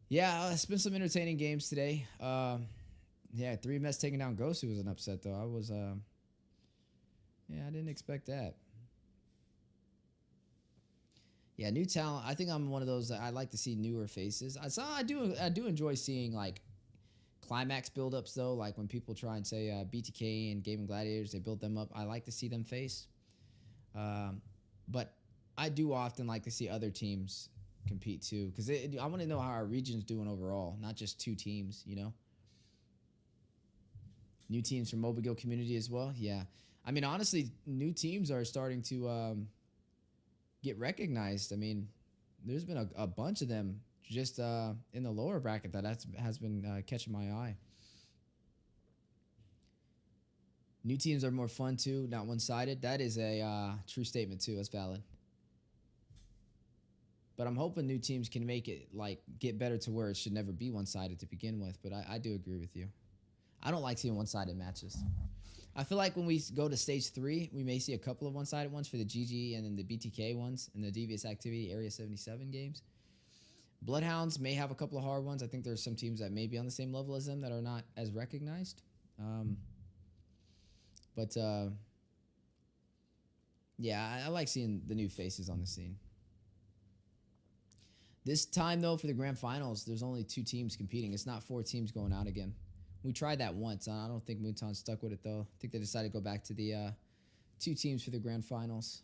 Yeah, it's been some entertaining games today. Yeah, 3MS taking down Gosu was an upset, though. I didn't expect that. Yeah, new talent. I think I'm one of those that I like to see newer faces. I do enjoy seeing like climax buildups though, like when people try and say BTK and Gaming Gladiators, they build them up. I like to see them face. But I do often like to see other teams compete too, because I want to know how our region's doing overall, not just two teams, you know. New teams from Mobile Guild community as well. Yeah, I mean honestly, new teams are starting to get recognized. I mean, there's been a bunch of them just in the lower bracket that has been catching my eye. New teams are more fun too, not one-sided. That is a true statement too. That's valid. But I'm hoping new teams can make it like get better to where it should never be one-sided to begin with. But I do agree with you. I don't like seeing one-sided matches. I feel like when we go to stage 3, we may see a couple of one-sided ones for the GG and then the BTK ones and the Devious Activity Area 77 games. Bloodhounds may have a couple of hard ones. I think there's some teams that may be on the same level as them that are not as recognized. Yeah, I like seeing the new faces on the scene. This time, though, for the grand finals, there's only 2 teams competing. It's not 4 teams going out again. We tried that once. I don't think Moonton stuck with it, though. I think they decided to go back to the 2 teams for the grand finals.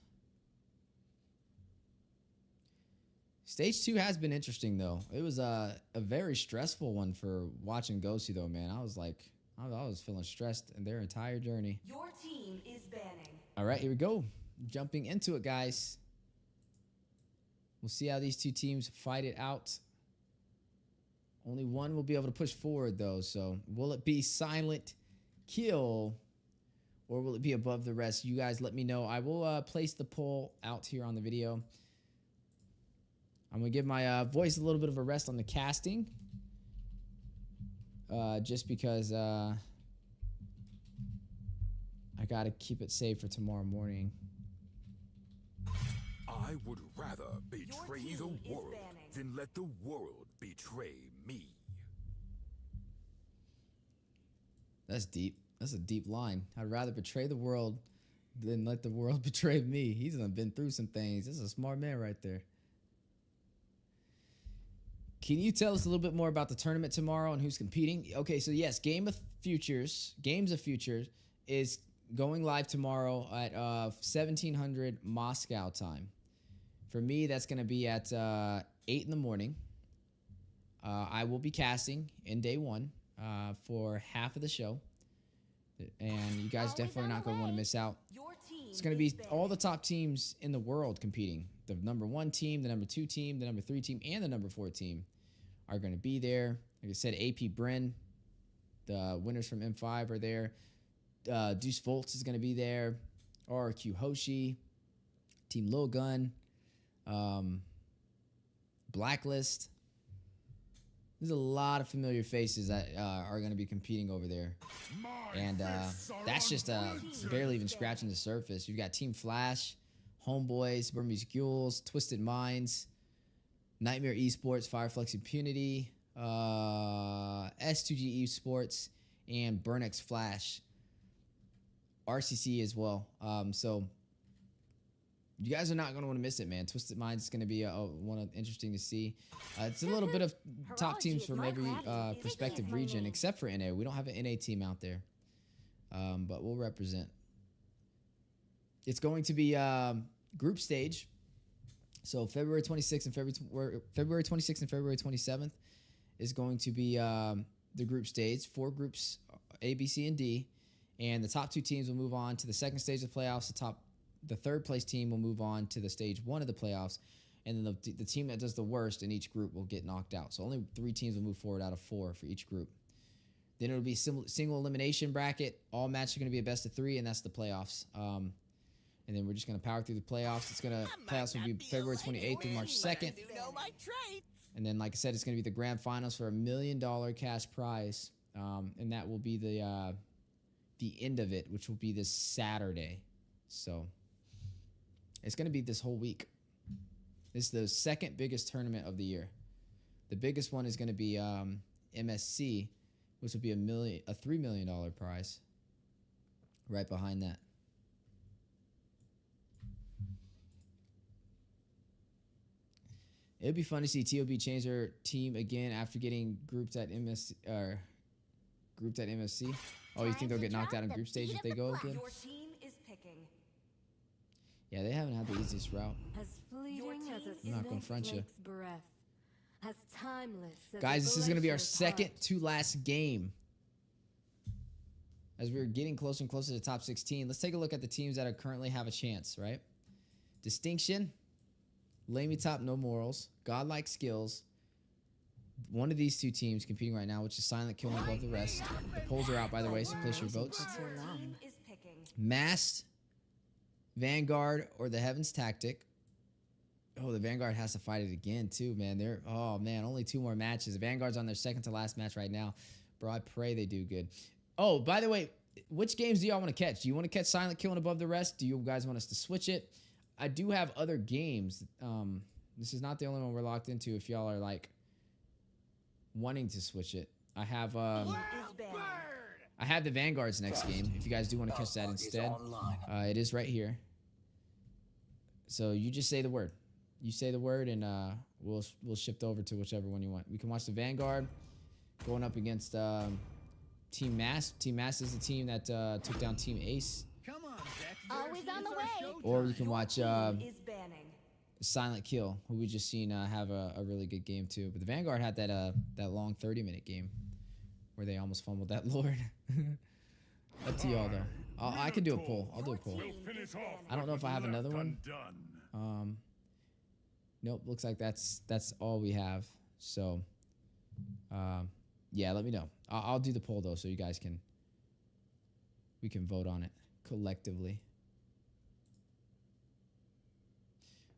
Stage 2 has been interesting, though. It was a very stressful one for watching Gosu, though, man. I was like, I was feeling stressed in their entire journey. Your team is banning. All right, here we go. Jumping into it, guys. We'll see how these 2 teams fight it out. Only one will be able to push forward, though. So will it be SilentKill or will it be above the rest? You guys let me know. I will place the poll out here on the video. I'm going to give my voice a little bit of a rest on the casting. Just because I got to keep it safe for tomorrow morning. I would rather betray the world than let the world betray me. That's deep. That's a deep line. I'd rather betray the world Then let the world betray me. He's been through some things. This is a smart man right there. Can you tell us a little bit more about the tournament tomorrow and who's competing? Okay, so yes, Games of Futures is going live tomorrow at 1700 Moscow time. For me, that's going to be at 8 in the morning. I will be casting in day one for half of the show. And you guys definitely not going to want to miss out. It's going to be all the top teams in the world competing. The number 1 team, the number 2 team, the number 3 team, and the number 4 team are going to be there. Like I said, AP Bryn, the winners from M5 are there. Deuce Volts is going to be there. RRQ Hoshi, Team Lil Gun, Blacklist. There's a lot of familiar faces that are going to be competing over there. And that's just barely even scratching the surface. You've got Team Flash, Homeboys, Burmese Ghouls, Twisted Minds, Nightmare Esports, Fireflex Impunity, S2G Esports, and Burnex Flash. RCC as well. So you guys are not going to want to miss it, man. Twisted Minds is going to be interesting to see. It's a little bit of top teams from every prospective region, except for NA. We don't have an NA team out there, but we'll represent. It's going to be group stage. So February 26th and February 26th and February 27th is going to be the group stage. 4 groups, A, B, C, and D, and the top 2 teams will move on to the second stage of the playoffs. The third place team will move on to the stage 1 of the playoffs, and then the team that does the worst in each group will get knocked out. So only 3 teams will move forward out of 4 for each group. Then it'll be single elimination bracket. All matches are going to be a best of 3, and that's the playoffs. And then we're just going to power through the playoffs. Playoffs will be February 28th through March 2nd. And then, like I said, it's going to be the grand finals for $1 million cash prize. And that will be the end of it, which will be this Saturday. So it's going to be this whole week. This is the second biggest tournament of the year. The biggest one is going to be MSC, which will be a $3 million prize. Right behind that. It'd be fun to see TOB change their team again after getting grouped at MSC. Oh, you think they'll get knocked out in group stage if they go again? Your team is picking. Yeah, they haven't had the easiest route. As fleeting as a I'm not gonna front you. breath. As timeless as Guys, this is going to be our glacier's second heart. to last game. As we're getting closer and closer to the top 16, let's take a look at the teams that currently have a chance, right? Distinction, LaimiTop, No Morals, Godlike Skills. One of these 2 teams competing right now, which is SilentKill above the rest. The polls are out, by the way, so place your votes. Your team is picking. Masked, Vanguard, or the Heaven's Tactic. Oh, the Vanguard has to fight it again, too, man. Only 2 more matches. The Vanguard's on their second to last match right now. Bro, I pray they do good. Oh, by the way, which games do y'all want to catch? Do you want to catch SilentKill above the rest? Do you guys want us to switch it? I do have other games. This is not the only one we're locked into if y'all are, like, wanting to switch it. I have the Vanguard's next game, if you guys do want to catch that instead. It is right here. So you just say the word. You say the word, and we'll shift over to whichever one you want. We can watch the Vanguard going up against Team Mass. Team Mass is the team that took down Team Ace. Come on, Zach. Always on the way. Or you can watch Is banning. SilentKill, who we just seen have a really good game too. But the Vanguard had that long 30-minute game where they almost fumbled that Lord. Up to y'all though. I can do a poll. I'll do a poll. I don't know if I have another one. Nope. Looks like that's all we have. So, yeah, let me know. I'll do the poll though, so you guys we can vote on it collectively.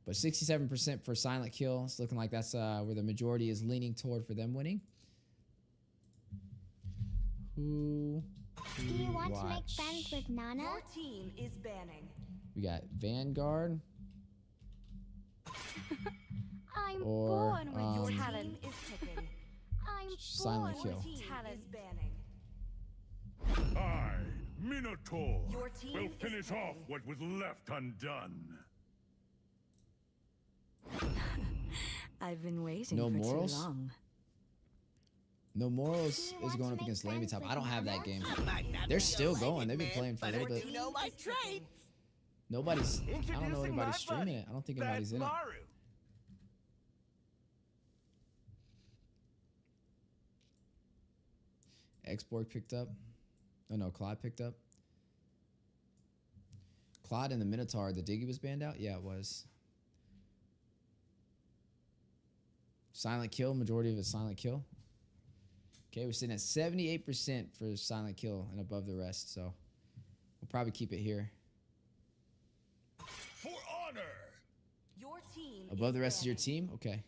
But 67% for SilentKill. It's looking like that's where the majority is leaning toward for them winning. Who Do you want to make friends with Nana? Your team is banning. We got Vanguard. I'm Or, born with Your talent. team is picking. I'm SilentKill. born Team with talent. is banning. I, me, Minotaur Your team will is finish off playing. what was left undone. I've been waiting No for morals? too long. No Morals Do you is want going to up make against friends LaimiTop. with I don't have that Mama? game. I might not They're be still a going. They've been man, playing for a but little I bit. do know my traits. Nobody's. I don't know Introducing anybody's my streaming buddy. it. I don't think anybody's That's in it. Maru. Xborg picked up. Oh no, Claude picked up. Claude and the Minotaur. The Diggy was banned out. Yeah, it was. SilentKill. Majority of it SilentKill. Okay, we're sitting at 78% for SilentKill and above the rest. So we'll probably keep it here. For honor! Your team Above is the rest of your banning. team? Okay.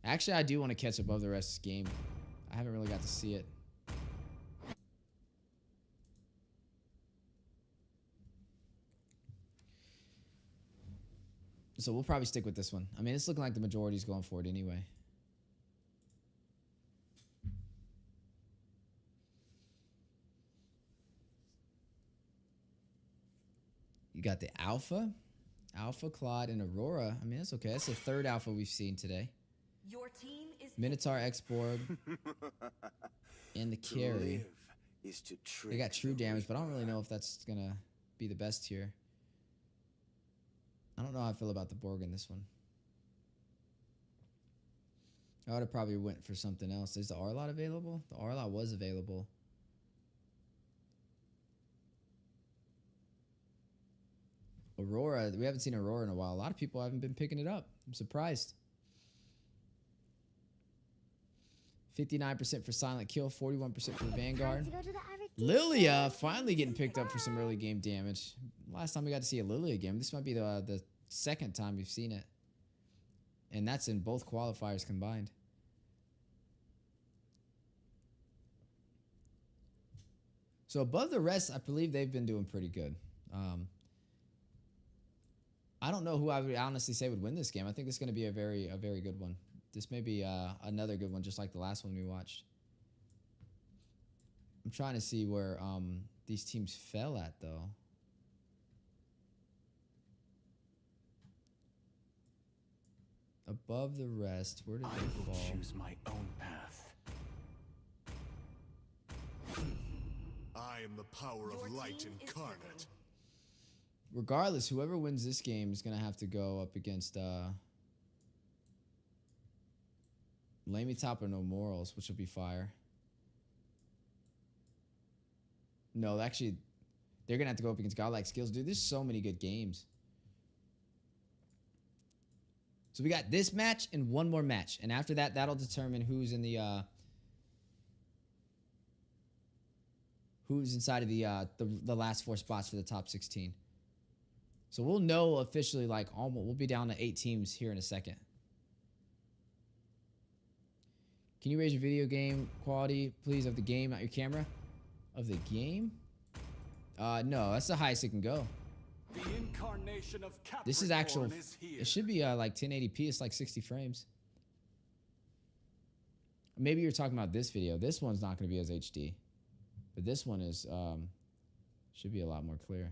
Actually, I do want to catch above the rest of this game. I haven't really got to see it. So we'll probably stick with this one. I mean, it's looking like the majority's going for it anyway. You got the Alpha, Claude, and Aurora. I mean, that's okay. That's the third Alpha we've seen today. Your team is Minotaur, Xborg, and the To carry. live is to trick They got true the damage, but I don't really Reaper. know if that's gonna be the best here. I don't know how I feel about the Borg in this one. I would have probably went for something else. Is the Arlot available? The Arlot was available. Aurora, we haven't seen Aurora in a while. A lot of people haven't been picking it up. I'm surprised. 59% for SilentKill, 41% for the Vanguard. Time to go to the Irish Lilia finally getting picked up for some early game damage. Last time we got to see a Lilia game. This might be the second time we've seen it. And that's in both qualifiers combined. So above the rest, I believe they've been doing pretty good. I don't know who I would honestly say would win this game. I think this is going to be a very good one. This may be another good one, just like the last one we watched. I'm trying to see where these teams fell at, though. Above the rest, where did I they will fall? choose my own path. I am the power Your of light team is incarnate. Regardless, whoever wins this game is going to have to go up against LaimiTop or No Morals, which will be fire. No, actually, they're going to have to go up against Godlike Skills. Dude, there's so many good games. So we got this match and one more match. And after that, that'll determine who's in the... who's inside of the last 4 spots for the top 16. So we'll know officially, like, almost, we'll be down to 8 teams here in a second. Can you raise your video game quality, please, of the game, not your camera? Of the game? No, that's the highest it can go. The incarnation of Capricorn This is actual, is here. it should be like 1080p, it's like 60 frames. Maybe you're talking about this video. This one's not going to be as HD. But this one is, should be a lot more clear.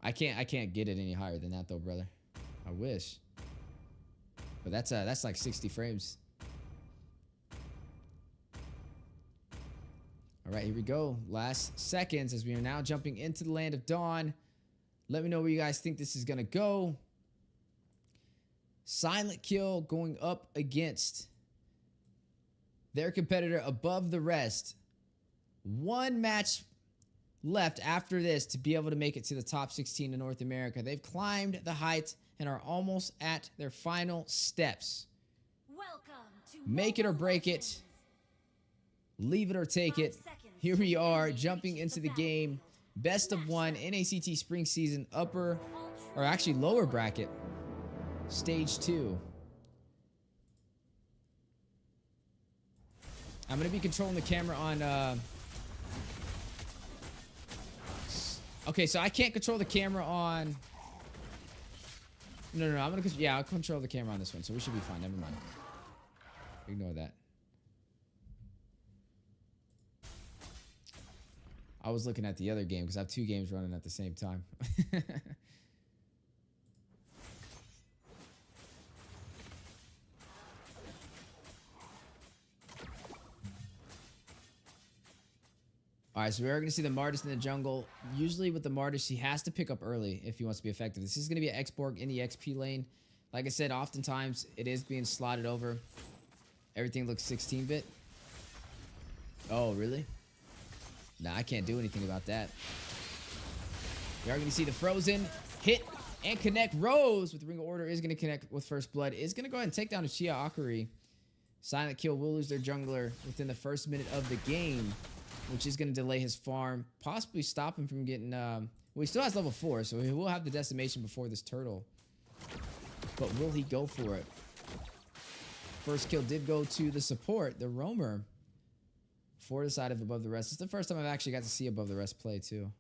I can't get it any higher than that though, brother. I wish. But that's like 60 frames. All right, here we go. Last seconds as we are now jumping into the land of dawn. Let me know where you guys think this is gonna go. SilentKill going up against their competitor above the rest. One match left after this to be able to make it to the top 16 in North America. They've climbed the heights and are almost at their final steps. Welcome to Make it or break it. Leave it or take it. Here we are jumping into the game. Best of one, NACT Spring Season upper, or actually lower bracket. Stage 2. I'm going to be controlling the camera on... Okay, so I can't control the camera on... No, I'm going to... Yeah, I'll control the camera on this one, so we should be fine. Never mind. Ignore that. I was looking at the other game because I have 2 games running at the same time. All right, so we're going to see the Martis in the jungle. Usually with the Martis, he has to pick up early if he wants to be effective. This is going to be an X-Borg in the XP lane. Like I said, oftentimes it is being slotted over. Everything looks 16-bit. Oh, really? Nah, I can't do anything about that. We are going to see the Frozen hit and connect. Rose with Ring of Order is going to connect with First Blood. Is going to go ahead and take down Uchiha Akari. SilentKill will lose their jungler within the first minute of the game, which is going to delay his farm, possibly stop him from getting... well, he still has level 4, so he will have the decimation before this turtle. But will he go for it? First kill did go to the support, the roamer, for the side of Above the Rest. It's the first time I've actually got to see Above the Rest play, too.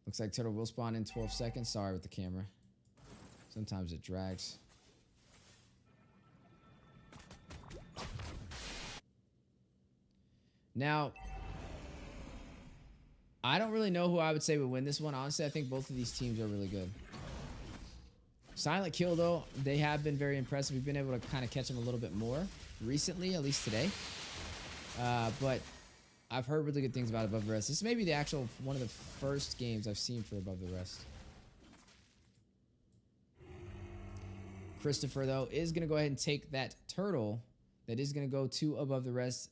Looks like turtle will spawn in 12 seconds. Sorry with the camera. Sometimes it drags. Now, I don't really know who I would say would win this one. Honestly, I think both of these teams are really good. SilentKill, though, they have been very impressive. We've been able to kind of catch them a little bit more recently, at least today. But I've heard really good things about Above the Rest. This may be the actual one of the first games I've seen for Above the Rest. Christopher, though, is going to go ahead and take that turtle that is going to go to Above the Rest.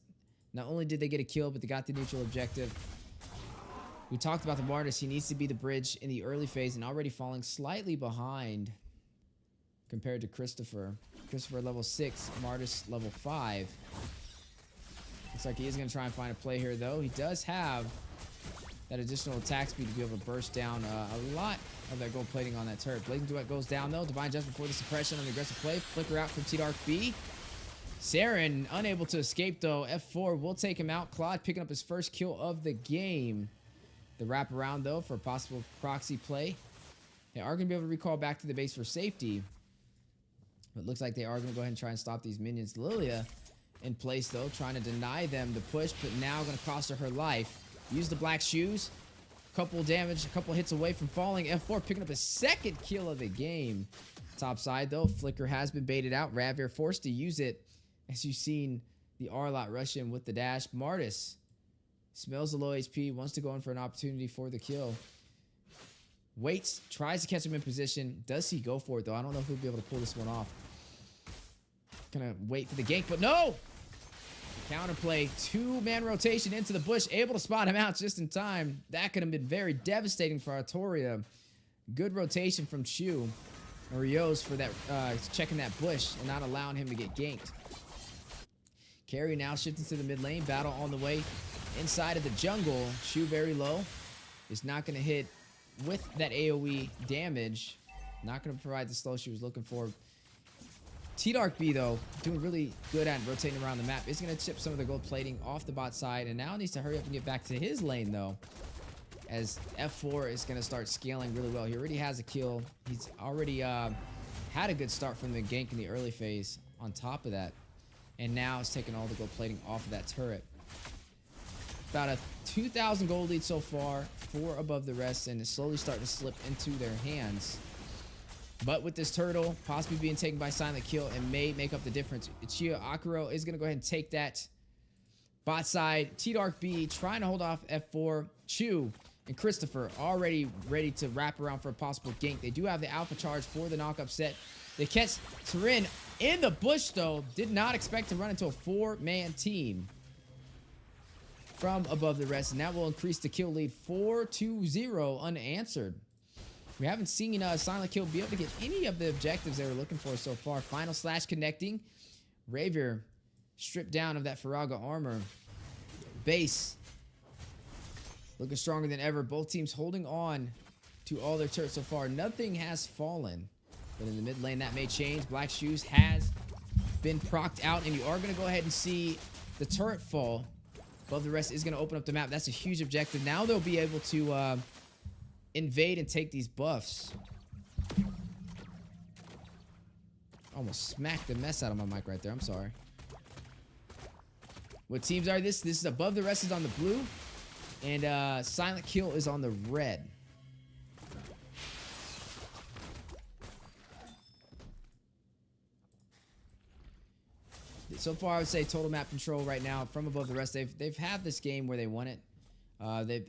Not only did they get a kill, but they got the neutral objective. We talked about the Martis. He needs to be the bridge in the early phase and already falling slightly behind compared to Christopher. Christopher level 6, Martis level 5. Looks like he is going to try and find a play here, though. He does have that additional attack speed to be able to burst down a lot of that gold plating on that turret. Blazing Duet goes down, though. Divine Judgment for the suppression on the aggressive play. Flicker out from T-Dark B. Saren unable to escape, though. F4 will take him out. Claude picking up his first kill of the game. The wraparound, though, for a possible proxy play. They are going to be able to recall back to the base for safety. But it looks like they are going to go ahead and try and stop these minions. Lilia in place, though, trying to deny them the push, but now going to cost her life. Use the black shoes. Couple damage, a couple hits away from falling. F4 picking up his second kill of the game. Top side, though, Flicker has been baited out. Ravir forced to use it. As you've seen the R-Lot rush in with the dash. Martis smells the low HP, wants to go in for an opportunity for the kill. Waits, tries to catch him in position. Does he go for it, though? I don't know if he'll be able to pull this one off. Gonna wait for the gank, but no! Counterplay, 2-man rotation into the bush, able to spot him out just in time. That could have been very devastating for Artoria. Good rotation from Chu, or Rios, for that checking that bush and not allowing him to get ganked. Carry now shifting to the mid lane. Battle on the way inside of the jungle. Chu very low. Is not going to hit with that AoE damage. Not going to provide the slow she was looking for. T-Dark B, though, doing really good at rotating around the map. Is going to chip some of the gold plating off the bot side. And now needs to hurry up and get back to his lane, though. As F4 is going to start scaling really well. He already has a kill. He's already had a good start from the gank in the early phase on top of that. And now it's taking all the gold plating off of that turret. About a 2,000 gold lead so far for Above the Rest, and it's slowly starting to slip into their hands. But with this turtle possibly being taken by SilentKill, it may make up the difference. Uchiha Akari is going to go ahead and take that bot side. T-Dark B trying to hold off F4. Chu and Christopher already ready to wrap around for a possible gank. They do have the alpha charge for the knock-up set. They catch Turin in the bush, though. Did not expect to run into a 4-man team from Above the Rest, and that will increase the kill lead 4-0 unanswered. We haven't seen SilentKill be able to get any of the objectives they were looking for so far. Final slash connecting. Ravir stripped down of that Faraga armor. Base looking stronger than ever. Both teams holding on to all their turrets so far. Nothing has fallen. But in the mid lane, that may change. Black Shoes has been procced out, and you are going to go ahead and see the turret fall. Above the Rest is going to open up the map. That's a huge objective. Now they'll be able to invade and take these buffs. Almost smacked the mess out of my mic right there. I'm sorry. What teams are this? This is Above the Rest is on the blue. And SilentKill is on the red. So far, I would say total map control right now from Above the Rest. They've had this game where they won it.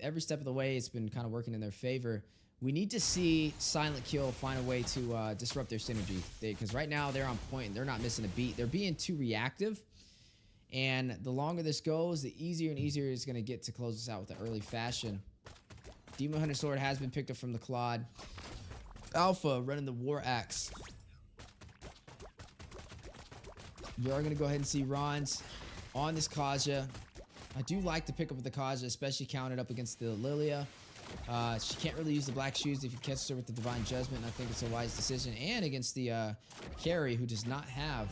Every step of the way, it's been kind of working in their favor. We need to see SilentKill find a way to disrupt their synergy. Because right now, they're on point. And they're not missing a beat. They're being too reactive. And the longer this goes, the easier and easier it's going to get to close this out with an early fashion. Demon Hunter Sword has been picked up from the Claude. Alpha running the War Axe. We are going to go ahead and see Ron's on this Kaja. I do like the pickup of the Kaja, especially counted up against the Lilia. She can't really use the black shoes if you catch her with the Divine Judgment, and I think it's a wise decision. And against the carry, who does not have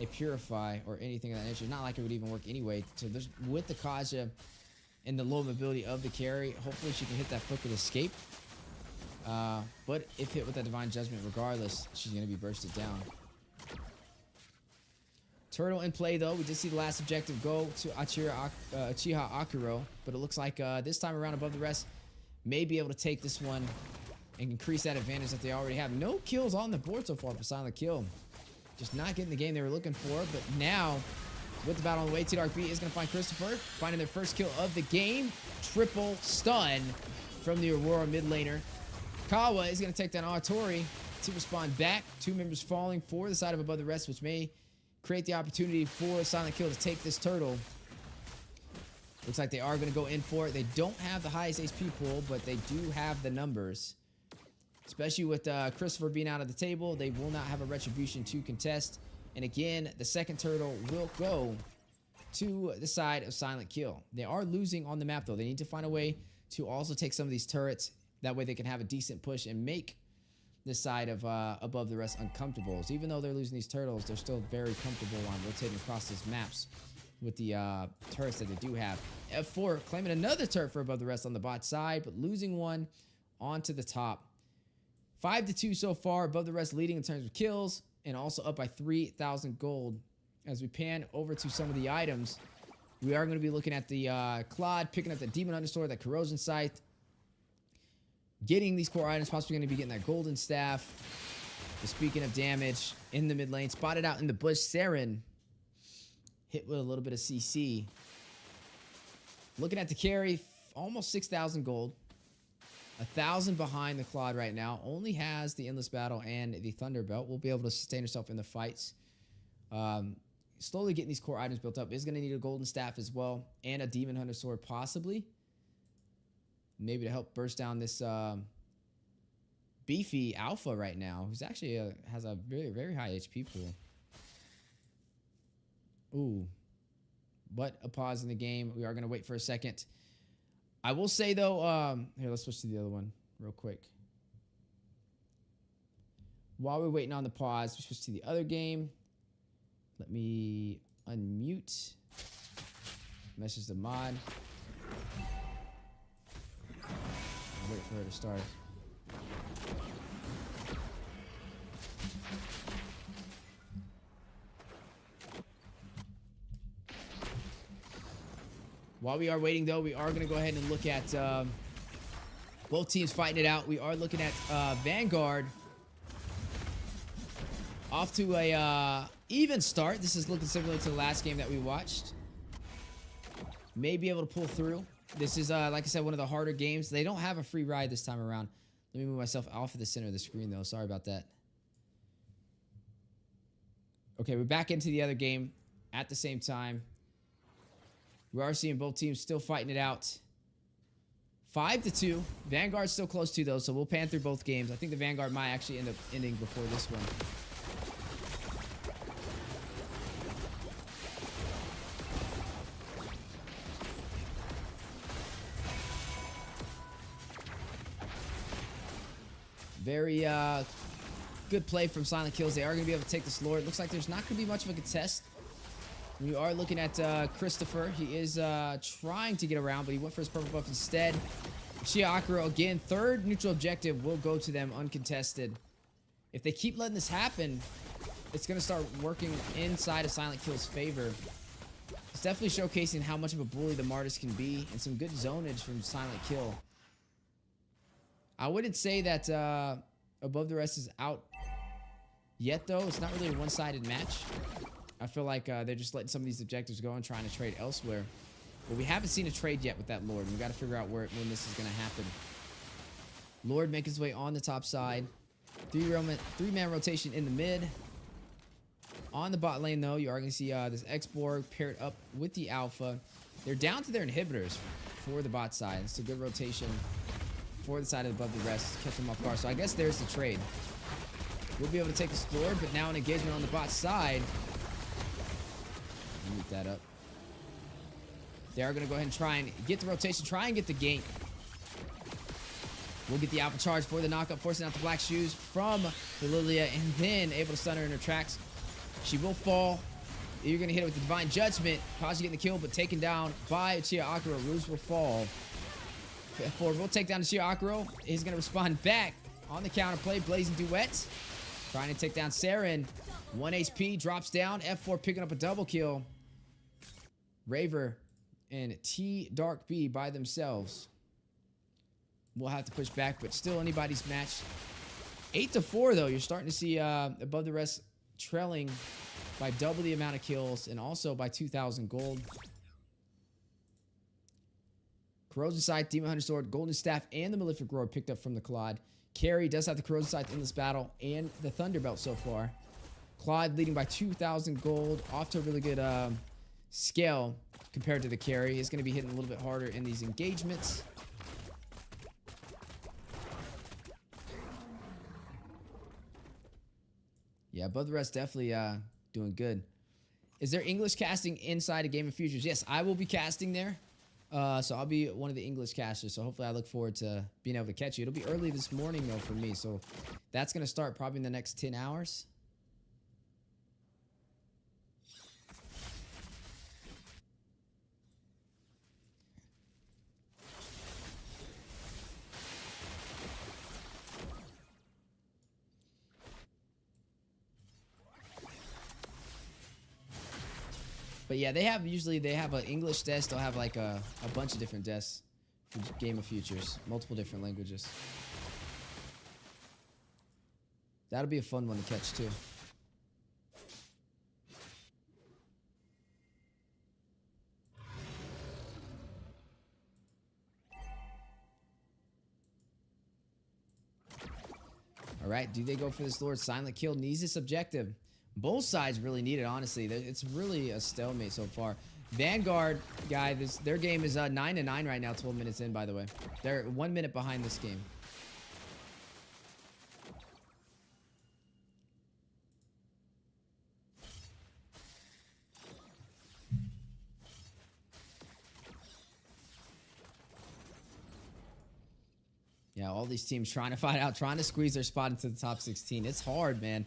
a Purify or anything of that nature. Not like it would even work anyway. So there's, with the Kaja and the low mobility of the carry, hopefully she can hit that Flick with Escape. But if hit with that Divine Judgment, regardless, she's going to be bursted down. Turtle in play, though. We did see the last objective go to Uchiha Akuro, but it looks like this time around Above the Rest may be able to take this one and increase that advantage that they already have. No kills on the board so far for SilentKill. Just not getting the game they were looking for, but now, with the battle on the way, T-Dark B is going to find Christopher, finding their first kill of the game. Triple stun from the Aurora mid laner. Kawa is going to take down Artori to respond back. Two members falling for the side of Above the Rest, which may create the opportunity for SilentKill to take this turtle. Looks like they are going to go in for it. They don't have the highest HP pool, but they do have the numbers. Especially with Christopher being out of the table, they will not have a Retribution to contest. And again, the second turtle will go to the side of SilentKill. They are losing on the map, though. They need to find a way to also take some of these turrets. That way they can have a decent push and make this side of Above the Rest uncomfortable. So even though they're losing these turtles, they're still very comfortable on rotating across these maps with the turrets that they do have. F4 claiming another turret for Above the Rest on the bot side, but losing one onto the top. 5-2 so far. Above the Rest leading in terms of kills, and also up by 3,000 gold. As we pan over to some of the items, we are going to be looking at the Claude, picking up the Demon Hunter Sword, that Corrosion Scythe, getting these core items, possibly going to be getting that Golden Staff. But speaking of damage, in the mid lane, spotted out in the bush, Saren hit with a little bit of CC. Looking at the carry, almost 6,000 gold. 1,000 behind the Claude right now. Only has the Endless Battle and the Thunder Belt. Will be able to sustain herself in the fights. Slowly getting these core items built up. Is going to need a Golden Staff as well. And a Demon Hunter Sword possibly. Maybe to help burst down this beefy Alpha right now. Who's actually has a very, very high HP pool. Ooh. But a pause in the game. We are going to wait for a second. I will say, though, here, let's switch to the other one real quick. While we're waiting on the pause, we switch to the other game. Let me unmute. Message the mod. I'll wait for her to start. While we are waiting, though, we are going to go ahead and look at both teams fighting it out. We are looking at Vanguard off to a even start. This is looking similar to the last game that we watched. May be able to pull through. This is, like I said, one of the harder games. They don't have a free ride this time around. Let me move myself off of the center of the screen, though. Sorry about that. Okay, we're back into the other game at the same time. We are seeing both teams still fighting it out. 5-2. Vanguard's still close to, though, so we'll pan through both games. I think the Vanguard might actually end up ending before this one. Very good play from SilentKill. They are going to be able to take this Lord. Looks like there's not going to be much of a contest. We are looking at Christopher. He is trying to get around, but he went for his purple buff instead. Chiakuro, again, third neutral objective will go to them uncontested. If they keep letting this happen, it's going to start working inside of SilentKill's favor. It's definitely showcasing how much of a bully the Martis can be, and some good zonage from SilentKill. I wouldn't say that Above the Rest is out yet, though. It's not really a one-sided match. I feel like they're just letting some of these objectives go and trying to trade elsewhere. But we haven't seen a trade yet with that Lord. We got to figure out when this is going to happen. Lord making his way on the top side. Three-man rotation in the mid. On the bot lane, though, you are going to see this X-Borg paired up with the Alpha. They're down to their inhibitors for the bot side. It's a good rotation for the side of Above the Rest. Catch them off guard. So I guess there's the trade. We'll be able to take this Lord, but now an engagement on the bot side. Mute that up. They are going to go ahead and try and get the rotation. Try and get the gank. We'll get the Alpha charge for the knockup, forcing out the black shoes from the Lilia, and then able to stun her in her tracks. She will fall. You're going to hit her with the Divine Judgment. Kaji getting the kill, but taken down by Uchiha Akuro. Ruse will fall. F4 will take down Uchiha Akuro. He's going to respond back on the counterplay. Blazing Duet. Trying to take down Saren. 1 HP. Drops down. F4 picking up a double kill. Raver and T Dark B by themselves. We'll have to push back, but still anybody's match. 8-4, though. You're starting to see Above the Rest trailing by double the amount of kills and also by 2,000 gold. Corrosion Scythe, Demon Hunter Sword, Golden Staff, and the Malefic Roar picked up from the Claude. Carry does have the Corrosion Scythe in this battle and the Thunderbelt so far. Claude leading by 2,000 gold, off to a really good scale compared to the carry. He's going to be hitting a little bit harder in these engagements. Yeah, Above the Rest definitely doing good. Is there English casting inside a Game of Futures? Yes, I will be casting there. So I'll be one of the English casters. So hopefully I look forward to being able to catch you. It'll be early this morning, though, for me. So that's going to start probably in the next 10 hours. But yeah, they have an English desk. They'll have like a bunch of different desks for Game of Futures, multiple different languages. That'll be a fun one to catch too. All right, do they go for this Lord? SilentKill needs this objective. Both sides really need it, honestly. It's really a stalemate so far. Vanguard, guy, their game is 9-9 right now, 12 minutes in, by the way. They're 1 minute behind this game. Yeah, all these teams trying to fight out, trying to squeeze their spot into the top 16. It's hard, man.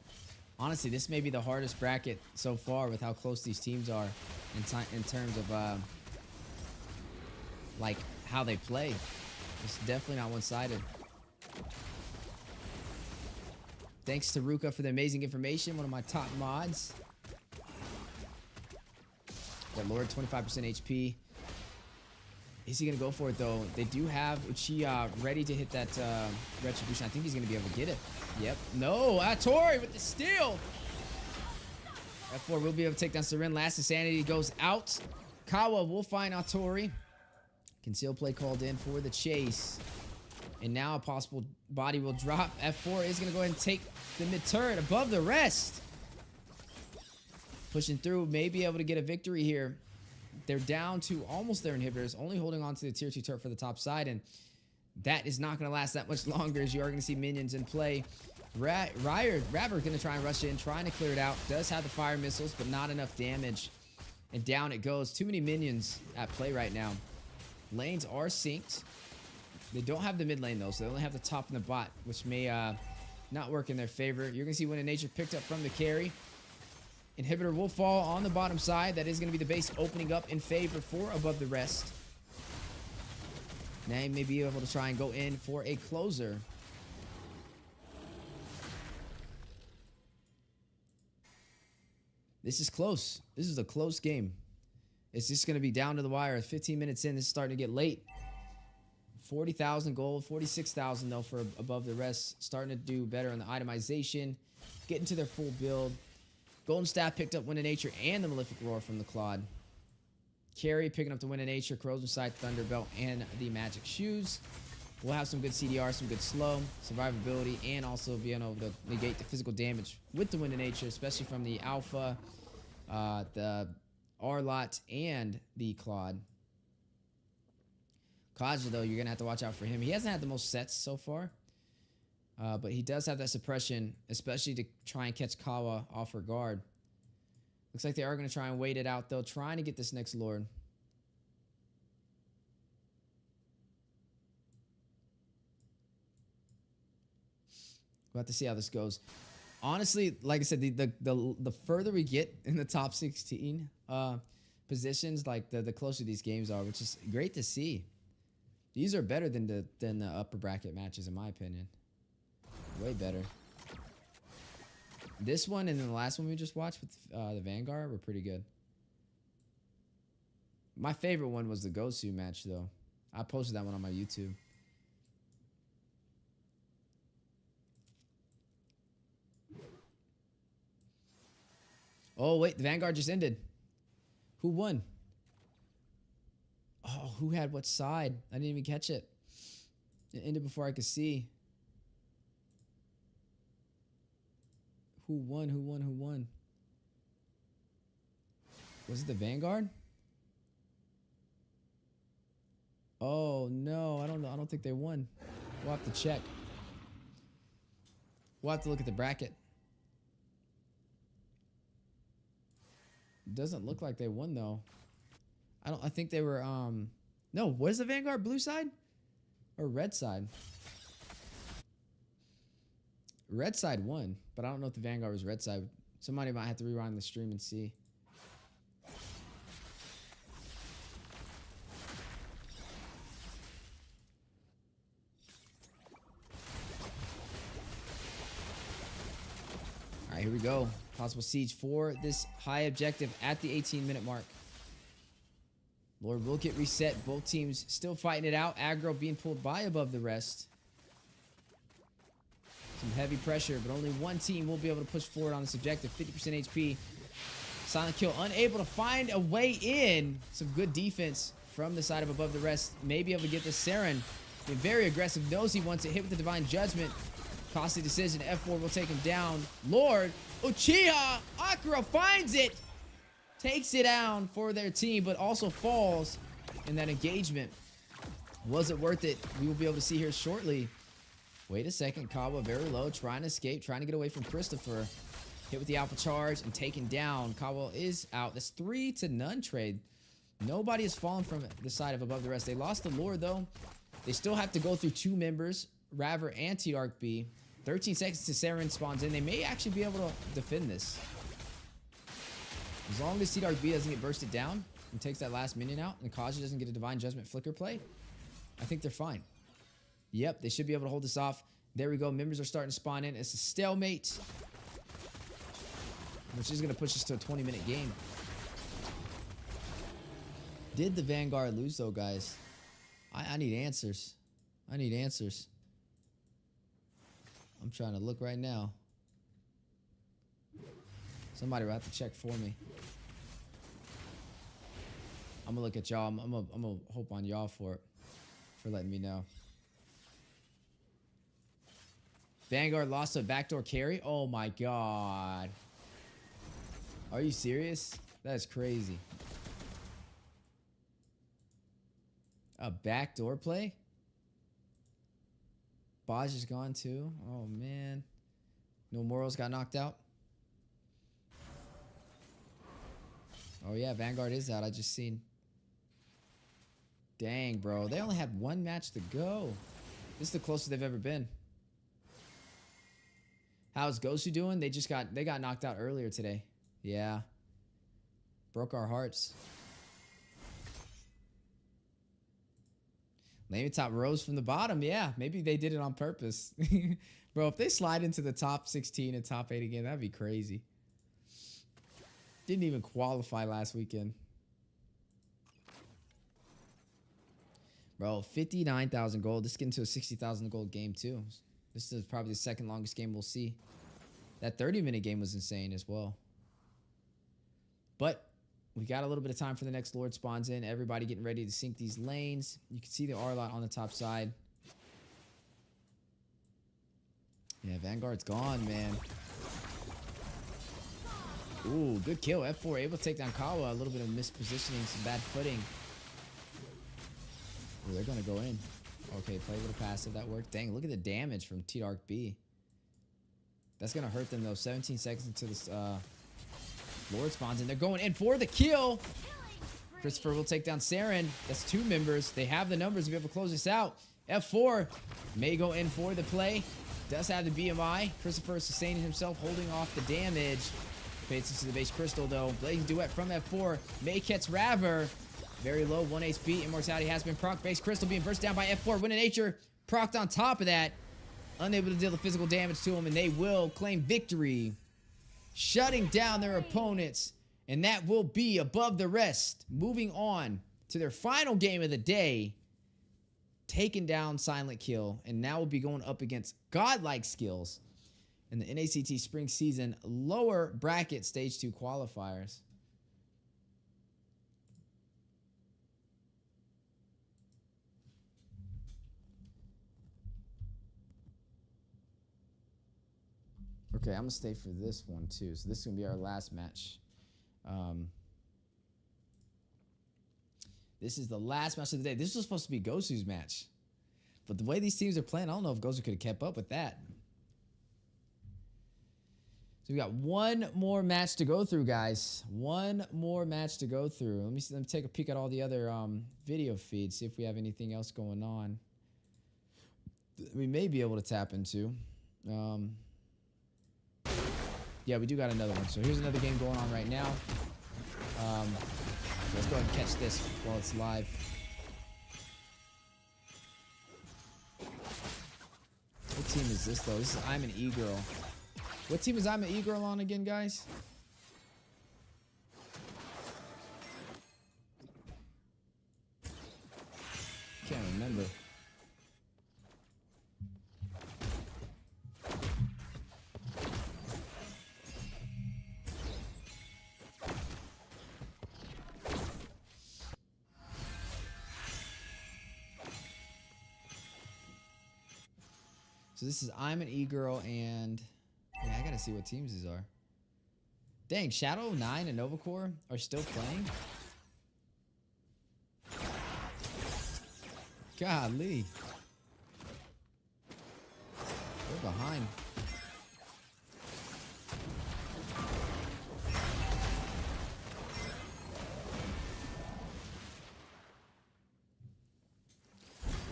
Honestly, this may be the hardest bracket so far with how close these teams are in terms of like how they play. It's definitely not one-sided. Thanks to Ruka for the amazing information, one of my top mods. That Lord, 25% HP. Is he going to go for it, though? They do have Uchiha ready to hit that Retribution. I think he's going to be able to get it. Yep. No, Tori with the steal. F4 will be able to take down Seren. Last Insanity goes out. Kawa will find Atori. Conceal play called in for the chase. And now a possible body will drop. F4 is going to go ahead and take the mid turret Above the Rest. Pushing through, may be able to get a victory here. They're down to almost their inhibitors, only holding on to the tier 2 turret for the top side, and that is not going to last that much longer, as you are going to see minions in play. Rapper going to try and rush in, trying to clear it out. Does have the fire missiles, but not enough damage. And down it goes. Too many minions at play right now. Lanes are synced. They don't have the mid lane, though, so they only have the top and the bot, which may not work in their favor. You're going to see Wind of Nature picked up from the carry. Inhibitor will fall on the bottom side. That is going to be the base opening up in favor for Above the Rest. Now he may be able to try and go in for a closer. This is close. This is a close game. It's just going to be down to the wire. 15 minutes in, this is starting to get late. 40,000 gold, 46,000 though for above the rest. Starting to do better on the itemization. Getting to their full build. Golden Staff picked up Wind of Nature and the Malefic Roar from the Claude. Carry picking up the Wind of Nature, Corrosion Sight, Thunderbelt, and the Magic Shoes. We'll have some good CDR, some good slow, survivability, and also being able to negate the physical damage with the Wind of Nature, especially from the Alpha, the R-Lot, and the Claude. Kaja, though, you're going to have to watch out for him. He hasn't had the most sets so far, but he does have that suppression, especially to try and catch Kawa off her guard. Looks like they are going to try and wait it out, though, trying to get this next Lord. We'll have to see how this goes. Honestly, like I said, the further we get in the top 16 positions, like the closer these games are, which is great to see. These are better than the upper bracket matches, in my opinion. Way better. This one and then the last one we just watched with the Vanguard were pretty good. My favorite one was the Gosu match, though. I posted that one on my YouTube. Oh, wait. The Vanguard just ended. Who won? Oh, who had what side? I didn't even catch it. It ended before I could see. Who won? Who won? Who won? Was it the Vanguard? Oh, no. I don't know. I don't think they won. We'll have to check. We'll have to look at the bracket. Doesn't look like they won, though. I think they were, no, what is the Vanguard? Blue side? Or red side? Red side won, but I don't know if the Vanguard was red side. Somebody might have to rewind the stream and see. All right, here we go. Possible siege for this high objective at the 18-minute mark. Lord will get reset. Both teams still fighting it out. Aggro being pulled by above the rest. Some heavy pressure, but only one team will be able to push forward on this objective. 50% HP. SilentKill unable to find a way in. Some good defense from the side of above the rest. May be able to get this Saren. Being very aggressive. Knows he wants it. Hit with the Divine Judgment. Costly decision. F4 will take him down. Lord Uchiha Akira finds it. Takes it down for their team, but also falls in that engagement. Was it worth it? We will be able to see here shortly. Wait a second. Kawa very low, trying to escape, trying to get away from Christopher. Hit with the Alpha Charge and taken down. Kawa is out. That's 3-0 trade. Nobody has fallen from the side of above the rest. They lost the Lord, though. They still have to go through two members, Raver and T-Arc B. 13 seconds to Saren spawns in. They may actually be able to defend this. As long as T-Dark B doesn't get bursted down and takes that last minion out, and Kaja doesn't get a Divine Judgment flicker play, I think they're fine. Yep, they should be able to hold this off. There we go. Members are starting to spawn in. It's a stalemate, which is going to push us to a 20-minute game. Did the Vanguard lose, though, guys? I need answers. I need answers. I'm trying to look right now. Somebody will have to check for me. I'm gonna look at y'all. I'm gonna hope on y'all for letting me know. Vanguard lost to a backdoor carry. Oh my god. Are you serious? That's crazy. A backdoor play? Baj is gone too. Oh man. No Morals got knocked out. Oh yeah, Vanguard is out. I just seen. Dang, bro. They only have one match to go. This is the closest they've ever been. How's Gosu doing? They got knocked out earlier today. Yeah. Broke our hearts. LaimiTop rose from the bottom. Yeah, maybe they did it on purpose. Bro, if they slide into the top 16 and top 8 again, that'd be crazy. Didn't even qualify last weekend. Bro, 59,000 gold. This is getting to a 60,000 gold game, too. This is probably the second longest game we'll see. That 30-minute game was insane as well. But we got a little bit of time for the next Lord spawns in. Everybody getting ready to sync these lanes. You can see the R-Lot on the top side. Yeah, Vanguard's gone, man. Ooh, good kill. F4 able to take down Kawa. A little bit of mispositioning, some bad footing. Ooh, they're going to go in. Okay, play a little passive. That worked. Dang, look at the damage from T-Dark B. That's going to hurt them, though. 17 seconds into this Lord spawns in. They're going in for the kill. Christopher will take down Saren. That's 2 members. They have the numbers to be able to close this out. F4 may go in for the play. Does have the BMI. Christopher is sustaining himself, holding off the damage. Pays attention to the base crystal, though. Blazing duet from F4. May catch Raver. Very low, 1 HP. Immortality has been procced. Base crystal being burst down by F4. Wind of Nature procced on top of that. Unable to deal the physical damage to him, and they will claim victory, shutting down their opponents, and that will be above the rest. Moving on to their final game of the day, taking down SilentKill, and now will be going up against godlike skills in the NACT Spring Season lower bracket Stage 2 qualifiers. Okay, I'm going to stay for this one, too. So this is going to be our last match. This is the last match of the day. This was supposed to be Gosu's match. But the way these teams are playing, I don't know if Gosu could have kept up with that. So we got one more match to go through, guys. One more match to go through. Let me take a peek at all the other video feeds, see if we have anything else going on we may be able to tap into. Yeah, we do got another one. So here's another game going on right now. Let's go ahead and catch this while it's live. What team is this, though? This is I'm an E-Girl. What team is I'm an E-Girl on again, guys? Can't remember. So this is I'm an E-Girl, and yeah, I gotta see what teams these are. Dang, Shadow 9 and Novacore are still playing? Golly. They're behind.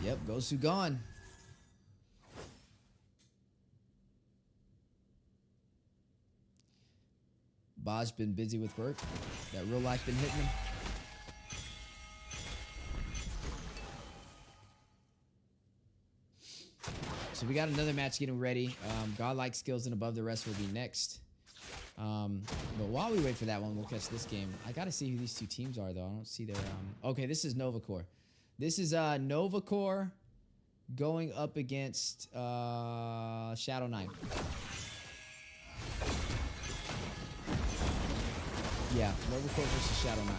Yep, Gosu gone. Baj been busy with work. That real life been hitting him. So we got another match getting ready. Godlike skills and above the rest will be next. But while we wait for that one, we'll catch this game. I gotta see who these two teams are, though. I don't see their. Okay, this is Novacore. This is Novacore going up against Shadow 9. Yeah, Novacore versus Shadow 9.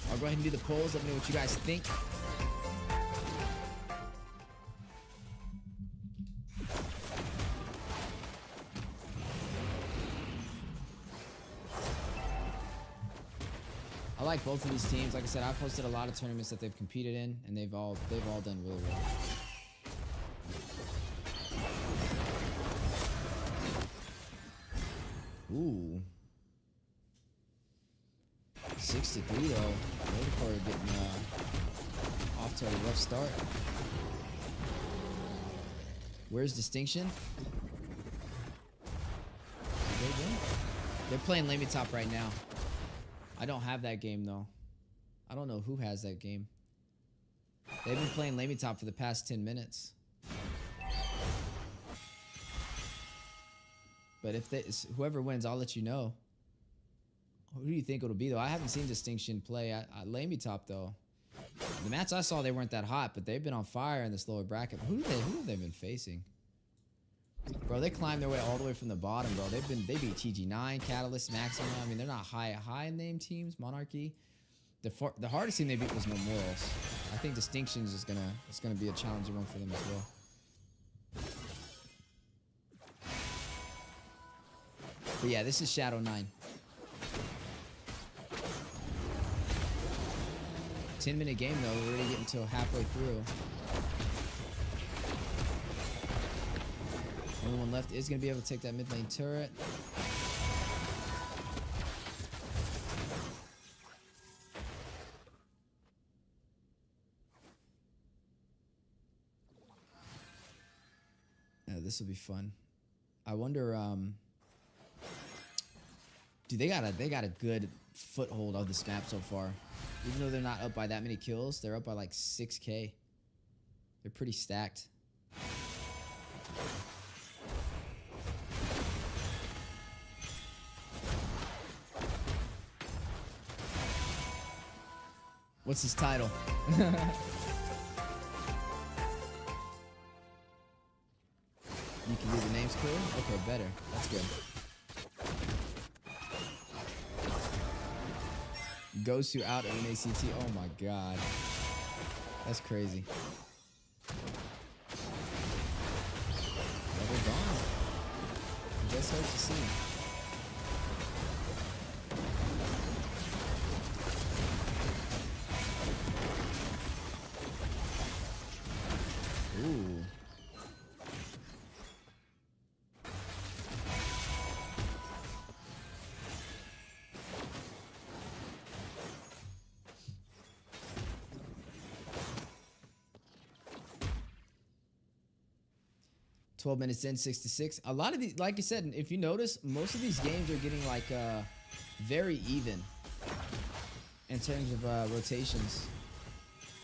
I'll go ahead and do the polls. Let me know what you guys think. I like both of these teams. Like I said, I've hosted a lot of tournaments that they've competed in, and they've all done really well. Ooh. 63 though. Novacore getting off to a rough start. Where's Distinction? They're playing LaimiTop right now. I don't have that game though. I don't know who has that game. They've been playing LaimiTop for the past 10 minutes. But if whoever wins, I'll let you know. Who do you think it'll be, though? I haven't seen Distinction play at LaimiTop, though. The match I saw, they weren't that hot, but they've been on fire in this lower bracket. Who have they been facing? Bro, they climbed their way all the way from the bottom, bro. They beat TG9, Catalyst, Maxima. I mean, they're not high name teams. Monarchy. The hardest team they beat was No Morals. I think Distinctions is gonna be a challenging one for them as well. But yeah, this is Shadow 9. 10-minute game though. We're already getting till halfway through. Only one left is gonna be able to take that mid lane turret. Yeah, this will be fun. I wonder, dude, they got a good foothold of this map so far. Even though they're not up by that many kills, they're up by like 6K. They're pretty stacked. What's his title? You can do the names clear? Okay, better. That's good. Gosu out of NACT. Oh my god. That's crazy. Well, they're gone. Just hope to see. Ooh. $12 minutes in, 6-6. A lot of these, like I said, if you notice, most of these games are getting like very even in terms of rotations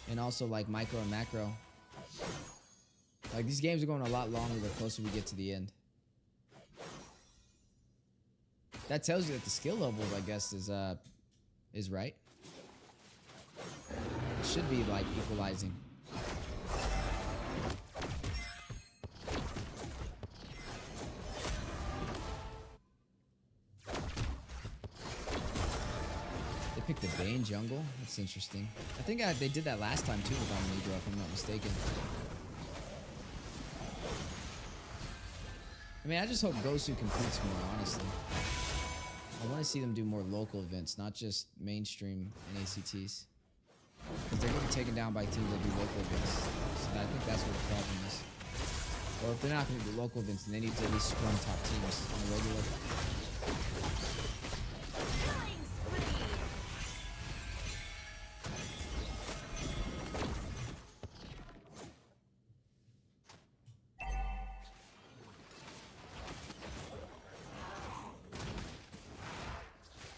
and also like micro and macro. Like these games are going a lot longer the closer we get to the end. That tells you that the skill levels, I guess, is right. It should be like equalizing. They picked the Bane jungle. That's interesting. I think they did that last time too with Omnidra, if I'm not mistaken. I mean, I just hope Gosu competes more, honestly. I want to see them do more local events, not just mainstream NACTs. Because they're getting taken down by teams that do local events. So I think that's what the problem is. Or if they're not going to do local events, then they need to at least scrum top teams on a regular.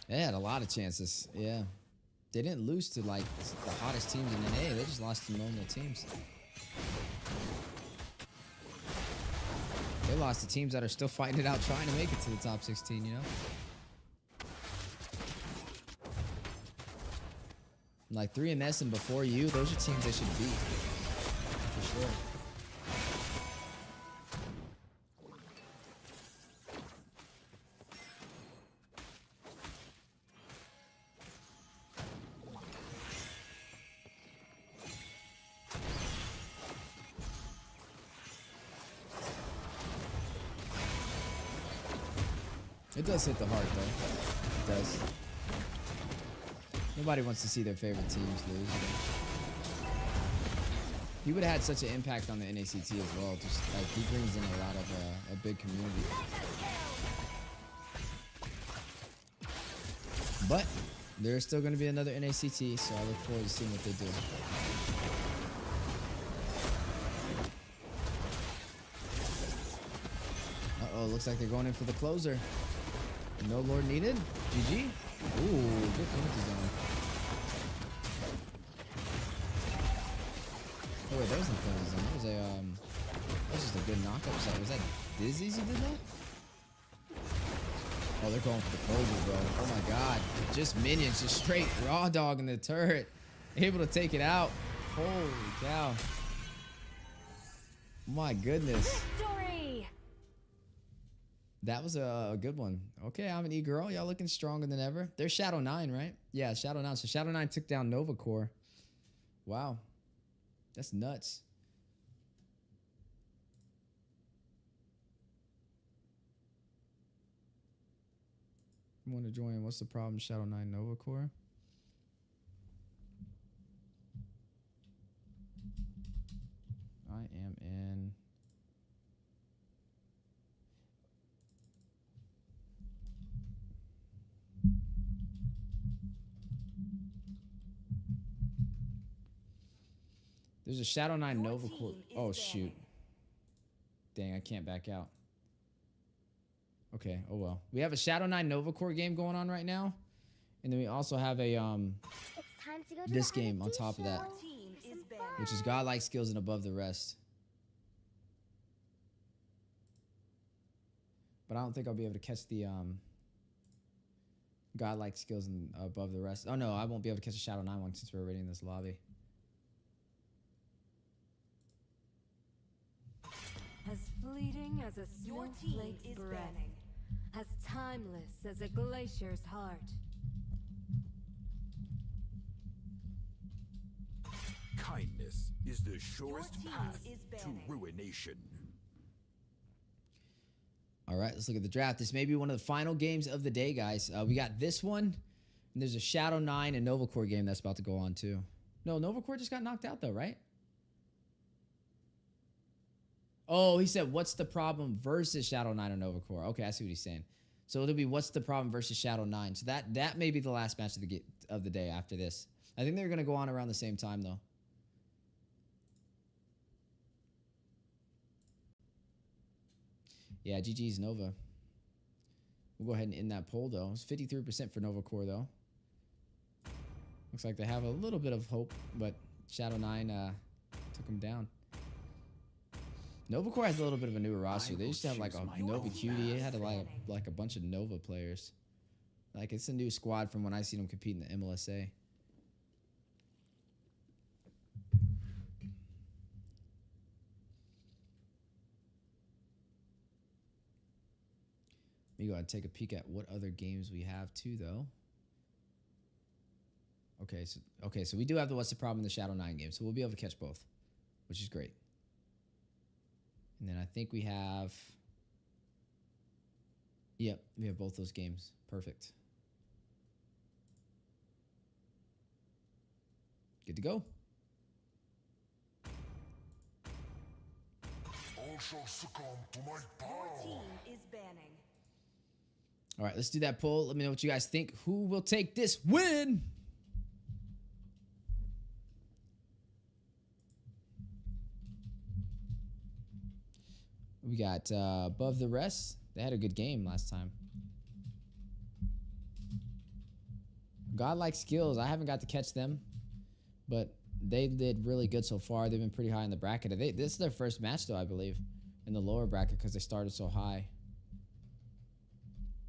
They had a lot of chances, yeah. They didn't lose to like the hottest teams in NA. They just lost to normal teams. They lost to teams that are still fighting it out, trying to make it to the top 16, you know? Like 3MS and Before You, those are teams they should beat. For sure. It does hit the heart, though. It does. Nobody wants to see their favorite teams lose. He would have had such an impact on the NACT as well. Just like he brings in a lot of a big community. But there's still going to be another NACT, so I look forward to seeing what they do. Uh-oh, looks like they're going in for the closer. No Lord needed. GG. Ooh, good penalty zone. Oh wait, that wasn't Clemson. That was a that was just a good knockup set. Was that Dizzy's who did that? Oh, they're going for the closure, bro. Oh my god. Just minions, just straight raw dog in the turret. Able to take it out. Holy cow. My goodness. Victory! That was a good one. Okay, I'm an E-girl. Y'all looking stronger than ever. There's Shadow 9, right? Yeah, Shadow 9. So Shadow 9 took down Nova Core. Wow. That's nuts. I want to join. What's the problem? Shadow 9 Nova Core. I am in. There's a Shadow 9 Nova Core. Oh, shoot. Dang, I can't back out. Okay, oh well. We have a Shadow 9 Nova Core game going on right now. And then we also have a this game on top of that, which is Godlike Skills and Above the Rest. But I don't think I'll be able to catch the Godlike Skills and Above the Rest. Oh no, I won't be able to catch a Shadow 9 one since we're already in this lobby. As fleeting as a snowflake's breath, as timeless as a glacier's heart. Kindness is the surest path to ruination. All right, let's look at the draft. This may be one of the final games of the day, guys. We got this one, and there's a Shadow 9 and Nova Core game that's about to go on too. No, Nova Core just got knocked out though, right? Oh, he said, what's the problem versus Shadow 9 or Nova Core? Okay, I see what he's saying. So it'll be what's the problem versus Shadow 9. So that may be the last match of the day after this. I think they're going to go on around the same time, though. Yeah, GG's Nova. We'll go ahead and end that poll, though. It's 53% for Nova Core, though. Looks like they have a little bit of hope, but Shadow 9 took them down. Nova Core has a little bit of a newer roster. They used to have like a Nova Cutie. It had like a bunch of Nova players. Like it's a new squad from when I seen them compete in the MLSA. Let me go ahead and take a peek at what other games we have too, though. Okay, so we do have the What's the Problem in the Shadow 9 game, so we'll be able to catch both, which is great. And then I think we have, yep, we have both those games. Perfect. Good to go. All shall succumb to my power. Your team is banning. All right, let's do that poll. Let me know what you guys think. Who will take this win? We got Above the Rest. They had a good game last time. Godlike Skills. I haven't got to catch them, but they did really good so far. They've been pretty high in the bracket. This is their first match, though, I believe, in the lower bracket because they started so high.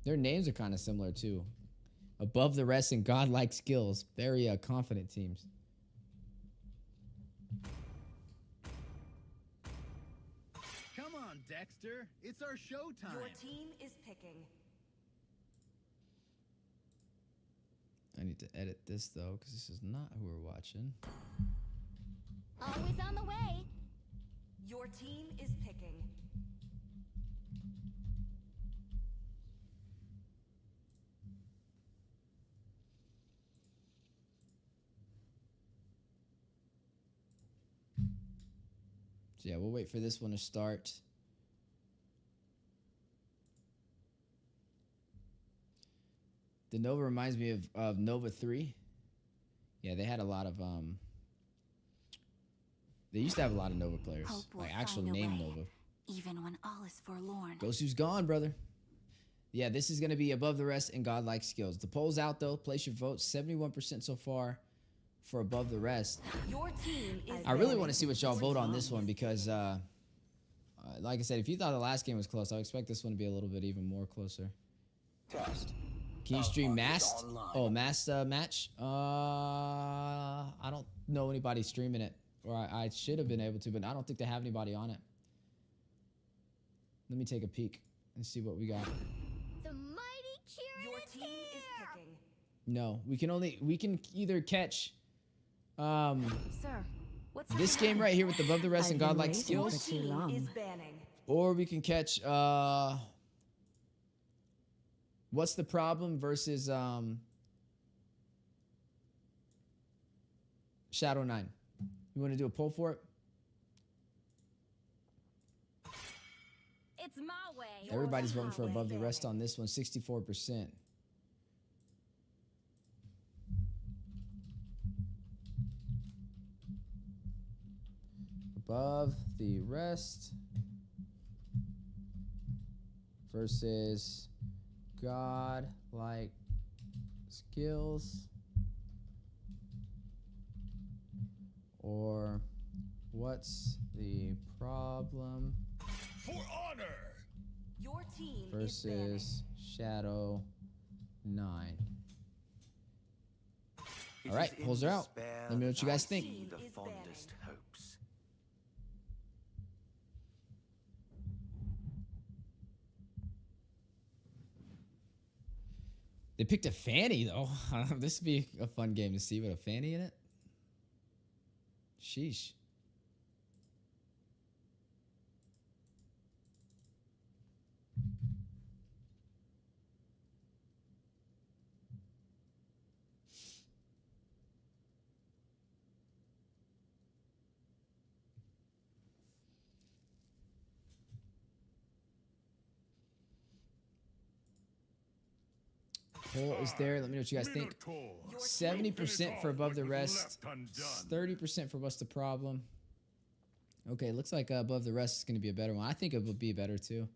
Their names are kind of similar, too. Above the Rest and Godlike Skills. Very confident teams. Dexter, it's our showtime. Your team is picking. I need to edit this, though, because this is not who we're watching. Always on the way. Your team is picking. So yeah, we'll wait for this one to start. The Nova reminds me of Nova 3. Yeah, they had a lot of they used to have a lot of Nova players, like actual name Nova. Even when all is forlorn. Gosu's gone, brother. Yeah, this is gonna be Above the Rest and Godlike Skills. The poll's out though. Place your votes. 71% so far for above the rest. Your team is I really want to see what y'all vote on this one because, like I said, if you thought the last game was close, I would expect this one to be a little bit even more closer. Test. Can you stream masked? Oh, masked match? I don't know anybody streaming it. Or I should have been able to, but I don't think they have anybody on it. Let me take a peek and see what we got. The mighty Kieran Your is team here. is picking. No, we can either catch Sir, what's your this game right here with above the rest and godlike skills, team is banning. or we can catch what's the problem versus Shadow 9. You want to do a poll for it? It's my way. Everybody's voting for above the rest on this one, 64%. Above the rest versus God-like skills, or what's the problem For honor! Your team versus Shadow 9. All right, polls are out. Let me know what you guys think. The fondest hopes. They picked a Fanny, though. This would be a fun game to see with a Fanny in it. Sheesh. Poll is there. Let me know what you guys think. 70% for above the rest. 30% for what's the problem. Okay, looks like above the rest is going to be a better one. I think it will be better too.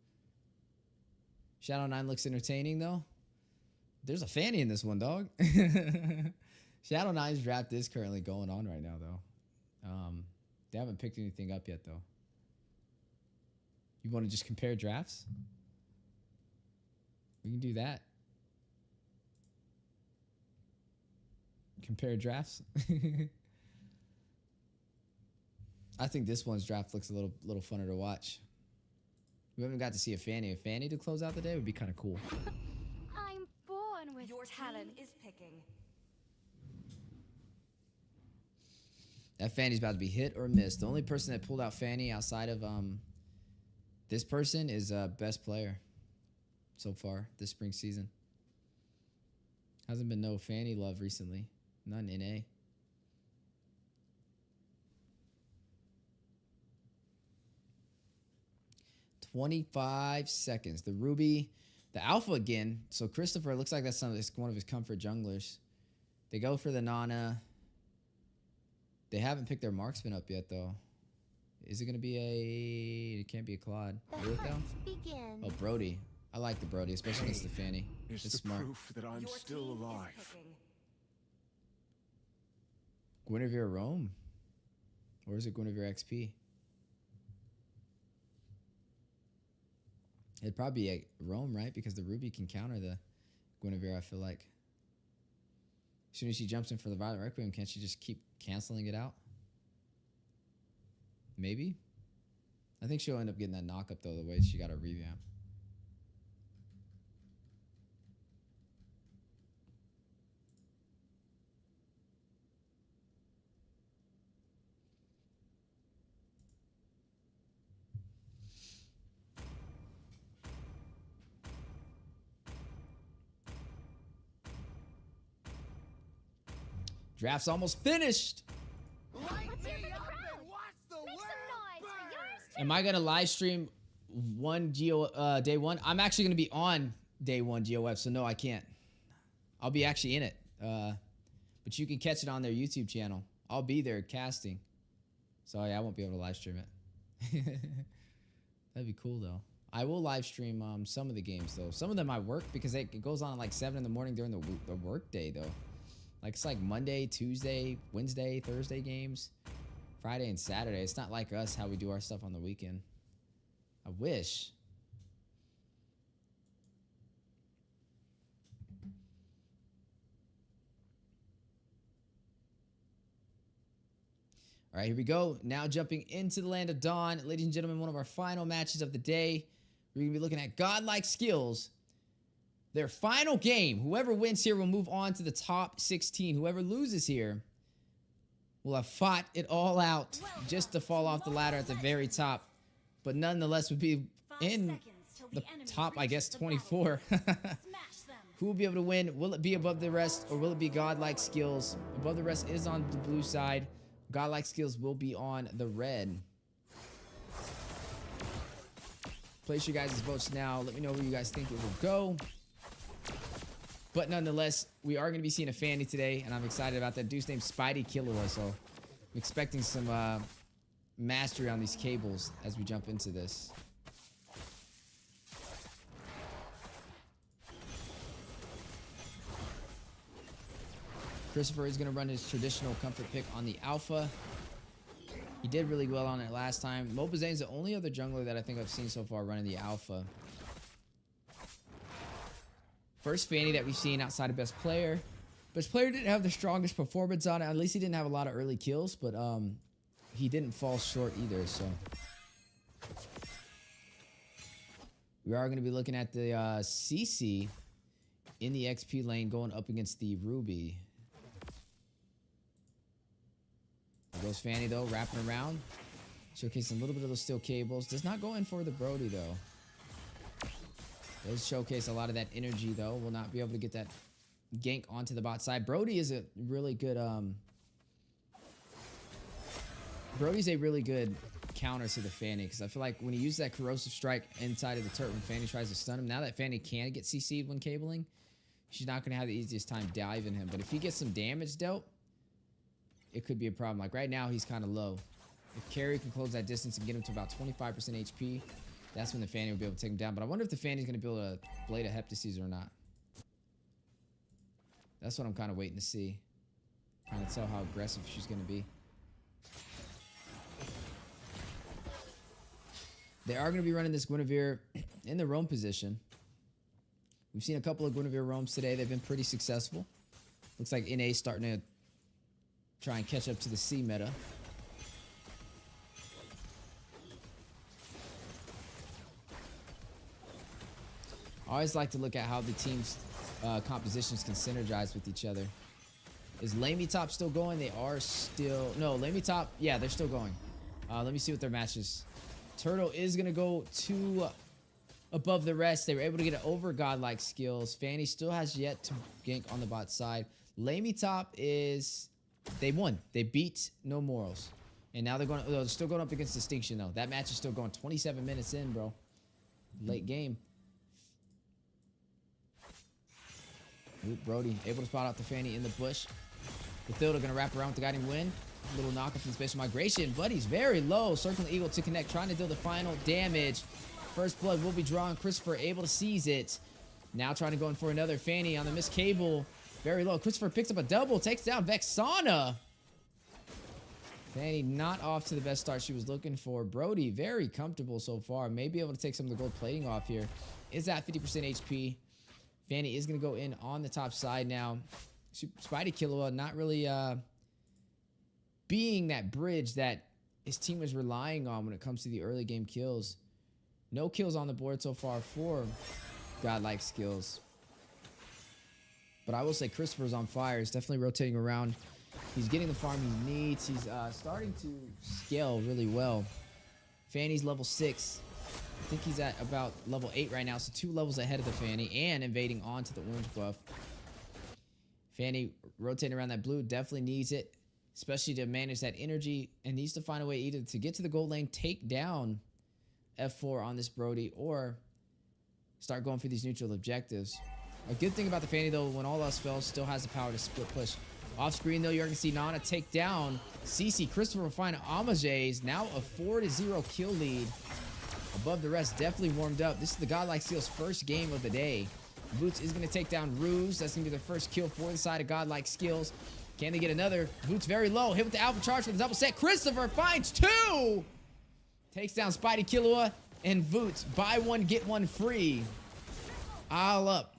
Shadow 9 looks entertaining though. There's a Fanny in this one, dog. Shadow 9's draft is currently going on right now though. They haven't picked anything up yet though. You want to just compare drafts? We can do that. Compare drafts. I think this one's draft looks a little funner to watch. We haven't got to see a Fanny. A Fanny to close out the day would be kind of cool. I'm born with Your talent. team is picking. That Fanny's about to be hit or missed. The only person that pulled out Fanny outside of this person is best player so far this spring season. Hasn't been no Fanny love recently. None in A. $25 seconds. The Ruby, the Alpha again. So Christopher, looks like that's one of his comfort junglers. They go for the Nana. They haven't picked their marksman up yet, though. Is it going to be a... It can't be a Claude. The hunt begins. Oh, Brody. I like the Brody, especially against the Fanny. It's It's the smart. proof that I'm Your still team is alive. picking. Guinevere Rome? Or is it Guinevere XP? It'd probably be a Rome, right? Because the Ruby can counter the Guinevere, I feel like. As soon as she jumps in for the Violet Requiem, can't she just keep canceling it out? Maybe? I think she'll end up getting that knock-up, though, the way she got a revamp. Draft's almost finished. Let's hear from the crowd. Make some noise for yours too. Am I gonna live stream day one? I'm actually gonna be on day one GOF, so no, I can't. I'll be actually in it. But you can catch it on their YouTube channel. I'll be there casting. So yeah, I won't be able to live stream it. That'd be cool though. I will live stream some of the games though. Some of them I work because it goes on at like 7 in the morning during the work day though. Like, it's like Monday, Tuesday, Wednesday, Thursday games. Friday and Saturday. It's not like us, how we do our stuff on the weekend. I wish. All right, here we go. Now jumping into the Land of Dawn. Ladies and gentlemen, one of our final matches of the day. We're going to be looking at Godlike Skills. Their final game. Whoever wins here will move on to the top 16. Whoever loses here will have fought it all out just to fall off the ladder at the very top. But nonetheless would be in the top, I guess, 24. Who will be able to win? Will it be above the rest, or will it be Godlike Skills? Above the rest is on the blue side. Godlike Skills will be on the red. Place your guys' votes now. Let me know where you guys think it will go. But nonetheless, we are going to be seeing a Fanny today, and I'm excited about that. Dude's named Spidey Killua, so I'm expecting some mastery on these cables as we jump into this. Christopher is going to run his traditional comfort pick on the Alpha. He did really well on it last time. Mobazane's the only other jungler that I think I've seen so far running the Alpha. First Fanny that we've seen outside of Best Player. Best Player didn't have the strongest performance on it. At least he didn't have a lot of early kills, but he didn't fall short either, so. We are going to be looking at the CC in the XP lane going up against the Ruby. There goes Fanny, though, wrapping around. Showcasing a little bit of those steel cables. Does not go in for the Brody, though. Does showcase a lot of that energy, though. Will not be able to get that gank onto the bot side. Brody is a really good... Brody's a really good counter to the Fanny, because I feel like when he uses that corrosive strike inside of the turret when Fanny tries to stun him, now that Fanny can get CC'd when cabling, she's not going to have the easiest time diving him. But if he gets some damage dealt, it could be a problem. Like right now, he's kind of low. If Carry can close that distance and get him to about 25% HP, that's when the Fanny will be able to take him down. But I wonder if the Fanny's going to be able to blade a Heptases or not. That's what I'm kind of waiting to see. Trying to tell how aggressive she's going to be. They are going to be running this Guinevere in the roam position. We've seen a couple of Guinevere roams today. They've been pretty successful. Looks like NA's starting to try and catch up to the C meta. I always like to look at how the team's compositions can synergize with each other. Is LaimiTop still going? They are still... No, LaimiTop, yeah, they're still going. Let me see what their match is. Turtle is going to go to above the rest. They were able to get it over Godlike Skills. Fanny still has yet to gank on the bot side. LaimiTop is... They won. They beat No Morals. And now they're going... Oh, they're still going up against Distinction, though. That match is still going 27 minutes in, bro. Late game. Ooh, Brody able to spot out the Fanny in the bush. Bathilda going to wrap around with the guiding wind. Little knockoff from Spatial Migration. Buddy's very low. Circling Eagle to connect. Trying to deal the final damage. First blood will be drawn. Christopher able to seize it. Now trying to go in for another Fanny on the missed cable. Very low. Christopher picks up a double. Takes down Vexana. Fanny not off to the best start she was looking for. Brody very comfortable so far. May be able to take some of the gold plating off here. Is at 50% HP. Fanny is going to go in on the top side now. Spidey Killua not really being that bridge that his team is relying on when it comes to the early game kills. No kills on the board so far for Godlike Skills. But I will say Christopher's on fire. He's definitely rotating around. He's getting the farm he needs. He's starting to scale really well. Fanny's level 6. I think he's at about level 8 right now, so 2 levels ahead of the Fanny and invading onto the orange buff. Fanny rotating around that blue, definitely needs it, especially to manage that energy, and needs to find a way either to get to the gold lane, take down F4 on this Brody, or start going for these neutral objectives. A good thing about the Fanny, though, when all else fails, still has the power to split push. Off screen, though, you're going to see Nana take down CC. Christopher will find Amages. Now a 4-0 kill lead. Above the rest, definitely warmed up. This is the Godlike Steel's first game of the day. Boots is going to take down Ruse. That's going to be their first kill for the side of Godlike Skills. Can they get another? Boots very low. Hit with the Alpha Charge for the double set. Christopher finds 2. Takes down Spidey Killua and Boots. Buy one, get one free. All up.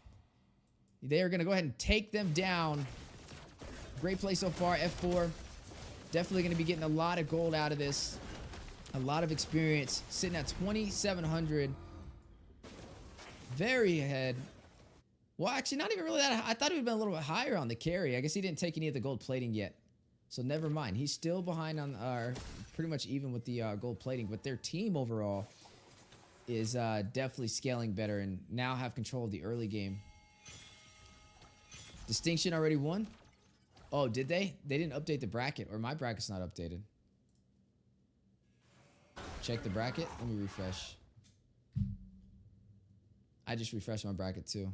They are going to go ahead and take them down. Great play so far. F4. Definitely going to be getting a lot of gold out of this. A lot of experience. Sitting at 2,700. Very ahead. Well, actually, not even really that. I thought he would have been a little bit higher on the carry. I guess he didn't take any of the gold plating yet. So never mind. He's still behind on pretty much even with the gold plating. But their team overall is definitely scaling better and now have control of the early game. Distinction already won? Oh, did they? They didn't update the bracket, or my bracket's not updated. Check the bracket. Let me refresh. I just refreshed my bracket too.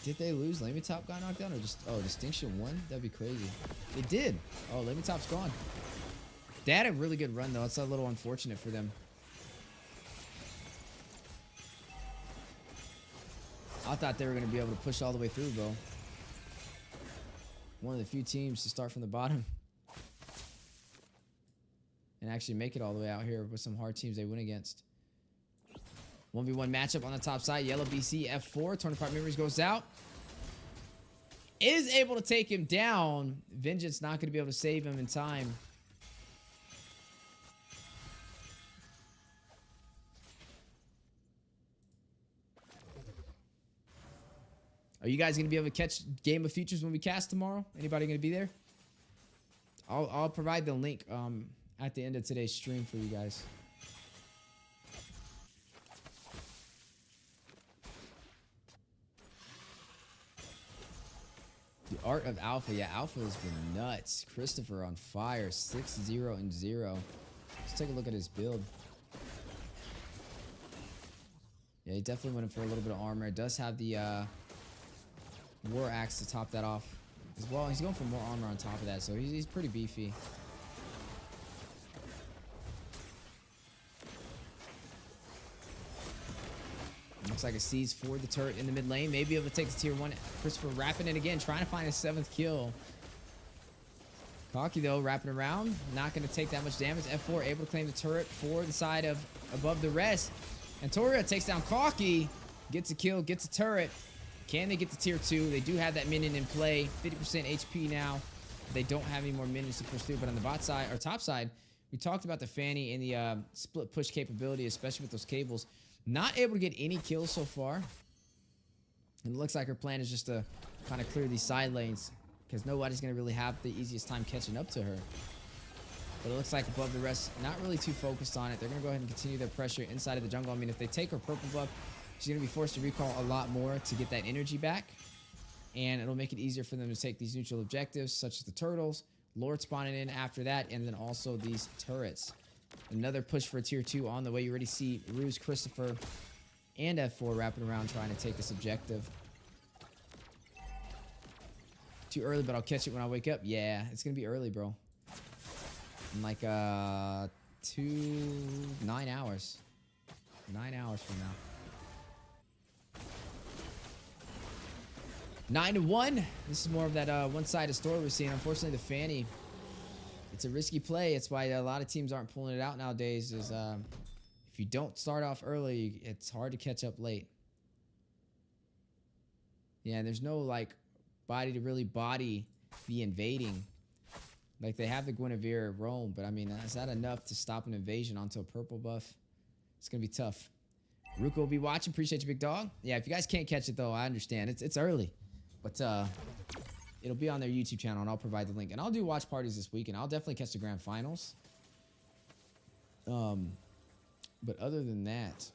Did they lose? LaimiTop got knocked down, or just Distinction won? That'd be crazy. They did. Oh, LaimiTop's gone. They had a really good run though. It's a little unfortunate for them. I thought they were going to be able to push all the way through, bro. One of the few teams to start from the bottom and actually make it all the way out here with some hard teams they win against. 1v1 matchup on the top side. Yellow BC F4. Torn Apart Memories goes out. Is able to take him down. Vengeance not going to be able to save him in time. Are you guys going to be able to catch Game of Futures when we cast tomorrow? Anybody going to be there? I'll provide the link at the end of today's stream for you guys. The Art of Alpha. Yeah, Alpha has been nuts. Christopher on fire. 6-0-0. Let's take a look at his build. Yeah, he definitely went in for a little bit of armor. It does have the War Axe to top that off as well. He's going for more armor on top of that, so he's pretty beefy. Looks like a seize for the turret in the mid lane. Maybe able to take the tier 1. Christopher wrapping it again, trying to find his 7th kill. Cocky though, wrapping around. Not going to take that much damage. F4 able to claim the turret for the side of above the rest. And Toria takes down Cocky. Gets a kill, gets a turret. Can they get to tier 2? They do have that minion in play. 50% HP now. They don't have any more minions to push through. But on the bot side, or top side, we talked about the Fanny and the split push capability, especially with those cables. Not able to get any kills so far. And it looks like her plan is just to kind of clear these side lanes, because nobody's going to really have the easiest time catching up to her. But it looks like above the rest, not really too focused on it. They're going to go ahead and continue their pressure inside of the jungle. I mean, if they take her purple buff, she's going to be forced to recall a lot more to get that energy back. And it'll make it easier for them to take these neutral objectives, such as the turtles, Lord spawning in after that, and then also these turrets. Another push for a tier 2 on the way. You already see Ruse, Christopher, and F4 wrapping around trying to take this objective. Too early, but I'll catch it when I wake up. Yeah, it's going to be early, bro. In like 9 hours. 9 hours from now. 9-1. This is more of that one-sided story we're seeing. Unfortunately, the Fanny, it's a risky play. It's why a lot of teams aren't pulling it out nowadays. Is if you don't start off early, it's hard to catch up late. Yeah, and there's no like body to really body the invading. Like they have the Guinevere roam, but I mean, is that enough to stop an invasion onto a purple buff? It's gonna be tough. Ruka will be watching. Appreciate you, big dog. Yeah, if you guys can't catch it though, I understand. It's early. But it'll be on their YouTube channel, and I'll provide the link. And I'll do watch parties this week, and I'll definitely catch the grand finals. But other than that,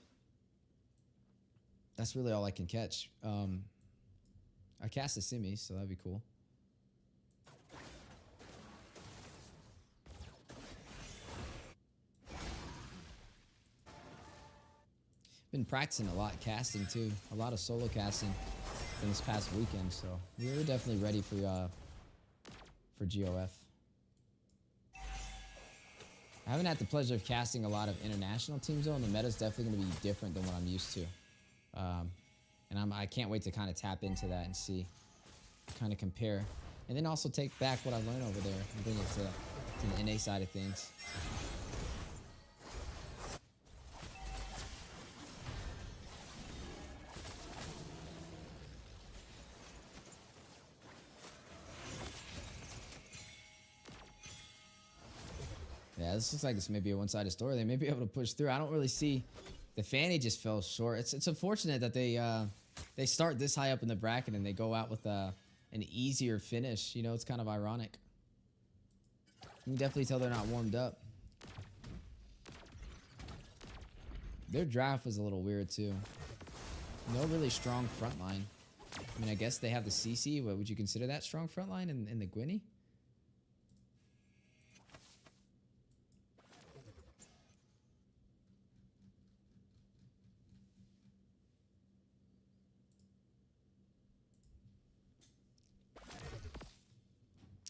that's really all I can catch. I cast the semis, so that'd be cool. Been practicing a lot casting too, a lot of solo casting in this past weekend, so we're definitely ready for GOF. I haven't had the pleasure of casting a lot of international teams though, and the meta's definitely going to be different than what I'm used to. And I can't wait to kind of tap into that and see, kind of compare. And then also take back what I learned over there and bring it to the NA side of things. Yeah, this looks like this may be a one-sided story. They may be able to push through. I don't really see... The Fanny just fell short. It's unfortunate that they start this high up in the bracket and they go out with an easier finish. You know, it's kind of ironic. You can definitely tell they're not warmed up. Their draft was a little weird too. No really strong front line. I mean, I guess they have the CC. What would you consider that strong front line in the Gwynny?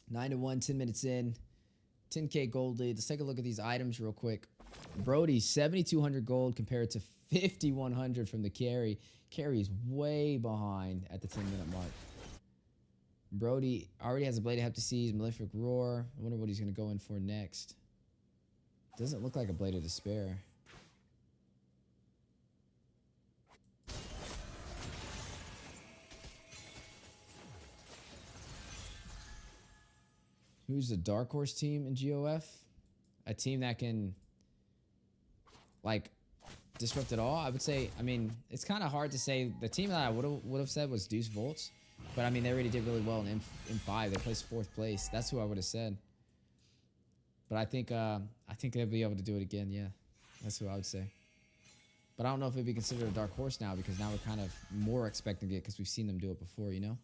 Nine to 1, 10 minutes in. 10K gold lead. Let's take a look at these items real quick. Brody, 7,200 gold compared to 5,100 from the carry. Carry's way behind at the 10-minute mark. Brody already has a Blade of Heptases, Malefic Roar. I wonder what he's going to go in for next. Doesn't look like a Blade of Despair. Who's the dark horse team in GOF? A team that can, like, disrupt it all? I would say, I mean, it's kind of hard to say. The team that I would have said was Deuce Volts. But, I mean, they already did really well in M5. They placed 4th place. That's who I would have said. But I think they'll be able to do it again, yeah. That's who I would say. But I don't know if it'd be considered a dark horse now, because now we're kind of more expecting it because we've seen them do it before, you know?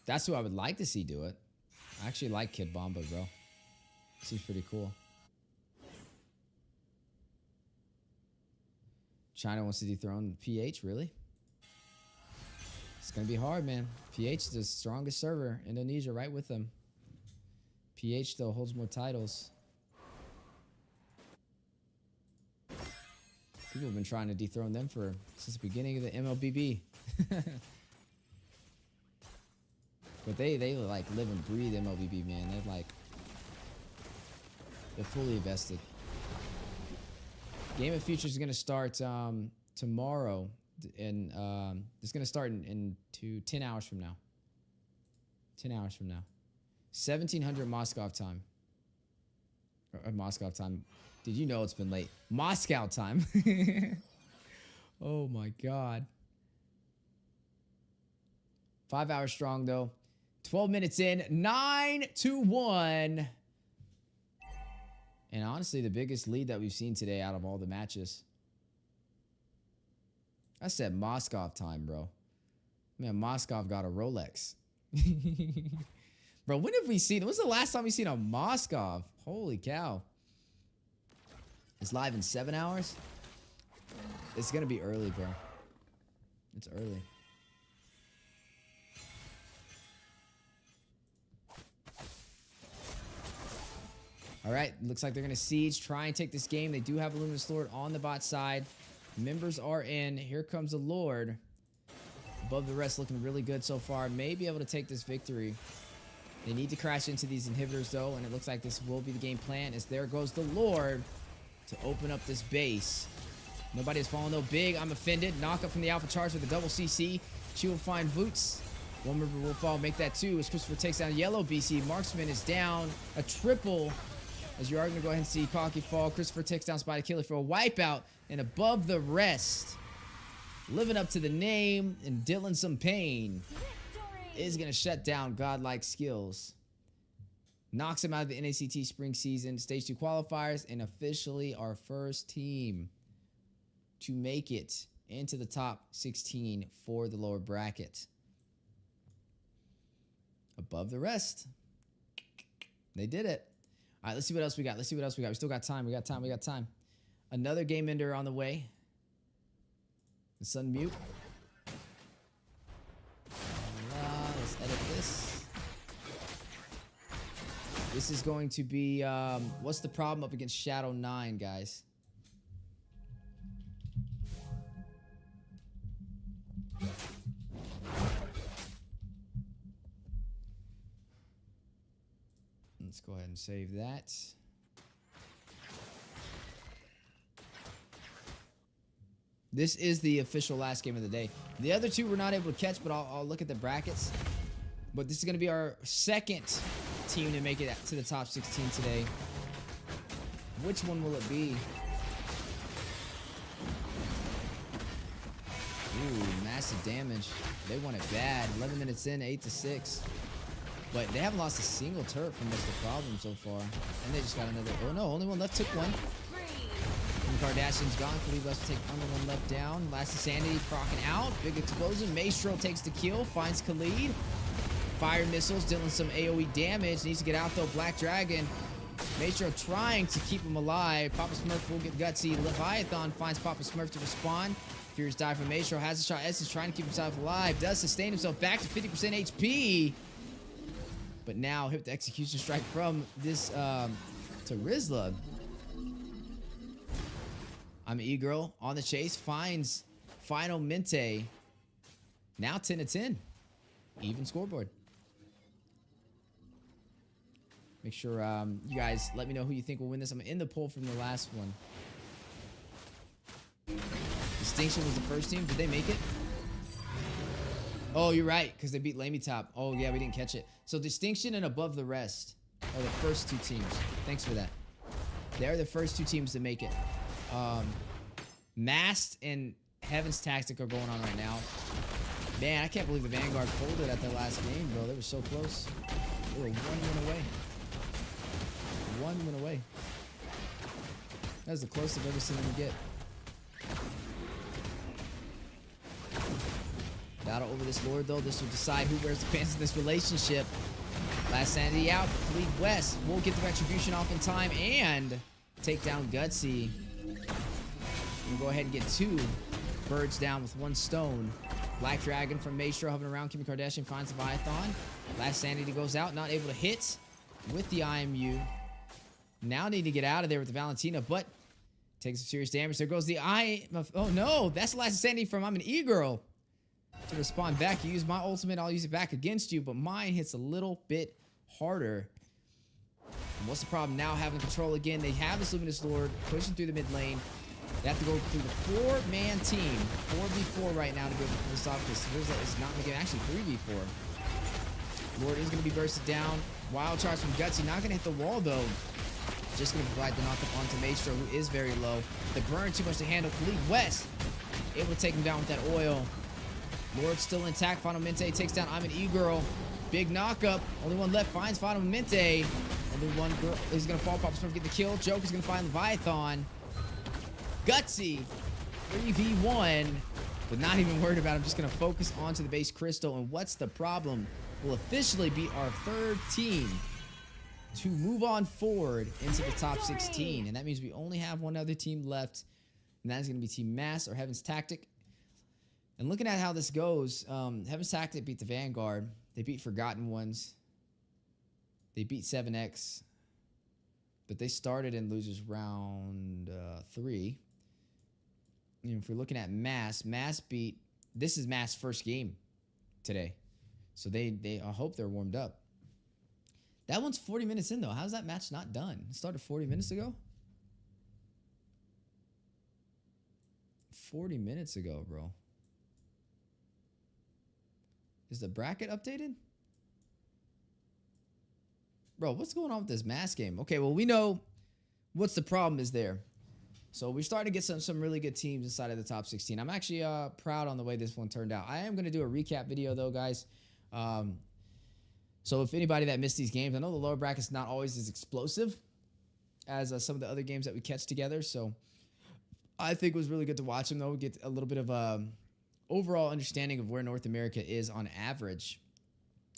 That's who I would like to see do it. I actually like Kid Bomba, bro. Seems pretty cool. China wants to dethrone PH, really? It's going to be hard, man. PH is the strongest server. Indonesia right with them. PH, though, holds more titles. People have been trying to dethrone them since the beginning of the MLBB. But they like live and breathe MLBB, man. They're fully invested. Game of Futures is gonna start tomorrow, and it's gonna start in 10 hours from now. 10 hours from now. 1700 Moscow time. Moscow time. Did you know it's been late? Moscow time. Oh my God. 5 hours strong though. 12 minutes in, 9-1. And honestly, the biggest lead that we've seen today out of all the matches. I said Moscow time, bro. Man, Moscow got a Rolex. Bro, when have we seen? When's the last time we seen a Moscow? Holy cow. It's live in 7 hours? It's going to be early, bro. It's early. All right, looks like they're going to siege, try and take this game. They do have a Luminous Lord on the bot side. Members are in. Here comes the Lord. Above the rest, looking really good so far. May be able to take this victory. They need to crash into these inhibitors, though, and it looks like this will be the game plan, as there goes the Lord to open up this base. Nobody is falling, though. Big, I'm offended. Knock up from the Alpha Charge with a double CC. She will find Boots. One member will fall, make that 2 as Christopher takes down Yellow BC. Marksman is down. A triple. As you are going to go ahead and see Cocky fall. Christopher takes down Spider Killer for a wipeout. And above the rest, living up to the name and dealing some pain, is going to shut down Godlike Skills. Knocks him out of the NACT Spring Season Stage 2 Qualifiers, and officially our first team to make it into the top 16 for the lower bracket. Above the rest, they did it. All right, let's see what else we got. We still got time. We got time. Another game ender on the way. Let's unmute. Let's Let's edit this. This is going to be, what's the problem up against Shadow 9, guys? Let's go ahead and save that. This is the official last game of the day. The other two we're not able to catch, but I'll look at the brackets. But this is going to be our second team to make it to the top 16 today. Which one will it be? Ooh, massive damage. They want it bad. 11 minutes in, 8-6. But they haven't lost a single turret from this, the problem so far. And they just got another. Oh no, only one left took one. And Kardashian's gone. Khalid left to take only one left down. Last Insanity procking out. Big explosion. Maestro takes the kill. Finds Khalid. Fire missiles, dealing some AoE damage. Needs to get out though. Black Dragon. Maestro trying to keep him alive. Papa Smurf will get gutsy. Leviathan finds Papa Smurf to respond. Furious die from Maestro. Has a shot. S is trying to keep himself alive. Does sustain himself back to 50% HP. But now hit the execution strike from this to Rizla. I'm an E-Girl on the chase. Finds Final Mente. Now 10-10. Even scoreboard. Make sure you guys let me know who you think will win this. I'm in the poll from the last one. Distinction was the first team. Did they make it? Oh, you're right, because they beat LaimiTop. Oh, yeah, we didn't catch it. So Distinction and Above the Rest are the first two teams. Thanks for that. They're the first two teams to make it. Masked and Heaven's Tactic are going on right now. Man, I can't believe the Vanguard folded at their last game, bro. They were so close. They were 1 win away. 1 win away. That was the closest I've ever seen them get. Battle over this Lord, though. This will decide who wears the pants in this relationship. Last Sanity out. Fleet West will get the retribution off in time and take down Gutsy. We'll go ahead and get 2 birds down with 1 stone. Black Dragon from Maestro hovering around. Kim Kardashian finds Leviathan. Last Sanity goes out. Not able to hit with the IMU. Now need to get out of there with the Valentina, but takes some serious damage. There goes the oh no, that's the last Sanity from I'm an E-Girl. To respond back, you use my ultimate, I'll use it back against you, but mine hits a little bit harder. And what's the problem now? Having control again. They have this Luminous Lord pushing through the mid lane. They have to go through the 4-man team, 4v4 right now to be able to pull this off. Because Rizla is not going to get actually 3v4. Lord is going to be bursted down. Wild charge from Gutsy, not going to hit the wall though. Just going to provide the knockup onto Maestro, who is very low. The burn too much to handle. Khalid West able to take him down with that oil. Lord still intact. Final Mente takes down I'm an E-Girl. Big knockup. Only one left. Finds Final Mente. Only one girl is going to fall. Papa Smurf get the kill. Joker's going to find Leviathan. Gutsy. 3v1. But not even worried about it. I'm just going to focus onto the base crystal. And what's the problem? Will officially be our 3rd team to move on forward into the top 16. And that means we only have one other team left. And that is going to be Team Mass or Heaven's Tactic. And looking at how this goes, Heaven's Tactic beat the Vanguard. They beat Forgotten Ones. They beat 7X. But they started in losers round 3. And if we're looking at Mass beat... This is Mass' first game today. So I hope they're warmed up. That one's 40 minutes in, though. How's that match not done? It started 40 minutes ago? 40 minutes ago, bro. Is the bracket updated? Bro, what's going on with this Mass game? Okay, well, we know what's the problem is there. So we're starting to get some really good teams inside of the top 16. I'm actually proud on the way this one turned out. I am going to do a recap video, though, guys. So if anybody that missed these games, I know the lower bracket's not always as explosive as some of the other games that we catch together. So I think it was really good to watch them, though. We get a little bit of overall understanding of where North America is on average.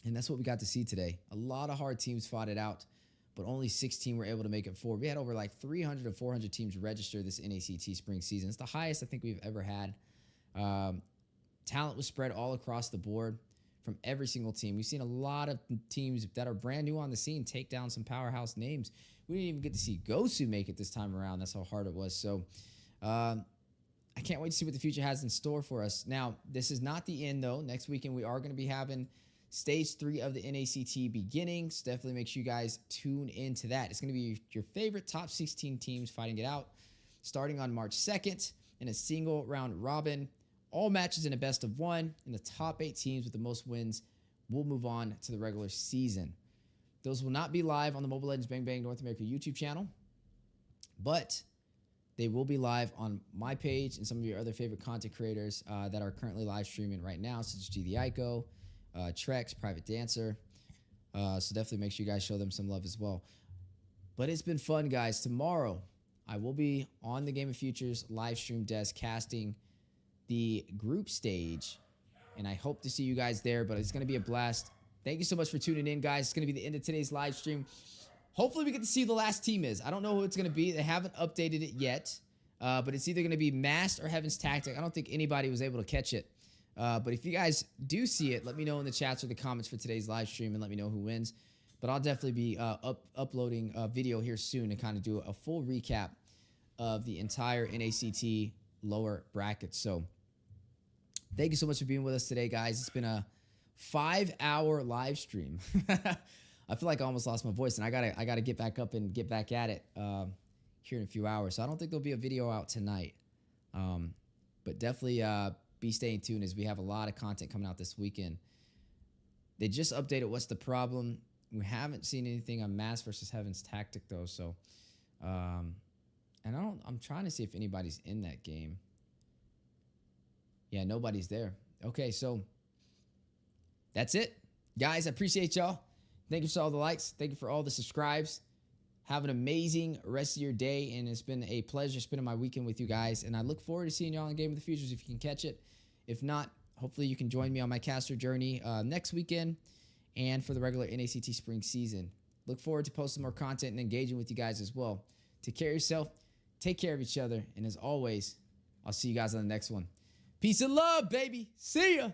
And that's what we got to see today. A lot of hard teams fought it out, but only 16 were able to make it forward. We had over like 300 to 400 teams register this NACT spring season. It's the highest I think we've ever had. Talent was spread all across the board. from every single team. We've seen a lot of teams that are brand new on the scene take down some powerhouse names. We didn't even get to see Gosu make it this time around. That's how hard it was. So I can't wait to see what the future has in store for us. Now, this is not the end, though. Next weekend, we are going to be having Stage 3 of the NACT beginnings. Definitely make sure you guys tune into that. It's going to be your favorite top 16 teams fighting it out, starting on March 2nd in a single round robin. All matches in a best of 1, and the top 8 teams with the most wins will move on to the regular season. Those will not be live on the Mobile Legends Bang Bang North America YouTube channel, but they will be live on my page and some of your other favorite content creators that are currently live streaming right now, such as G the Ico, Trex, Private Dancer. So definitely make sure you guys show them some love as well. But it's been fun, guys. Tomorrow, I will be on the Game of Futures live stream desk casting the group stage, and I hope to see you guys there, but it's going to be a blast. Thank you so much for tuning in, guys. It's going to be the end of today's live stream. Hopefully we get to see who the last team is. I don't know who it's going to be. They haven't updated it yet, but it's either going to be Mast or Heaven's Tactic. I don't think anybody was able to catch it. But if you guys do see it, let me know in the chats or the comments for today's live stream and let me know who wins. But I'll definitely be uploading a video here soon to kind of do a full recap of the entire NACT lower bracket. So thank you so much for being with us today, guys. It's been a 5-hour live stream. I feel like I almost lost my voice, and I gotta get back up and get back at it here in a few hours. So I don't think there'll be a video out tonight. But definitely be staying tuned as we have a lot of content coming out this weekend. They just updated What's the Problem. We haven't seen anything on Mass versus Heaven's Tactic though. So, and I'm trying to see if anybody's in that game. Yeah, nobody's there. Okay, so that's it, guys. I appreciate y'all. Thank you for all the likes. Thank you for all the subscribes. Have an amazing rest of your day, and it's been a pleasure spending my weekend with you guys, and I look forward to seeing y'all in Game of the Futures if you can catch it. If not, hopefully you can join me on my caster journey next weekend and for the regular NACT spring season. Look forward to posting more content and engaging with you guys as well. Take care of yourself, take care of each other, and as always, I'll see you guys on the next one. Peace and love, baby. See ya.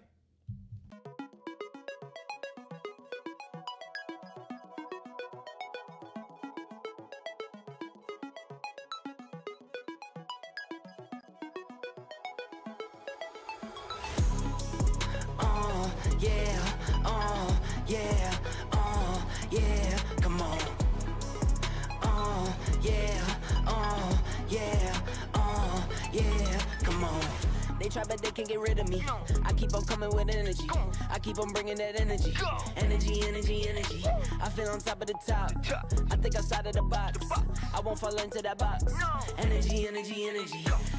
Yeah, come on. Yeah, come on. They try, but they can't get rid of me. I keep on coming with energy. I keep on bringing that energy. Energy. I feel on top of the top. I think outside of the box. I won't fall into that box. Energy.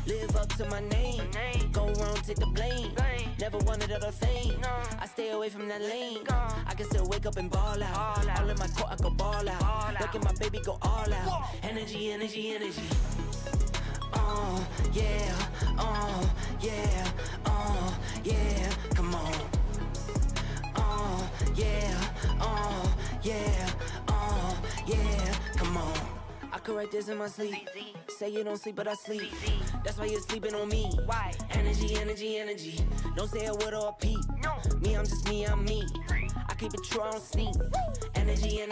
Live up to my name. Go wrong, take the blame. Never wanted other fame. I stay away from that lane. I can still wake up and ball out. All in my court, I go ball out. Look at my baby go all out. Energy. Yeah, come on. Yeah, come on. I could write this in my sleep. Say you don't sleep, but I sleep. That's why you're sleeping on me. Why? Energy. Don't say a word or a peep. Me, I'm just me, I'm me. I keep it true, I don't sneak. Energy.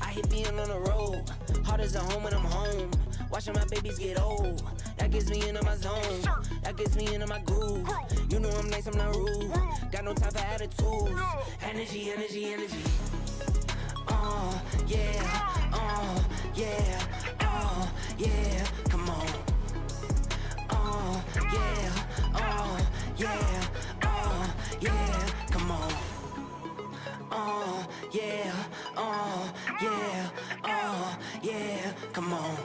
I hit being on the road. Hard as a home when I'm home. Watching my babies get old. That gets me into my zone. That gets me into my groove. You know I'm nice, I'm not rude. Got no time for attitudes. Energy. Yeah, come on. Yeah, come on. Yeah, come on.